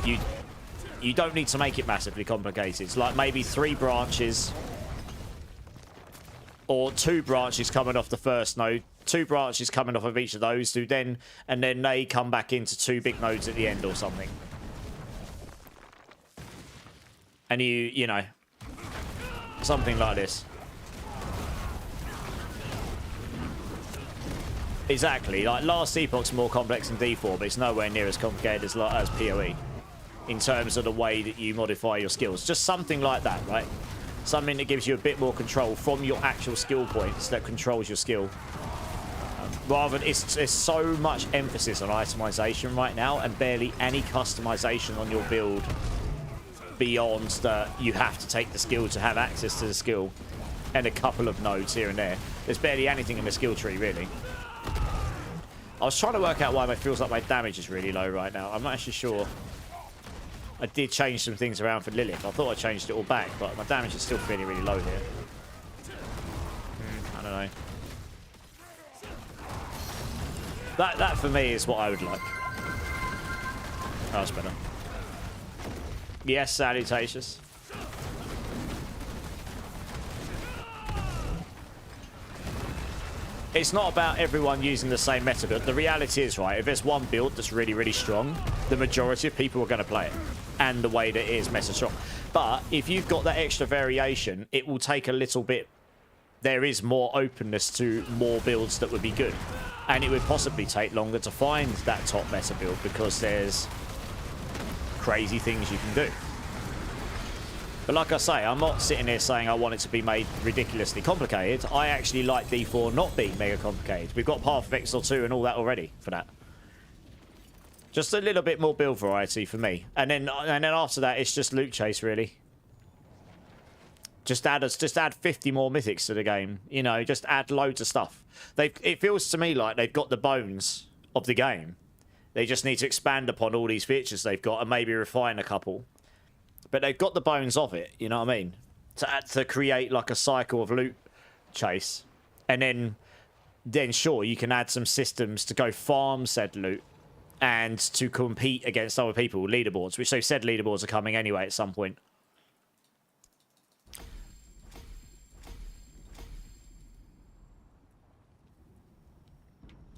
you don't need to make it massively complicated. It's like maybe 3 branches or 2 branches coming off the first node, 2 branches coming off of each of those, and then they come back into 2 big nodes at the end or something. And you know, something like this. Exactly, like Last Epoch's more complex than D4, but it's nowhere near as complicated as PoE in terms of the way that you modify your skills. Just something like that, right? Something that gives you a bit more control from your actual skill points that controls your skill. Rather than, there's so much emphasis on itemization right now and barely any customization on your build beyond that you have to take the skill to have access to the skill and a couple of nodes here and there. There's barely anything in the skill tree, really. I was trying to work out why it feels like my damage is really low right now. I'm not actually sure. I did change some things around for Lilith. I thought I changed it all back, but my damage is still feeling really low here. I don't know. That for me is what I would like. Oh, that's better. Yes, salutations. It's not about everyone using the same meta build. The reality is, right, if there's one build that's really, really strong, the majority of people are going to play it. And the way that it is meta strong. But if you've got that extra variation, it will take a little bit. There is more openness to more builds that would be good. And it would possibly take longer to find that top meta build because there's crazy things you can do. But like I say, I'm not sitting here saying I want it to be made ridiculously complicated. I actually like D4 not being mega complicated. We've got Path of Exile 2 and all that already for that. Just a little bit more build variety for me. And then after that, it's just loot chase, really. Just add 50 more mythics to the game. You know, just add loads of stuff. It feels to me like they've got the bones of the game. They just need to expand upon all these features they've got and maybe refine a couple. But they've got the bones of it, you know what I mean? To create like a cycle of loot chase. And then sure, you can add some systems to go farm said loot and to compete against other people, leaderboards, which they've said leaderboards are coming anyway at some point.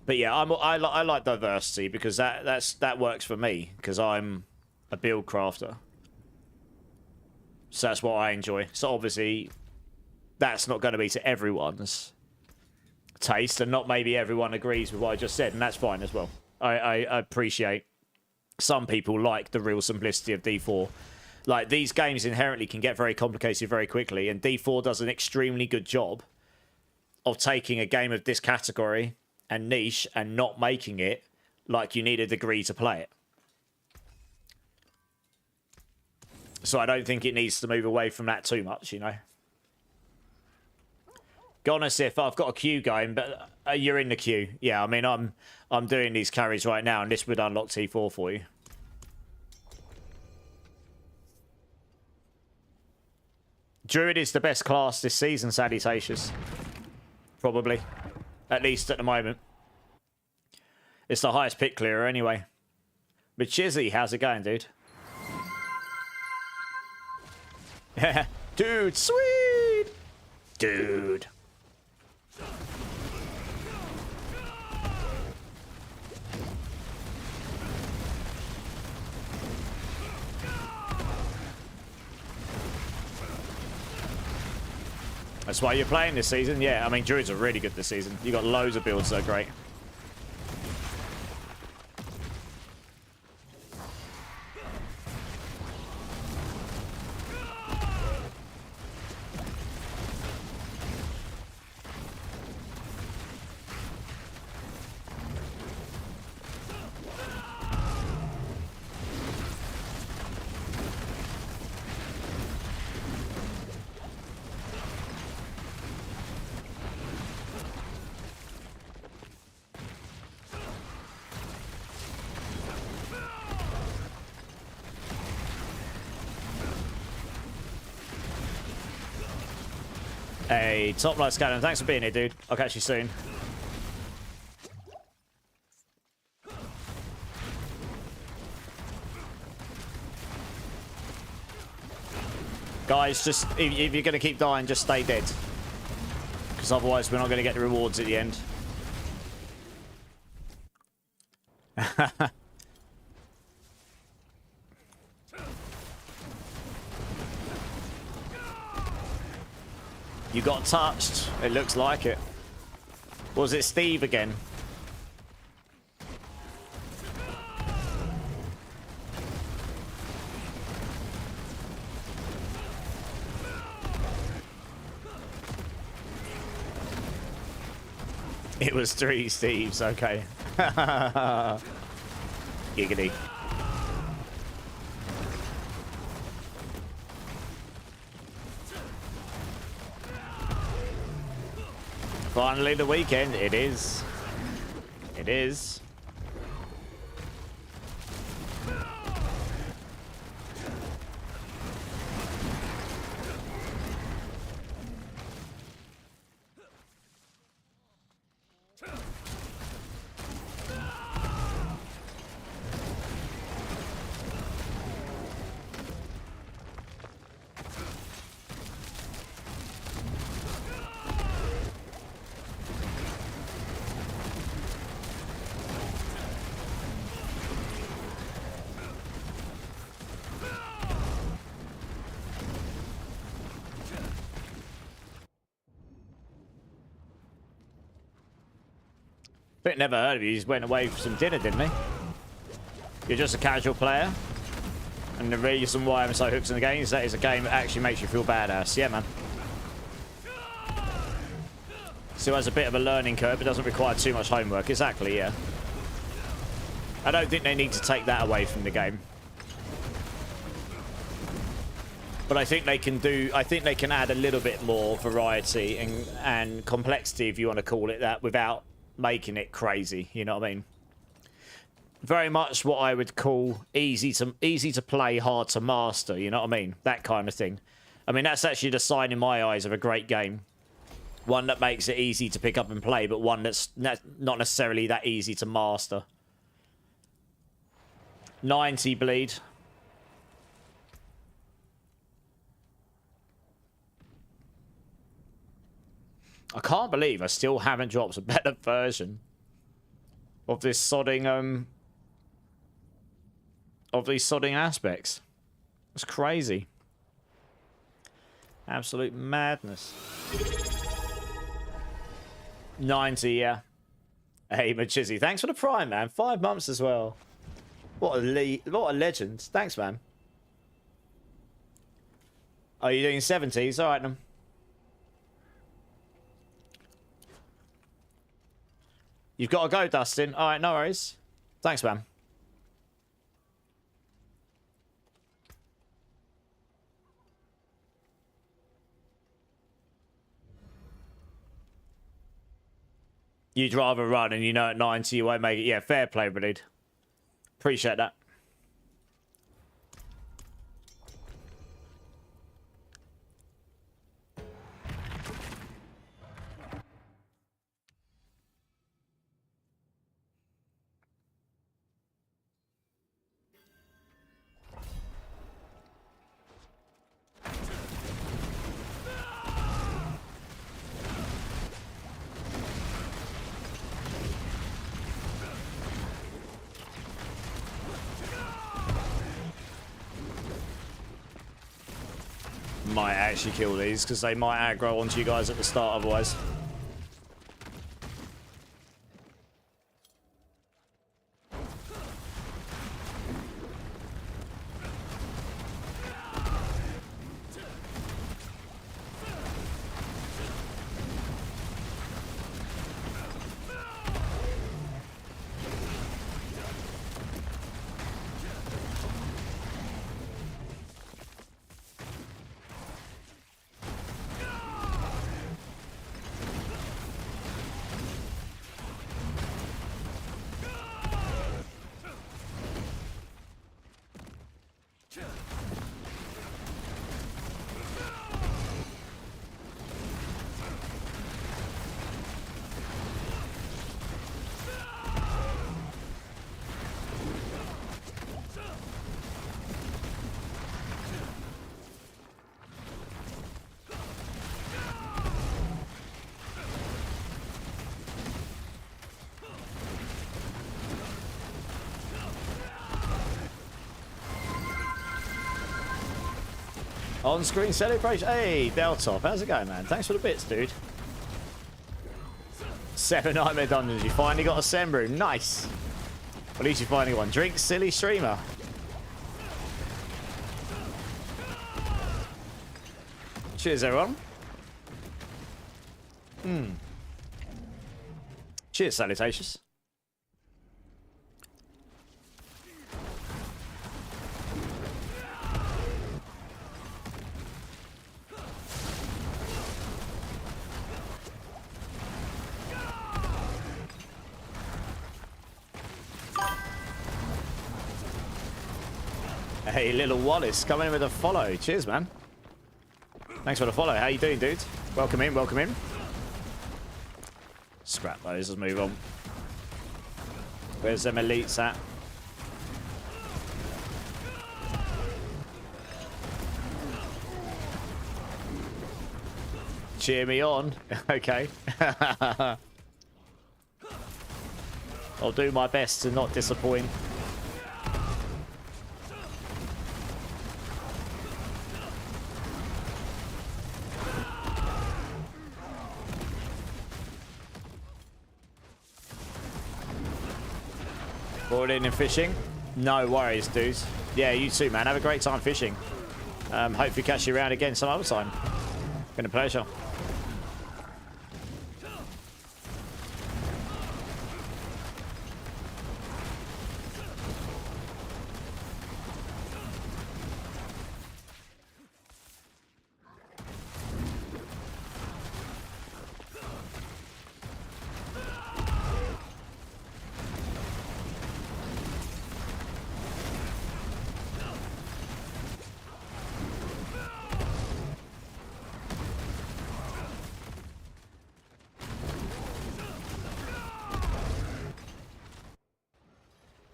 But yeah, I like diversity because that works for me because I'm a build crafter. So that's what I enjoy. So obviously, that's not going to be to everyone's taste, and not maybe everyone agrees with what I just said, and that's fine as well. I appreciate some people like the real simplicity of D4. Like, these games inherently can get very complicated very quickly, and D4 does an extremely good job of taking a game of this category and niche and not making it like you need a degree to play it. So I don't think it needs to move away from that too much, you know. Gonna see if I've got a queue going, but you're in the queue. Yeah, I mean, I'm doing these carries right now, and this would unlock T4 for you. Druid is the best class this season, salutations. Probably. At least at the moment. It's the highest pick clearer anyway. But Chizzy, how's it going, dude? Dude, sweet! Dude. That's why you're playing this season? Yeah, I mean, Druids are really good this season. You got loads of builds that are great. Hey, Top Light Scanner, thanks for being here, dude. I'll catch you soon. Guys, just if you're going to keep dying, just stay dead. Because otherwise we're not going to get the rewards at the end. You got touched. It looks like it. Was it Steve again? It was 3 Steves, okay. Giggity. Finally the weekend. It is. It is. Bit never heard of you. He just went away for some dinner, didn't he? You're just a casual player. And the reason why I'm so hooked in the game is that it's a game that actually makes you feel badass. Yeah, man. Still has a bit of a learning curve, but doesn't require too much homework. Exactly, yeah. I don't think they need to take that away from the game. But I think they can do... I think they can add a little bit more variety and complexity, if you want to call it that, without making it crazy, you know what I mean? Very much what I would call easy to play, hard to master, you know what I mean? That kind of thing. I mean, that's actually the sign in my eyes of a great game. One that makes it easy to pick up and play, but one that's not necessarily that easy to master. 90 bleed. I can't believe I still haven't dropped a better version of this sodding, of these sodding aspects. It's crazy. Absolute madness. 90, yeah. Hey, Machizzy, thanks for the prime, man. 5 months as well. What a legend. Thanks, man. Are you doing 70s? All right, then. You've got to go, Dustin. All right, no worries. Thanks, man. You'd rather run and you know at 90 you won't make it. Yeah, fair play, Brad. Appreciate that. Might actually kill these because they might aggro onto you guys at the start otherwise. On-screen celebration. Hey, Deltop, how's it going, man? Thanks for the bits, dude. 7 Nightmare Dungeons. You finally got a Sembrew. Nice. At least you finally won. Drink, silly streamer. Cheers, everyone. Cheers, salutations. Hey, little Wallace, coming in with a follow. Cheers, man. Thanks for the follow. How you doing, dude? Welcome in, welcome in. Scrap those, let's move on. Where's them elites at? Cheer me on. Okay. I'll do my best to not disappoint. In and fishing. No worries, dudes. Yeah, you too, man. Have a great time fishing. Hopefully catch you around again some other time. Been a pleasure.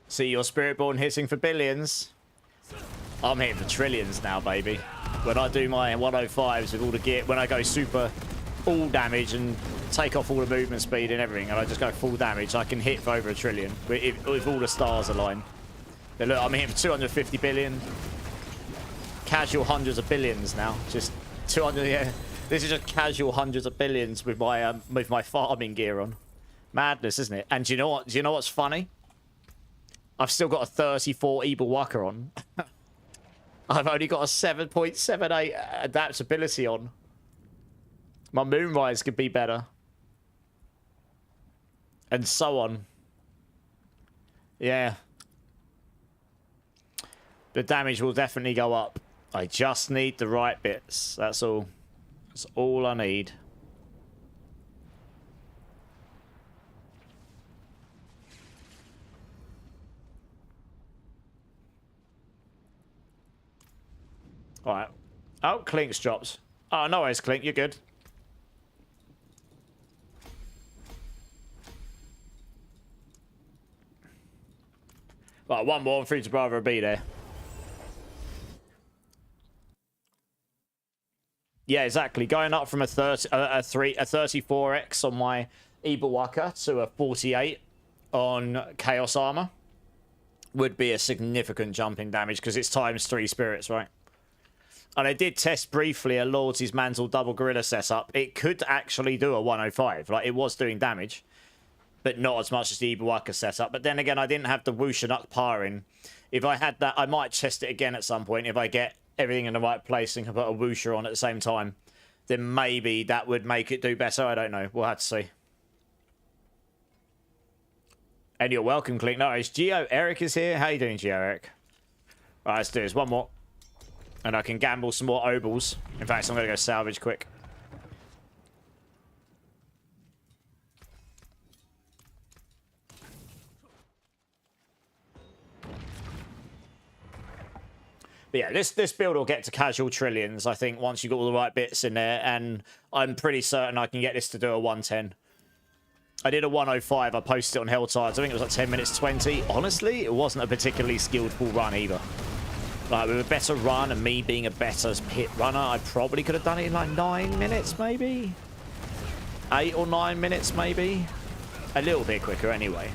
See your Spiritborn hitting for billions. I'm hitting for trillions now, baby. When I do my 105s with all the gear, when I go super all damage and take off all the movement speed and everything, and I just go full damage, I can hit for over 1 trillion if all the stars align. But look, I'm hitting for 250 billion. Casual hundreds of billions now. Just 200, yeah. This is just casual hundreds of billions with my farming gear on. Madness, isn't it? And do you know what? Do you know what's funny? I've still got a 34 Evil Walker on. I've only got a 7.78 adaptability on. My Moonrise could be better. And so on. Yeah. The damage will definitely go up. I just need the right bits. That's all. That's all I need. Alright. Oh, Clink's dropped. Oh, no worries, Clink. You're good. Right, one more for each brother will be there. Yeah, exactly. Going up from a 34x on my Ibawaka to a 48 on Chaos Armor would be a significant jump in damage because it's ×3 spirits, right? And I did test briefly a Lord's Mantle double gorilla setup. It could actually do a 105. Like, it was doing damage, but not as much as the Ibawaka setup. But then again, I didn't have the Wushanuk Par in. If I had that, I might test it again at some point. If I get everything in the right place and can put a Wusha on at the same time, then maybe that would make it do better. I don't know. We'll have to see. And you're welcome, Click. No, it's Geo Eric is here. How you doing, Geo Eric? Right, let's do this. One more. And I can gamble some more obols. In fact, I'm going to go salvage quick. But yeah, this build will get to casual trillions, I think, once you've got all the right bits in there. And I'm pretty certain I can get this to do a 110. I did a 105. I posted it on Helltides. I think it was like 10 minutes 20. Honestly, it wasn't a particularly skillful run either. Like, with a better run and me being a better pit runner, I probably could have done it in like 9 minutes, maybe? 8 or 9 minutes, maybe? A little bit quicker, anyway.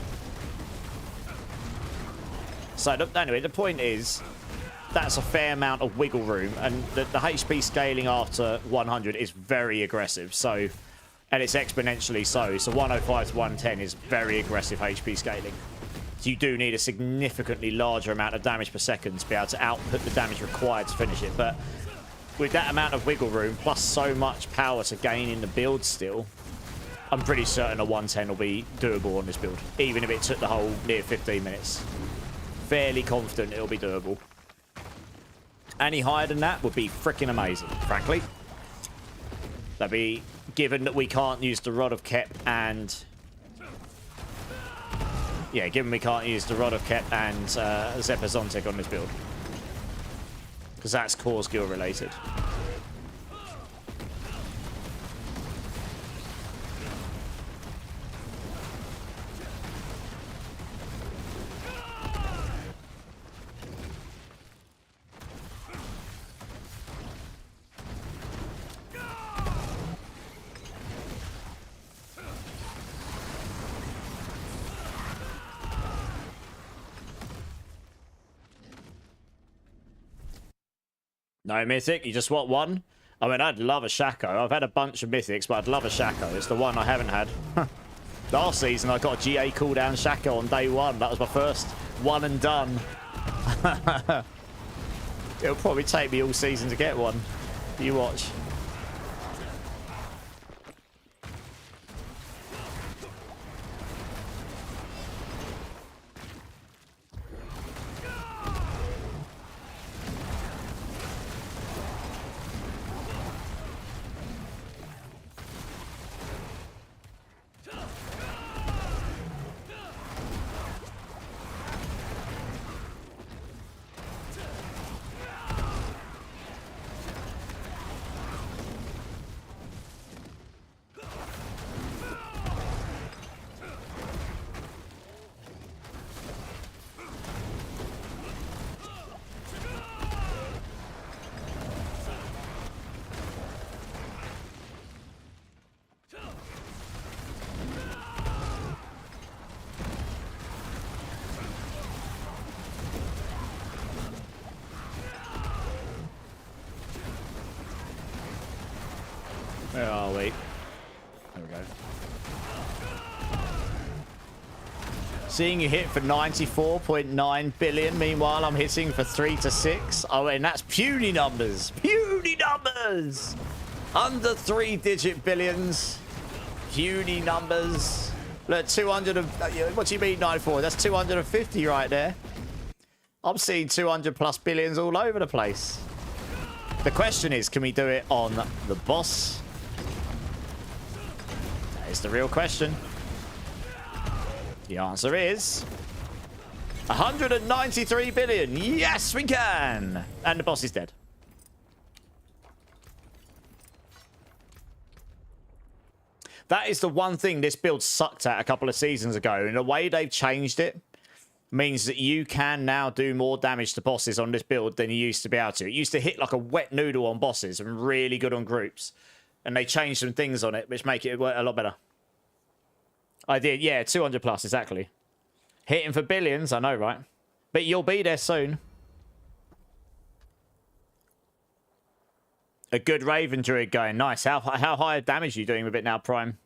So, anyway, the point is, that's a fair amount of wiggle room, and the HP scaling after 100 is very aggressive. So, and it's exponentially so. So 105 to 110 is very aggressive HP scaling. So you do need a significantly larger amount of damage per second to be able to output the damage required to finish it. But with that amount of wiggle room, plus so much power to gain in the build still, I'm pretty certain a 110 will be doable on this build, even if it took the whole near 15 minutes. Fairly confident it'll be doable. Any higher than that would be freaking amazing, frankly. That'd be, given that we can't use the Rod of Kep and... Yeah, given we can't use the Rod of Kep and Zepazontic on this build. Because that's core skill related. No mythic? You just want one? I mean, I'd love a Shaco. I've had a bunch of mythics, but I'd love a Shaco. It's the one I haven't had. Last season, I got a GA cooldown Shaco on day one. That was my first one and done. It'll probably take me all season to get one. You watch. Where are we? There we go. Seeing you hit for 94.9 billion. Meanwhile, I'm hitting for 3 to 6. Oh, and that's puny numbers. Puny numbers. Under 3-digit billions. Puny numbers. Look, 200 of... What do you mean 94? That's 250 right there. I'm seeing 200 plus billions all over the place. The question is, can we do it on the boss? That is the real question. The answer is 193 billion. Yes, we can. And the boss is dead. That is the one thing this build sucked at a couple of seasons ago. And the way they've changed it means that you can now do more damage to bosses on this build than you used to be able to. It used to hit like a wet noodle on bosses and really good on groups. And they changed some things on it, which make it work a lot better. I did, yeah, 200 plus, exactly. Hitting for billions, I know, right? But you'll be there soon. A good Raven Druid going, nice. How high damage are you doing with it now, Prime?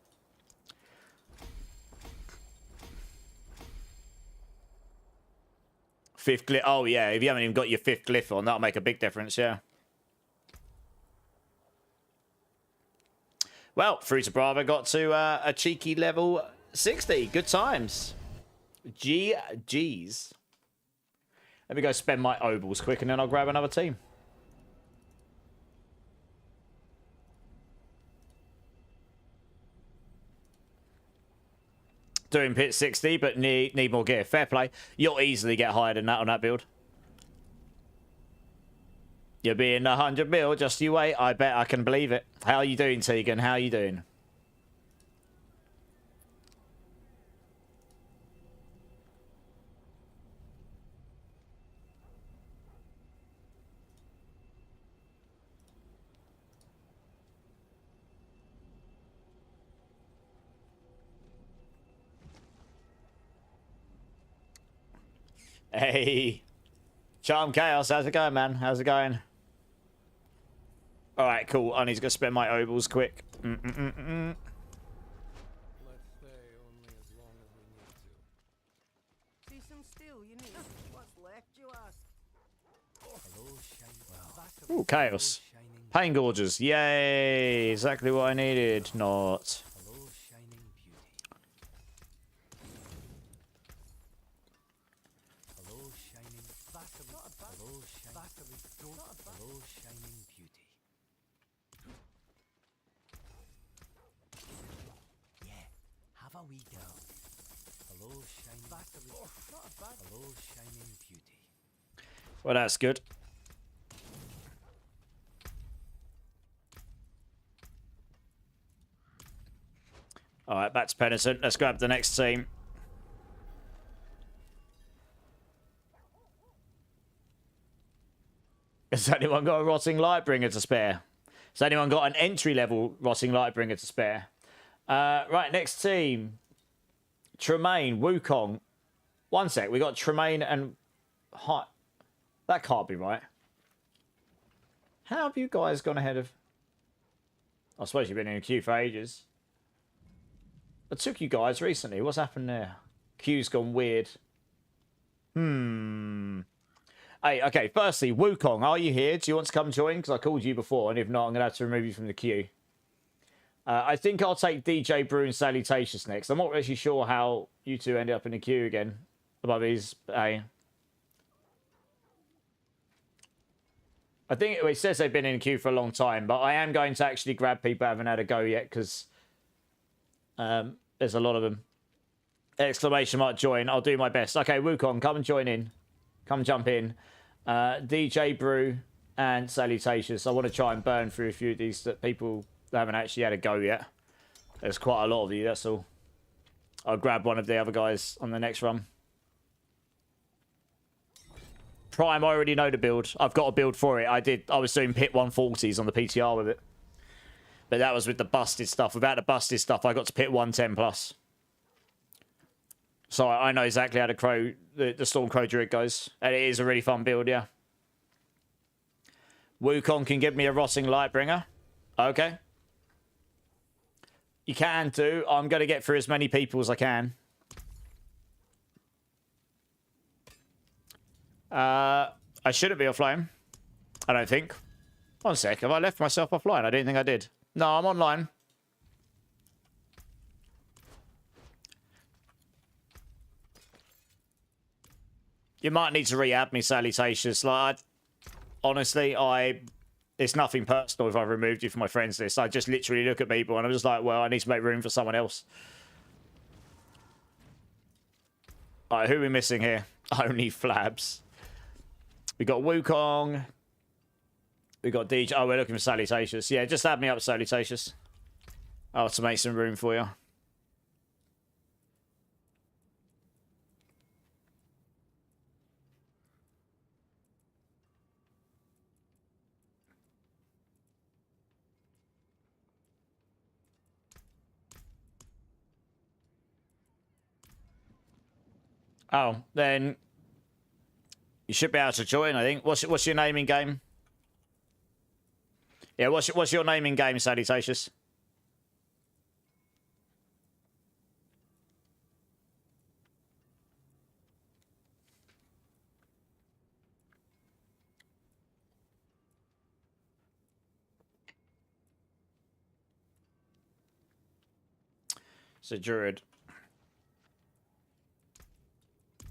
Fifth glyph, oh yeah, if you haven't even got your 5th glyph on, that'll make a big difference, yeah. Well, Fruit of Bravo got to a cheeky level 60. Good times. GG's. Let me go spend my obols quick and then I'll grab another team. Doing pit 60, but need more gear. Fair play. You'll easily get higher than that on that build. You're being 100 mil, just you wait. I bet I can believe it. How are you doing, Tegan? How are you doing? Hey. Charm Chaos, how's it going, man? How's it going? Alright, cool. I need to go spend my obols quick. Let's stay only as long as we need to. See some steel you need. What's left, you ask? Ooh, Chaos. Pain Gorges. Yay! Exactly what I needed. Not. Well, that's good. Alright, back to Penitent. Let's grab the next team. Has anyone got a Rotting Lightbringer to spare? Has anyone got an entry-level Rotting Lightbringer to spare? Right, next team. Tremaine, Wukong. One sec, we got Tremaine and... That can't be right. How have you guys gone ahead of... I suppose you've been in a queue for ages. I took you guys recently. What's happened there? Queue's gone weird. Hey, okay, firstly, Wukong, are you here? Do you want to come join? Because I called you before, and if not, I'm going to have to remove you from the queue. I think I'll take DJ Brew and Salutations next. I'm not actually sure how you two ended up in the queue again. Above these, hey. I think it says they've been in the queue for a long time, but I am going to actually grab people who haven't had a go yet, because there's a lot of them. Exclamation mark join. I'll do my best. Okay, Wukong, come and join in. Come jump in. DJ Brew and Salutations. I want to try and burn through a few of these people that haven't actually had a go yet. There's quite a lot of you, that's all. I'll grab one of the other guys on the next run. Prime, I already know the build. I've got a build for it. I was doing pit 140s on the PTR with it. But that was with the busted stuff. Without the busted stuff, I got to pit 110 plus. So I know exactly how the Stormcrow Druid goes. And it is a really fun build, yeah. Wukong can give me a Rotting Lightbringer. Okay. You can do. I'm going to get through as many people as I can. I shouldn't be offline. I don't think. One sec. Have I left myself offline? I didn't think I did. No, I'm online. You might need to re-add me, Salutations. Like, honestly, it's nothing personal if I've removed you from my friends list. I just literally look at people and I'm just like, well, I need to make room for someone else. Alright, who are we missing here? Only Flabs. We got Wukong. We got DJ. Oh, we're looking for Salutations. Yeah, just add me up, Salutations. Oh, to make some room for you. Oh, then you should be able to join, I think. What's your name in game? Yeah, what's your name in game, Salutations? It's a druid.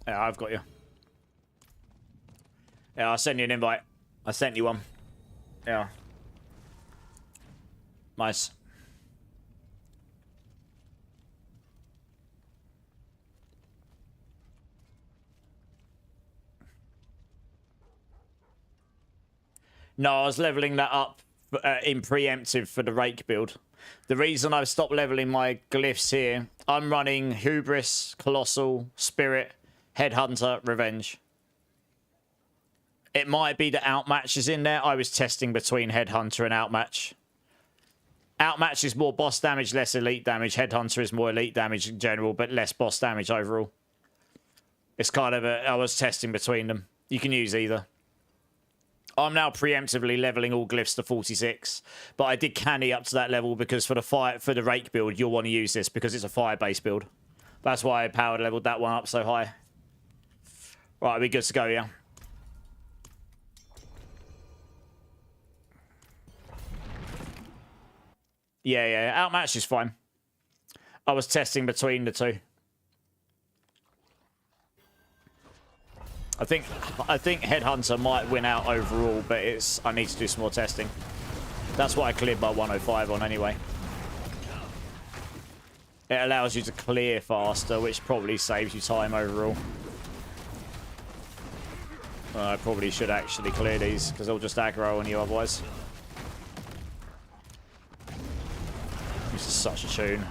Yeah, I've got you. Yeah, I'll send you an invite. I sent you one. Yeah. Nice. No, I was leveling that up in preemptive for the rake build. The reason I've stopped leveling my glyphs here, I'm running Hubris, Colossal, Spirit, Headhunter, Revenge. It might be that Outmatch is in there. I was testing between Headhunter and Outmatch. Outmatch is more boss damage, less elite damage. Headhunter is more elite damage in general, but less boss damage overall. It's kind of I was testing between them. You can use either. I'm now preemptively leveling all glyphs to 46, but I did canny up to that level because for the rake build, you'll want to use this because it's a fire-based build. That's why I power leveled that one up so high. Right, we're good to go, yeah. Yeah, outmatch is fine. I was testing between the two. I think Headhunter might win out overall, but I need to do some more testing. That's what I cleared by 105 on anyway. It allows you to clear faster, which probably saves you time overall. I probably should actually clear these, because they'll just aggro on you otherwise. This is such a tune.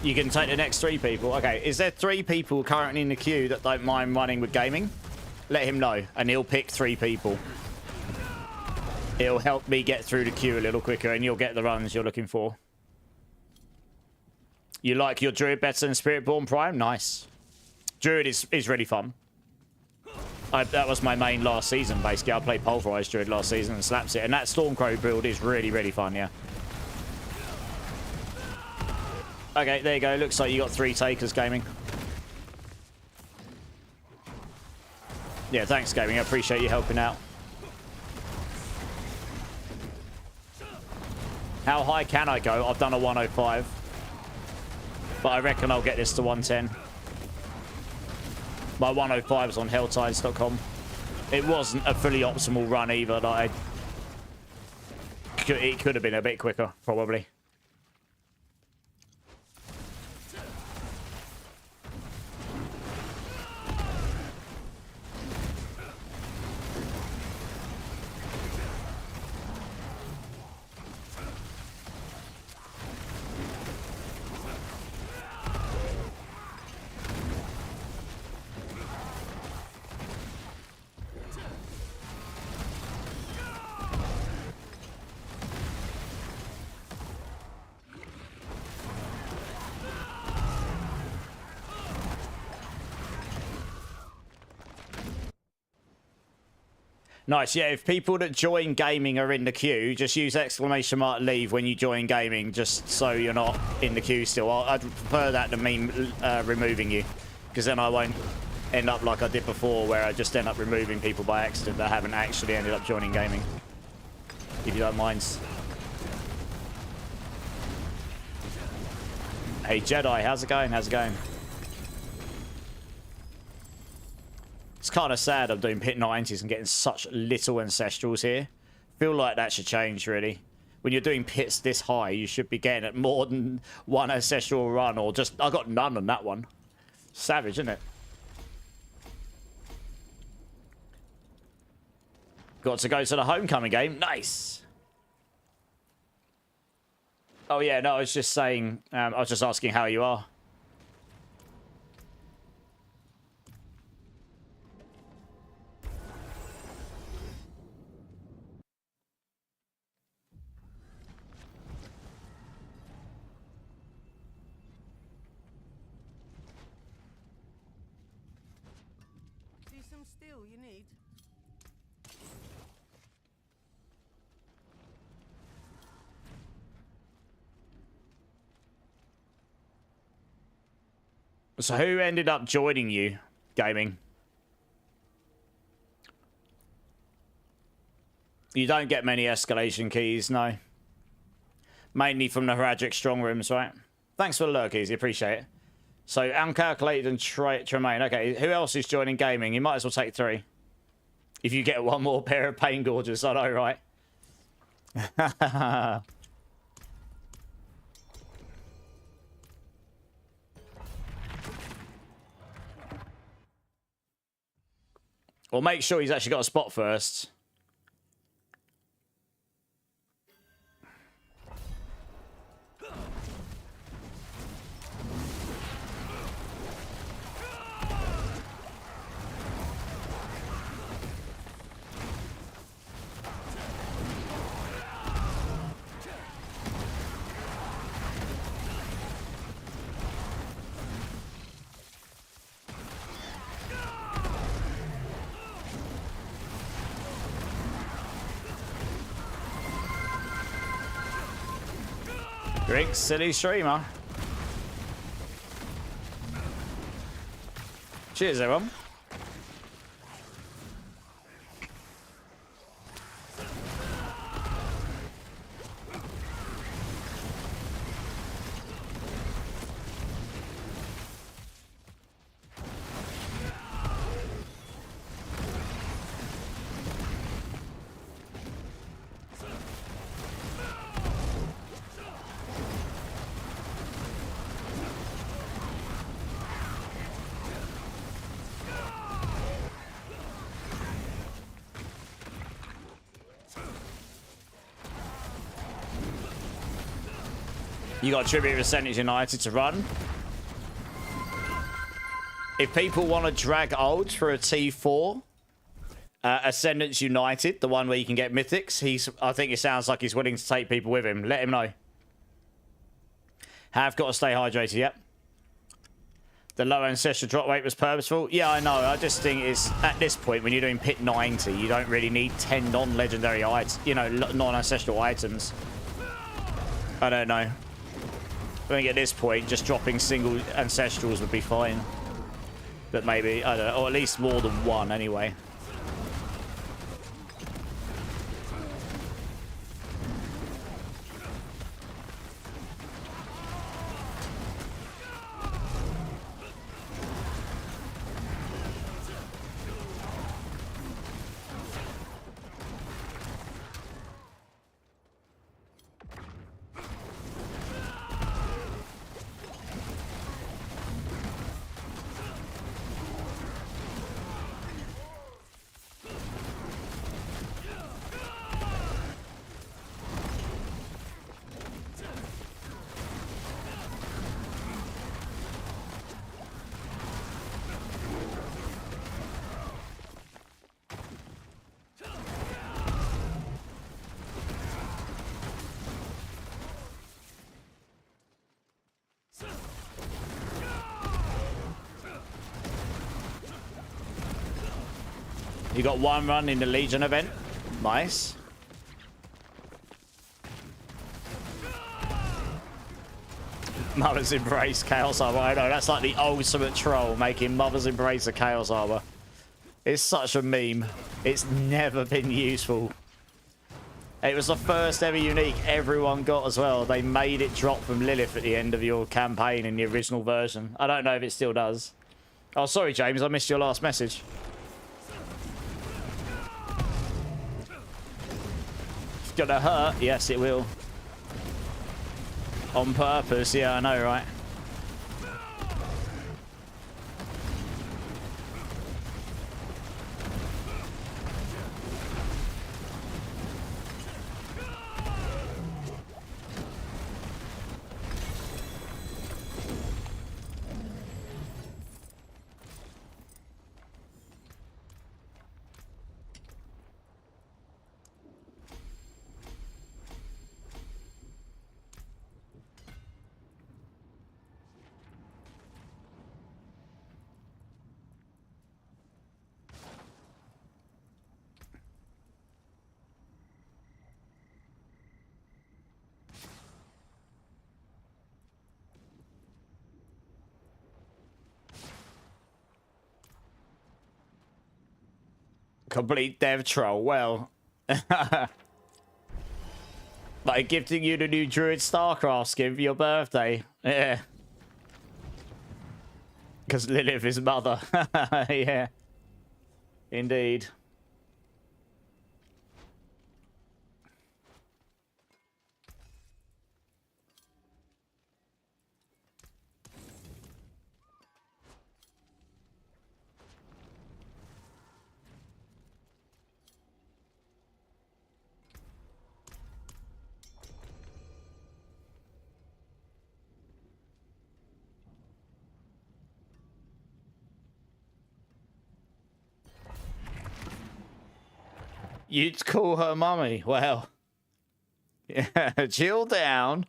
You can take the next 3 people. Okay, is there 3 people currently in the queue that don't mind running with gaming? Let him know, and he'll pick 3 people. It'll help me get through the queue a little quicker, and you'll get the runs you're looking for. You like your Druid better than Spiritborn Prime? Nice. Druid is really fun. That was my main last season, basically. I played Pulverized Druid last season and slaps it, and that Stormcrow build is really fun, yeah. Okay, there you go. Looks like you got 3 takers, Gaming. Yeah, thanks, Gaming. I appreciate you helping out. How high can I go? I've done a 105. But I reckon I'll get this to 110. My 105 is on helltides.com. It wasn't a fully optimal run either. Like it could have been a bit quicker, probably. Nice, yeah, if people that join gaming are in the queue, just use !leave when you join gaming, just so you're not in the queue still. I'd prefer that to me removing you, because then I won't end up like I did before, where I just end up removing people by accident that haven't actually ended up joining gaming. If you don't mind. Hey Jedi, how's it going? How's it going? It's kind of sad I'm doing pit 90s and getting such little ancestrals here. Feel like that should change, really. When you're doing pits this high, you should be getting at more than 1 ancestral run, or just... I got none on that one. Savage, isn't it? Got to go to the homecoming game. Nice. Oh, yeah, no, I was just saying... I was just asking how you are. Steel you need. So who ended up joining you, gaming? You don't get many escalation keys, no. Mainly from the Haragic strong rooms, right? Thanks for the lurk, Easy. Appreciate it. So, Uncalculated and Tremaine. Okay, who else is joining gaming? You might as well take 3. If you get one more pair of Pain Gorges, I know, right? Well, make sure he's actually got a spot first. Drink City Streamer. Cheers, everyone. You got Tribute Percentage United to run. If people want to drag old for a T4, Ascendants United, the one where you can get mythics, I think it sounds like he's willing to take people with him. Let him know. Have got to stay hydrated, yep. The low ancestral drop rate was purposeful. Yeah, I know. I just think it's at this point when you're doing pit 90, you don't really need 10 non-legendary items, you know, non-ancestral items. I don't know. I think at this point, just dropping single ancestrals would be fine. But maybe, I don't know, or at least more than one anyway. You got one run in the Legion event. Nice. Mother's Embrace Chaos Armor. I know, that's like the ultimate troll, making Mother's Embrace a Chaos Armor. It's such a meme. It's never been useful. It was the first ever unique everyone got as well. They made it drop from Lilith at the end of your campaign in the original version. I don't know if it still does. Oh, sorry, James. I missed your last message. It's gonna hurt. Yes, it will. On purpose. Yeah, I know, right? Complete dev troll. Well, like gifting you the new Druid StarCraft skin for your birthday. Yeah. Because Lilith is mother. Yeah. Indeed. You'd call her mummy. Well, yeah, chill down.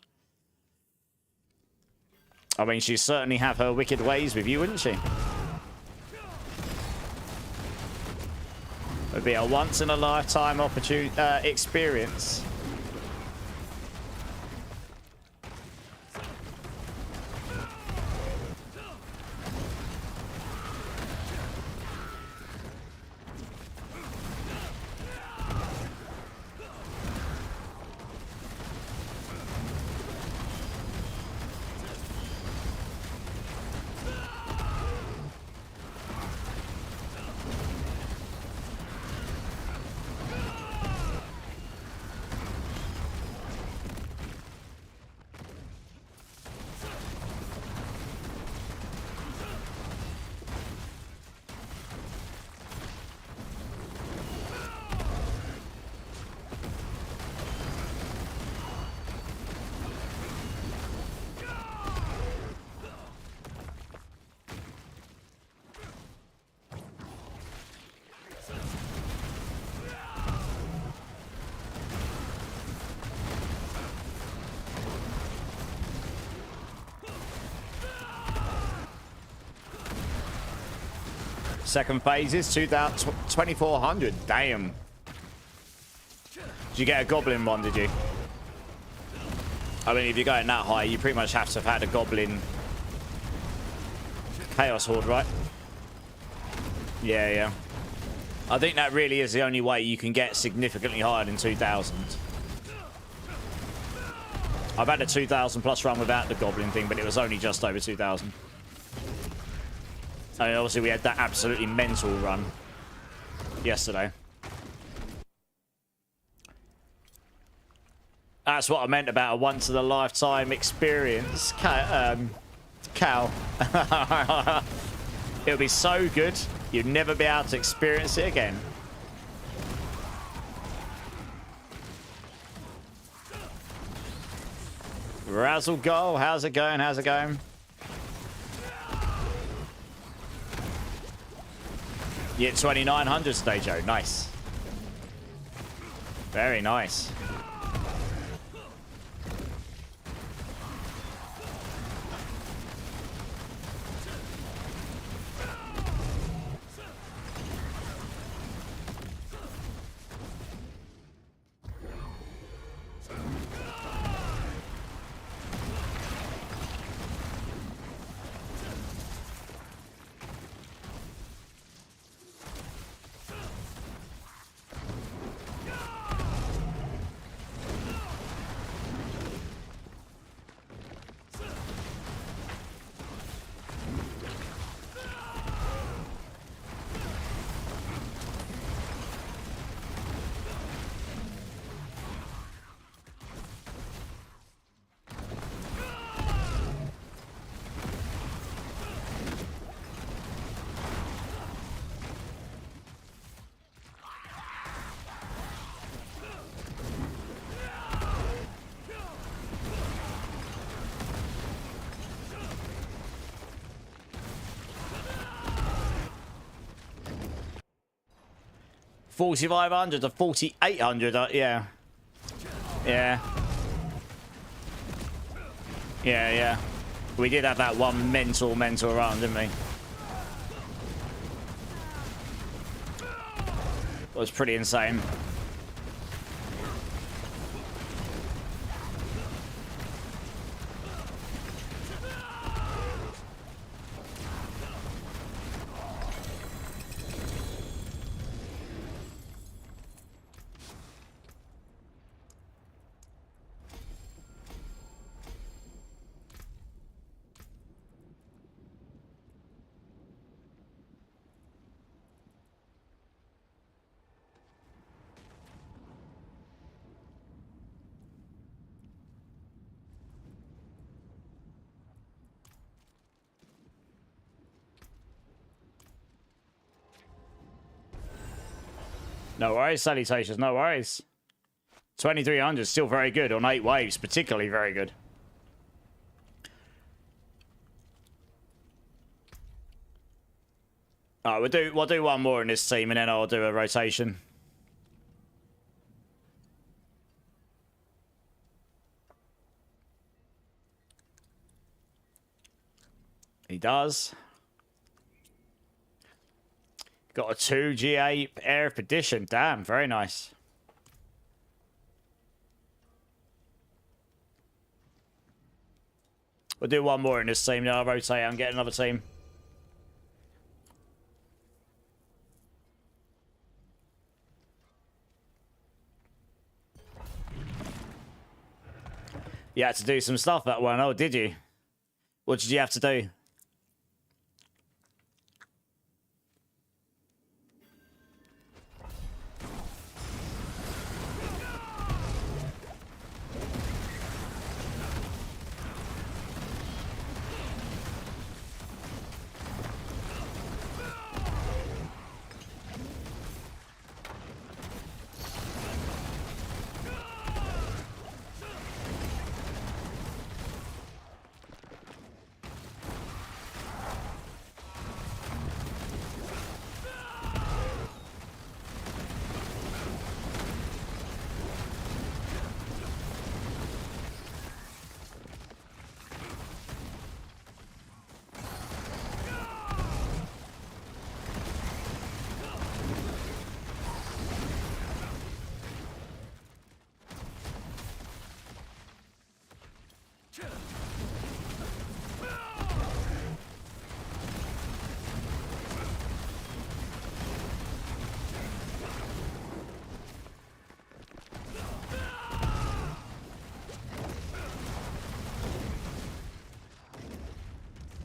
I mean, she'd certainly have her wicked ways with you, wouldn't she? It'd be a once-in-a-lifetime opportunity experience. Second phase is 2,400. Damn. Did you get a goblin one, did you? I mean, if you're going that high, you pretty much have to have had a goblin Chaos Horde, right? Yeah, yeah. I think that really is the only way you can get significantly higher than 2,000. I've had a 2,000 plus run without the goblin thing, but it was only just over 2,000. I mean, obviously, we had that absolutely mental run yesterday. That's what I meant about a once-in-a-lifetime experience, Cal. It'll be so good, you'll never be able to experience it again. Razzle Goal, how's it going? How's it going? You hit 2,900 today, Joe. Nice. Very nice. $4,500 to $4,800. Yeah. Yeah. Yeah, yeah. We did have that one mental run, didn't we? It was pretty insane. No worries, salutations, no worries. 2300 still very good on 8 waves, particularly very good. Alright, we'll do one more in this team and then I'll do a rotation. He does. Got a 2G8 Air of Perdition. Damn, very nice. We'll do one more in this team, then I'll rotate and get another team. You had to do some stuff that one, oh, did you? What did you have to do?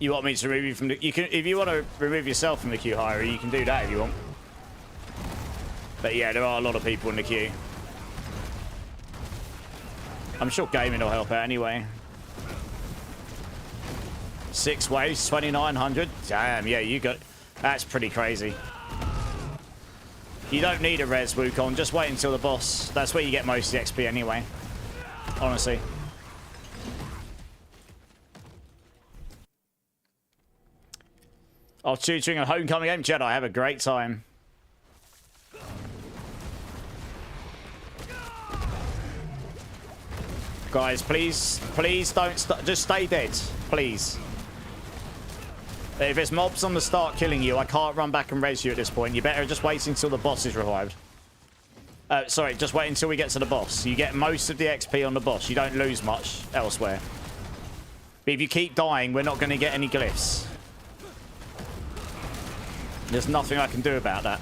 You want me to remove you from the... You can, if you want to remove yourself from the queue, Hyrie, you can do that if you want. But yeah, there are a lot of people in the queue. I'm sure gaming will help out anyway. 6 waves, 2,900. Damn, yeah, you got... That's pretty crazy. You don't need a res, Wukong. Just wait until the boss. That's where you get most of the XP anyway. Honestly. I was tutoring a homecoming game. Jedi, have a great time. Guys, please don't just stay dead, please. If it's mobs on the start killing you, I can't run back and res you at this point. You better just wait until the boss is revived. Sorry, just wait until we get to the boss. You get most of the XP on the boss. You don't lose much elsewhere. But if you keep dying, we're not going to get any glyphs. There's nothing I can do about that.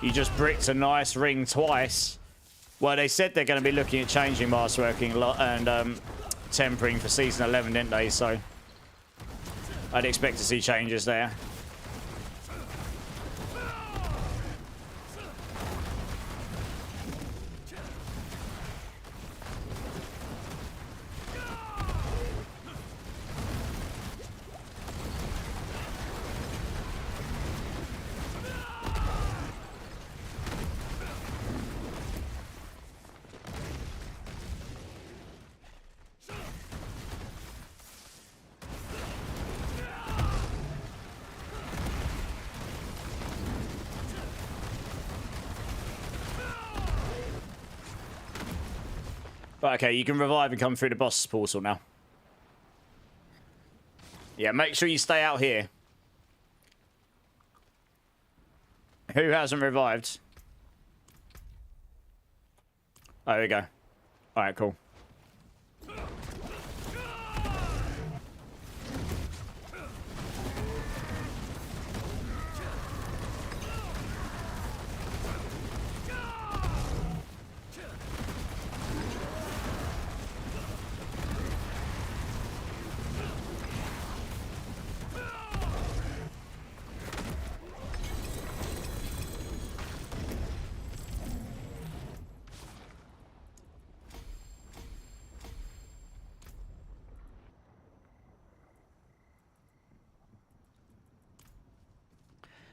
You just bricked a nice ring twice. Well, they said they're going to be looking at changing masterworking and tempering for season 11, didn't they? So I'd expect to see changes there. But okay, you can revive and come through the boss portal now. Yeah, make sure you stay out here. Who hasn't revived? Oh, there we go. Alright, cool.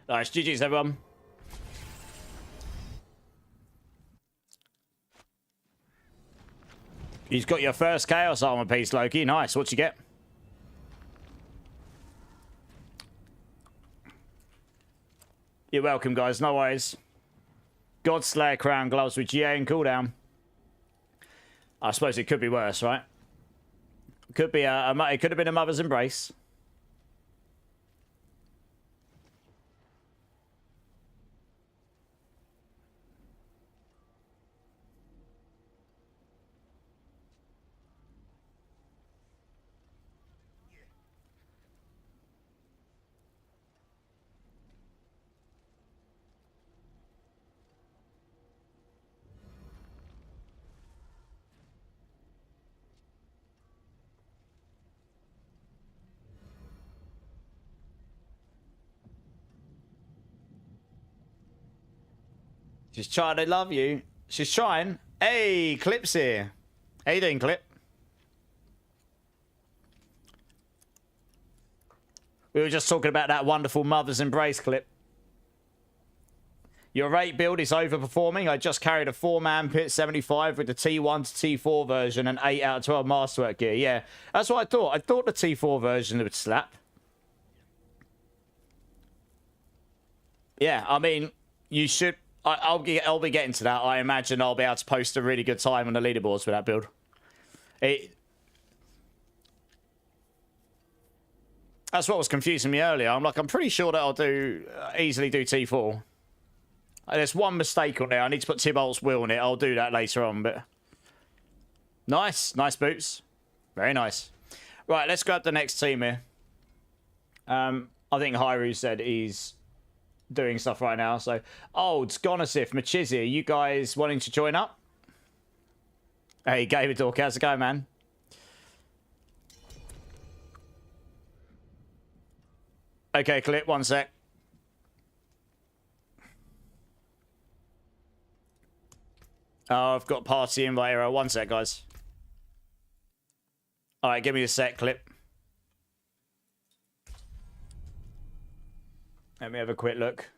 Nice. GG's, everyone. He's got your first Chaos Armor piece, Loki. Nice. What'd you get? You're welcome, guys. No worries. Godslayer Crown gloves with GA and cooldown. I suppose it could be worse, right? Could be it could have been a mother's embrace. She's trying to love you. She's trying. Hey, Clip's here. How you doing, Clip? We were just talking about that wonderful Mother's Embrace clip. Your rate build is overperforming. I just carried a 4-man pit 75 with the T1 to T4 version and 8 out of 12 Masterwork gear. Yeah, that's what I thought. I thought the T4 version would slap. Yeah, I mean, you should... I'll be getting to that. I imagine I'll be able to post a really good time on the leaderboards with that build. That's what was confusing me earlier. I'm like, I'm pretty sure that I'll easily do T4. There's one mistake on there. I need to put Tybalt's will on it. I'll do that later on, but... Nice. Nice boots. Very nice. Right, let's grab the next team here. I think Hyru said he's doing stuff right now, so... Oh, it's Gonosif, Machizia, you guys wanting to join up? Hey, Gamer Dork, how's it going, man? Okay, Clip, one sec. Oh, I've got party invite error. One sec, guys. Alright, give me a sec, Clip. Let me have a quick look.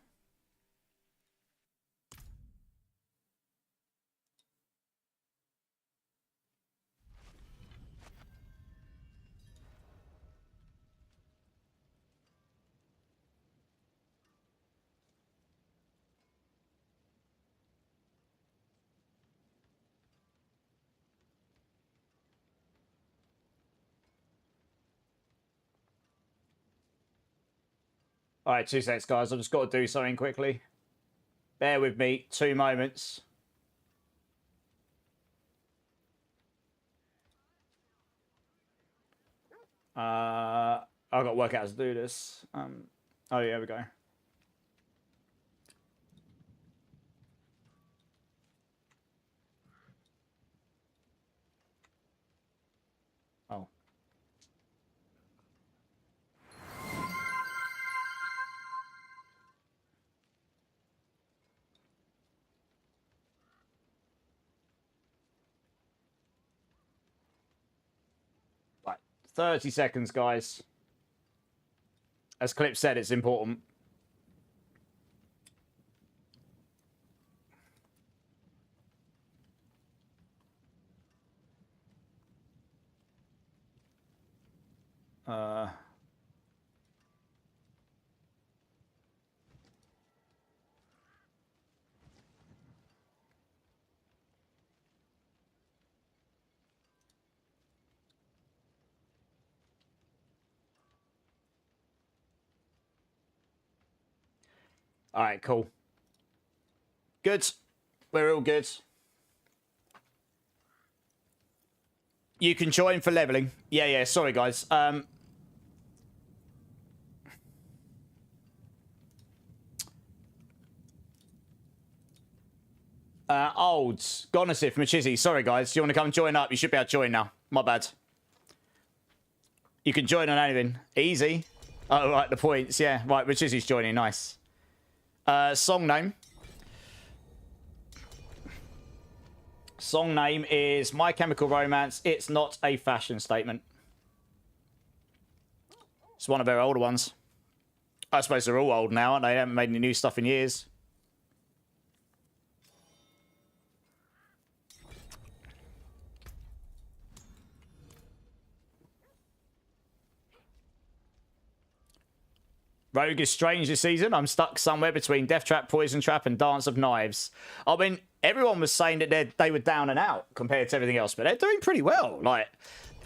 Alright, 2 seconds, guys. I've just got to do something quickly. Bear with me. 2 moments. I've got to work out how to do this. Oh, yeah, here we go. Oh. Right, 30 seconds, guys. As Clip said, it's important. All right, cool. Good. We're all good. You can join for leveling. Yeah. Sorry, guys. Olds, Gonosif, Machizzi. Sorry, guys. Do you want to come join up? You should be able to join now. My bad. You can join on anything. Easy. Oh, right, the points. Yeah, right. Machizzi's joining. Nice. Song name. Song name is My Chemical Romance. It's not a fashion statement. It's one of their older ones. I suppose they're all old now, and they haven't made any new stuff in years. Rogue is strange this season. I'm stuck somewhere between Death Trap, Poison Trap, and Dance of Knives. I mean, everyone was saying that they were down and out compared to everything else, but they're doing pretty well. like.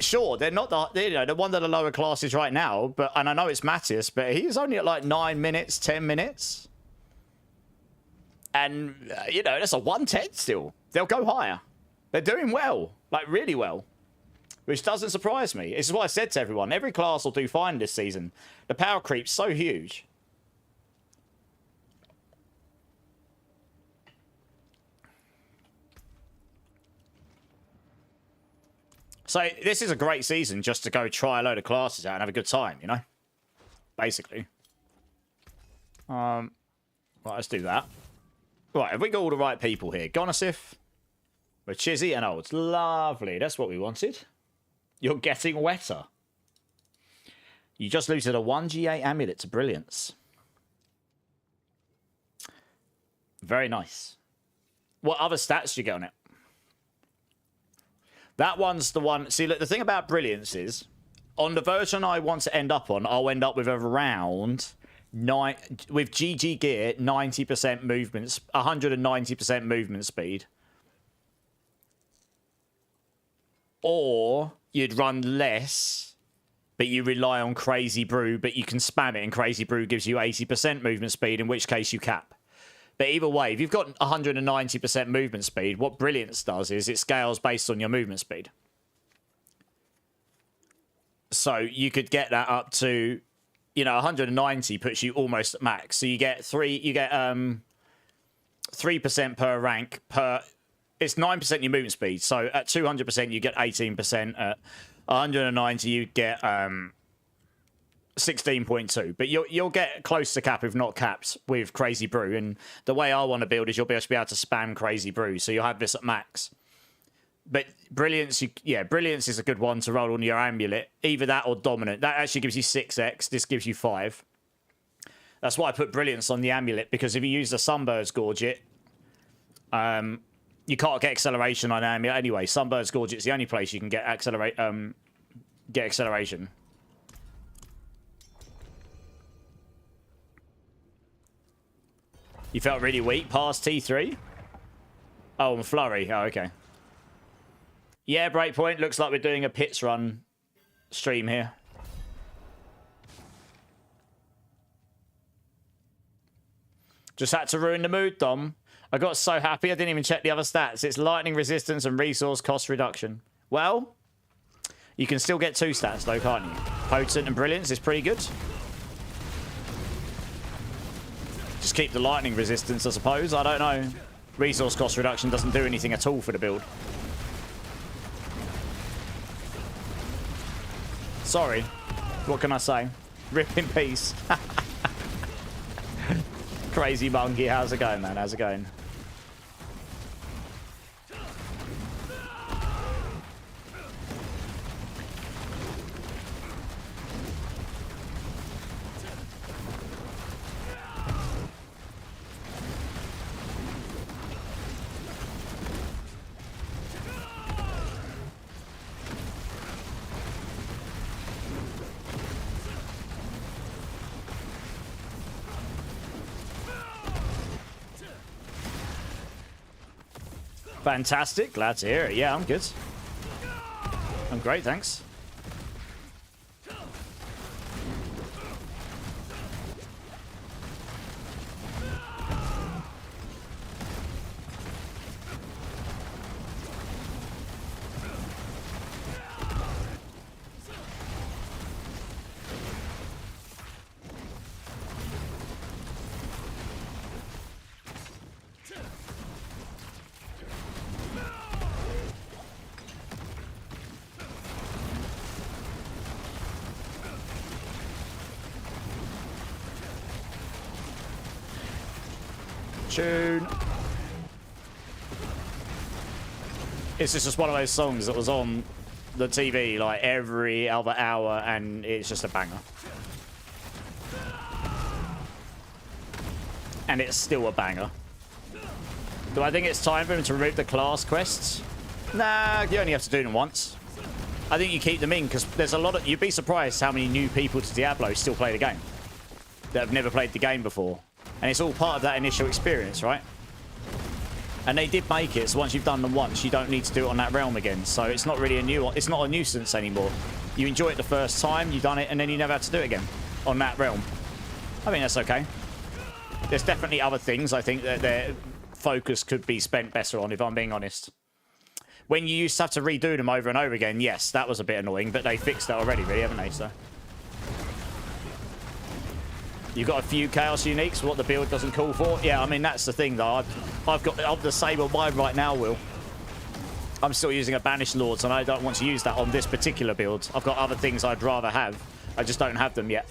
Sure, they're not they're one of the lower classes right now, and I know it's Matthias, but he's only at like 9 minutes, 10 minutes. And, that's a 110 still. They'll go higher. They're doing well, like really well, which doesn't surprise me. This is what I said to everyone. Every class will do fine this season. The power creep's so huge. So this is a great season just to go try a load of classes out and have a good time, basically. Right, let's do that. Right, have we got all the right people here? Gonosif, with Chizzy and Olds. Lovely, that's what we wanted. You're getting wetter. You just looted a 1G8 amulet to Brilliance. Very nice. What other stats do you get on it? That one's the one. See, look, the thing about Brilliance is, on the version I want to end up on, I'll end up with around with GG gear, 90% movement, 190% movement speed. Or you'd run less, but you rely on Crazy Brew, but you can spam it, and Crazy Brew gives you 80% movement speed, in which case you cap. But either way, if you've got 190% movement speed, what Brilliance does is it scales based on your movement speed. So you could get that up to, 190 puts you almost at max. So you get 3% per rank per. It's 9% your movement speed. So at 200% you get 18%. At 190 you get 16.2, but you'll get close to cap if not capped with Crazy Brew. And the way I want to build is you'll be able to spam Crazy Brew, so you'll have this at max. But Brilliance, Brilliance is a good one to roll on your amulet. Either that or Dominant. That actually gives you 6x. This gives you 5. That's why I put Brilliance on the amulet, because if you use the Sunbird's Gorget, you can't get acceleration on amulet anyway. Sunbird's Gorget's the only place you can get acceleration. You felt really weak past T3? Oh, and Flurry. Oh, okay. Yeah, Breakpoint. Looks like we're doing a pits run stream here. Just had to ruin the mood, Dom. I got so happy I didn't even check the other stats. It's lightning resistance and resource cost reduction. Well, you can still get 2 stats though, can't you? Potent and Brilliance is pretty good. Just keep the lightning resistance, I suppose. I don't know. Resource cost reduction doesn't do anything at all for the build. Sorry. What can I say? Rip in peace. Crazy Monkey. How's it going, man? How's it going? Fantastic. Glad to hear it. Yeah, I'm good. I'm great, thanks. Tune. It's just one of those songs that was on the TV like every other hour, and it's just a banger. and it's still a banger. Do I think it's time for him to remove the class quests? Nah, you only have to do them once. I think you keep them in because there's a lot of... You'd be surprised how many new people to Diablo still play the game that have never played the game before. And it's all part of that initial experience, right? And they did make it, so once you've done them once, you don't need to do it on that realm again. So it's not really it's not a nuisance anymore. You enjoy it the first time, you've done it, and then you never have to do it again on that realm. I think that's okay. There's definitely other things I think that their focus could be spent better on, if I'm being honest. When you used to have to redo them over and over again, yes, that was a bit annoying, but they fixed that already, really, haven't they? So you've got a few Chaos Uniques, what the build doesn't call for. Yeah, I mean, that's the thing, though. I've got the same on mine right now, Will. I'm still using a Banished Lords, and I don't want to use that on this particular build. I've got other things I'd rather have. I just don't have them yet.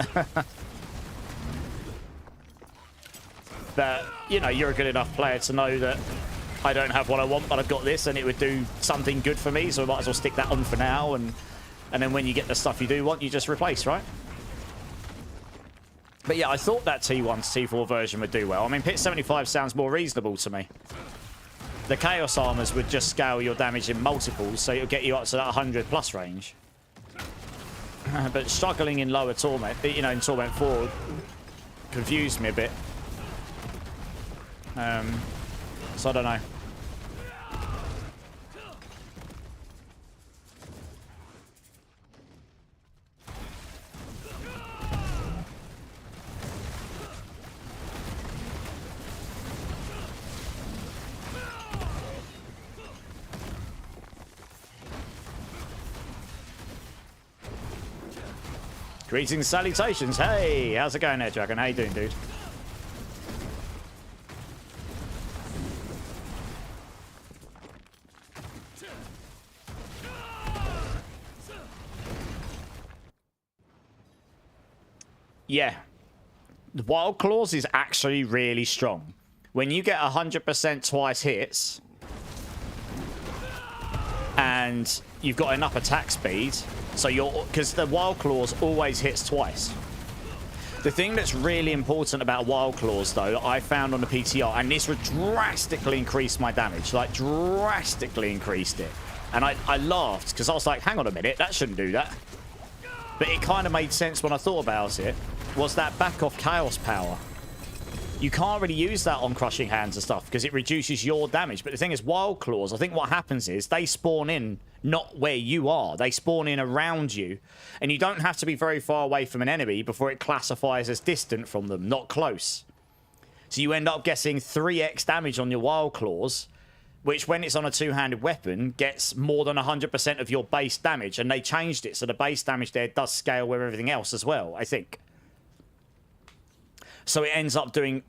But, you know, you're a good enough player to know that I don't have what I want, but I've got this, and it would do something good for me, so I might as well stick that on for now, and then when you get the stuff you do want, you just replace, right? But yeah, I thought that T1 to T4 version would do well. I mean, Pit 75 sounds more reasonable to me. The Chaos Armors would just scale your damage in multiples, so it'll get you up to that 100 plus range. But struggling in lower Torment, you know, in Torment 4, confused me a bit. So I don't know. Greetings, salutations. Hey, how's it going there, Dragon? How you doing, dude? Yeah. The Wild Claws is actually really strong. When you get 100% twice hits, and you've got enough attack speed, so because the Wild Claws always hits twice. The thing that's really important about Wild Claws, though, that I found on the PTR, and this would drastically increase my damage, like drastically increased it. And I laughed, because I was like, hang on a minute, that shouldn't do that. But it kind of made sense when I thought about it, was that back off Chaos power. You can't really use that on Crushing Hands and stuff, because it reduces your damage. But the thing is, Wild Claws, I think what happens is, they spawn in not where you are. They spawn in around you. And you don't have to be very far away from an enemy before it classifies as distant from them, not close. So you end up getting 3x damage on your Wild Claws, which when it's on a two-handed weapon, gets more than 100% of your base damage. And they changed it, so the base damage there does scale with everything else as well, I think. So it ends up doing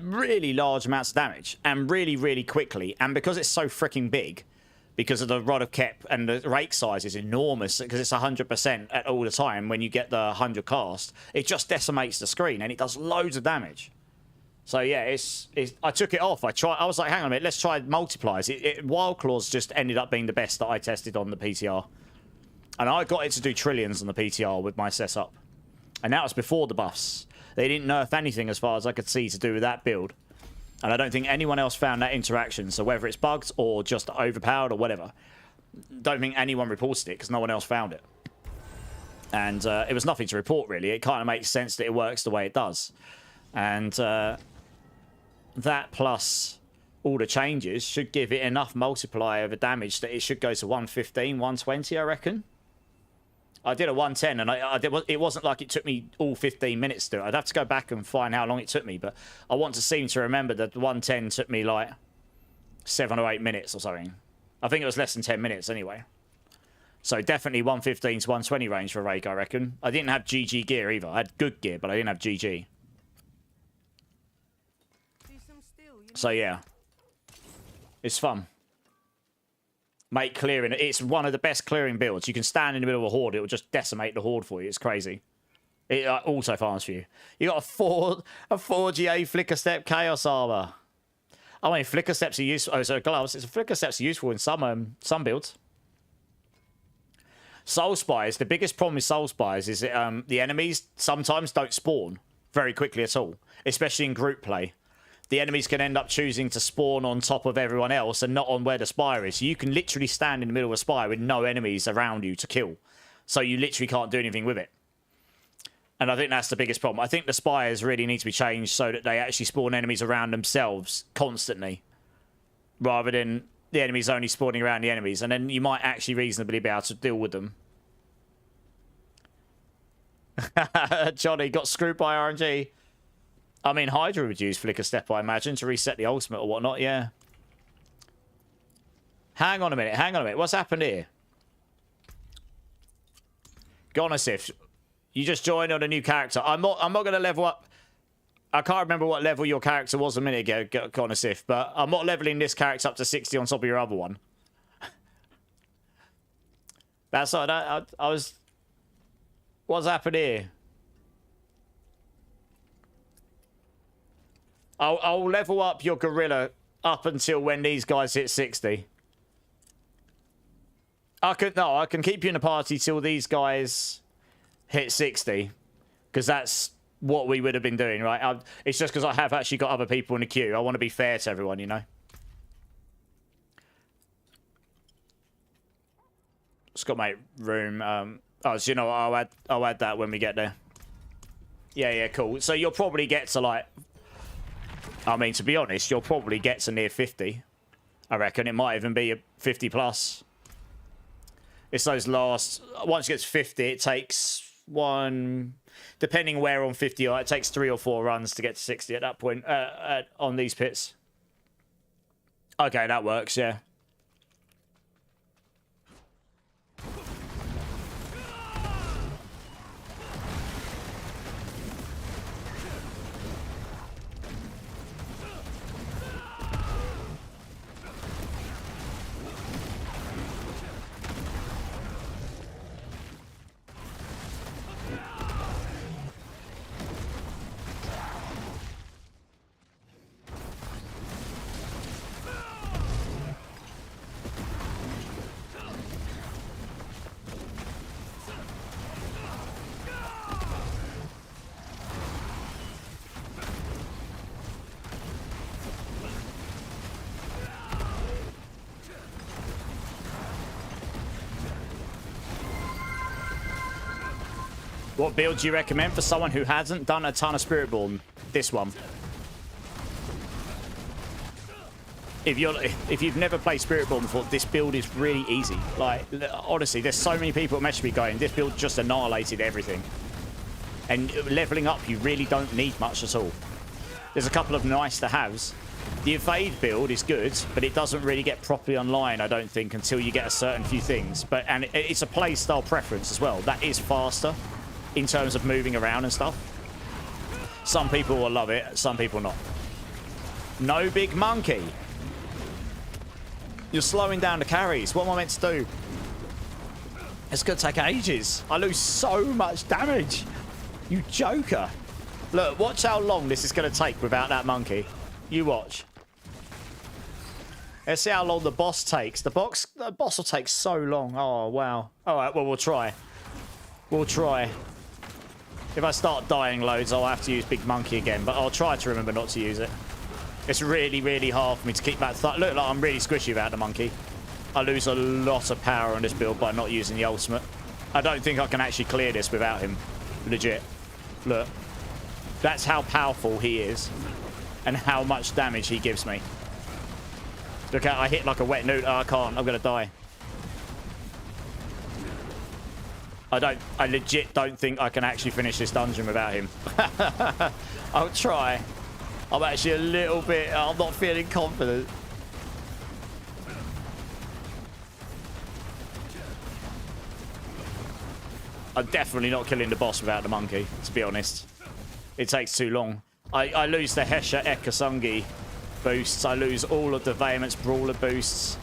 really large amounts of damage, and really, really quickly. And because it's so freaking big, because of the Rod of Kep, and the rake size is enormous, because it's 100% at all the time when you get the 100 cast, it just decimates the screen, and it does loads of damage. So yeah, I took it off. I was like, hang on a minute, let's try multipliers. Wild Claws just ended up being the best that I tested on the PTR. And I got it to do trillions on the PTR with my setup. And that was before the buffs. They didn't nerf anything as far as I could see to do with that build. And I don't think anyone else found that interaction. So whether it's bugged or just overpowered or whatever, don't think anyone reported it because no one else found it. And it was nothing to report, really. It kind of makes sense that it works the way it does. And that plus all the changes should give it enough multiplier of damage that it should go to 115, 120, I reckon. I did a 110, and it wasn't like it took me all 15 minutes to do it. I'd have to go back and find how long it took me, but I want to seem to remember that 110 took me like 7 or 8 minutes or something. I think it was less than 10 minutes anyway. So definitely 115 to 120 range for Rake, I reckon. I didn't have GG gear either. I had good gear, but I didn't have GG. So yeah, it's fun. Mate, clearing, it's one of the best clearing builds. You can stand in the middle of a horde, it will just decimate the horde for you. It's crazy. It auto farms for you. You got a 4 GA Flicker Step Chaos Armor. I mean, Flicker Steps are useful. Oh, so gloves. It's Flicker Steps are useful in some builds. Soul Spies. The biggest problem with Soul Spies is that the enemies sometimes don't spawn very quickly at all, especially in group play. the enemies can end up choosing to spawn on top of everyone else and not on where the spire is. So you can literally stand in the middle of a spire with no enemies around you to kill. So you literally can't do anything with it. And I think that's the biggest problem. I think the spires really need to be changed so that they actually spawn enemies around themselves constantly, rather than the enemies only spawning around the enemies. And then you might actually reasonably be able to deal with them. Johnny got screwed by RNG. I mean, Hydra would use Flicker Step, I imagine, to reset the ultimate or whatnot, yeah. Hang on a minute. What's happened here? Gonosif, you just joined on a new character. I'm not going to level up. I can't remember what level your character was a minute ago, Gonosif, but I'm not leveling this character up to 60 on top of your other one. That's all right. I was... What's happened here? I'll level up your gorilla up until when these guys hit 60. I can keep you in the party till these guys hit 60. Because that's what we would have been doing, right? It's just because I have actually got other people in the queue. I want to be fair to everyone, you know? It's got my room. So you know what? I'll add that when we get there. Yeah, cool. So you'll probably get to like... I mean, to be honest, you'll probably get to near 50. I reckon it might even be a 50 plus. It's those last... Once it gets 50, it takes one... Depending where on 50 you are, it takes 3 or 4 runs to get to 60 at that point on these pits. Okay, that works, yeah. What build do you recommend for someone who hasn't done a ton of Spiritborn? This one. If you've never played Spiritborn before, this build is really easy. Like, honestly, there's so many people at Meshby going, this build just annihilated everything. And leveling up, you really don't need much at all. There's a couple of nice to haves. The evade build is good, but it doesn't really get properly online, I don't think, until you get a certain few things. And it's a play style preference as well. That is faster in terms of moving around and stuff. Some people will love it, some people not. No big monkey. You're slowing down the carries. What am I meant to do? It's going to take ages. I lose so much damage. You joker. Look, watch how long this is going to take without that monkey. You watch. Let's see how long the boss takes. The boss will take so long. Oh, wow. All right, well, we'll try. We'll try. If I start dying loads, I'll have to use Big Monkey again, but I'll try to remember not to use it. It's really, really hard for me to keep that. Look, like I'm really squishy without the monkey. I lose a lot of power on this build by not using the ultimate. I don't think I can actually clear this without him. Legit. Look. That's how powerful he is. And how much damage he gives me. Look out, I hit like a wet noodle. Oh, I can't. I'm going to die. I legit don't think I can actually finish this dungeon without him. I'll try. I'm actually a little bit... I'm not feeling confident. I'm definitely not killing the boss without the monkey, to be honest. It takes too long. I lose the Hesha Ekasungi boosts. I lose all of the Vehemence Brawler boosts.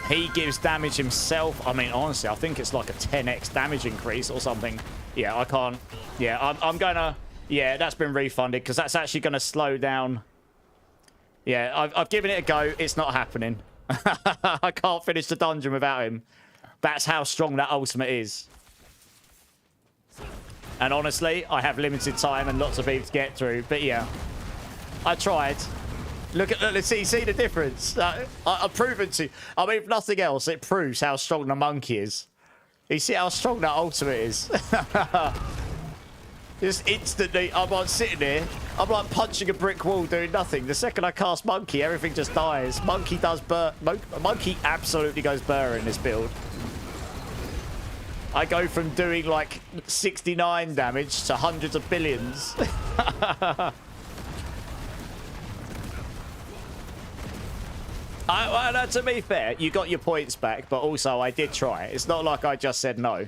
He gives damage himself. I mean, honestly, I think it's like a 10x damage increase or something. Yeah, I can't. Yeah, I'm going to... Yeah, that's been refunded because that's actually going to slow down. Yeah, I've given it a go. It's not happening. I can't finish the dungeon without him. That's how strong that ultimate is. And honestly, I have limited time and lots of people to get through. But yeah, I tried. Look, let's see the difference. I've proven to. I mean, if nothing else, it proves how strong the monkey is. You see how strong that ultimate is. Just instantly, I'm like sitting there. I'm like punching a brick wall, doing nothing. The second I cast monkey, everything just dies. Monkey does burr. Monkey absolutely goes burr in this build. I go from doing like 69 damage to hundreds of billions. Well, to be fair, you got your points back, but also I did try. It's not like I just said no.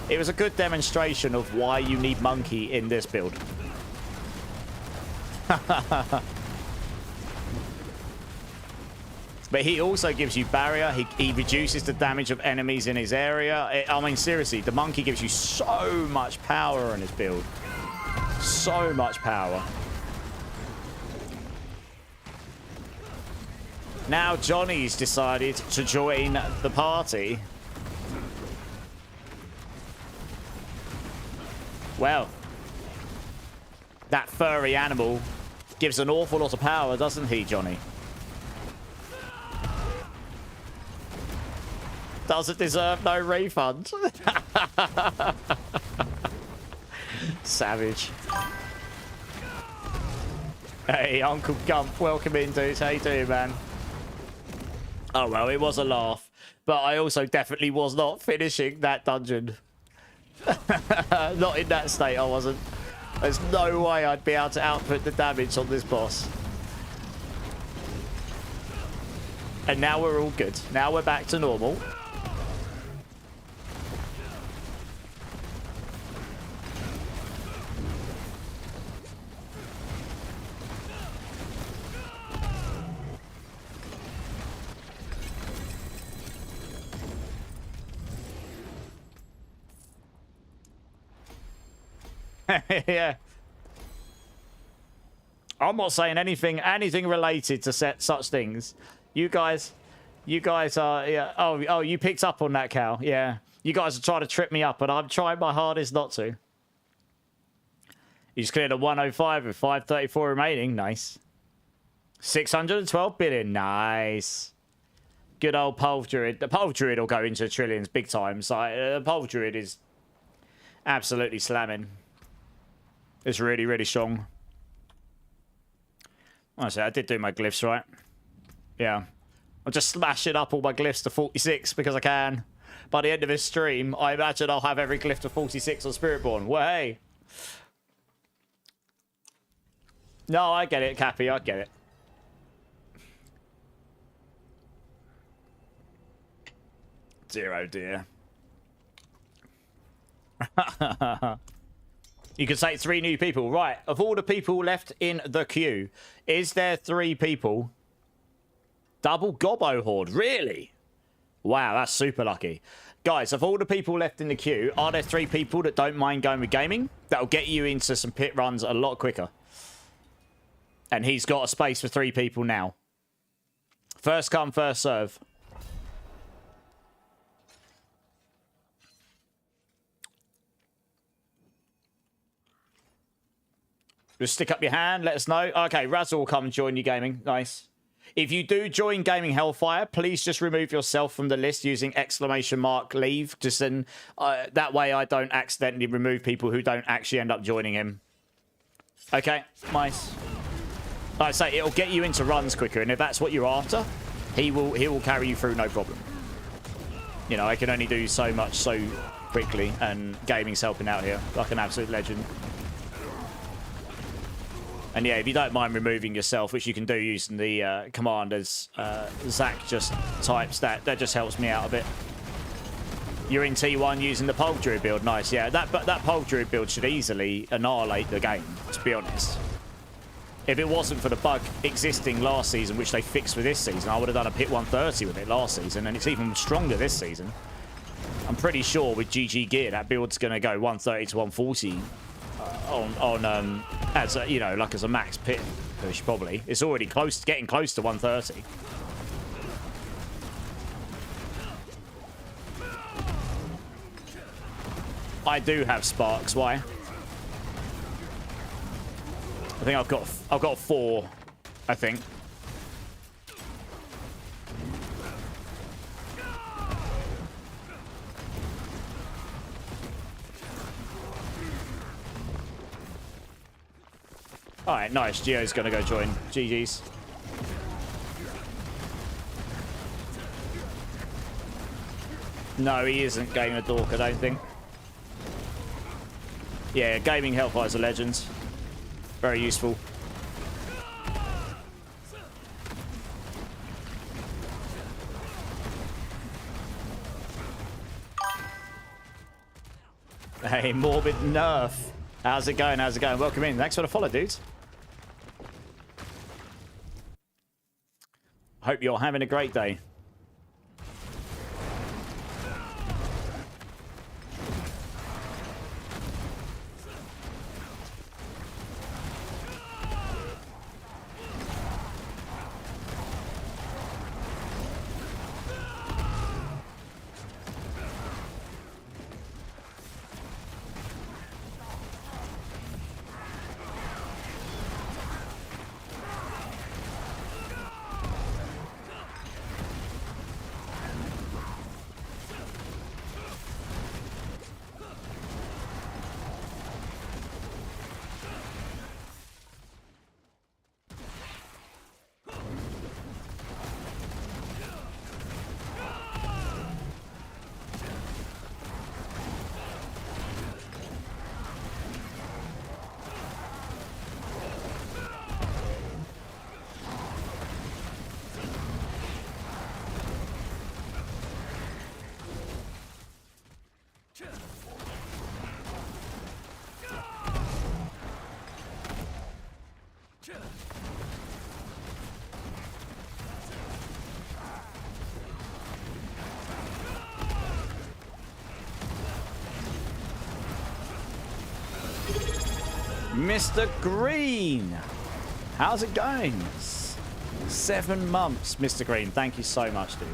It was a good demonstration of why you need monkey in this build. But he also gives you barrier. He reduces the damage of enemies in his area. I mean, seriously, the monkey gives you so much power in his build. So much power. Now Johnny's decided to join the party. Well, that furry animal gives an awful lot of power, doesn't he, Johnny? Doesn't deserve no refund. Savage. Hey, Uncle Gump, welcome in, dudes. How you doing, man? Oh, well, it was a laugh. But I also definitely was not finishing that dungeon. Not in that state, I wasn't. There's no way I'd be able to output the damage on this boss. And now we're all good. Now we're back to normal. Yeah. I'm not saying anything related to such things. You guys are, yeah. Oh, you picked up on that, Cal. Yeah. You guys are trying to trip me up, and I'm trying my hardest not to. You just cleared a 105 with 534 remaining. Nice. 612 billion. Nice. Good old Pole Druid. The Pole Druid will go into trillions big time. So the Pole Druid is absolutely slamming. It's really, really strong. Honestly, I did do my glyphs right. Yeah. I'll just smash it up all my glyphs to 46 because I can. By the end of this stream, I imagine I'll have every glyph to 46 on Spiritborn. Well, hey. No, I get it, Cappy. I get it. Dear, oh dear. You can say 3 new people. Right, of all the people left in the queue, is there 3 people? Double Gobbo Horde, really? Wow, that's super lucky. Guys, of all the people left in the queue, are there 3 people that don't mind going with gaming? That'll get you into some pit runs a lot quicker. And he's got a space for 3 people now. First come, first serve. Just stick up your hand, let us know. Okay, Razzle will come and join you gaming. Nice. If you do join Gaming Hellfire, please just remove yourself from the list using !leave. Just then, that way I don't accidentally remove people who don't actually end up joining him. Okay, nice. Like I say, it'll get you into runs quicker, and if that's what you're after, he will carry you through no problem. You know, I can only do so much so quickly, and gaming's helping out here like an absolute legend. And yeah, if you don't mind removing yourself, which you can do using the command as Zach just types, that just helps me out a bit. You're in T1 using the Pole Druid build. Nice, yeah. That Pole Druid build should easily annihilate the game, to be honest. If it wasn't for the bug existing last season, which they fixed for this season, I would have done a pit 130 with it last season, and it's even stronger this season. I'm pretty sure with GG gear, that build's going to go 130 to 140 as a, you know, like as a max pit push, probably. It's already getting close to 130. I do have sparks. Why? I think I've got 4. I think. All right, nice. Gio's gonna go join. GG's. No, he isn't gaming a dork, I don't think. Yeah, gaming Hellfire's a legend. Very useful. Hey, Morbid Nerf. How's it going? How's it going? Welcome in. Thanks for the follow, dudes. Hope you're having a great day. Mr. Green, how's it going? 7 months, Mr. Green. Thank you so much, dude.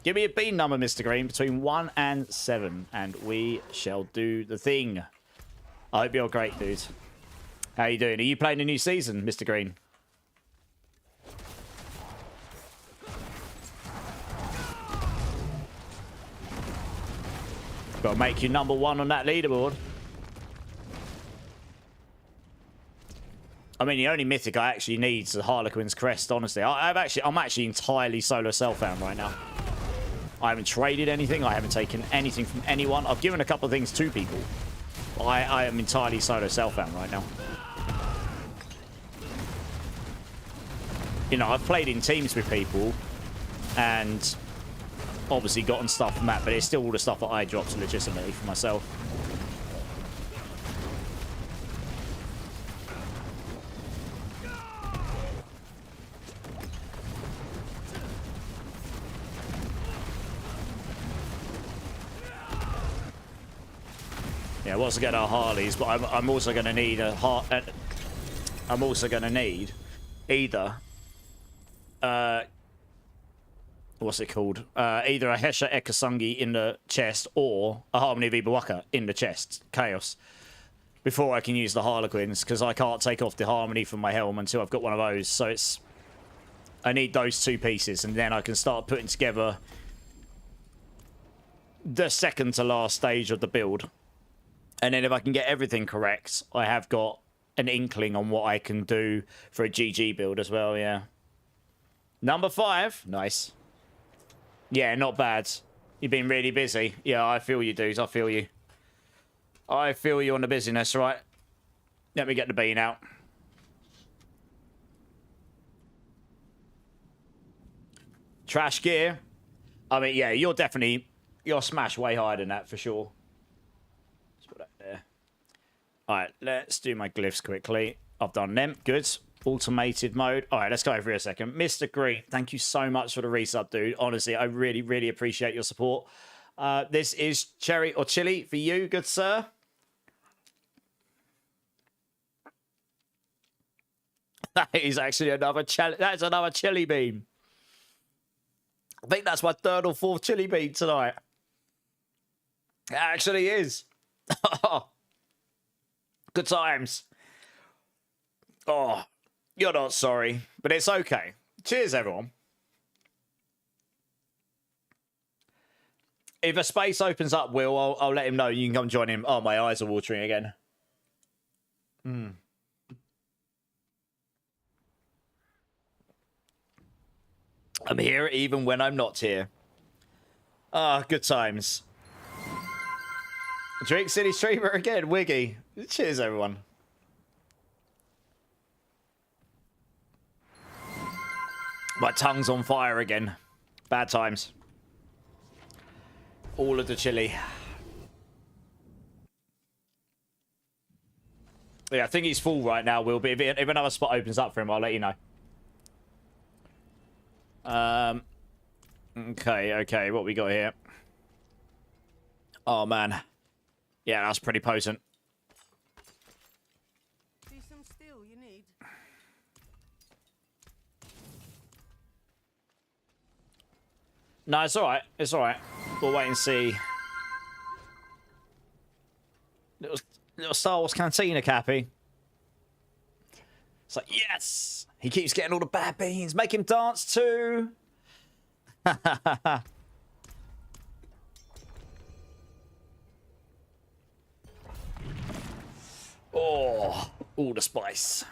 Give me a bean number, Mr. Green, between 1 and 7, and we shall do the thing. I hope you're great, dude. How you doing? Are you playing a new season, Mr. Green? Got to make you number 1 on that leaderboard. I mean, the only mythic I actually need is the Harlequin's Crest, honestly. I'm actually entirely solo self-found right now. I haven't traded anything. I haven't taken anything from anyone. I've given a couple of things to people. I am entirely solo self-found right now. You know, I've played in teams with people and obviously gotten stuff from that, but it's still all the stuff that I dropped legitimately for myself. Yeah, I'm also getting our Harleys, but I'm also going to need a I'm also going to need either what's it called? Either a Hesha Ekasungi in the chest or a Harmony of Ibawaka in the chest, Chaos, before I can use the Harlequins, because I can't take off the Harmony from my helm until I've got one of those. So I need those 2 pieces, and then I can start putting together the second to last stage of the build. And then if I can get everything correct, I have got an inkling on what I can do for a GG build as well, yeah. Number 5. Nice. Yeah, not bad. You've been really busy. Yeah, I feel you, dudes. I feel you. I feel you on the busyness, right? Let me get the bean out. Trash gear. I mean, yeah, you're smash way higher than that for sure. There. All right, let's do my glyphs quickly. I've done them. Good. Automated mode. All right, let's go over here a second. Mr. Green, thank you so much for the resub, dude. Honestly, I really, really appreciate your support. This is cherry or chili for you, good sir. That is actually another that's another chili bean. I think that's my 3rd or 4th chili bean tonight. It actually is. Good times. Oh, you're not sorry, but it's okay. Cheers, everyone. If a space opens up, Will, I'll let him know. You can come join him. Oh, my eyes are watering again. I'm here even when I'm not here. Ah, good times. Drake City streamer again, Wiggy. Cheers, everyone. My tongue's on fire again. Bad times. All of the chili. Yeah, I think he's full right now, Will. But if another spot opens up for him, I'll let you know. Okay, what we got here? Oh, man. Yeah, that's pretty potent. See some steel you need. No, it's alright. It's alright. We'll wait and see. Little Star Wars Cantina, Cappy. It's like, yes! He keeps getting all the bad beans. Make him dance too. Oh, all the spice.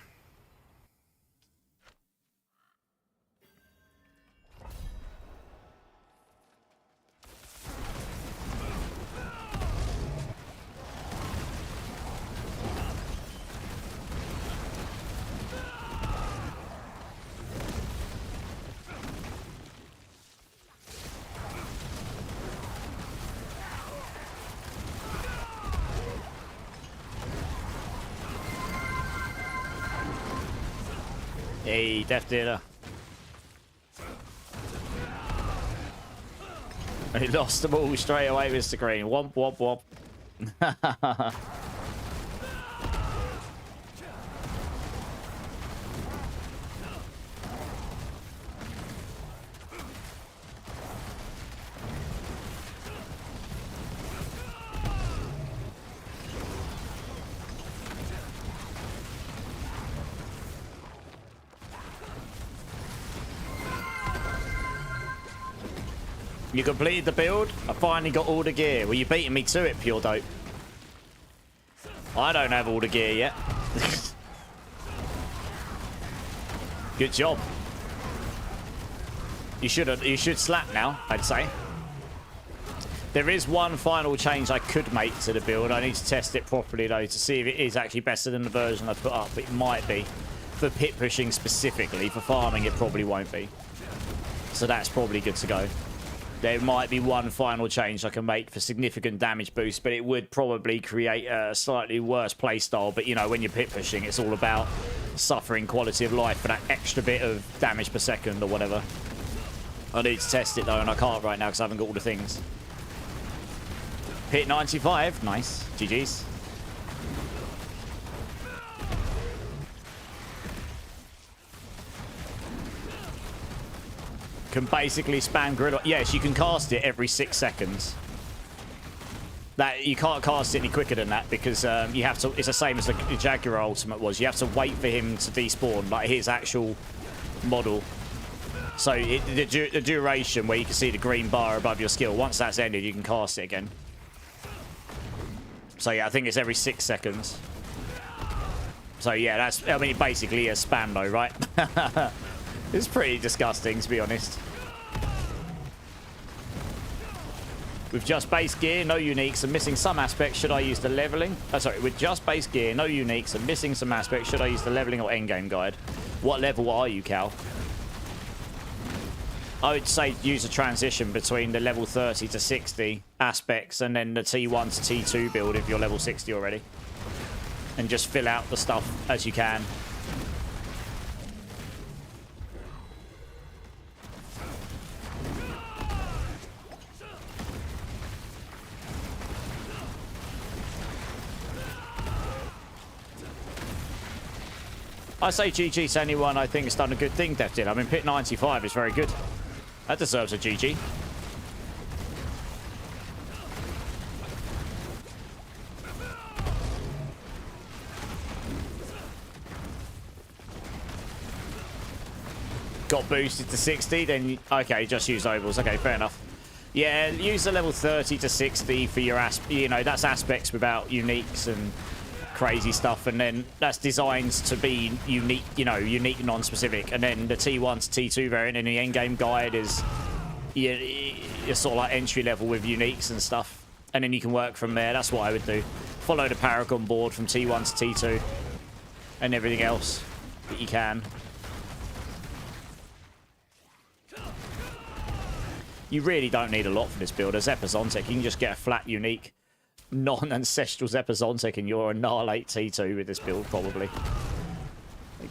Hey, Death Dealer. He lost them all straight away, Mr. Green. Womp, womp, womp. You completed the build. I finally got all the gear. Well, you're beating me to it, Pure Dope. I don't have all the gear yet. Good job. You should slap now, I'd say. There is one final change I could make to the build. I need to test it properly, though, to see if it is actually better than the version I put up. It might be. For pit pushing specifically. For farming, it probably won't be. So that's probably good to go. There might be one final change I can make for significant damage boost, but it would probably create a slightly worse playstyle. But, you know, when you're pit pushing, it's all about suffering quality of life for that extra bit of damage per second or whatever. I need to test it, though, and I can't right now because I haven't got all the things. Pit 95. Nice. GG's. Can basically spam grid. Yes, you can cast it every 6 seconds. That you can't cast it any quicker than that because you have to. It's the same as the Jaguar Ultimate was. You have to wait for him to despawn, like his actual model. So the duration where you can see the green bar above your skill. Once that's ended, you can cast it again. So yeah, I think it's every 6 seconds. So yeah, that's. I mean, basically a spam though, right? It's pretty disgusting, to be honest. With just base gear, no uniques, and missing some aspects, should I use the leveling? Sorry, with just base gear, no uniques, and missing some aspects, should I use the leveling or endgame guide? What level are you, Cal? I would say use a transition between the level 30 to 60 aspects and then the T1 to T2 build if you're level 60 already. And just fill out the stuff as you can. I say GG to anyone I think has done a good thing, Death did. I mean, Pit 95 is very good. That deserves a GG. got boosted to 60, then okay, just use ovals. Okay, fair enough. Yeah, use the level 30 to 60 for your that's aspects without uniques and crazy stuff, and then that's designed to be unique, unique non-specific, and then the T1 to T2 variant in the endgame guide is you're sort of like entry level with uniques and stuff, and then you can work from there. That's what I would do. Follow the Paragon board from T1 to T2 and everything else that you can. You really don't need a lot for this build. As Epizontic, you can just get a flat, unique, non-ancestral Epizontic and you'll annihilate T2 with this build, probably.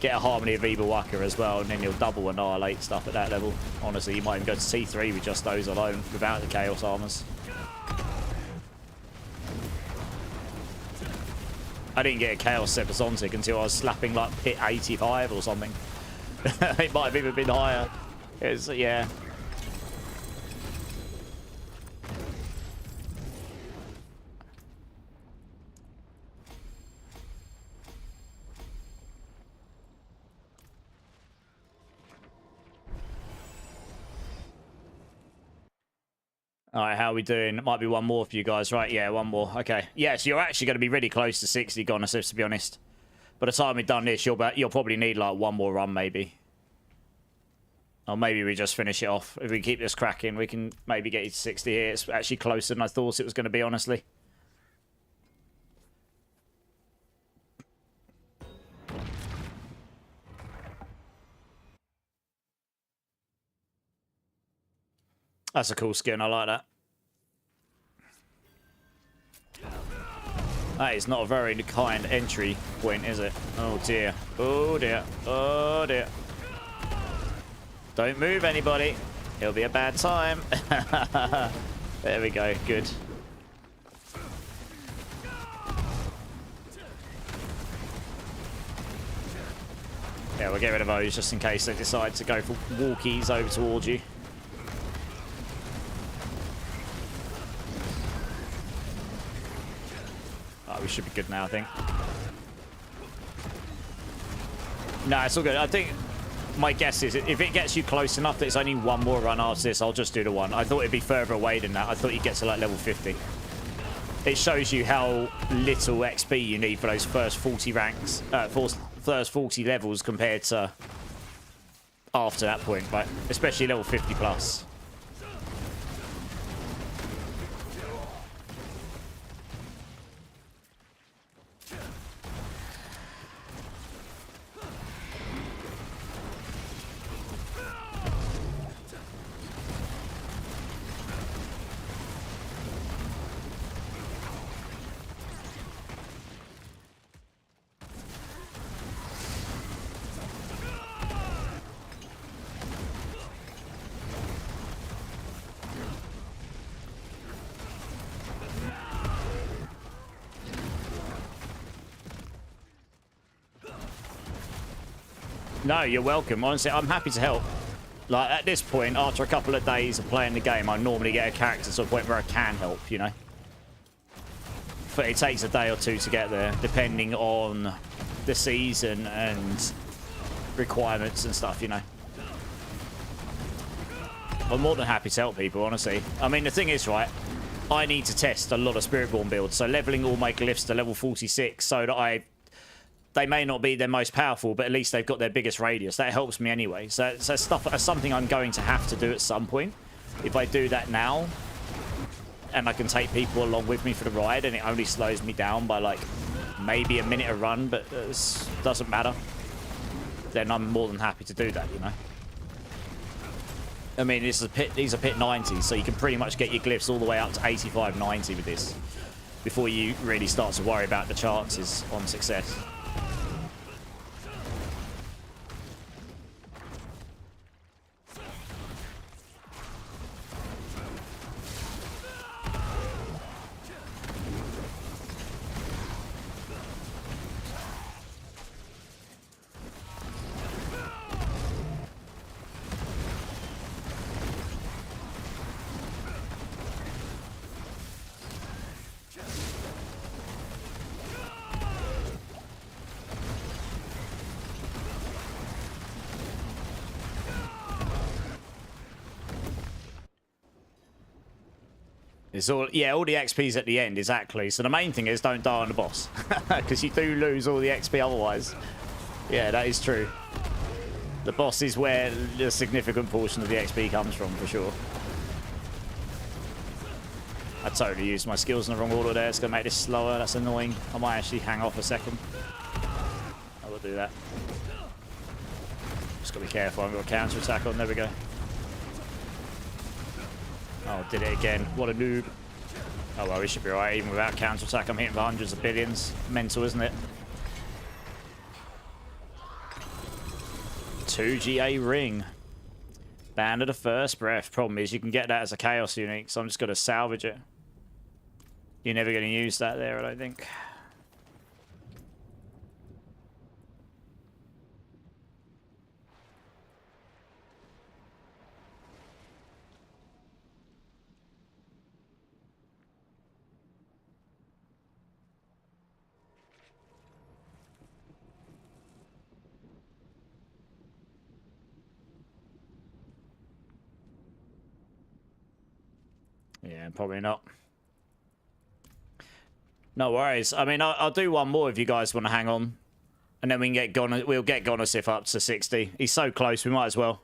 Get a Harmony of Evil Waka as well, and then you'll double annihilate stuff at that level. Honestly, you might even go to T3 with just those alone, without the Chaos Armors. I didn't get a Chaos Epizontic until I was slapping like Pit 85 or something. It might have even been higher. Yeah. All right, how are we doing? It might be one more for you guys, right? Yeah, one more. Okay. Yeah, so you're actually going to be really close to 60, Gonasis, to be honest. By the time we've done this, you'll probably need like one more run, maybe. Or maybe we just finish it off. If we keep this cracking, we can maybe get you to 60 here. It's actually closer than I thought it was going to be, honestly. That's a cool skin. I like that. That is not a very kind entry point, is it? Oh dear. Oh dear. Oh dear. Don't move, anybody. It'll be a bad time. There we go. Good. Yeah, we'll get rid of those just in case they decide to go for walkies over towards you. We should be good now, I think. No, it's all good. I think my guess is if it gets you close enough that it's only one more run after this, I'll just do the one. I thought it'd be further away than that. I thought you'd get to like level 50. It shows you how little XP you need for those first 40 ranks, first 40 levels compared to after that point, right? Especially level 50 plus. No, you're welcome. Honestly, I'm happy to help. Like, at this point, after a couple of days of playing the game, I normally get a character to a point where I can help, you know? But it takes a day or two to get there, depending on the season and requirements and stuff, you know? I'm more than happy to help people, honestly. I mean, the thing is, right, I need to test a lot of Spiritborn builds, so leveling all my glyphs to level 46 so that they may not be their most powerful, but at least they've got their biggest radius. That helps me anyway. So something I'm going to have to do at some point. If I do that now, and I can take people along with me for the ride, and it only slows me down by like maybe a minute a run, but it doesn't matter, then I'm more than happy to do that, you know? I mean, these are pit 90s, so you can pretty much get your glyphs all the way up to 85, 90 with this before you really start to worry about the chances on success. It's all, yeah, all the XP's at the end, exactly. So the main thing is don't die on the boss. Because you do lose all the XP otherwise. Yeah, that is true. The boss is where a significant portion of the XP comes from, for sure. I totally used my skills in the wrong order there. It's going to make this slower. That's annoying. I might actually hang off a second. I will do that. Just got to be careful. I've got a counter attack on. There we go. Oh, did it again. What a noob. Oh, well, we should be alright. Even without counter attack, I'm hitting for hundreds of billions. Mental, isn't it? 2 GA ring. Band of the First Breath. Problem is, you can get that as a Chaos unique, so I'm just going to salvage it. You're never going to use that there, I don't think. Yeah, probably not. No worries. I mean, I'll do one more if you guys want to hang on. And then we can get Gon. We'll get Gonosif up to 60. He's so close, we might as well.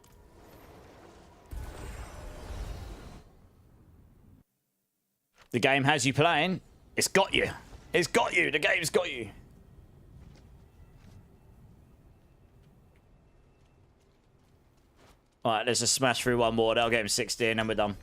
The game has you playing. It's got you. It's got you. The game's got you. Alright, let's just smash through one more. That'll get him 60 and then we're done.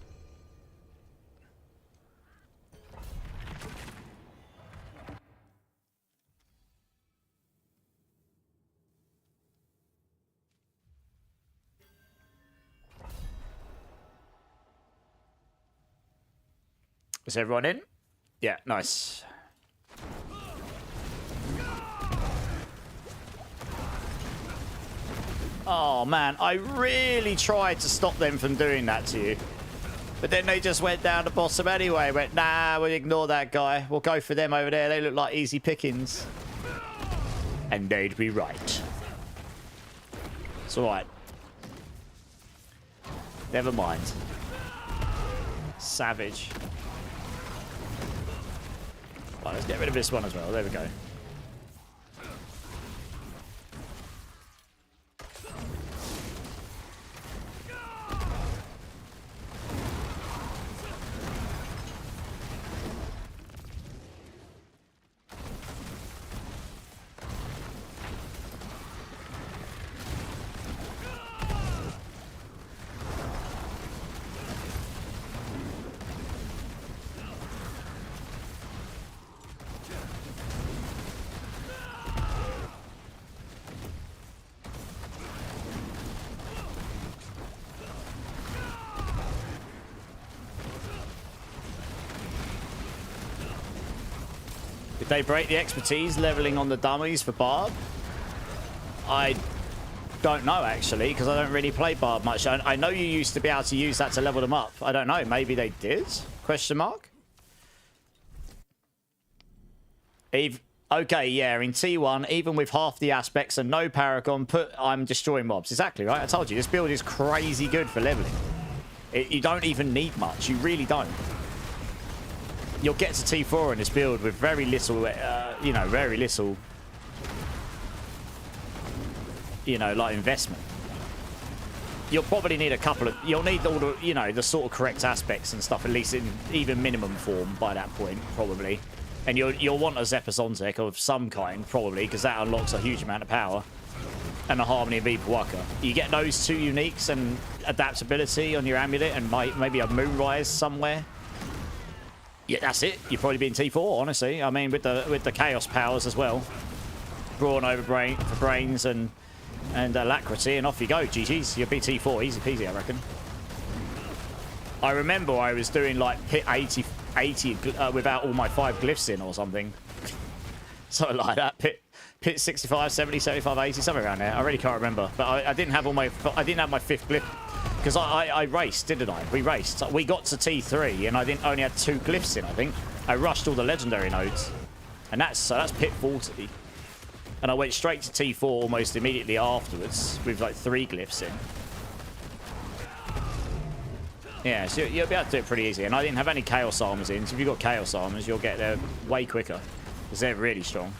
Is everyone in? Yeah, nice. Oh man, I really tried to stop them from doing that to you. But then they just went down the bottom anyway. Went, nah, we'll ignore that guy. We'll go for them over there. They look like easy pickings. And they'd be right. It's alright. Never mind. Savage. Right, let's get rid of this one as well. There we go. Did they break the expertise leveling on the dummies for Barb? I don't know, actually, because I don't really play Barb much. I know you used to be able to use that to level them up. I don't know. Maybe they did? Question mark? Okay, yeah, in T1, even with half the aspects and no Paragon, I'm destroying mobs. Exactly, right? I told you, this build is crazy good for leveling. You don't even need much. You really don't. You'll get to T4 in this build with very little, you know, very little, you know, like investment. You'll probably need a couple of, you'll need all the, you know, the sort of correct aspects and stuff, at least in even minimum form by that point, probably. And you'll want a Zepazontek of some kind, probably, because that unlocks a huge amount of power. And a Harmony of Vipawacha. You get those two uniques and adaptability on your amulet and maybe a Moonrise somewhere. Yeah, that's it. You'd probably be in T4, honestly. I mean, with the Chaos powers as well. Brawn over for brains and alacrity, and off you go. GG's. You'll be T4, easy peasy, I reckon. I remember I was doing like pit 80 without all my 5 glyphs in or something. Something like that. Pit 65, 70, 75, 80, somewhere around there. I really can't remember. But I didn't have my 5th glyph. Because I raced, didn't I? We raced. We got to T3 and I only had 2 glyphs in, I think. I rushed all the legendary nodes. And that's pit 40. And I went straight to T4 almost immediately afterwards with like 3 glyphs in. Yeah, so you'll be able to do it pretty easy. And I didn't have any Chaos Armors in, so if you've got Chaos Armors, you'll get there way quicker. Because they're really strong.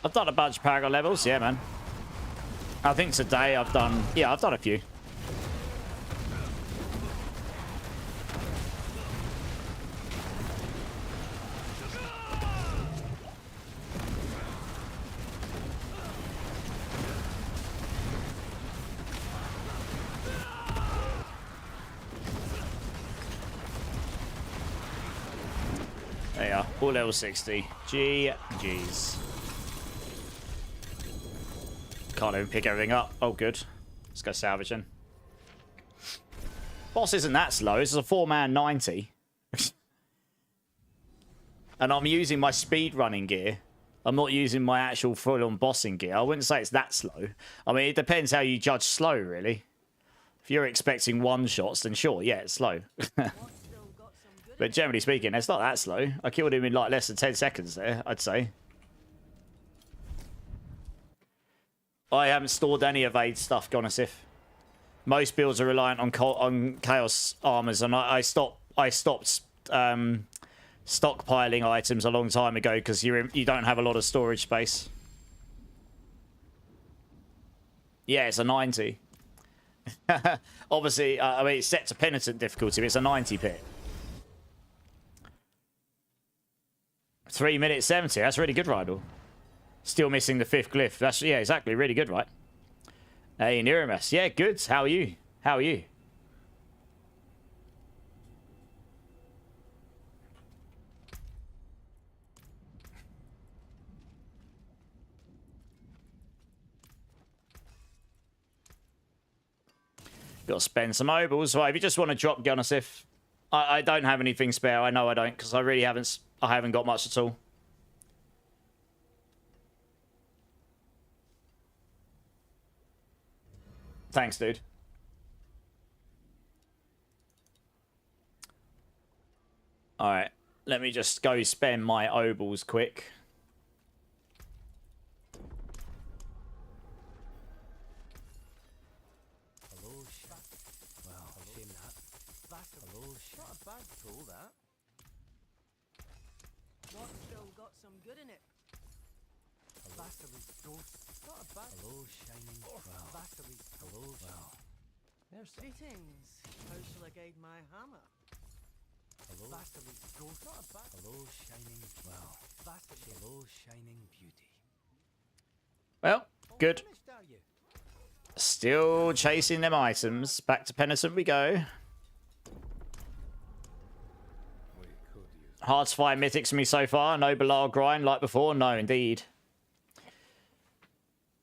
I've done a bunch of Paragon levels, yeah, man. I think today I've done, yeah, I've done a few. There you are, all level 60. GG's. Can't even pick everything up. Oh, good. Let's go salvaging. Boss isn't that slow. This is a 4-man 90. And I'm using my speed running gear. I'm not using my actual full-on bossing gear. I wouldn't say it's that slow. I mean, it depends how you judge slow, really. If you're expecting one-shots, then sure, yeah, it's slow. But generally speaking, it's not that slow. I killed him in like less than 10 seconds there, I'd say. I haven't stored any evade stuff, Gonosif. Most builds are reliant on Chaos Armors, and I stopped stockpiling items a long time ago because you don't have a lot of storage space. Yeah, it's a 90. Obviously, I mean, it's set to Penitent difficulty, but it's a 90 pit. 3 minutes 70, that's really good, Rydal. Still missing the 5th glyph. That's, yeah, exactly. Really good, right? Hey, Niramas. Yeah, good. How are you? How are you? Got to spend some obols. Right, if you just want to drop Gunnersif, I don't have anything spare. I know I don't, because I really haven't got much at all. Thanks, dude. Alright, let me just go spend my obols quick. Hello, well, shame that. Hello, not a bad pull, that. What's still got some good in it? Vasily ghost. Not a bad. Hello, shining. Well, Vasily. Hello, well. There's Greetings. How shall I guide my hammer? hello, Vasily ghost. Not a bad. Hello, shining. Well, Vasily. Hello, shining beauty. Well, good. Finished, are you? Still chasing them items. Back to Penitent we go. We could use. Hard to find mythics for me so far. No Belial grind like before. No, indeed.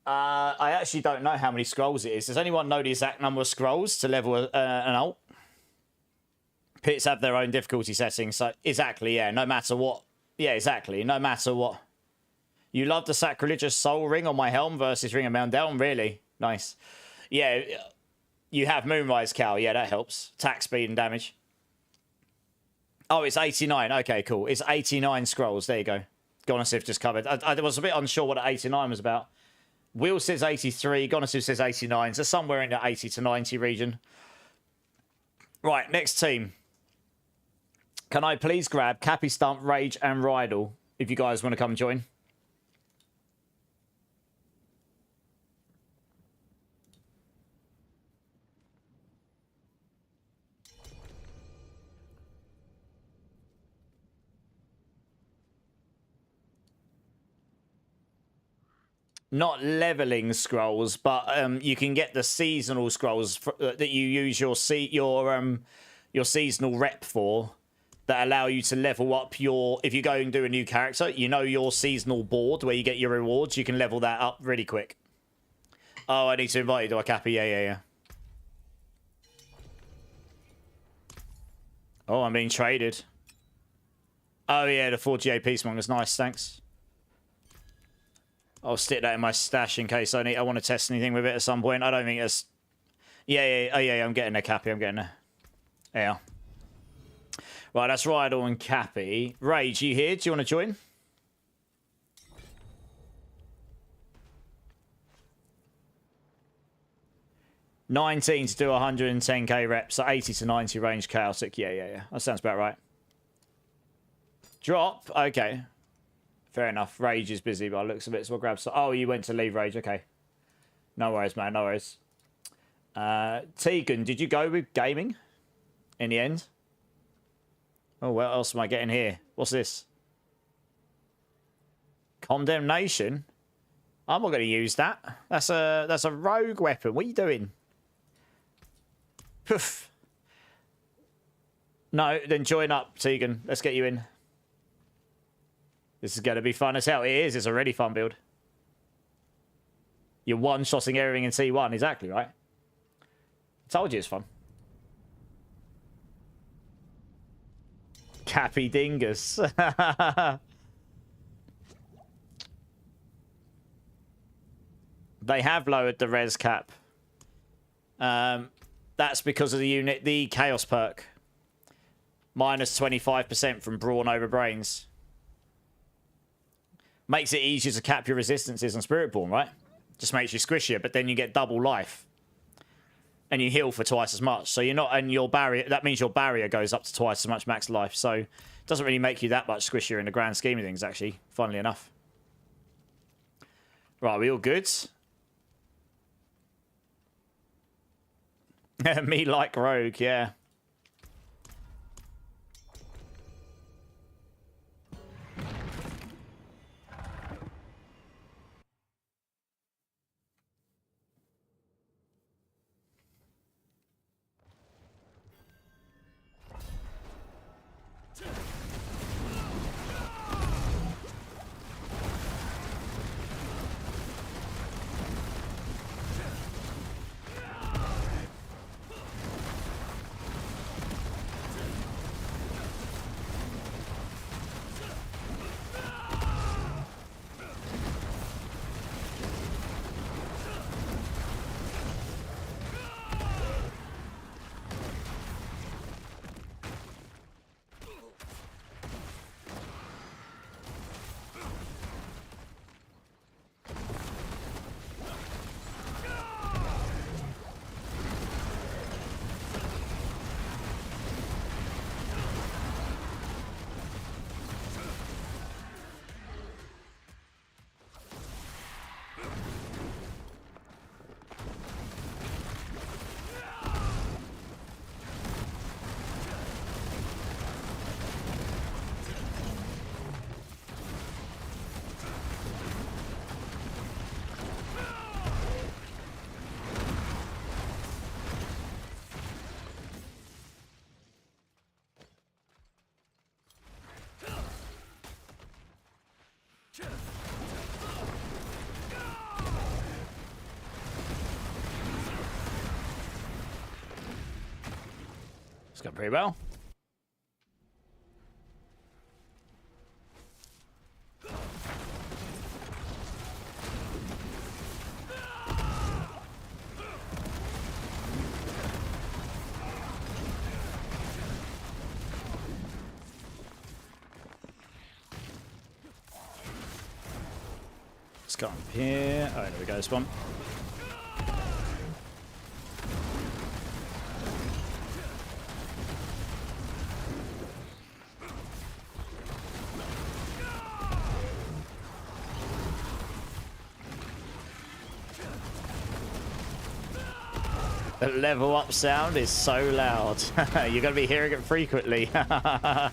I actually don't know how many scrolls it is. Does anyone know the exact number of scrolls to level an alt? Pits have their own difficulty settings, so exactly, yeah, no matter what. Yeah, exactly, no matter what. You love the sacrilegious soul ring on my helm versus Ring of Moundelm, really? Nice. Yeah, you have Moonrise Cowl, yeah, that helps. Attack speed and damage. Oh, it's 89, okay, cool. It's 89 scrolls, there you go. Gonosif just covered. I was a bit unsure what 89 was about. Will says 83, Gonosif says 89, so somewhere in the 80 to 90 region. Right, next team. Can I please grab Cappy Stump, Rage, and Rydal if you guys want to come join? Not leveling scrolls, but you can get the seasonal scrolls that you use your seasonal rep for. that allow you to level up your... If you go and do a new character, you know your seasonal board where you get your rewards. You can level that up really quick. Oh, I need to invite you to a Cappy. Yeah. Oh, I'm being traded. Oh, yeah, the 48 Peacemongers. Nice, thanks. I'll stick that in my stash in case I want to test anything with it at some point. I don't think it's... Yeah. Oh, yeah, I'm getting a Cappy. I'm getting a... Yeah. Right, that's Rydal and Cappy. Rage, you here? Do you want to join? $19 to do 110k reps, so 80 to 90 range chaotic. Yeah. That sounds about right. Drop? Okay. Fair enough. Rage is busy, but looks a bit, so we'll grab some. Oh, you went to leave Rage. Okay. No worries, man. No worries. Tegan, did you go with gaming in the end? Oh, what else am I getting here? What's this? Condemnation? I'm not going to use that. That's a rogue weapon. What are you doing? Poof. No, then join up, Tegan. Let's get you in. This is going to be fun as hell. It is. It's a really fun build. You're one-shotting everything in T1. Exactly, right? I told you it's fun. Cappy Dingus. They have lowered the res cap. That's because of the Chaos perk. Minus 25% from Brawn over Brains. Makes it easier to cap your resistances on Spiritborn, right? Just makes you squishier, but then you get double life. And you heal for twice as much. So you're not, and your barrier, that means your barrier goes up to twice as much max life. So it doesn't really make you that much squishier in the grand scheme of things, actually, funnily enough. Right, we all good? Me like Rogue, yeah. It's going pretty well. Let's go up here. Oh, there we go, spawn. The level up sound is so loud. You're going to be hearing it frequently. Yeah.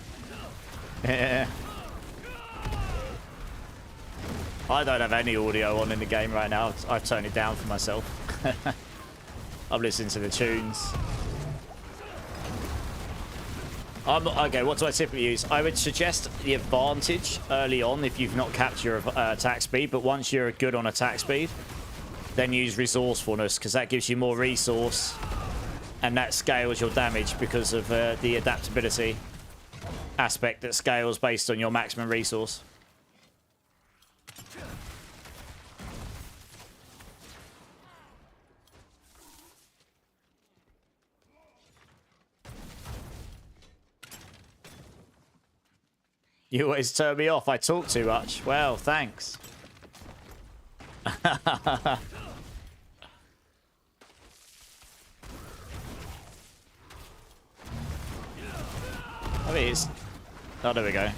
I don't have any audio on in the game right now. I've turned it down for myself. I'm listening to the tunes. Okay, what do I typically use? I would suggest the advantage early on if you've not capped your attack speed, but once you're good on attack speed, then use resourcefulness, because that gives you more resource, and that scales your damage because of the adaptability aspect that scales based on your maximum resource. You always turn me off. I talk too much. Well, thanks. I mean, it's... Oh, there we go.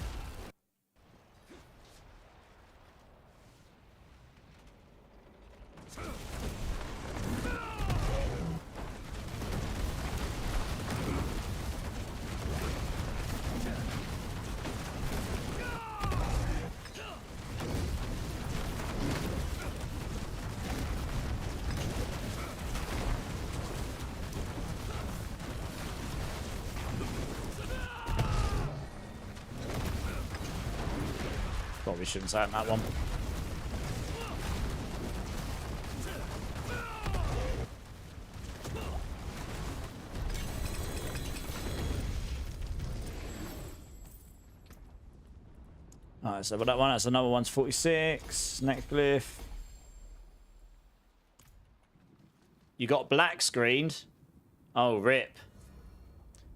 Probably shouldn't say that one. Alright, so that one, that's another one's 46. Next glyph. You got black screened. Oh, rip.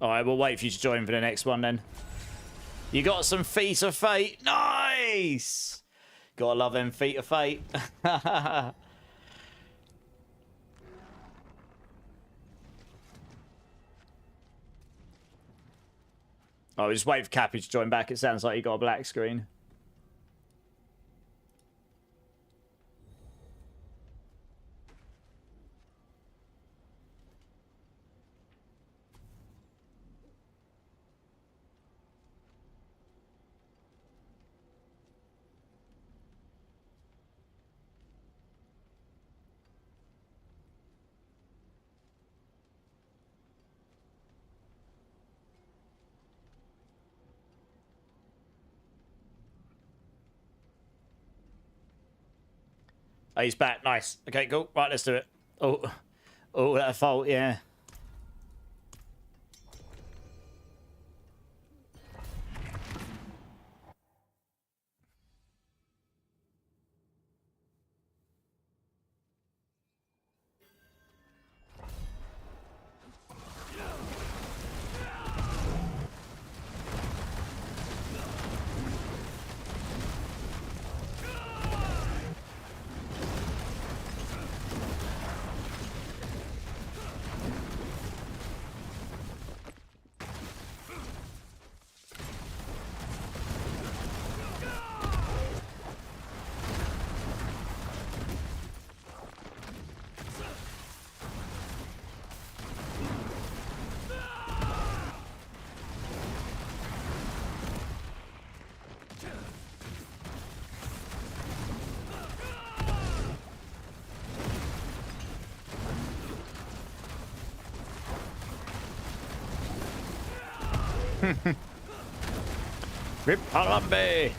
Alright, we'll wait for you to join for the next one then. You got some feet of fate. Nice! Gotta love them feet of fate. Oh, just wait for Cappy to join back. It sounds like you got a black screen. Oh, he's back. Nice. Okay, cool. Right, let's do it. Oh, that fault, yeah. Rip Harambe!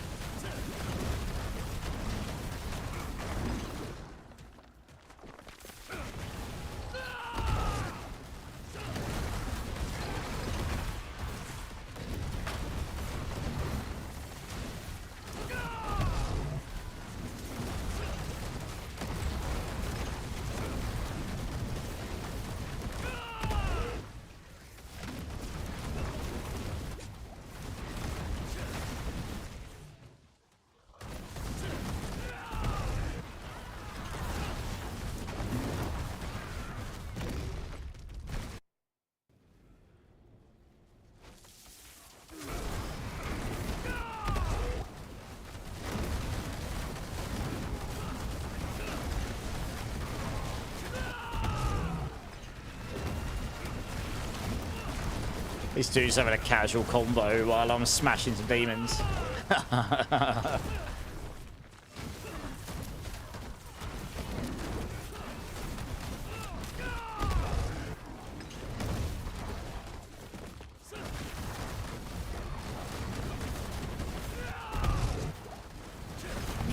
These dudes having a casual combo while I'm smashing some demons.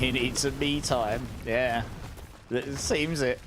He needs some me time. Yeah. It seems it.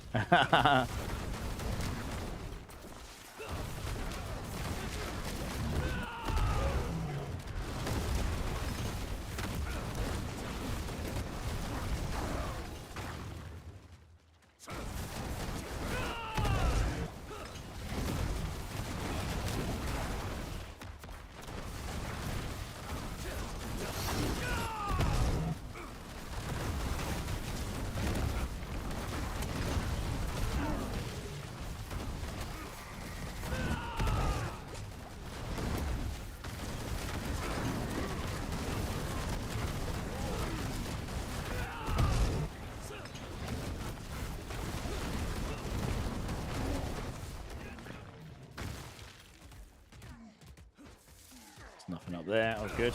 Nothing up there. Oh, good.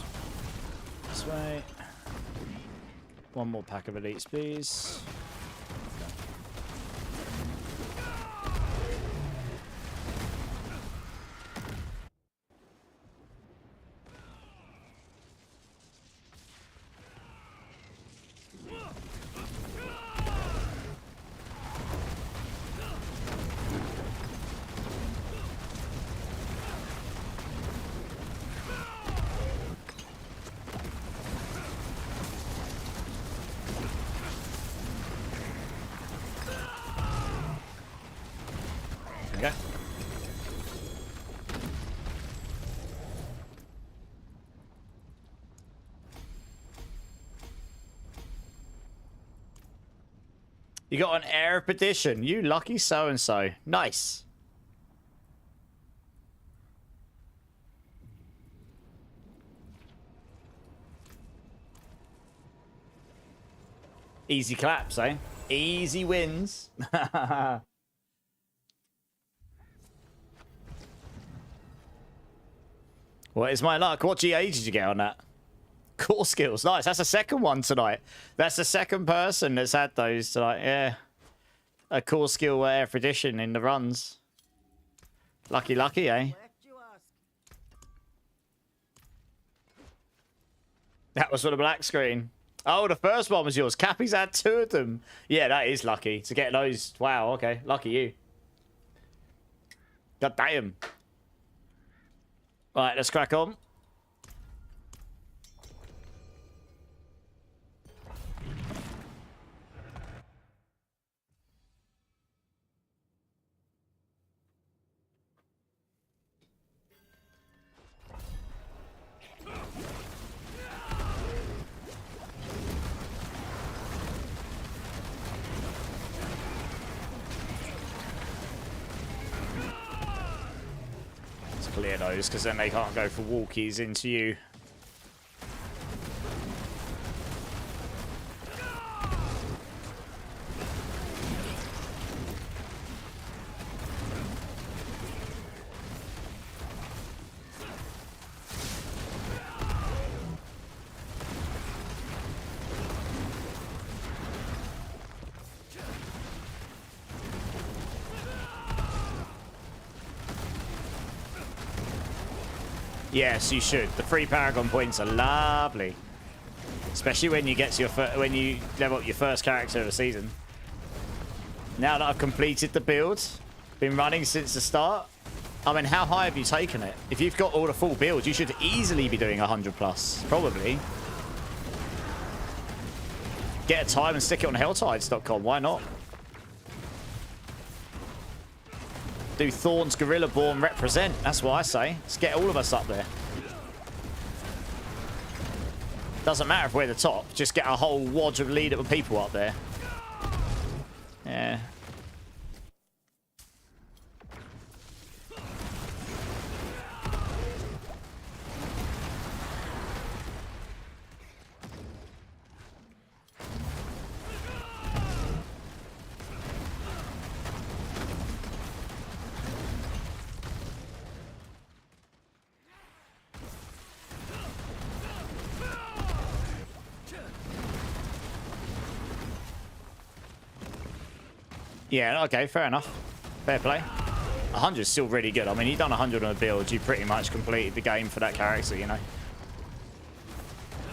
This way. One more pack of elites, please. Okay. You got an Air of Perdition. You lucky so-and-so. Nice. Easy claps, eh? Easy wins. What is my luck? What GA did you get on that? Core skills. Nice. That's the second one tonight. That's the second person that's had those tonight. Yeah. A core skill Air Edition in the runs. Lucky, lucky, eh? Left you ask. That was for the black screen. Oh, the first one was yours. Cappy's had 2 of them. Yeah, that is lucky to get those. Wow, okay. Lucky you. God damn. Right, let's crack on. Clear those, because then they can't go for walkies into you. Yes, you should. The free Paragon points are lovely, especially when you get to your when you level up your first character of the season. Now that I've completed the build, been running since the start. I mean, how high have you taken it? If you've got all the full build, you should easily be doing 100 plus, probably. Get a time and stick it on helltides.com. Why not? Do Thorn's Gorillaborn represent? That's what I say. Let's get all of us up there. Doesn't matter if we're the top. Just get a whole wad of leadable people up there. Yeah. Yeah, okay, fair enough. Fair play. 100 is still really good. I mean, you've done 100 on a build, you pretty much completed the game for that character, you know.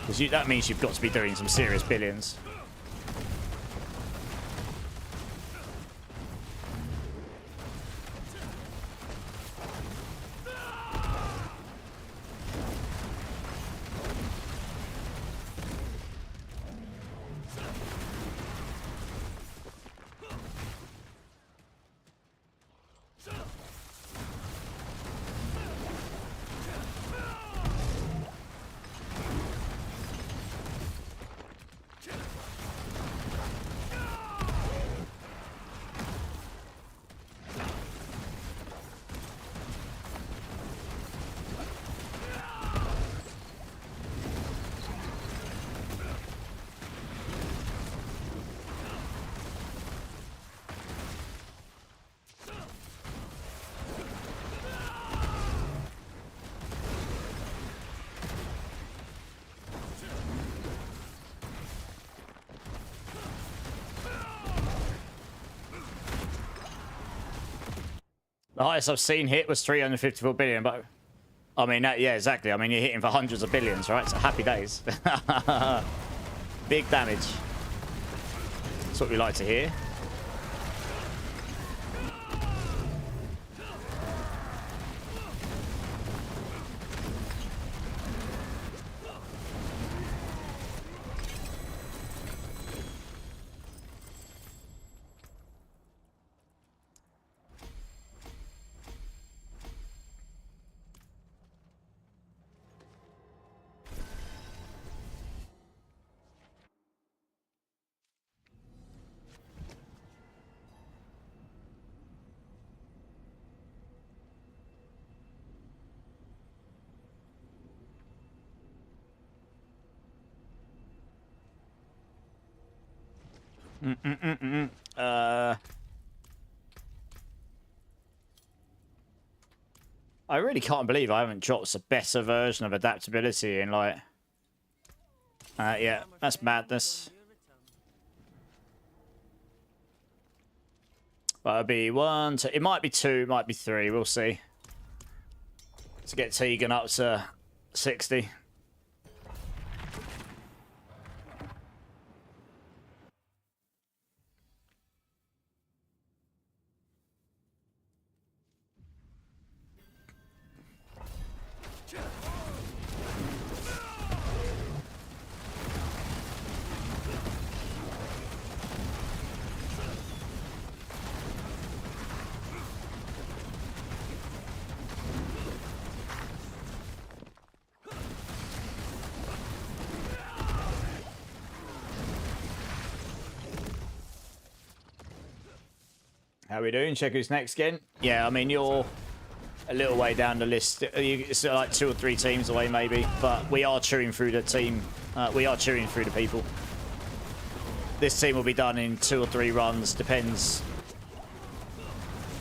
Because that means you've got to be doing some serious billions. The highest I've seen hit was 354 billion, but I mean, yeah, exactly. I mean, you're hitting for hundreds of billions, right? So happy days. Big damage. That's what we like to hear. I really can't believe I haven't dropped a better version of adaptability in, like... yeah, that's madness. But it'll be 1, 2... It might be 2, it might be 3, we'll see. To get Tegan up to 60. How we doing? Check who's next again. Yeah, I mean, you're a little way down the list. It's like 2 or 3 teams away, maybe. But we are chewing through the team. We are chewing through the people. This team will be done in 2 or 3 runs. Depends.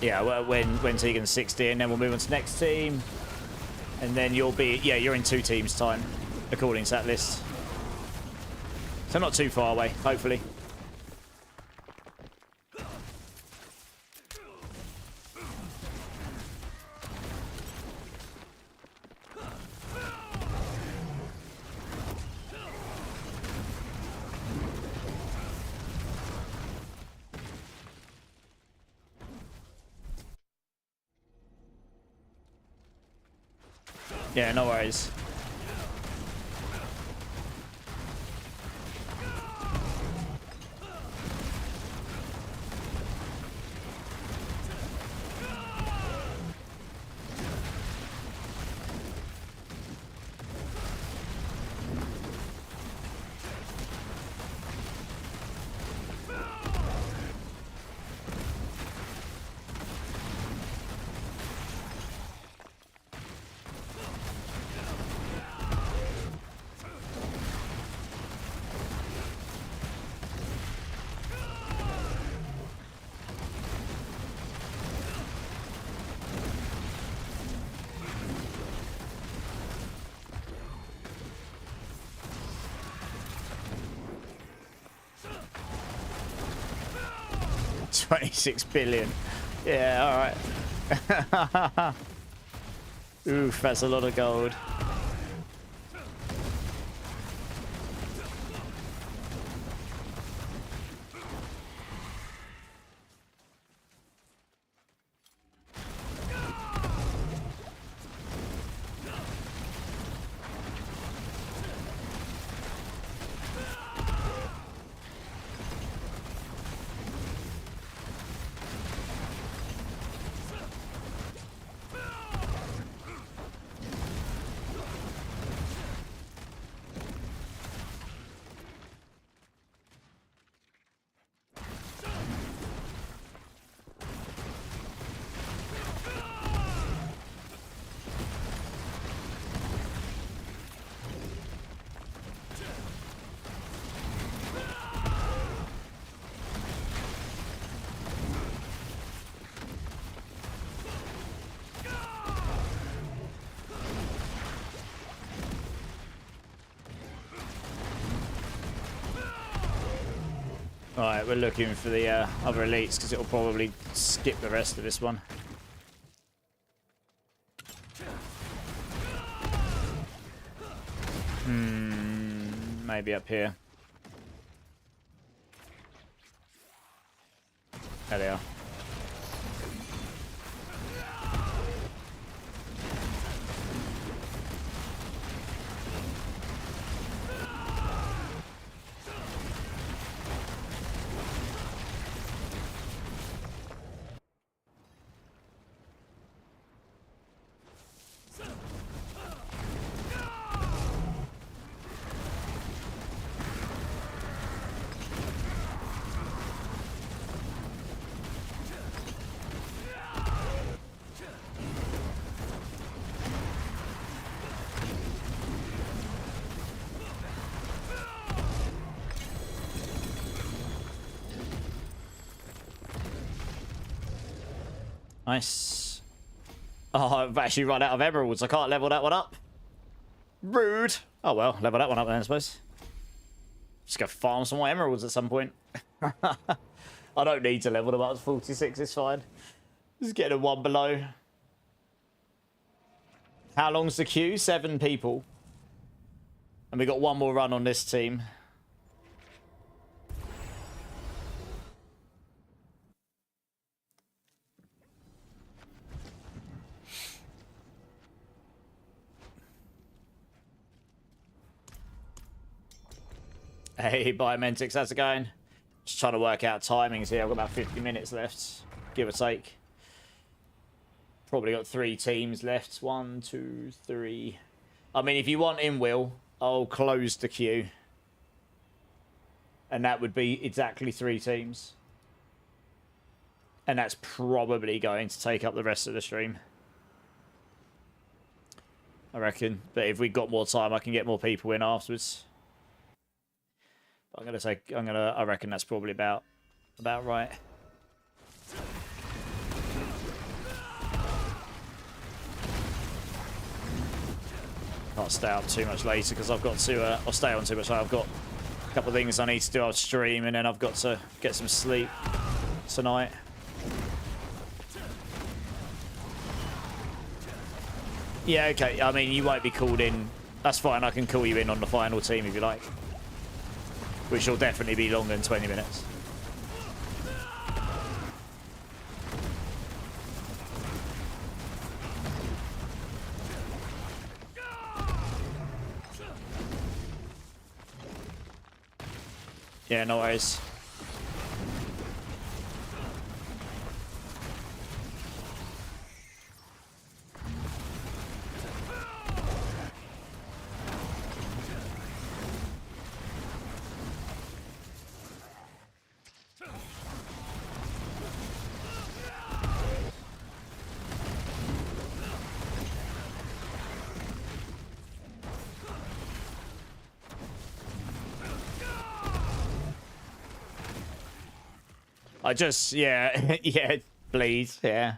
Yeah, when Tegan's 60, and then we'll move on to the next team. And then you'll be... Yeah, you're in 2 teams' time, according to that list. So not too far away, hopefully. Yeah, no worries. $26 billion. Yeah, alright. Oof, that's a lot of gold. Alright, we're looking for the other elites because it'll probably skip the rest of this one. Maybe up here. There they are. Nice. Oh, I've actually run out of emeralds. I can't level that one up. Rude. Oh well, level that one up then, I suppose. Just go farm some more emeralds at some point. I don't need to level them up to 46, it's fine. Just get a one below. How long's the queue? 7 people. And we got one more run on this team. Hey, Biomentix, how's it going? Just trying to work out timings here. I've got about 50 minutes left, give or take. Probably got 3 teams left. 1, 2, 3. I mean, if you want in, Will, I'll close the queue. And that would be exactly 3 teams. And that's probably going to take up the rest of the stream, I reckon. But if we've got more time, I can get more people in afterwards. I reckon that's probably about right. Can't stay up too much later because I've got to. I'll stay on too much later. I've got a couple of things I need to do off stream, and then I've got to get some sleep tonight. Yeah, okay. I mean, you won't be called in. That's fine. I can call you in on the final team if you like. Which will definitely be longer than 20 minutes. Yeah, no worries. I just, yeah, yeah, bleed, yeah.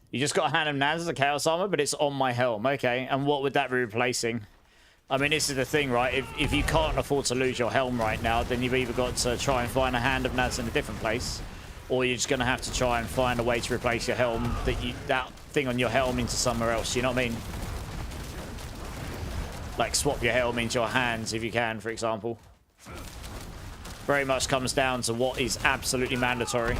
You just got a Hand of Naz as a Chaos Armor, but it's on my helm. Okay, and what would that be replacing? I mean, this is the thing, right? If you can't afford to lose your helm right now, then you've either got to try and find a Hand of Naz in a different place, or you're just going to have to try and find a way to replace your helm, that thing on your helm into somewhere else, you know what I mean? Like, swap your helm into your hands if you can, for example. Very much comes down to what is absolutely mandatory.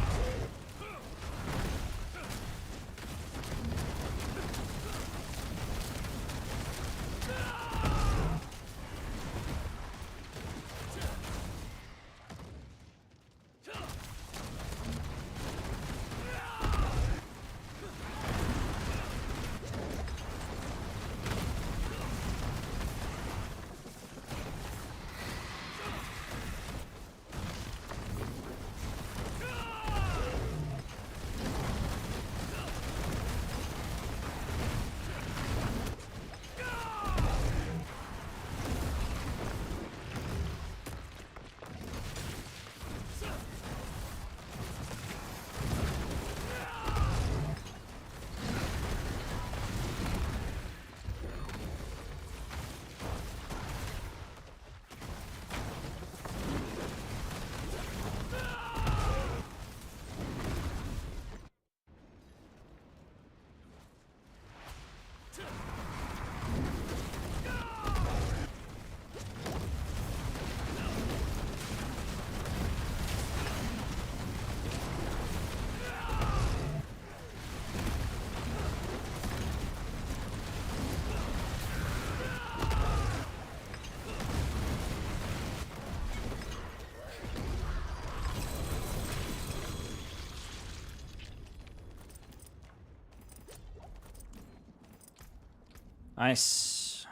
Nice.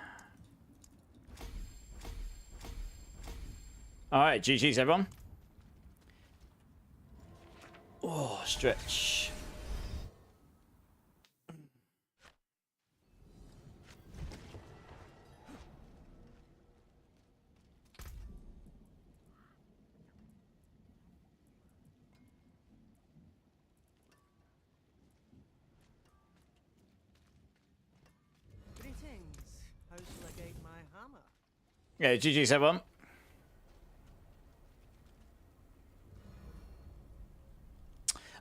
Alright, GG's everyone. Oh, stretch. Greetings. How shall I guide my hammer? Yeah, GG's everyone.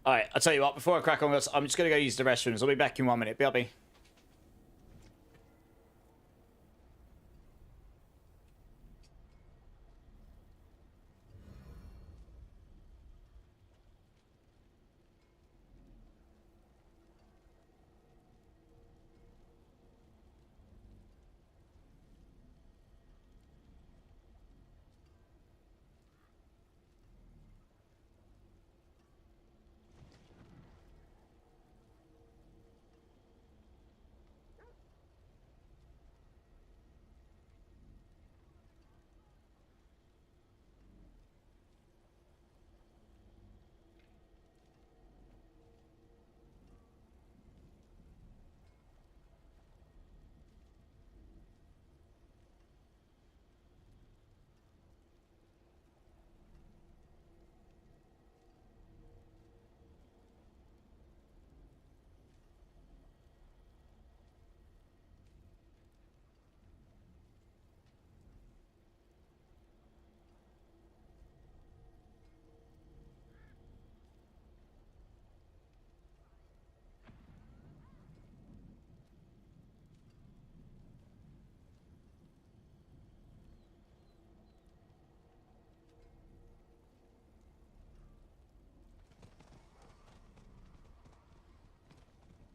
Alright, I'll tell you what, before I crack on, I'm just going to go use the restrooms. I'll be back in 1 minute. BRB.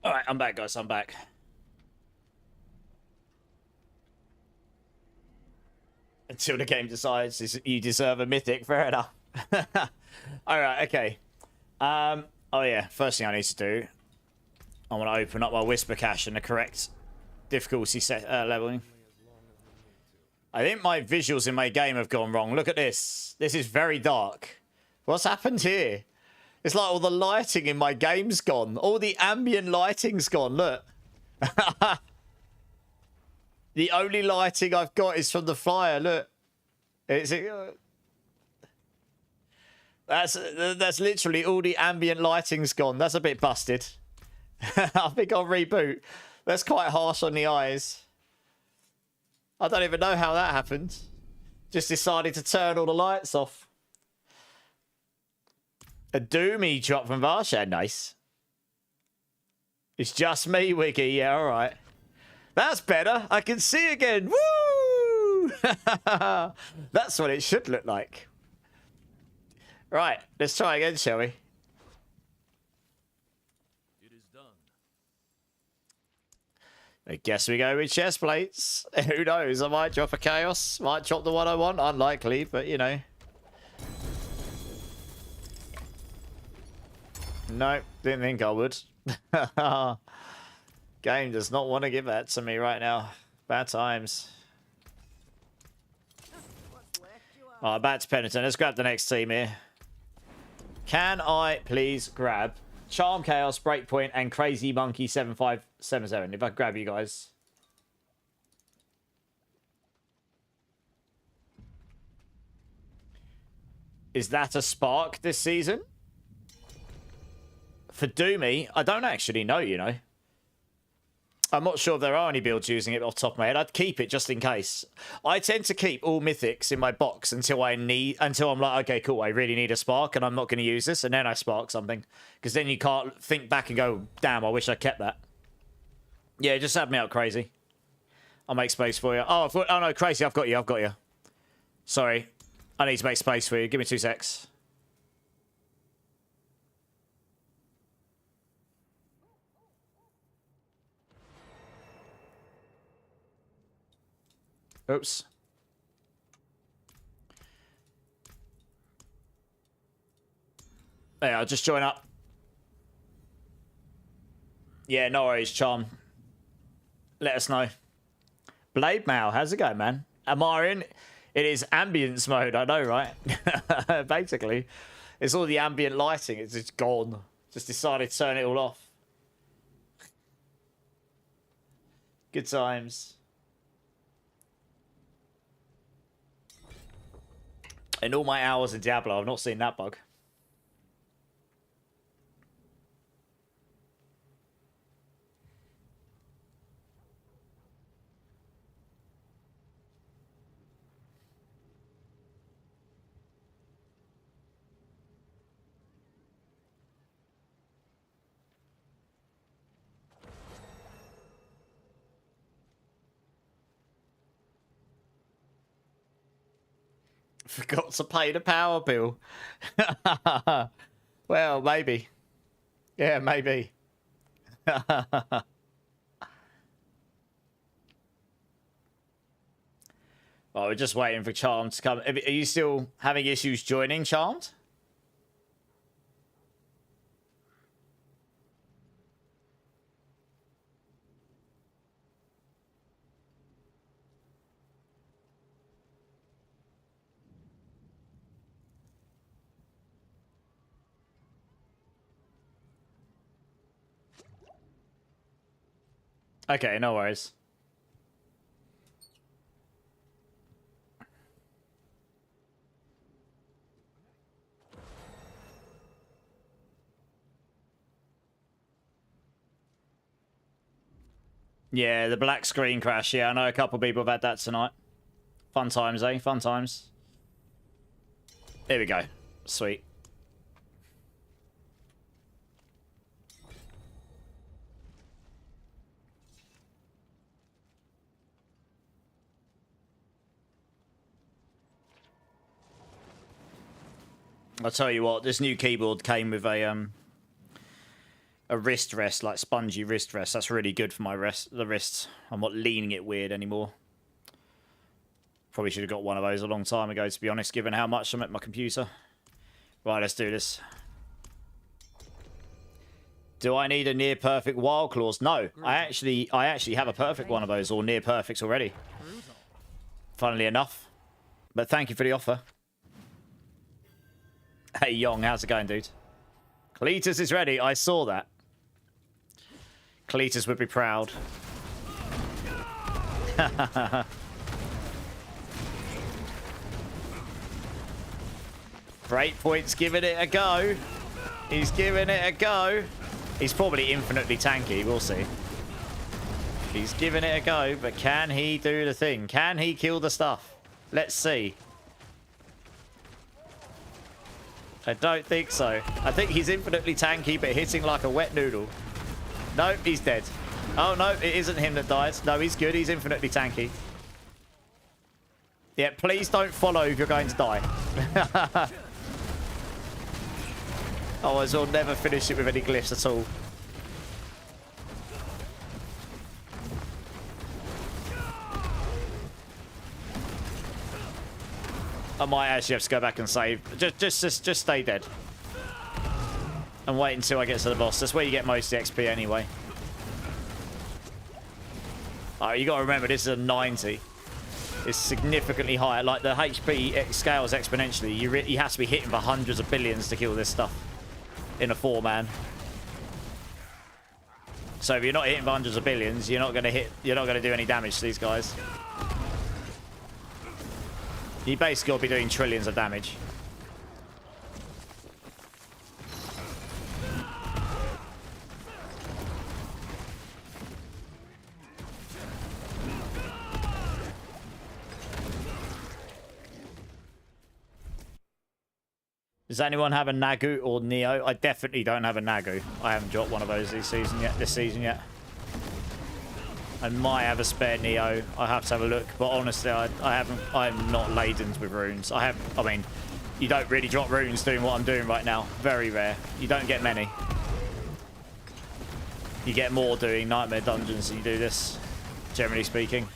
Alright, I'm back, guys. I'm back. Until the game decides you deserve a mythic, fair enough. Alright, okay. Oh yeah, first thing I need to do, I want to open up my Whisper Cache and the correct difficulty set leveling. I think my visuals in my game have gone wrong. Look at this. This is very dark. What's happened here? It's like all the lighting in my game's gone. All the ambient lighting's gone. Look. The only lighting I've got is from the flyer. Look. That's literally all the ambient lighting's gone. That's a bit busted. I think I'll reboot. That's quite harsh on the eyes. I don't even know how that happened. Just decided to turn all the lights off. A doomy drop from Varshan. Nice. It's just me, Wiggy. Yeah, all right. That's better. I can see again. Woo! That's what it should look like. Right. Let's try again, shall we? It is done. I guess we go with chest plates. Who knows? I might drop a chaos. Might drop the one I want. Unlikely, but you know. No, didn't think I would. Game does not want to give that to me right now. Bad times. What's left you are? Alright, back to Penitent. Let's grab the next team here. Can I please grab Charm Chaos, Breakpoint, and Crazy Monkey 7577? If I grab you guys. Is that a spark this season? For Doomy, I don't actually know, you know. I'm not sure if there are any builds using it off the top of my head. I'd keep it just in case. I tend to keep all mythics in my box until I'm like, okay, cool, I really need a spark and I'm not going to use this, and then I spark something. Because then you can't think back and go, damn, I wish I kept that. Yeah, just have me out, Crazy. I'll make space for you. Oh, no, Crazy, I've got you. Sorry. I need to make space for you. Give me 2 secs. Oops. There, I'll just join up. Yeah, no worries, Charm. Let us know. Blade Mail, how's it going, man? Amarin, it is ambience mode, I know, right? Basically, it's all the ambient lighting. It's just gone. Just decided to turn it all off. Good times. In all my hours in Diablo, I've not seen that bug. Forgot to pay the power bill. Well, maybe. Yeah, maybe. Oh, we're just waiting for Charmed to come. Are you still having issues joining Charmed? Okay, no worries. Yeah, the black screen crash. Yeah, I know a couple of people have had that tonight. Fun times, eh? Fun times. There we go. Sweet. I'll tell you what, this new keyboard came with a wrist rest, like spongy wrist rest. That's really good for my the wrists. I'm not leaning it weird anymore. Probably should have got one of those a long time ago, to be honest, given how much I'm at my computer. Right, let's do this. Do I need a near perfect wild claws? No, I actually have a perfect one of those, or near perfects already. Funnily enough. But thank you for the offer. Hey, Yong, how's it going, dude? Cletus is ready. I saw that. Cletus would be proud. Breakpoint's giving it a go. He's giving it a go. He's probably infinitely tanky. We'll see. He's giving it a go, but can he do the thing? Can he kill the stuff? Let's see. I don't think so. I think he's infinitely tanky, but hitting like a wet noodle. No, he's dead. Oh, no, it isn't him that dies. No, he's good. He's infinitely tanky. Yeah, please don't follow if you're going to die. Otherwise, we'll never finish it with any glyphs at all. I might actually have to go back and save. Just stay dead. And wait until I get to the boss. That's where you get most of the XP anyway. Alright, you gotta remember, this is a 90. It's significantly higher. Like, the HP scales exponentially. You have to be hitting for hundreds of billions to kill this stuff. In a 4-man. So if you're not hitting for hundreds of billions, you're not gonna do any damage to these guys. You basically got to be doing trillions of damage. Does anyone have a Nagu or Neo? I definitely don't have a Nagu. I haven't dropped one of those this season yet. I might have a spare Neo. I have to have a look, but honestly, I'm not laden with runes. I mean, you don't really drop runes doing what I'm doing right now. Very rare. You don't get many. You get more doing Nightmare Dungeons than you do this, generally speaking.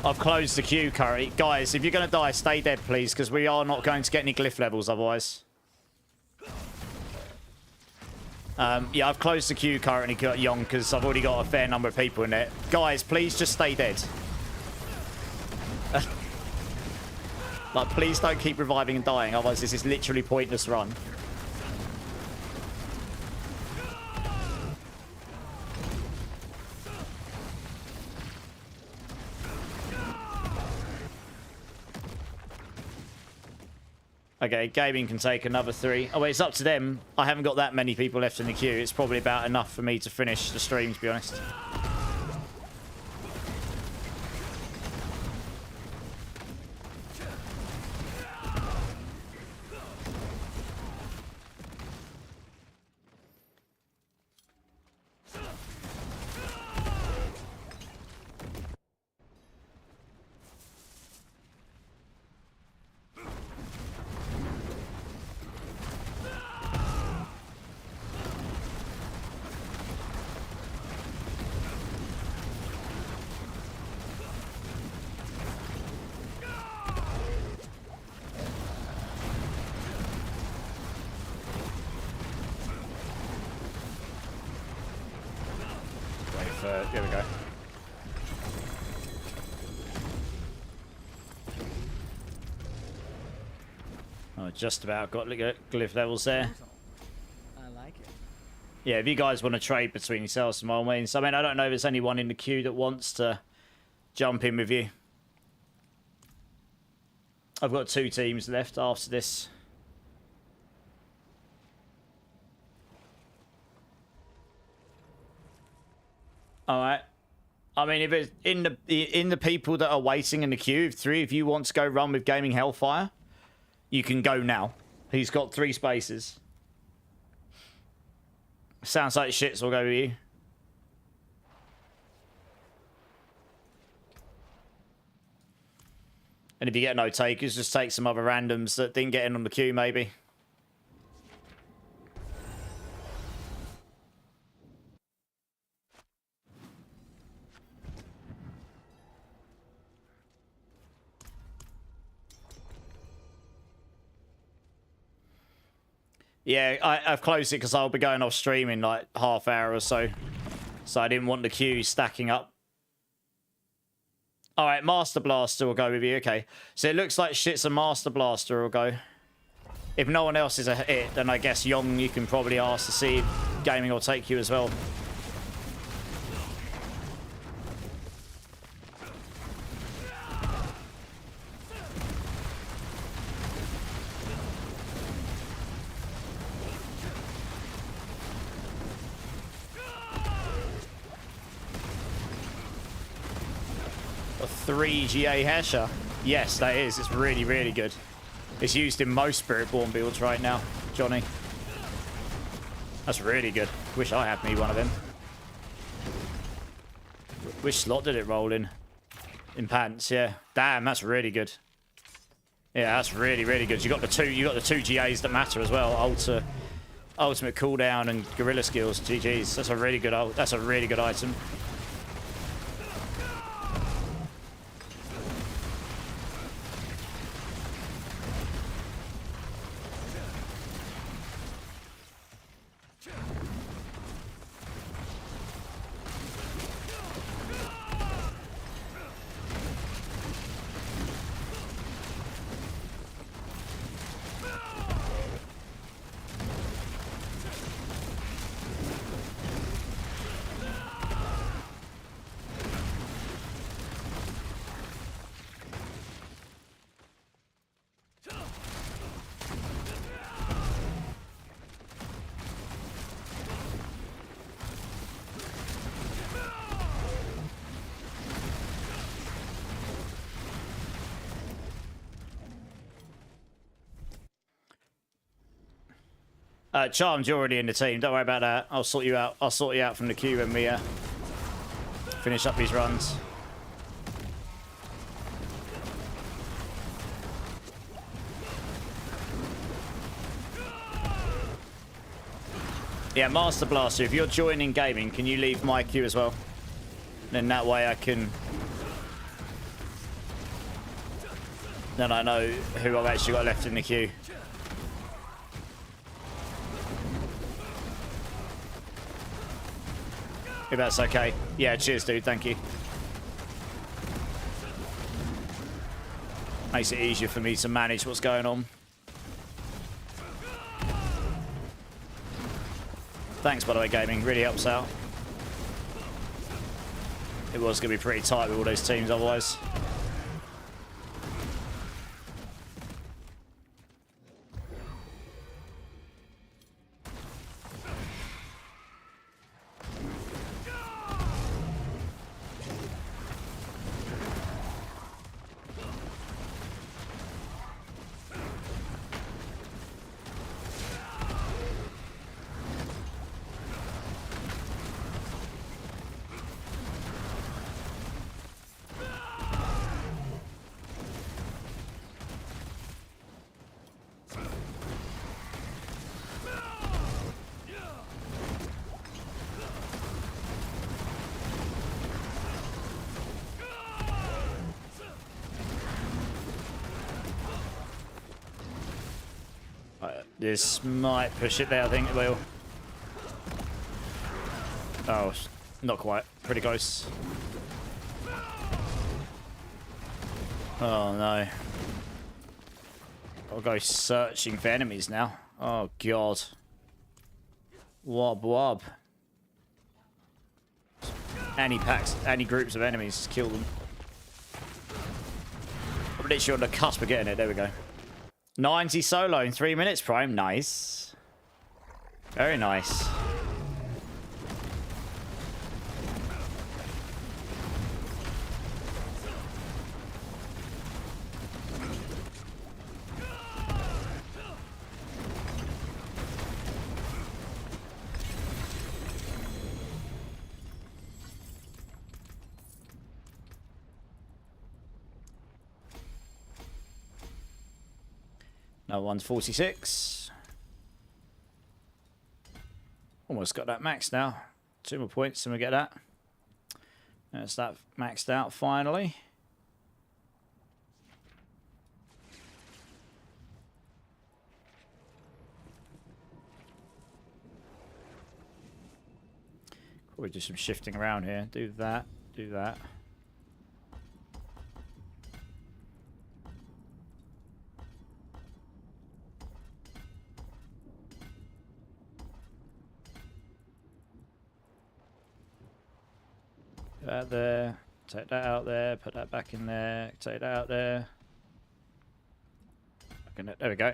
I've closed the queue currently. Guys, if you're going to die, stay dead, please, because we are not going to get any glyph levels otherwise. Yeah, I've closed the queue currently, Young, because I've already got a fair number of people in it. Guys, please just stay dead. Like, please don't keep reviving and dying, otherwise this is literally pointless run. Okay, gaming can take another 3. Oh, wait, it's up to them. I haven't got that many people left in the queue. It's probably about enough for me to finish the stream, to be honest. Here we go. Oh, just about got glyph levels there. I like it. Yeah, if you guys want to trade between yourselves some more means. I mean, I don't know if there's anyone in the queue that wants to jump in with you. I've got 2 teams left after this. All right. I mean, if it's in the people that are waiting in the queue, if 3 of you want to go run with Gaming Hellfire, you can go now. He's got 3 spaces. Sounds like shit, so I'll go with you. And if you get no takers, just take some other randoms that didn't get in on the queue, maybe. Yeah, I've closed it because I'll be going off stream in like half hour or so. So I didn't want the queue stacking up. All right, Master Blaster will go with you. Okay, so it looks like shit's a Master Blaster will go. If no one else is a hit, then I guess Yong, you can probably ask to see if Gaming will take you as well. A 3 GA Hesher. Yes, that is. It's really, really good. It's used in most Spiritborn builds right now, Johnny. That's really good. Wish I had me one of them. Which slot did it roll in? In pants, yeah. Damn, that's really good. Yeah, that's really, really good. You got the two GAs that matter as well. Ultimate cooldown and gorilla skills. GG's. That's a really good item. Charmed, you're already in the team. Don't worry about that. I'll sort you out. I'll sort you out from the queue when we finish up these runs. Yeah, Master Blaster, if you're joining gaming, can you leave my queue as well? Then that way I can Then I know who I've actually got left in the queue. If that's okay. Yeah, cheers, dude. Thank you. Makes it easier for me to manage what's going on. Thanks, by the way, gaming. Really helps out. It was going to be pretty tight with all those teams otherwise. This might push it there, I think it will. Oh, not quite. Pretty close. Oh no. I'll go searching for enemies now. Oh god. Wob wob. Any packs, any groups of enemies, just kill them. I'm literally on the cusp of getting it. There we go. 90 solo in 3 minutes, Prime. Nice. Very nice. No, 146. Almost got that maxed now. 2 more points and we get that. That's that maxed out finally. Probably do some shifting around here. Do that. Do that. That there, take that out there, put that back in there, take that out there. There we go.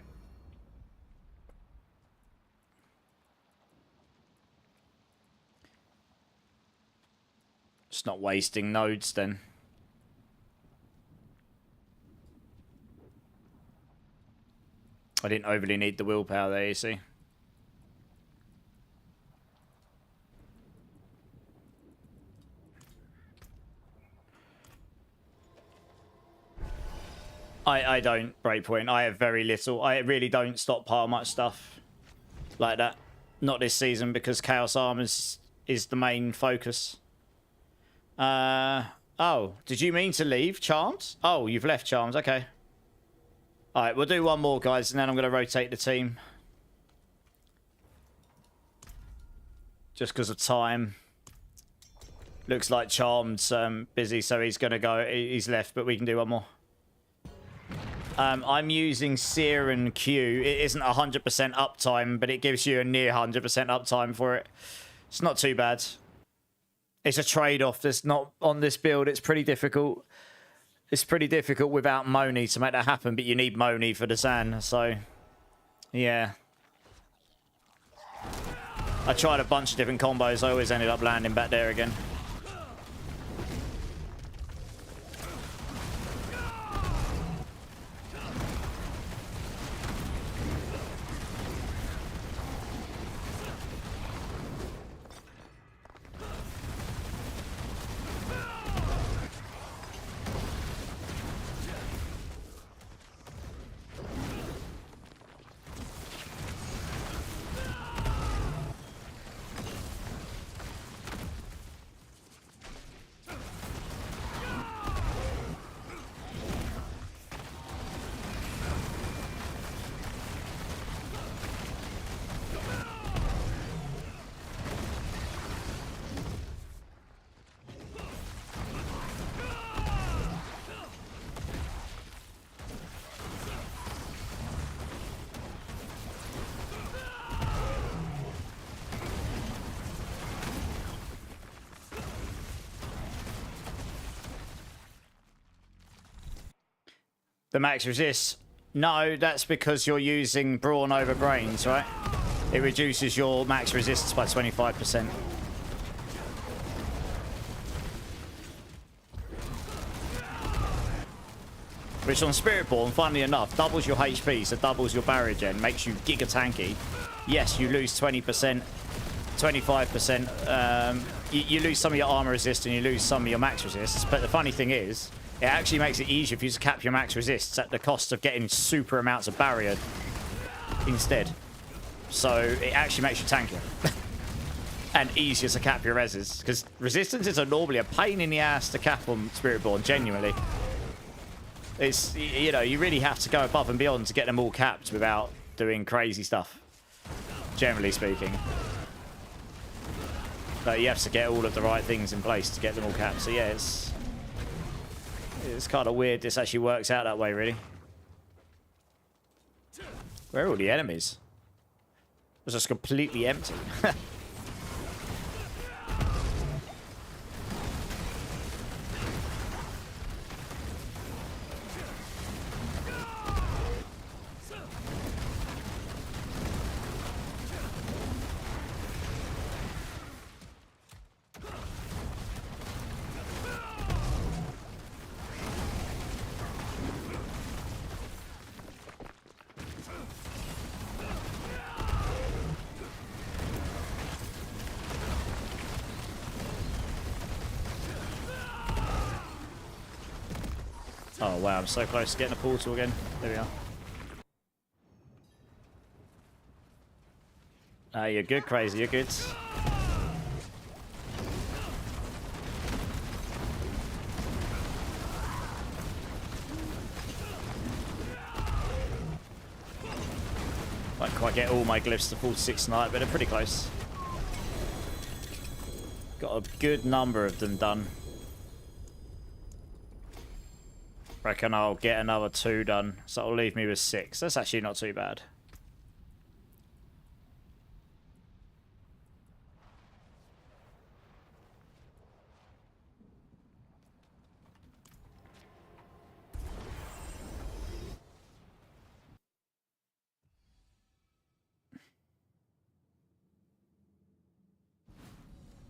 Just not wasting nodes then. I didn't overly need the willpower there, you see. I don't breakpoint. I have very little. I really don't stockpile much stuff like that. Not this season because Chaos Armors is the main focus. Oh, did you mean to leave, Charms? Oh, you've left, Charms. Okay. All right, we'll do one more, guys, and then I'm going to rotate the team. Just because of time. Looks like Charm's busy, so he's going to go. He's left, but we can do one more. I'm using Sear and Q. It isn't 100% uptime, but it gives you a near 100% uptime for it. It's not too bad. It's a trade-off. That's not on this build. It's pretty difficult. It's pretty difficult without Moni to make that happen, but you need Moni for the Zan, so yeah. I tried a bunch of different combos. I always ended up landing back there again. The max resist. No, that's because you're using brawn over brains, right? It reduces your max resistance by 25%. Which on Spiritborn, funnily enough, doubles your HP, so doubles your barrier gen, makes you giga tanky. Yes, you lose 20%, 25%. You lose some of your armor resist and you lose some of your max resists. But the funny thing is, it actually makes it easier for you to cap your max resists at the cost of getting super amounts of barrier instead. So it actually makes you tankier. And easier to cap your reses. Because resistances are normally a pain in the ass to cap on Spiritborn, genuinely. It's, you know, you really have to go above and beyond to get them all capped without doing crazy stuff. Generally speaking. But you have to get all of the right things in place to get them all capped. So yeah, it's kind of weird this actually works out that way, really. Where are all the enemies? It was just completely empty. Oh wow, I'm so close to getting a portal again. There we are. You're good, Crazy, you're good. Won't quite get all my glyphs to 46 tonight, but they're pretty close. Got a good number of them done. Reckon I'll get another 2 done, so it'll leave me with 6. That's actually not too bad.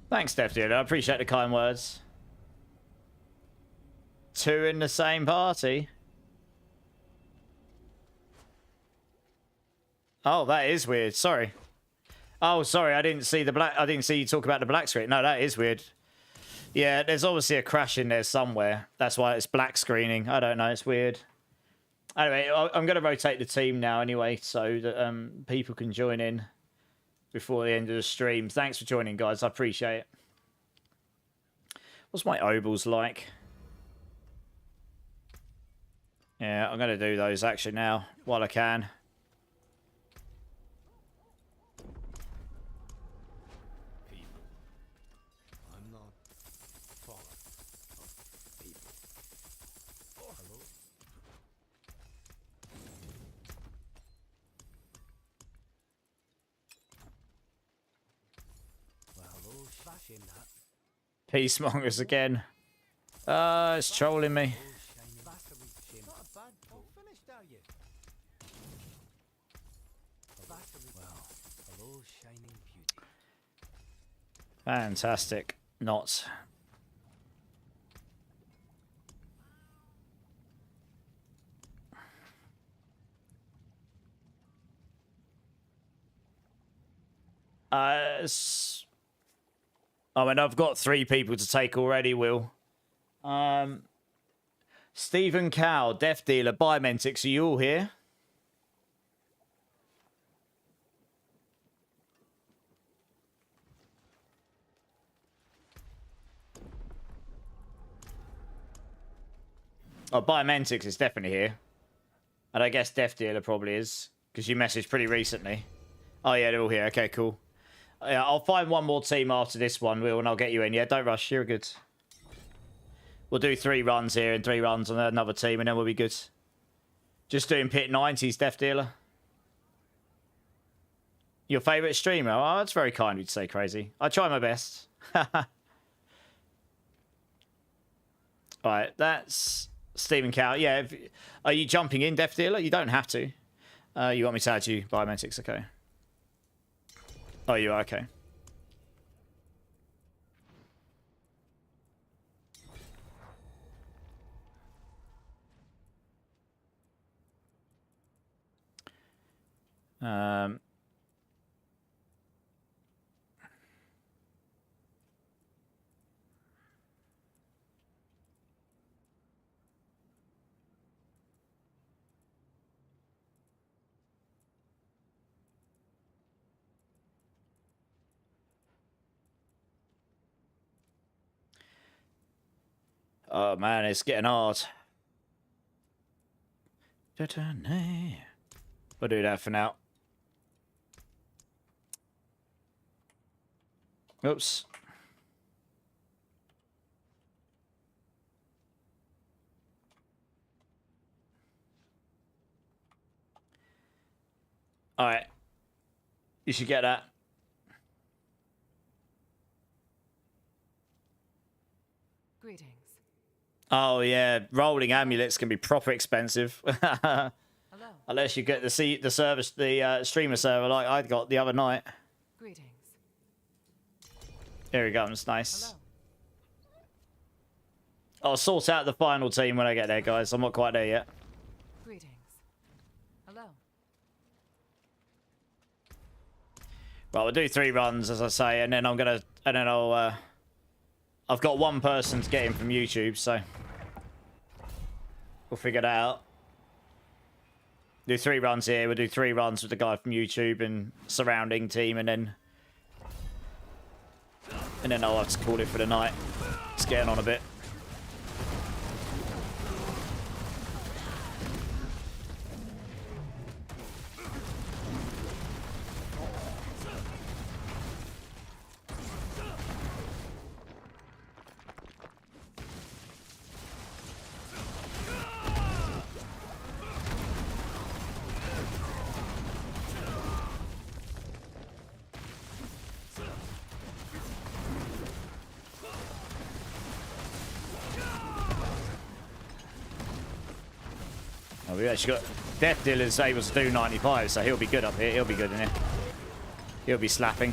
Thanks, Steph, dude. I appreciate the kind words. 2 in the same party. Oh, that is weird. Sorry. Oh, sorry. I didn't see the black. I didn't see you talk about the black screen. No, that is weird. Yeah, there's obviously a crash in there somewhere. That's why it's black screening. I don't know. It's weird. Anyway, I'm going to rotate the team now anyway, so that people can join in before the end of the stream. Thanks for joining, guys. I appreciate it. What's my obols like? Yeah, I'm going to do those actually now, while I can. I'm not fallen. People. Oh, hello. Well, hello, shame that. Peacemongers again. It's trolling me. Fantastic. Not. I mean, I've got 3 people to take already, Will. Stephen Cow, Death Dealer, Biomentix, are you all here? Oh, Biomentix is definitely here. And I guess Death Dealer probably is, because you messaged pretty recently. Oh, yeah, they're all here. Okay, cool. Yeah, I'll find one more team after this one, Will, and I'll get you in. Yeah, don't rush. You're good. We'll do 3 runs here and 3 runs on another team, and then we'll be good. Just doing pit 90s, Death Dealer. Your favourite streamer? Oh, that's very kind of you to say, Crazy. I try my best. Alright, that's Stephen Cow. Yeah. Are you jumping in, Death Dealer? You don't have to. You want me to add you? Biometrics, okay. Oh, you are? Okay. Oh man, it's getting hard. We'll do that for now. Oops. Alright. You should get that. Greetings. Oh yeah, rolling amulets can be proper expensive. Hello. Unless you get the streamer server like I got the other night. Greetings. Here he comes, nice. Hello. I'll sort out the final team when I get there, guys. I'm not quite there yet. Greetings. Hello. Right, we'll do 3 runs, as I say, and then I'll I've got one person to get in from YouTube, so we'll figure that out. Do 3 runs here. We'll do 3 runs with the guy from YouTube and surrounding team, and then I'll have to call it for the night. It's getting on a bit. Oh, we actually got Death Dealer's able to do 95, so he'll be good up here. He'll be good in here. He'll be slapping.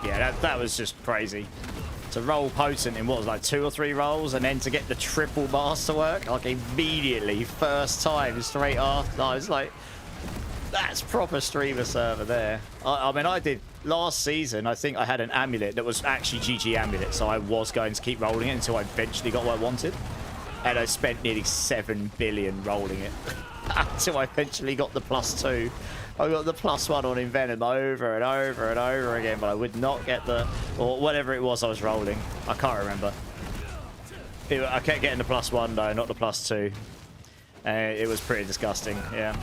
Yeah, that was just crazy. To roll potent in what was like 2 or 3 rolls, and then to get the triple master work like immediately, first time straight after. I was like, that's proper streamer server there. I mean, I did last season. I think I had an amulet that was actually GG amulet, so I was going to keep rolling it until I eventually got what I wanted, and I spent nearly 7 billion rolling it until I eventually got the +2. I got the +1 on Envenom over and over and over again, but I would not get the, or whatever it was I was rolling. I can't remember. I kept getting the +1 though, not the +2. It was pretty disgusting, yeah.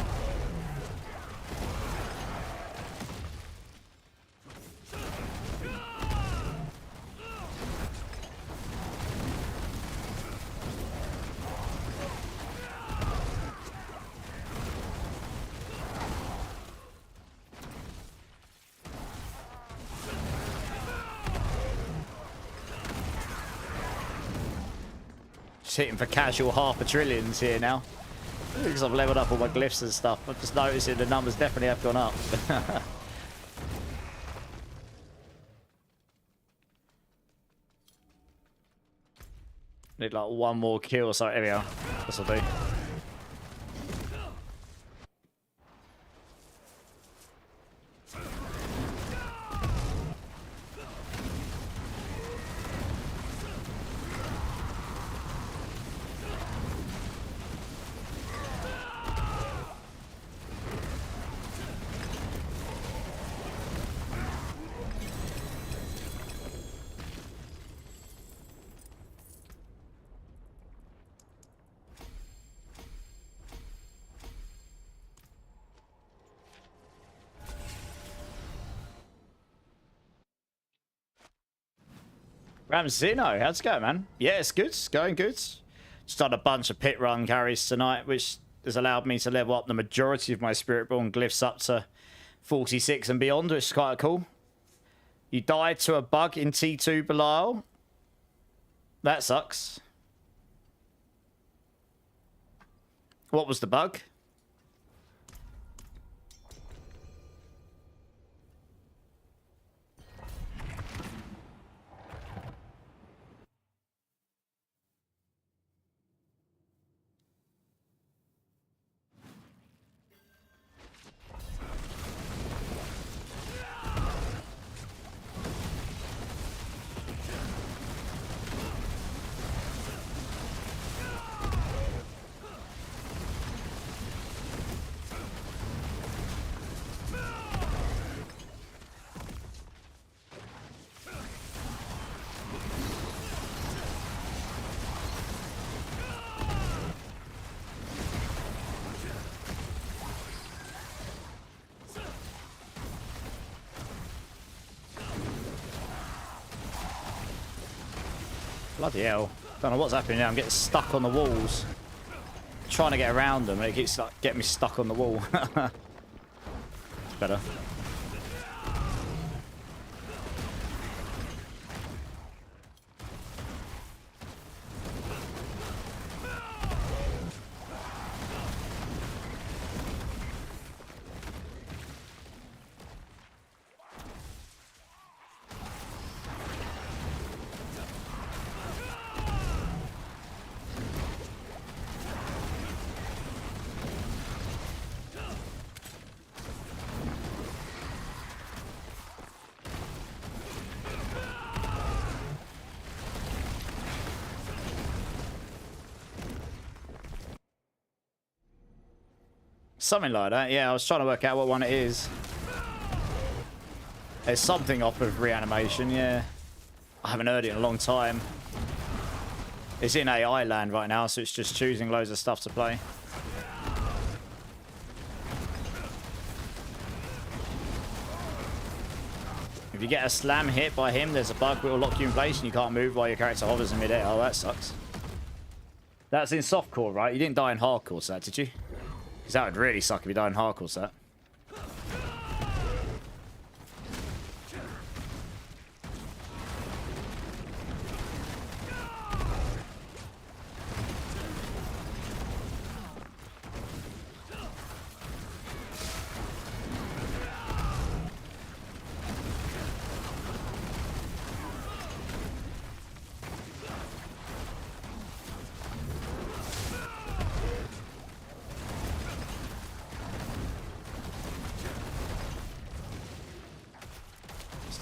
Hitting for casual half a trillions here now because I've leveled up all my glyphs and stuff. I'm just noticing the numbers definitely have gone up. Need like 1 more kill, so here we are. This'll do. Ramzino, how's it going, man? Yeah, it's good. It's going good. Just done a bunch of pit run carries tonight, which has allowed me to level up the majority of my Spiritborn glyphs up to 46 and beyond, which is quite cool. You died to a bug in T2, Belial. That sucks. What was the bug? Bloody hell. Don't know what's happening now. I'm getting stuck on the walls. Trying to get around them and it keeps like, getting me stuck on the wall. It's better. Something like that, yeah. I was trying to work out what one it is. There's something off of reanimation, yeah. I haven't heard it in a long time. It's in AI land right now, so it's just choosing loads of stuff to play. If you get a slam hit by him, there's a bug that will lock you in place and you can't move while your character hovers in midair. Oh, that sucks. That's in softcore, right? You didn't die in hardcore, so that, did you? Because that would really suck if you died in hardcore, so that.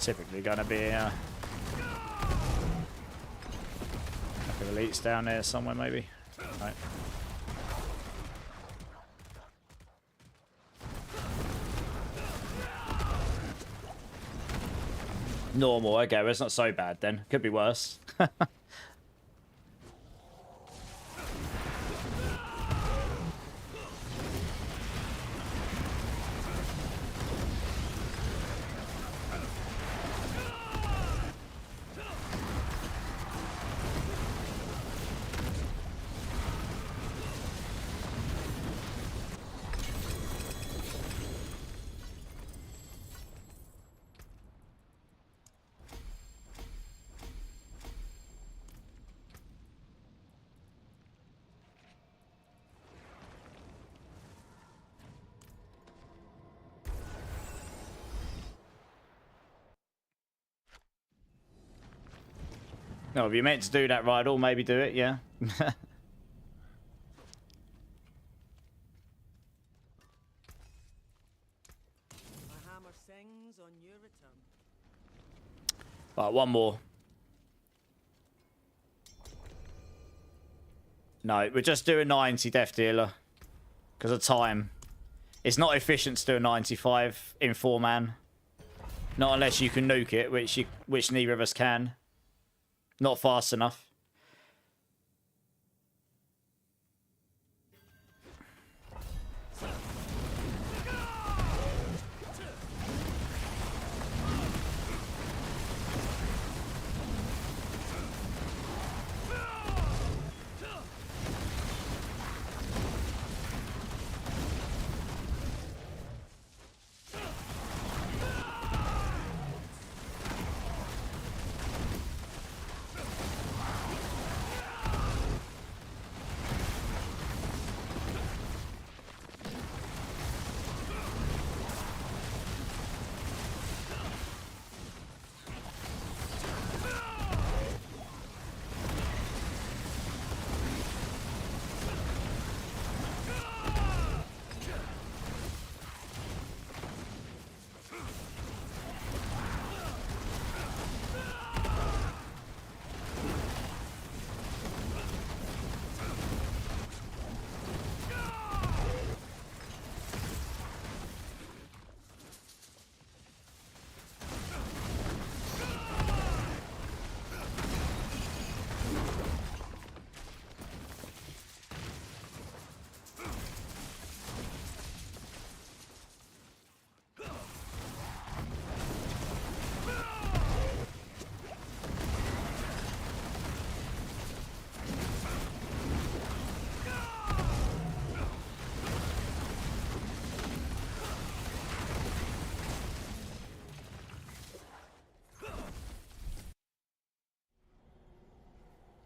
Typically going to be a couple of elites down there somewhere, maybe. Right. Normal, okay, well, it's not so bad then. Could be worse. No, if you're meant to do that right, or maybe do it, yeah. My hammer sings on your return. Right, one more. No, we're just doing 90 Death Dealer. Because of time. It's not efficient to do a 95 in 4-man. Not unless you can nuke it, which neither of us can. Not fast enough.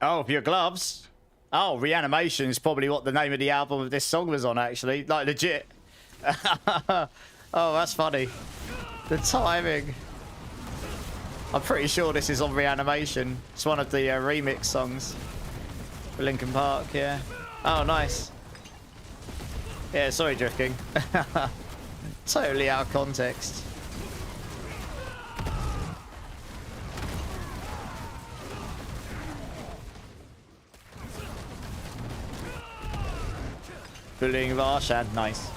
Oh, for your gloves? Oh, Reanimation is probably what the name of the album of this song was on, actually. Like, legit. Oh, that's funny. The timing. I'm pretty sure this is on Reanimation. It's one of the remix songs for Linkin Park, yeah. Oh, nice. Yeah, sorry, Drift King. Totally out of context. Bullying of Arshan, nice.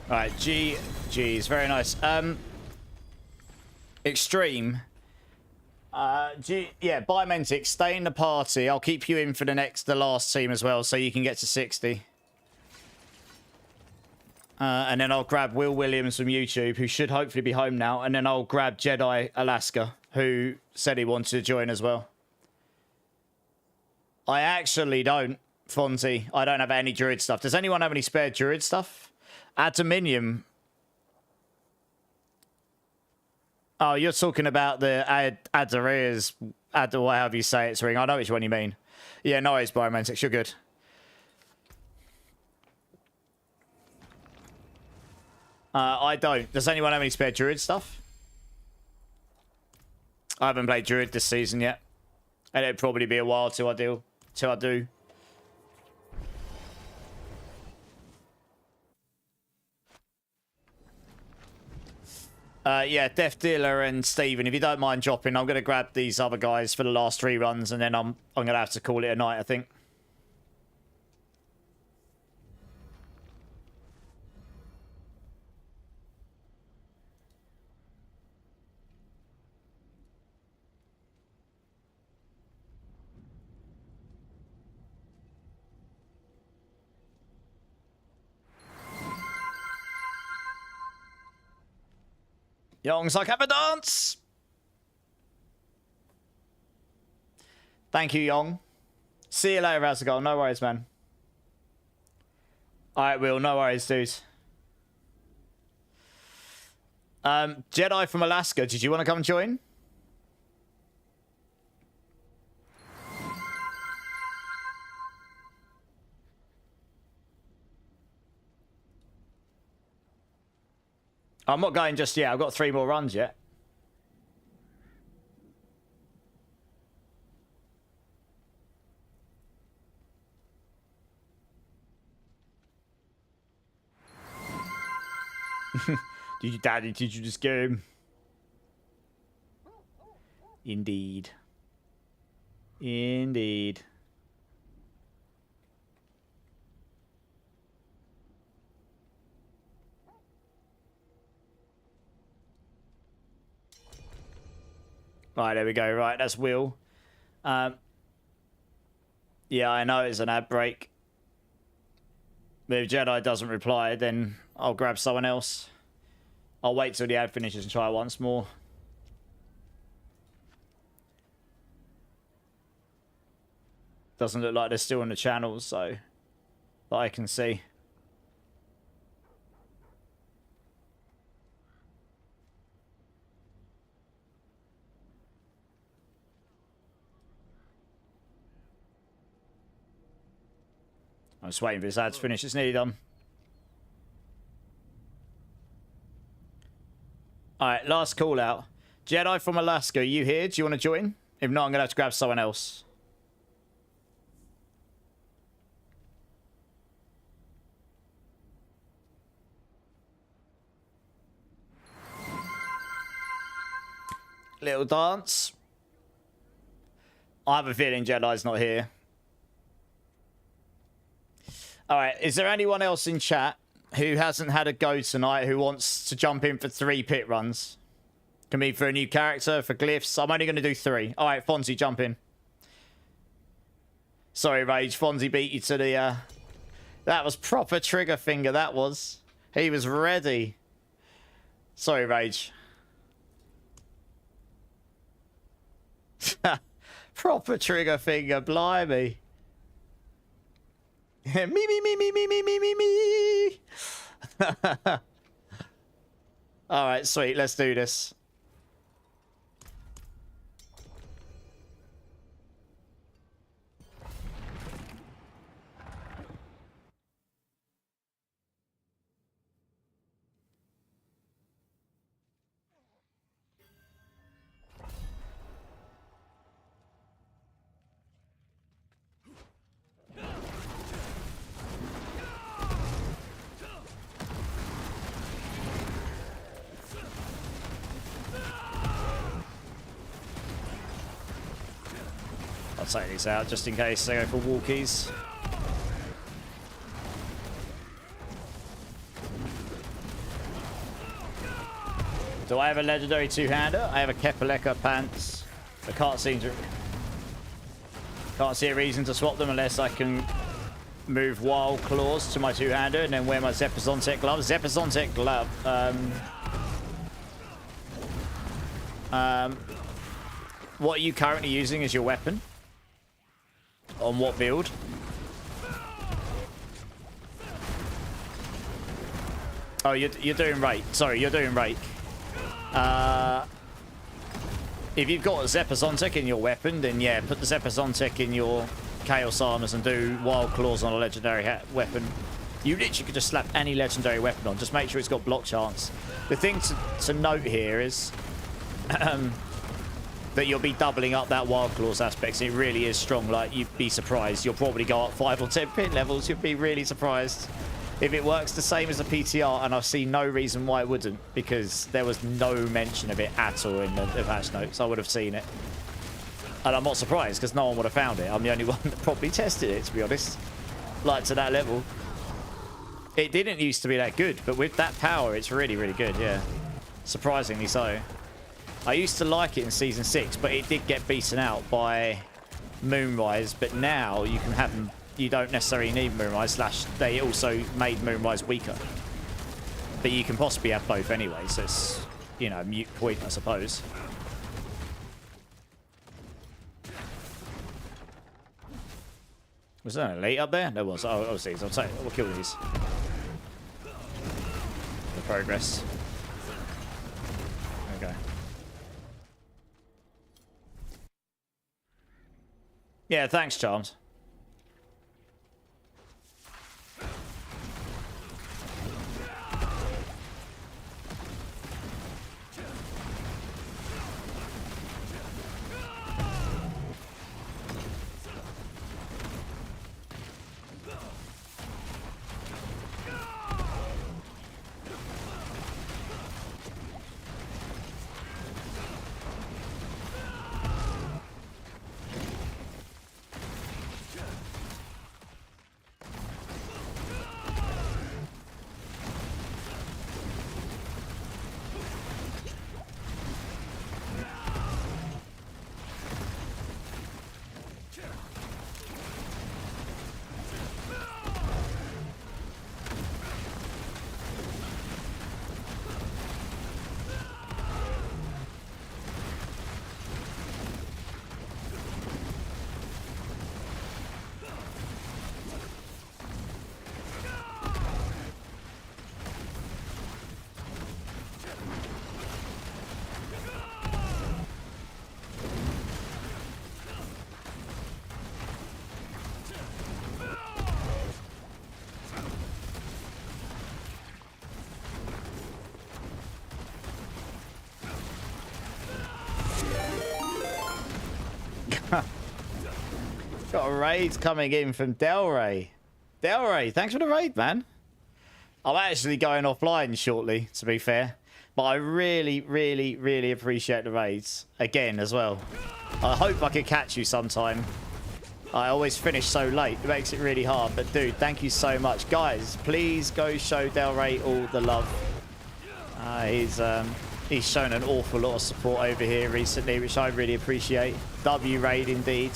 All right, GG's, very nice. Extreme. Yeah, Biomentic, stay in the party. I'll keep you in for the last team as well, so you can get to 60. And then I'll grab Will Williams from YouTube, who should hopefully be home now. And then I'll grab Jedi Alaska, who said he wanted to join as well. I actually don't, Fonzie. I don't have any Druid stuff. Does anyone have any spare Druid stuff? Adaminium. Oh, you're talking about the Adarias, however you say it's ring. I know which one you mean. Yeah, no, it's Biomentics. You're good. I don't. Does anyone have any spare Druid stuff? I haven't played Druid this season yet. And it'd probably be a while till I do. Yeah, Death Dealer and Steven, if you don't mind dropping, I'm going to grab these other guys for the last 3 runs, and then I'm going to have to call it a night, I think. Young's like, have a dance! Thank you, Young. See you later, Razagol. No worries, man. Alright, Will. No worries, dude. Jedi from Alaska, did you want to come and join? I'm not going just yet. I've got 3 more runs yet. Did you just go? Indeed. Indeed. Right, there we go. Right, that's Will. Yeah, I know it's an ad break. But if Jedi doesn't reply, then I'll grab someone else. I'll wait till the ad finishes and try once more. Doesn't look like they're still on the channels, so that I can see. I'm just waiting for this ad to finish. It's nearly done. Alright, last call out. Jedi from Alaska, are you here? Do you want to join? If not, I'm going to have to grab someone else. Little dance. I have a feeling Jedi's not here. Alright, is there anyone else in chat who hasn't had a go tonight who wants to jump in for 3 pit runs? Can be for a new character, for glyphs. I'm only going to do 3. Alright, Fonzie, jump in. Sorry, Rage. Fonzie beat you to the... That was proper trigger finger, that was. He was ready. Sorry, Rage. Proper trigger finger, blimey. Me, me, me, me, me, me, me, me, me. Alright, sweet. Let's do this. I'll take these out just in case they go for walkies. Do I have a legendary two-hander? I have a Kepaleka pants. I can't see a reason to swap them unless I can move Wild Claws to my two-hander and then wear my Zepazontek gloves. Zepazontek glove. What are you currently using as your weapon? On what build? Oh, you're doing Rake. Sorry, you're doing Rake. If you've got a Zepazontek in your weapon, then yeah, put the Zepazontek in your Chaos Armors and do Wild Claws on a legendary weapon. You literally could just slap any legendary weapon on. Just make sure it's got block chance. The thing to note here is that you'll be doubling up that Wild Claws aspect. It really is strong. Like, you'd be surprised. You'll probably go up 5 or 10 pin levels. You'd be really surprised. If it works the same as a PTR, and I see no reason why it wouldn't, because there was no mention of it at all in the patch notes. I would have seen it. And I'm not surprised, because no one would have found it. I'm the only one that probably tested it, to be honest. Like, to that level. It didn't used to be that good, but with that power, it's really, really good, yeah. Surprisingly so. I used to like it in Season 6, but it did get beaten out by Moonrise, but now you can have them. You don't necessarily need Moonrise, / they also made Moonrise weaker. But you can possibly have both anyway, so it's, you know, a mute point, I suppose. Was there an elite up there? There was. Oh, these. We'll kill these. The progress. Okay. Yeah, thanks, Charms. Got a raid coming in from Delray. Delray, thanks for the raid, man. I'm actually going offline shortly, to be fair. But I really, really, really appreciate the raids. Again, as well. I hope I can catch you sometime. I always finish so late. It makes it really hard. But, dude, thank you so much. Guys, please go show Delray all the love. He's shown an awful lot of support over here recently, which I really appreciate. W raid, indeed.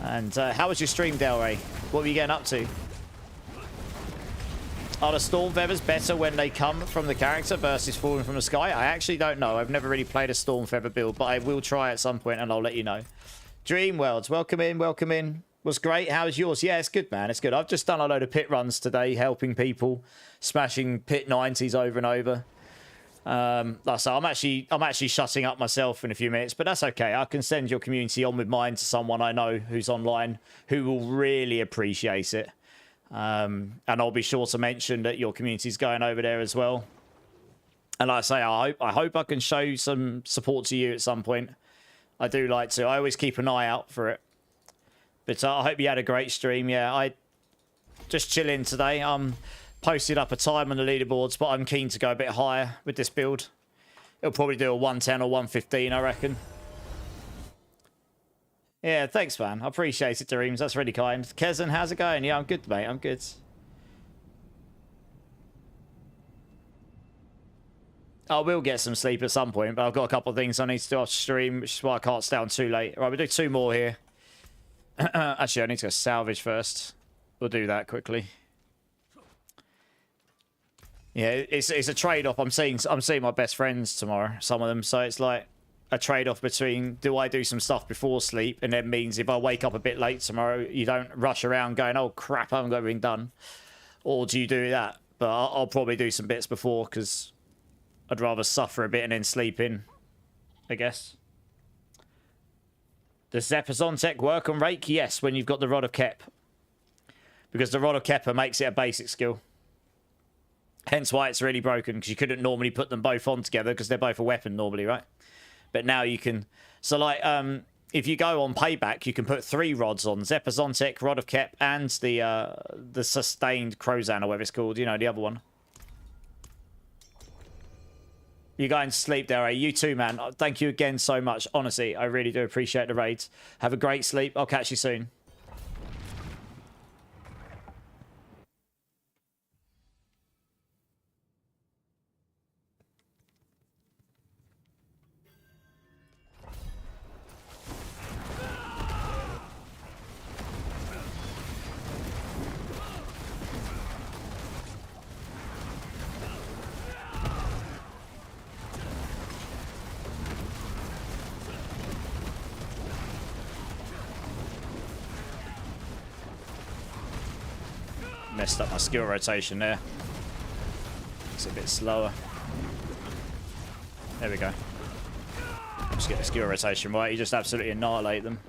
And how was your stream, Delray? What were you getting up to? Are the storm feathers better when they come from the character versus falling from the sky? I actually don't know. I've never really played a storm feather build, but I will try at some point and I'll let you know. Dream Worlds, welcome in, welcome in. Was great. How was yours? Yeah, it's good, man. It's good. I've just done a load of pit runs today, helping people, smashing pit 90s over and over. Like I say, I'm actually shutting up myself in a few minutes, but that's okay. I can send your community on with mine to someone I know who's online who will really appreciate it. And I'll be sure to mention that your community's going over there as well. And like I say, I hope I can show some support to you at some point. I do like to. I always keep an eye out for it. But I hope you had a great stream. Yeah, I just chilling today. Posted up a time on the leaderboards, but I'm keen to go a bit higher with this build. It'll probably do a 110 or 115, I reckon. Yeah, thanks, man. I appreciate it, Dreams. That's really kind. Kezen, how's it going? Yeah, I'm good, mate. I'm good. I will get some sleep at some point, but I've got a couple of things I need to do off stream, which is why I can't stay on too late. Right, we'll do 2 more here. Actually, I need to go salvage first. We'll do that quickly. Yeah, it's a trade-off. I'm seeing my best friends tomorrow, some of them. So it's like a trade-off between, do I do some stuff before sleep? And that means if I wake up a bit late tomorrow, you don't rush around going, oh, crap, I haven't got everything done. Or do you do that? But I'll probably do some bits before because I'd rather suffer a bit and then sleep in, I guess. Does Zepazon tech work on Rake? Yes, when you've got the Rod of Kep. Because the Rod of Kepper makes it a basic skill. Hence why it's really broken, because you couldn't normally put them both on together because they're both a weapon normally, right? But now you can. So like, if you go on Payback, you can put 3 rods on: Zepazontic, Rod of Kep, and the sustained Crozan, or whatever it's called. You know, the other one. You're going to sleep there, eh? You too, man. Thank you again so much. Honestly, I really do appreciate the raids. Have a great sleep. I'll catch you soon. Messed up my skill rotation there. It's a bit slower. There we go. Just get the skill rotation right. You just absolutely annihilate them.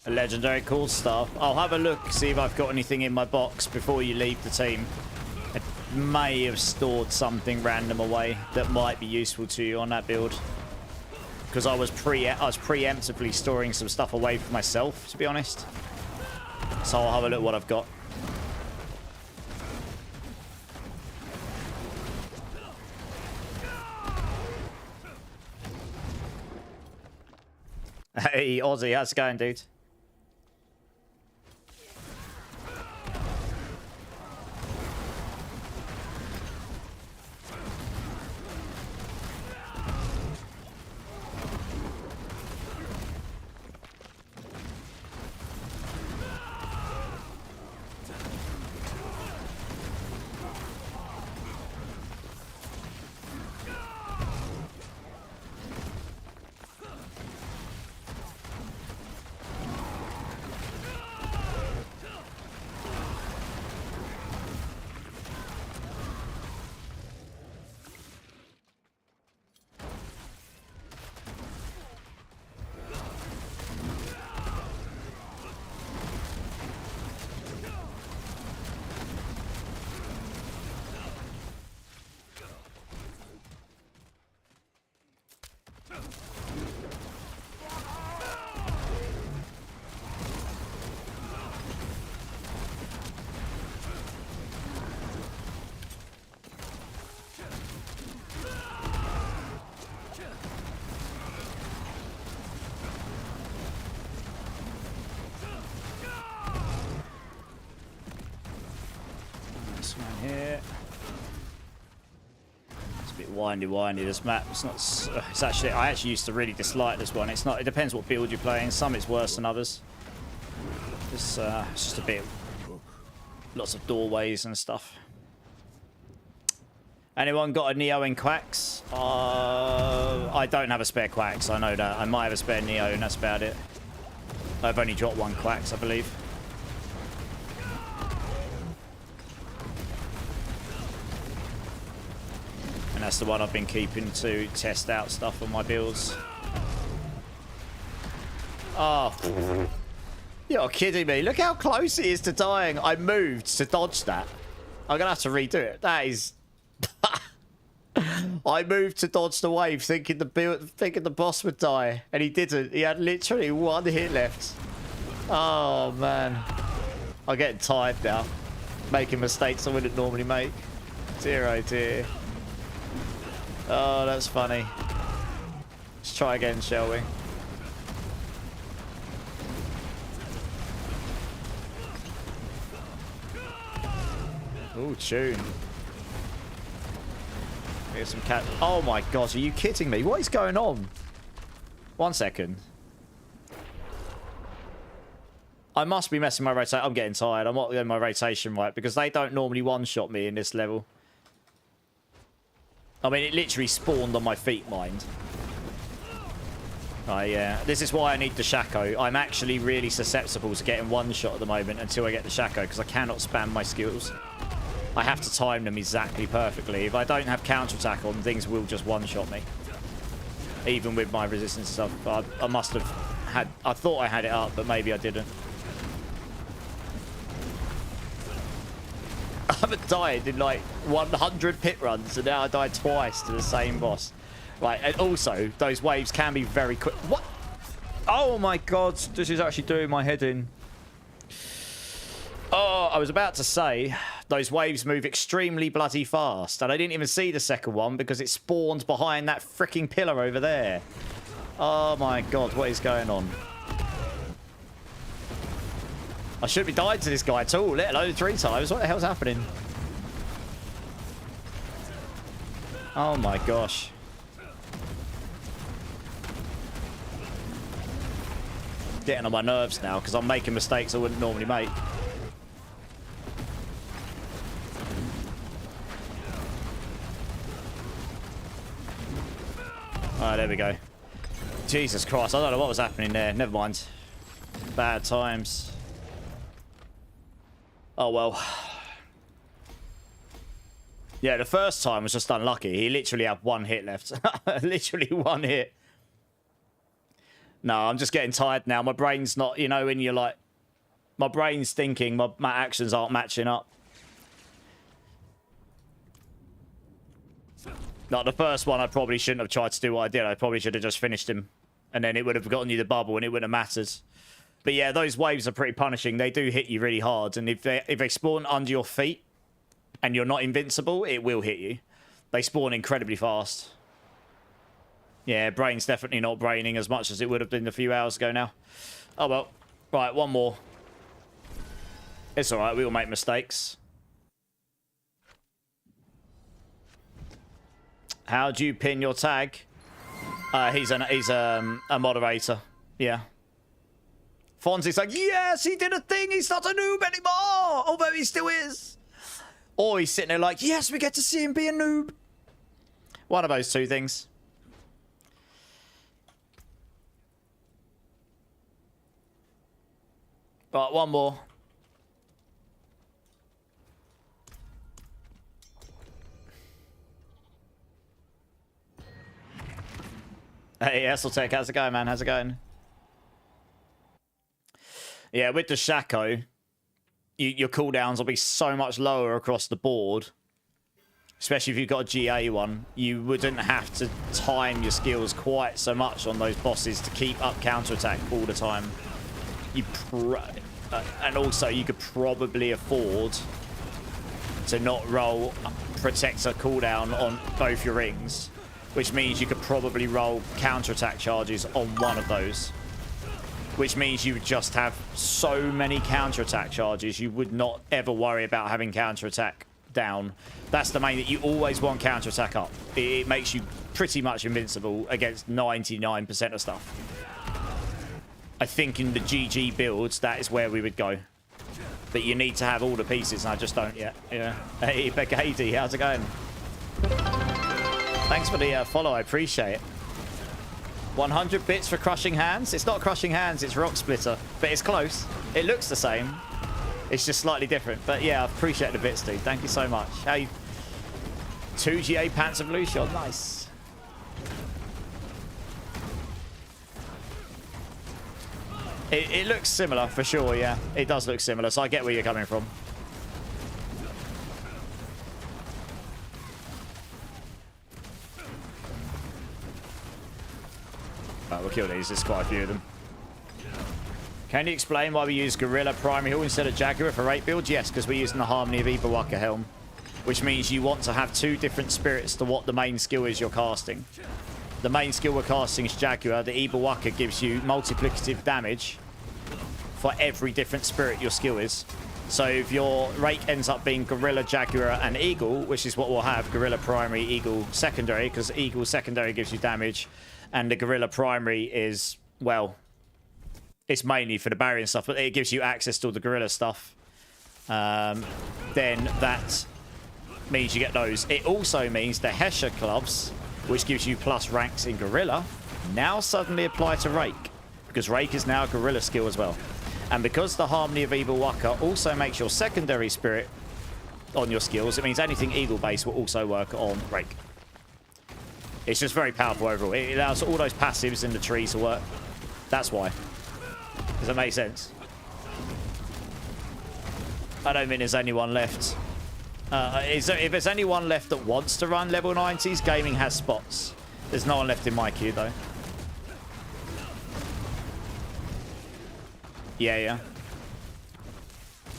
A legendary, cool stuff. I'll have a look, see if I've got anything in my box before you leave the team. I may have stored something random away that might be useful to you on that build. Because I was preemptively storing some stuff away for myself, to be honest. So I'll have a look what I've got. Hey, Aussie, how's it going, dude? windy, this map. It's not... It's actually... I actually used to really dislike this one. It's not... It depends what build you're playing. Some it's worse than others. It's just a bit... Lots of doorways and stuff. Anyone got a Neo in Quacks? I don't have a spare Quacks, I know that. I might have a spare Neo and that's about it. I've only dropped one Quacks, I believe. And that's the one I've been keeping to test out stuff on my builds. Oh. You're kidding me. Look how close he is to dying. I moved to dodge that. I'm going to have to redo it. That is... I moved to dodge the wave thinking the boss would die. And he didn't. He had literally one hit left. Oh, man. I'm getting tired now. Making mistakes I wouldn't normally make. Dear, oh dear. Oh, that's funny. Let's try again, shall we? Ooh, tune. Here's some cat. Oh my god, are you kidding me? What is going on? 1 second. I must be messing my rotation. I'm getting tired. I'm not getting my rotation right because they don't normally one-shot me in this level. I mean, it literally spawned on my feet, mind. Oh, yeah. This is why I need the Shaco. I'm actually really susceptible to getting one shot at the moment until I get the Shaco because I cannot spam my skills. I have to time them exactly perfectly. If I don't have counterattack on, things will just one-shot me. Even with my resistance and stuff. I must have had... I thought I had it up, but maybe I didn't. I haven't died in like 100 pit runs, and now I died twice to the same boss. Right, and also, those waves can be very quick. What? Oh my god, this is actually doing my head in. Oh, I was about to say, those waves move extremely bloody fast, and I didn't even see the second one because it spawned behind that freaking pillar over there. Oh my god, what is going on? I shouldn't be dying to this guy at all, let alone 3 times. What the hell's happening? Oh my gosh. Getting on my nerves now because I'm making mistakes I wouldn't normally make. Alright, there we go. Jesus Christ, I don't know what was happening there. Never mind. Bad times. Oh well. Yeah, the first time was just unlucky. He literally had 1 hit left. Literally 1 hit. No, I'm just getting tired now. My brain's not, you know, when you're like... My brain's thinking, my actions aren't matching up. Like, the first one, I probably shouldn't have tried to do what I did. I probably should have just finished him. And then it would have gotten you the bubble and it wouldn't have mattered. But yeah, those waves are pretty punishing. They do hit you really hard. And if they spawn under your feet and you're not invincible, it will hit you. They spawn incredibly fast. Yeah, brain's definitely not braining as much as it would have been a few hours ago now. Oh well. Right, one more. It's alright, we all make mistakes. How do you pin your tag? He's a moderator. Yeah. Fonzie's like, yes, he did a thing. He's not a noob anymore. Although he still is. Or he's sitting there like, yes, we get to see him be a noob. One of those two things. Right, one more. Hey, Esseltech, how's it going, man? How's it going? Yeah, with the Shaco, your cooldowns will be so much lower across the board. Especially if you've got a GA one. You wouldn't have to time your skills quite so much on those bosses to keep up counterattack all the time. And also, you could probably afford to not roll Protector cooldown on both your rings. Which means you could probably roll counterattack charges on one of those. Which means you would just have so many counterattack charges, you would not ever worry about having counterattack down. That's the main that you always want counter-attack up. It makes you pretty much invincible against 99% of stuff. I think in the GG builds, that is where we would go. But you need to have all the pieces, and I just don't yet. Yeah. Hey, Becady, how's it going? Thanks for the follow, I appreciate it. 100 bits for Crushing Hands. It's not Crushing Hands, it's Rock Splitter, but it's close. It looks the same. It's just slightly different. But yeah, I appreciate the bits, dude. Thank you so much. Hey, 2GA Pants of Lucian. Nice. It looks similar for sure, yeah. It does look similar, so I get where you're coming from. Right, we'll kill these. There's quite a few of them. Can you explain why we use Gorilla Primary Hall instead of Jaguar for rate builds? Yes, because we're using the Harmony of Ibawaka Helm, which means you want to have 2 different spirits to what the main skill is you're casting. The main skill we're casting is Jaguar. The Ibawaka gives you multiplicative damage for every different spirit your skill is. So if your rake ends up being Gorilla, Jaguar, and Eagle, which is what we'll have, Gorilla Primary, Eagle Secondary, because Eagle Secondary gives you damage, and the Gorilla Primary is, well, it's mainly for the barrier and stuff, but it gives you access to all the Gorilla stuff. Then that means you get those. It also means the Hesher clubs, which gives you plus ranks in Gorilla, now suddenly apply to Rake, because Rake is now a Gorilla skill as well. And because the Harmony of Ibawaka also makes your secondary spirit on your skills, it means anything Eagle base will also work on Rake. It's just very powerful overall. It allows all those passives in the tree to work. That's why. Does that make sense? I don't think there's anyone left. If there's anyone left that wants to run level 90s, gaming has spots. There's no one left in my queue, though. Yeah.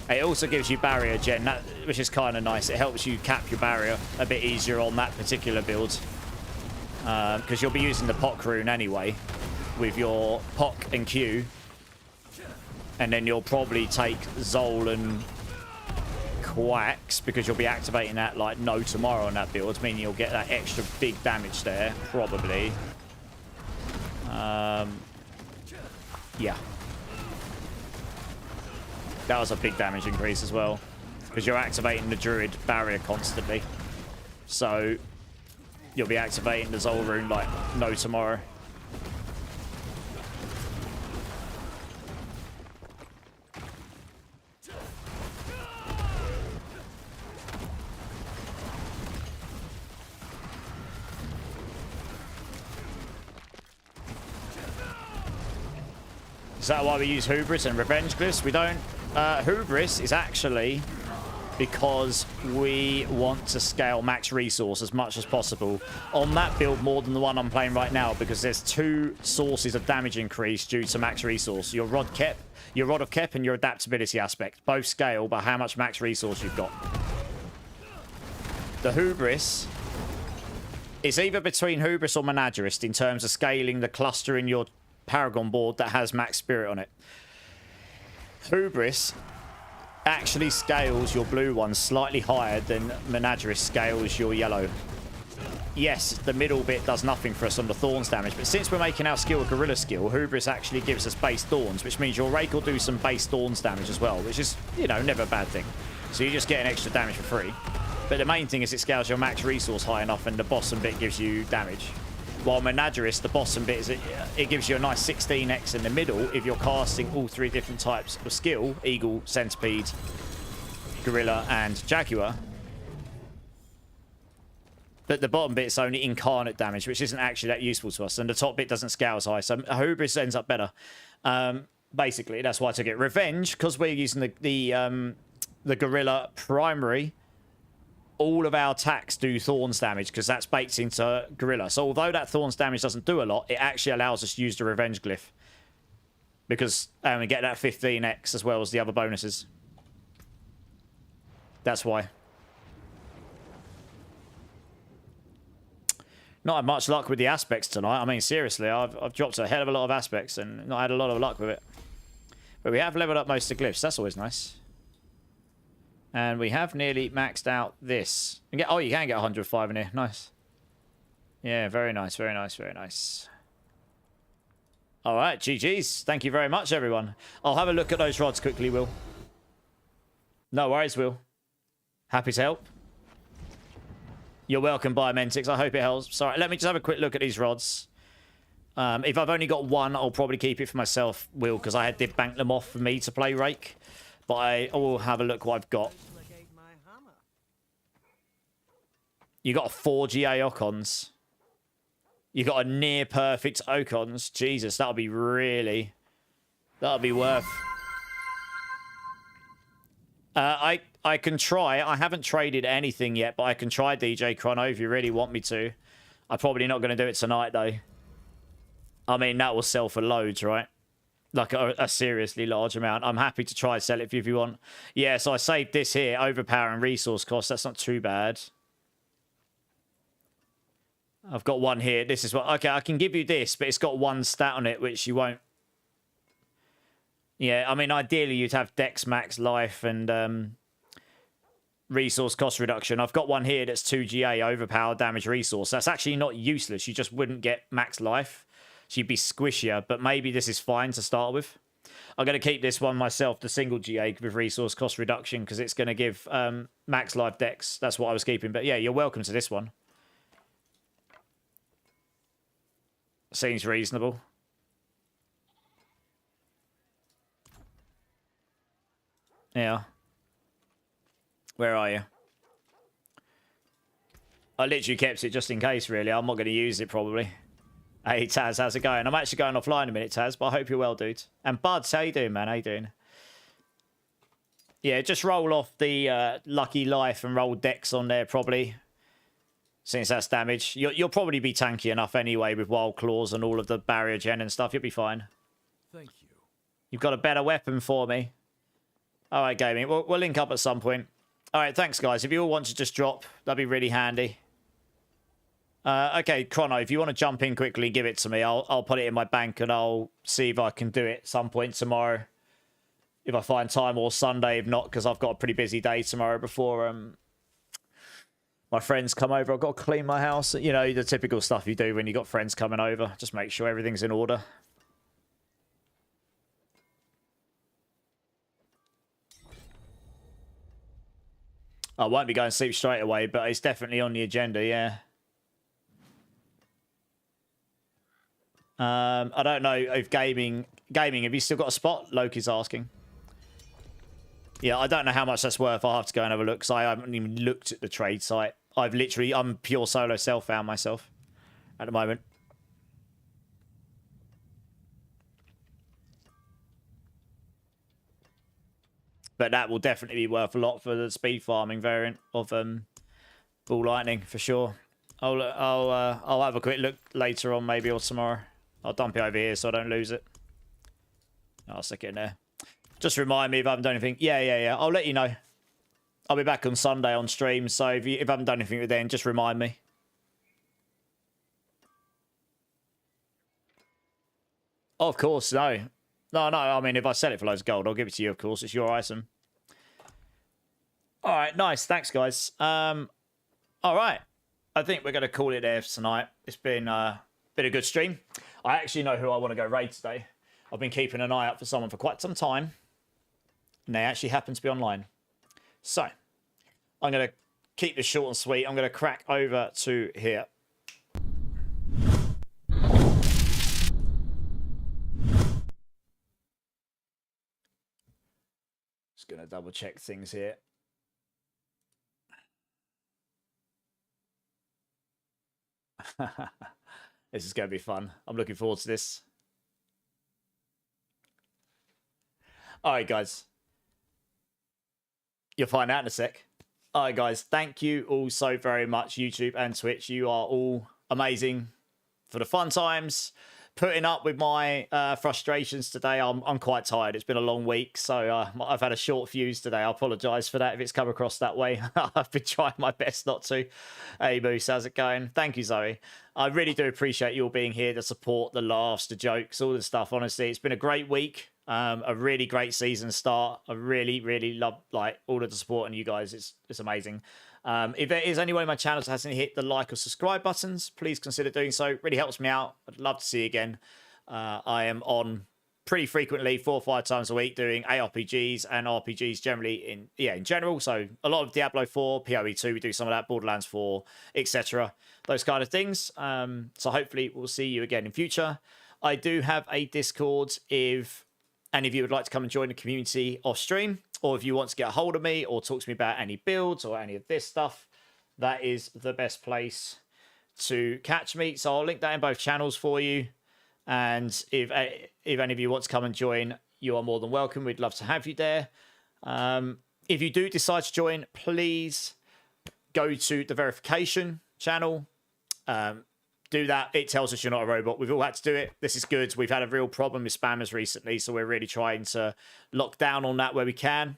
It also gives you barrier gen, which is kind of nice. It helps you cap your barrier a bit easier on that particular build. Because you'll be using the Pock rune anyway with your Pock and Q. And then you'll probably take Zol and Quacks because you'll be activating that like no tomorrow on that build, meaning you'll get that extra big damage there, probably. Yeah. That was a big damage increase as well, because you're activating the Druid barrier constantly. So you'll be activating the Zol rune like no tomorrow. Is that why we use Hubris and Revenge Glyphs? We don't. Hubris is actually because we want to scale max resource as much as possible on that build more than the one I'm playing right now, because there's 2 sources of damage increase due to max resource. Your Rod of Kep and your adaptability aspect. Both scale by how much max resource you've got. The Hubris is either between Hubris or Menagerist in terms of scaling the cluster in your Paragon board that has max spirit on it. Hubris actually scales your blue one slightly higher than Menagerist scales your yellow. Yes, the middle bit does nothing for us on the Thorns damage, but since we're making our skill a Gorilla skill, Hubris actually gives us base Thorns, which means your Rake will do some base Thorns damage as well, which is, you know, never a bad thing. So you just get an extra damage for free. But the main thing is it scales your max resource high enough, and the bottom bit gives you damage. While Menagerist, the bottom bit, is it gives you a nice 16x in the middle if you're casting all 3 different types of skill: Eagle, Centipede, Gorilla, and Jaguar. But the bottom bit's only incarnate damage, which isn't actually that useful to us, and the top bit doesn't scale as high, so Hubris ends up better. Basically, that's why I took it. Revenge, because we're using the Gorilla Primary, all of our attacks do Thorns damage because that's baked into Gorilla. So although that Thorns damage doesn't do a lot, it actually allows us to use the Revenge Glyph, because we get that 15x as well as the other bonuses. That's why. Not had much luck with the aspects tonight. I mean, seriously, I've dropped a hell of a lot of aspects and not had a lot of luck with it. But we have leveled up most of the glyphs. That's always nice. And we have nearly maxed out this. Oh, you can get 105 in here. Nice. Yeah, very nice, very nice, very nice. All right, GG's. Thank you very much, everyone. I'll have a look at those rods quickly, Will. No worries, Will. Happy to help. You're welcome, Biomentix. I hope it helps. Sorry, let me just have a quick look at these rods. If I've only got one, I'll probably keep it for myself, Will, because I did bank them off for me to play Rake. But I will have a look what I've got. You got a 4 GA Ocons. You got a near perfect Ocons. Jesus, that'll be really... That'll be worth... I can try. I haven't traded anything yet, but I can try DJ Chrono if you really want me to. I'm probably not going to do it tonight, though. I mean, that will sell for loads, right? Like a seriously large amount. I'm happy to try sell it for you if you want. Yeah, so I saved this here. Overpower and resource cost. That's not too bad. I've got one here. This is what... Okay, I can give you this, but it's got one stat on it, which you won't... Yeah, I mean, ideally, you'd have Dex, Max, Life, and resource cost reduction. I've got one here that's 2 GA, overpower, damage, resource. That's actually not useless. You just wouldn't get Max Life. So you'd be squishier, but maybe this is fine to start with. I'm going to keep this one myself, the single GA with resource cost reduction, because it's going to give Max Life Dex. That's what I was keeping. But yeah, you're welcome to this one. Seems reasonable. Yeah. Where are you? I literally kept it just in case, really. I'm not going to use it, probably. Hey, Taz, how's it going? I'm actually going offline in a minute, Taz, but I hope you're well, dude. And Buds, how you doing, man? How you doing? Yeah, just roll off the Lucky Life and roll Dex on there, probably. Since that's damage. You'll probably be tanky enough anyway with Wild Claws and all of the barrier gen and stuff. You'll be fine. Thank you. You've got a better weapon for me. All right, gaming. We'll link up at some point. All right, thanks, guys. If you all want to just drop, that'd be really handy. Okay, Chrono, if you want to jump in quickly, give it to me. I'll put it in my bank and I'll see if I can do it some point tomorrow. If I find time, or Sunday, if not, because I've got a pretty busy day tomorrow before my friends come over. I've got to clean my house. You know, the typical stuff you do when you got friends coming over. Just make sure everything's in order. I won't be going to sleep straight away, but it's definitely on the agenda, yeah. I don't know if gaming, have you still got a spot? Loki's asking. Yeah, I don't know how much that's worth. I'll have to go and have a look, because I haven't even looked at the trade site. I'm pure solo self-found myself at the moment. But that will definitely be worth a lot for the speed farming variant of Bull Lightning, for sure. I'll have a quick look later on, maybe, or tomorrow. I'll dump it over here so I don't lose it. I'll stick it in there. Just remind me if I haven't done anything. Yeah. I'll let you know. I'll be back on Sunday on stream, so if I haven't done anything with then, just remind me. Oh, of course, no. No, I mean, if I sell it for loads of gold, I'll give it to you, of course. It's your item. All right, nice. Thanks, guys. All right. I think we're going to call it there for tonight. It's been a good stream. I actually know who I want to go raid today. I've been keeping an eye out for someone for quite some time, and they actually happen to be online. So, I'm going to keep this short and sweet. I'm going to crack over to here. Just going to double check things here. This is going to be fun. I'm looking forward to this. All right, guys. You'll find out in a sec. All right, guys. Thank you all so very much, YouTube and Twitch. You are all amazing for the fun times. putting up with my frustrations today. I'm quite tired. It's been a long week, so I've had a short fuse today. I apologise for that if it's come across that way. I've been trying my best not to. Hey, Moose, how's it going? Thank you, Zoe. I really do appreciate you all being here to support the laughs, the jokes, all the stuff. Honestly, it's been a great week. A really great season start. I really love like all of the support and you guys. It's amazing. If there is anyone in my channel that hasn't hit the like or subscribe buttons, please consider doing so. It really helps me out. I'd love to see you again. I am on pretty frequently, 4 or 5 times a week, doing ARPGs and RPGs generally in general. So a lot of Diablo 4, PoE 2, we do some of that, Borderlands 4, etc. Those kind of things. So hopefully we'll see you again in future. I do have a Discord if any of you would like to come and join the community off stream, or if you want to get a hold of me or talk to me about any builds or any of this stuff, that is the best place to catch me. So I'll link that in both channels for you. And if any of you want to come and join, you are more than welcome. We'd love to have you there. If you do decide to join, please go to the verification channel. Do that. It tells us you're not a robot. We've all had to do it. This is good. We've had a real problem with spammers recently, so we're really trying to lock down on that where we can.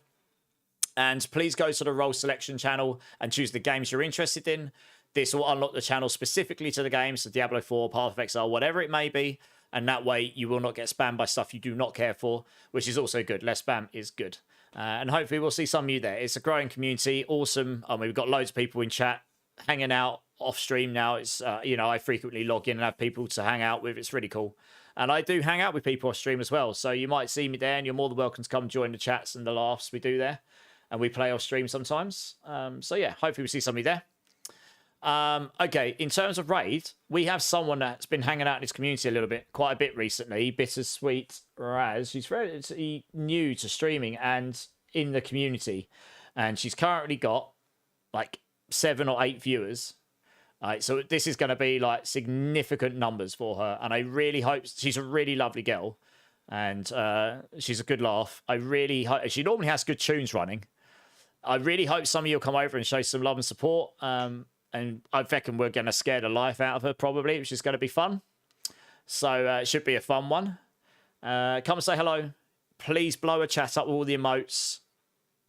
And please go to the role selection channel and choose the games you're interested in. This will unlock the channel specifically to the games, so Diablo 4, Path of Exile, whatever it may be. And that way you will not get spammed by stuff you do not care for, which is also good. Less spam is good. And hopefully we'll see some of you there. It's a growing community. Awesome. I mean, we've got loads of people in chat hanging out off stream now. It's I frequently log in and have people to hang out with. It's really cool, and I do hang out with people off stream as well, so you might see me there, and you're more than welcome to come join the chats and the laughs we do there, and we play off stream sometimes. So yeah, hopefully we see somebody there. Okay, in terms of raid, we have someone that's been hanging out in this community a little bit, quite a bit recently. Bittersweet Raz. She's very new to streaming and in the community, and she's currently got like 7 or 8 viewers. So this is going to be like significant numbers for her, and I really hope she's a really lovely girl, and she's a good laugh. I really hope she normally has good tunes running. I really hope some of you will come over and show some love and support. And I reckon we're going to scare the life out of her probably, which is going to be fun. So it should be a fun one. Come and say hello. Please blow a chat up with all the emotes.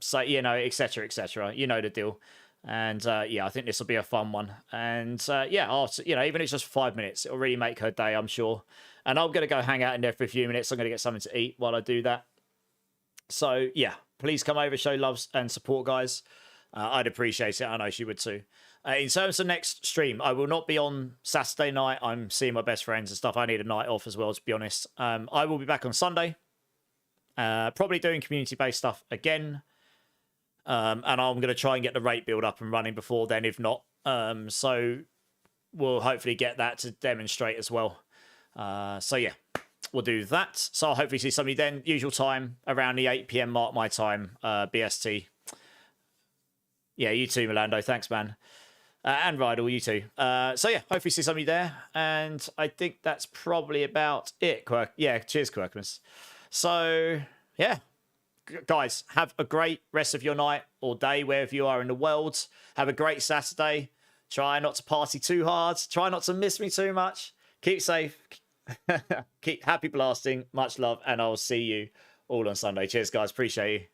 So etc. etc. You know the deal. And yeah, I think this will be a fun one. And yeah, even if it's just 5 minutes, it'll really make her day, I'm sure. And I'm going to go hang out in there for a few minutes. I'm going to get something to eat while I do that. So yeah, please come over, show love and support, guys. I'd appreciate it. I know she would too. In terms of next stream, I will not be on Saturday night. I'm seeing my best friends and stuff. I need a night off as well, to be honest. I will be back on Sunday. Probably doing community-based stuff again. And I'm going to try and get the rate build up and running before then, if not. So we'll hopefully get that to demonstrate as well. So yeah, we'll do that. So I'll hopefully see somebody then. Usual time, around the 8 PM mark, my time, BST. Yeah, you too, Milando. Thanks, man. And Rydal, you too. So yeah, hopefully see somebody there. And I think that's probably about it. Yeah, cheers, Quirkmas. So yeah. Guys, have a great rest of your night or day wherever you are in the world. Have a great Saturday. Try not to party too hard. Try not to miss me too much. Keep safe. Keep happy blasting. Much love. And I'll see you all on Sunday. Cheers, guys. Appreciate you.